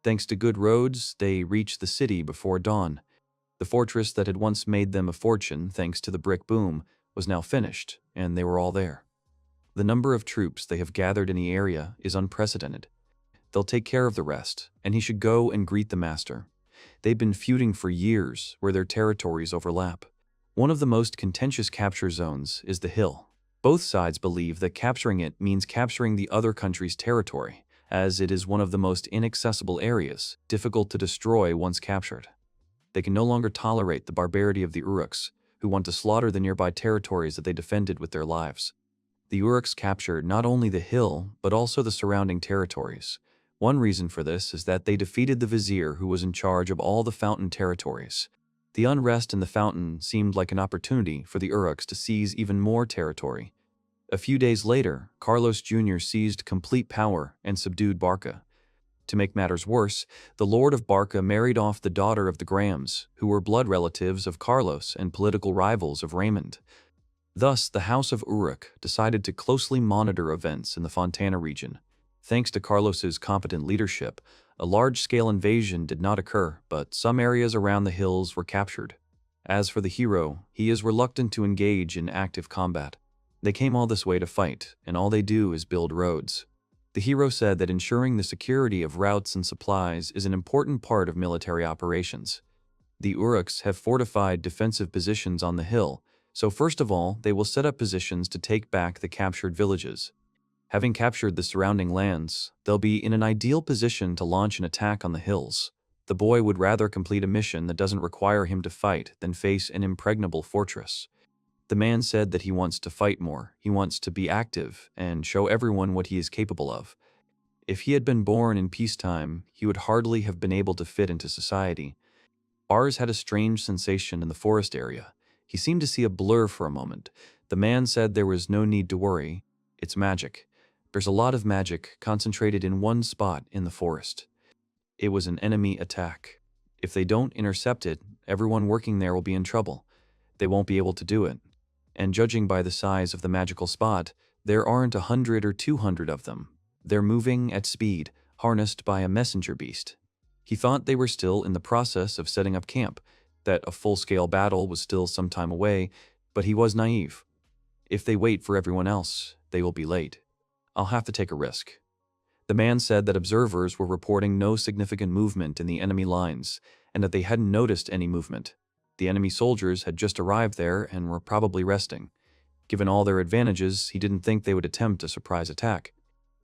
Thanks to good roads, they reached the city before dawn. The fortress that had once made them a fortune, thanks to the brick boom, was now finished, and they were all there. The number of troops they have gathered in the area is unprecedented. They'll take care of the rest, and he should go and greet the master. They've been feuding for years where their territories overlap. One of the most contentious capture zones is the hill. Both sides believe that capturing it means capturing the other country's territory, as it is one of the most inaccessible areas, difficult to destroy once captured. They can no longer tolerate the barbarity of the Uruks, who want to slaughter the nearby territories that they defended with their lives. The Uruks captured not only the hill, but also the surrounding territories. One reason for this is that they defeated the vizier who was in charge of all the fountain territories. The unrest in the fountain seemed like an opportunity for the Uruks to seize even more territory. A few days later, Carlos Jr. seized complete power and subdued Barka. To make matters worse, the Lord of Barka married off the daughter of the Grahams, who were blood relatives of Carlos and political rivals of Raymond. Thus, the House of Uruk decided to closely monitor events in the Fontana region. Thanks to Carlos's competent leadership, a large-scale invasion did not occur, but some areas around the hills were captured. As for the hero, he is reluctant to engage in active combat. They came all this way to fight, and all they do is build roads. The hero said that ensuring the security of routes and supplies is an important part of military operations. The Uruks have fortified defensive positions on the hill, so first of all, they will set up positions to take back the captured villages. Having captured the surrounding lands, they'll be in an ideal position to launch an attack on the hills. The boy would rather complete a mission that doesn't require him to fight than face an impregnable fortress. The man said that he wants to fight more, he wants to be active, and show everyone what he is capable of. If he had been born in peacetime, he would hardly have been able to fit into society. Ars had a strange sensation in the forest area. He seemed to see a blur for a moment. The man said there was no need to worry. It's magic. There's a lot of magic concentrated in one spot in the forest. It was an enemy attack. If they don't intercept it, everyone working there will be in trouble. They won't be able to do it. And judging by the size of the magical spot, there aren't 100 or 200 of them. They're moving at speed, harnessed by a messenger beast. He thought they were still in the process of setting up camp, that a full-scale battle was still some time away, but he was naive. If they wait for everyone else, they will be late. I'll have to take a risk. The man said that observers were reporting no significant movement in the enemy lines, and that they hadn't noticed any movement. The enemy soldiers had just arrived there and were probably resting. Given all their advantages, he didn't think they would attempt a surprise attack.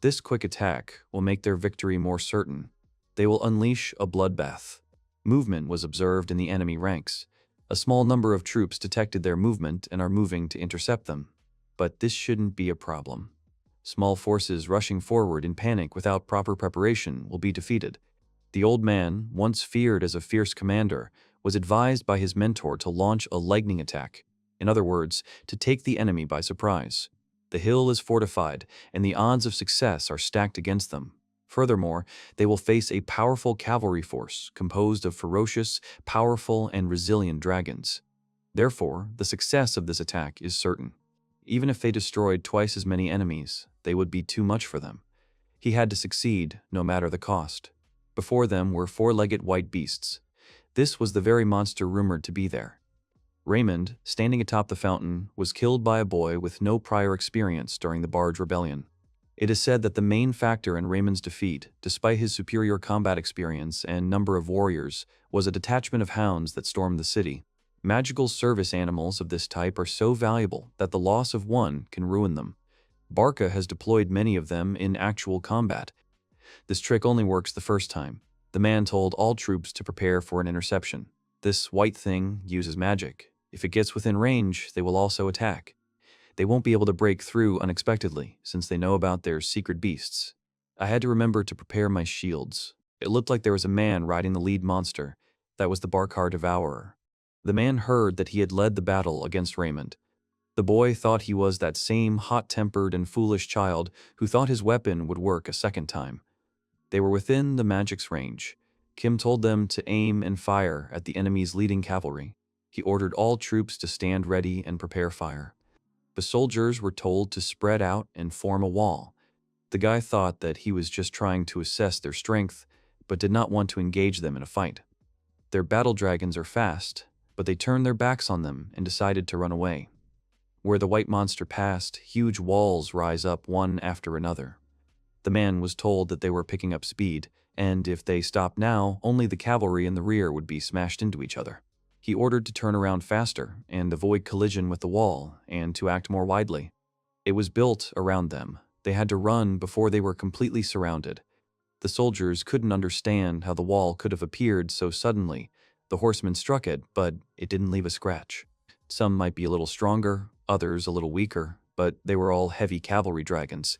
This quick attack will make their victory more certain. They will unleash a bloodbath. Movement was observed in the enemy ranks. A small number of troops detected their movement and are moving to intercept them. But this shouldn't be a problem. Small forces rushing forward in panic without proper preparation will be defeated. The old man, once feared as a fierce commander, was advised by his mentor to launch a lightning attack. In other words, to take the enemy by surprise. The hill is fortified, and the odds of success are stacked against them. Furthermore, they will face a powerful cavalry force composed of ferocious, powerful, and resilient dragons. Therefore, the success of this attack is certain. Even if they destroyed twice as many enemies, they would be too much for them. He had to succeed, no matter the cost. Before them were four-legged white beasts. This was the very monster rumored to be there. Raymond, standing atop the fountain, was killed by a boy with no prior experience during the Barge Rebellion. It is said that the main factor in Raymond's defeat, despite his superior combat experience and number of warriors, was a detachment of hounds that stormed the city. Magical service animals of this type are so valuable that the loss of one can ruin them. Barka has deployed many of them in actual combat. This trick only works the first time. The man told all troops to prepare for an interception. This white thing uses magic. If it gets within range, they will also attack. They won't be able to break through unexpectedly, since they know about their secret beasts. I had to remember to prepare my shields. It looked like there was a man riding the lead monster. That was the Barkar Devourer. The man heard that he had led the battle against Raymond. The boy thought he was that same hot-tempered and foolish child who thought his weapon would work a second time. They were within the magic's range. Kim told them to aim and fire at the enemy's leading cavalry. He ordered all troops to stand ready and prepare fire. The soldiers were told to spread out and form a wall. The guy thought that he was just trying to assess their strength, but did not want to engage them in a fight. Their battle dragons are fast, but they turned their backs on them and decided to run away. Where the white monster passed, huge walls rise up one after another. The man was told that they were picking up speed, and if they stopped now, only the cavalry in the rear would be smashed into each other. He ordered to turn around faster and avoid collision with the wall, and to act more widely. It was built around them. They had to run before they were completely surrounded. The soldiers couldn't understand how the wall could have appeared so suddenly. The horsemen struck it, but it didn't leave a scratch. Some might be a little stronger, others a little weaker, but they were all heavy cavalry dragons.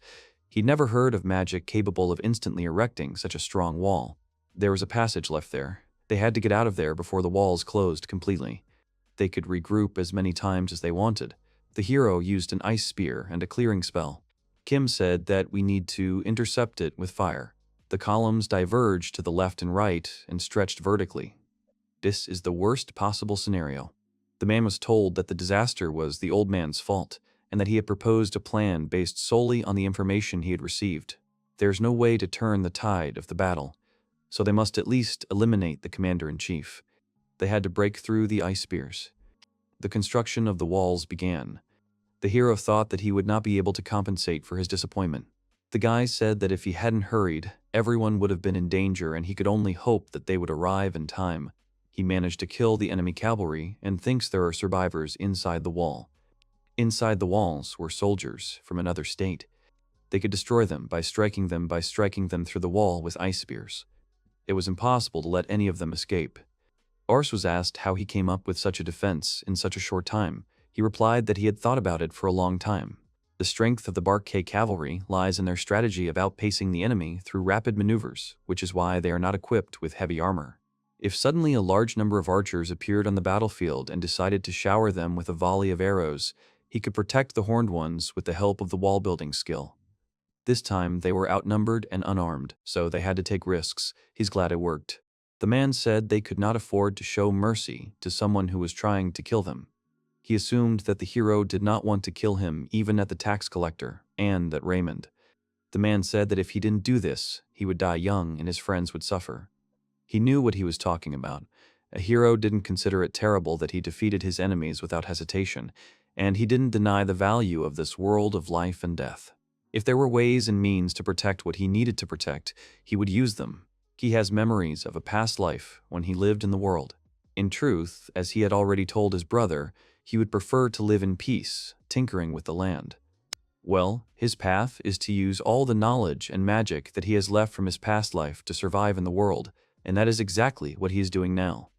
He'd never heard of magic capable of instantly erecting such a strong wall. There was a passage left there. They had to get out of there before the walls closed completely. They could regroup as many times as they wanted. The hero used an ice spear and a clearing spell. Kim said that we need to intercept it with fire. The columns diverged to the left and right and stretched vertically. This is the worst possible scenario. The man was told that the disaster was the old man's fault, and that he had proposed a plan based solely on the information he had received. There's no way to turn the tide of the battle, so they must at least eliminate the commander-in-chief. They had to break through the ice spears. The construction of the walls began. The hero thought that he would not be able to compensate for his disappointment. The guy said that if he hadn't hurried, everyone would have been in danger and he could only hope that they would arrive in time. He managed to kill the enemy cavalry and thinks there are survivors inside the wall. Inside the walls were soldiers from another state. They could destroy them by striking them through the wall with ice spears. It was impossible to let any of them escape. Ars was asked how he came up with such a defense in such a short time. He replied that he had thought about it for a long time. The strength of the Barka cavalry lies in their strategy of outpacing the enemy through rapid maneuvers, which is why they are not equipped with heavy armor. If suddenly a large number of archers appeared on the battlefield and decided to shower them with a volley of arrows, he could protect the horned ones with the help of the wall-building skill. This time they were outnumbered and unarmed, so they had to take risks. He's glad it worked. The man said they could not afford to show mercy to someone who was trying to kill them. He assumed that the hero did not want to kill him even at the tax collector, and at Raymond. The man said that if he didn't do this, he would die young and his friends would suffer. He knew what he was talking about. A hero didn't consider it terrible that he defeated his enemies without hesitation, and he didn't deny the value of this world of life and death. If there were ways and means to protect what he needed to protect, he would use them. He has memories of a past life when he lived in the world. In truth, as he had already told his brother, he would prefer to live in peace, tinkering with the land. Well, his path is to use all the knowledge and magic that he has left from his past life to survive in the world, and that is exactly what he is doing now.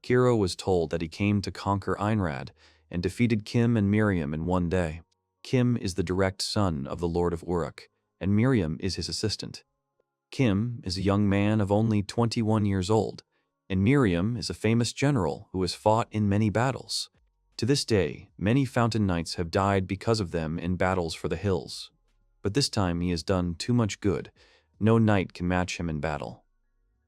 Kiro was told that he came to conquer Einrad and defeated Kim and Miriam in one day. Kim is the direct son of the Lord of Uruk, and Miriam is his assistant. Kim is a young man of only 21 years old, and Miriam is a famous general who has fought in many battles. To this day, many Fountain Knights have died because of them in battles for the hills. But this time he has done too much good. No knight can match him in battle.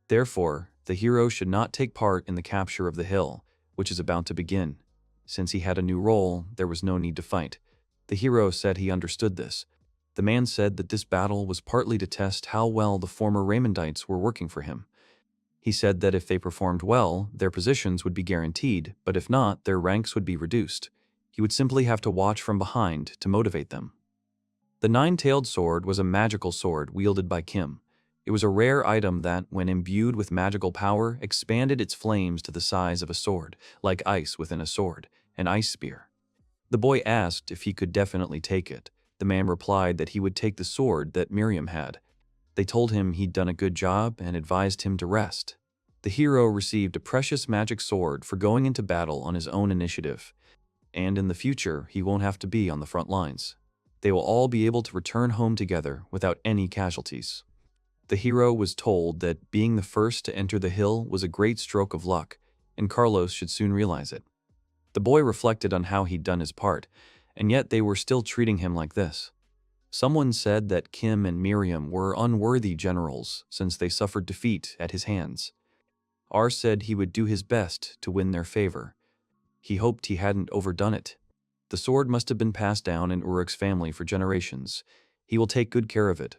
Therefore, the hero should not take part in the capture of the hill, which is about to begin. Since he had a new role, there was no need to fight. The hero said he understood this. The man said that this battle was partly to test how well the former Raymondites were working for him. He said that if they performed well, their positions would be guaranteed, but if not, their ranks would be reduced. He would simply have to watch from behind to motivate them. The nine-tailed sword was a magical sword wielded by Kim. It was a rare item that, when imbued with magical power, expanded its flames to the size of a sword, like ice within a sword, an ice spear. The boy asked if he could definitely take it. The man replied that he would take the sword that Miriam had. They told him he'd done a good job and advised him to rest. The hero received a precious magic sword for going into battle on his own initiative, and in the future he won't have to be on the front lines. They will all be able to return home together without any casualties. The hero was told that being the first to enter the hill was a great stroke of luck, and Carlos should soon realize it. The boy reflected on how he'd done his part, and yet they were still treating him like this. Someone said that Kim and Miriam were unworthy generals since they suffered defeat at his hands. R said he would do his best to win their favor. He hoped he hadn't overdone it. The sword must have been passed down in Uruk's family for generations. He will take good care of it,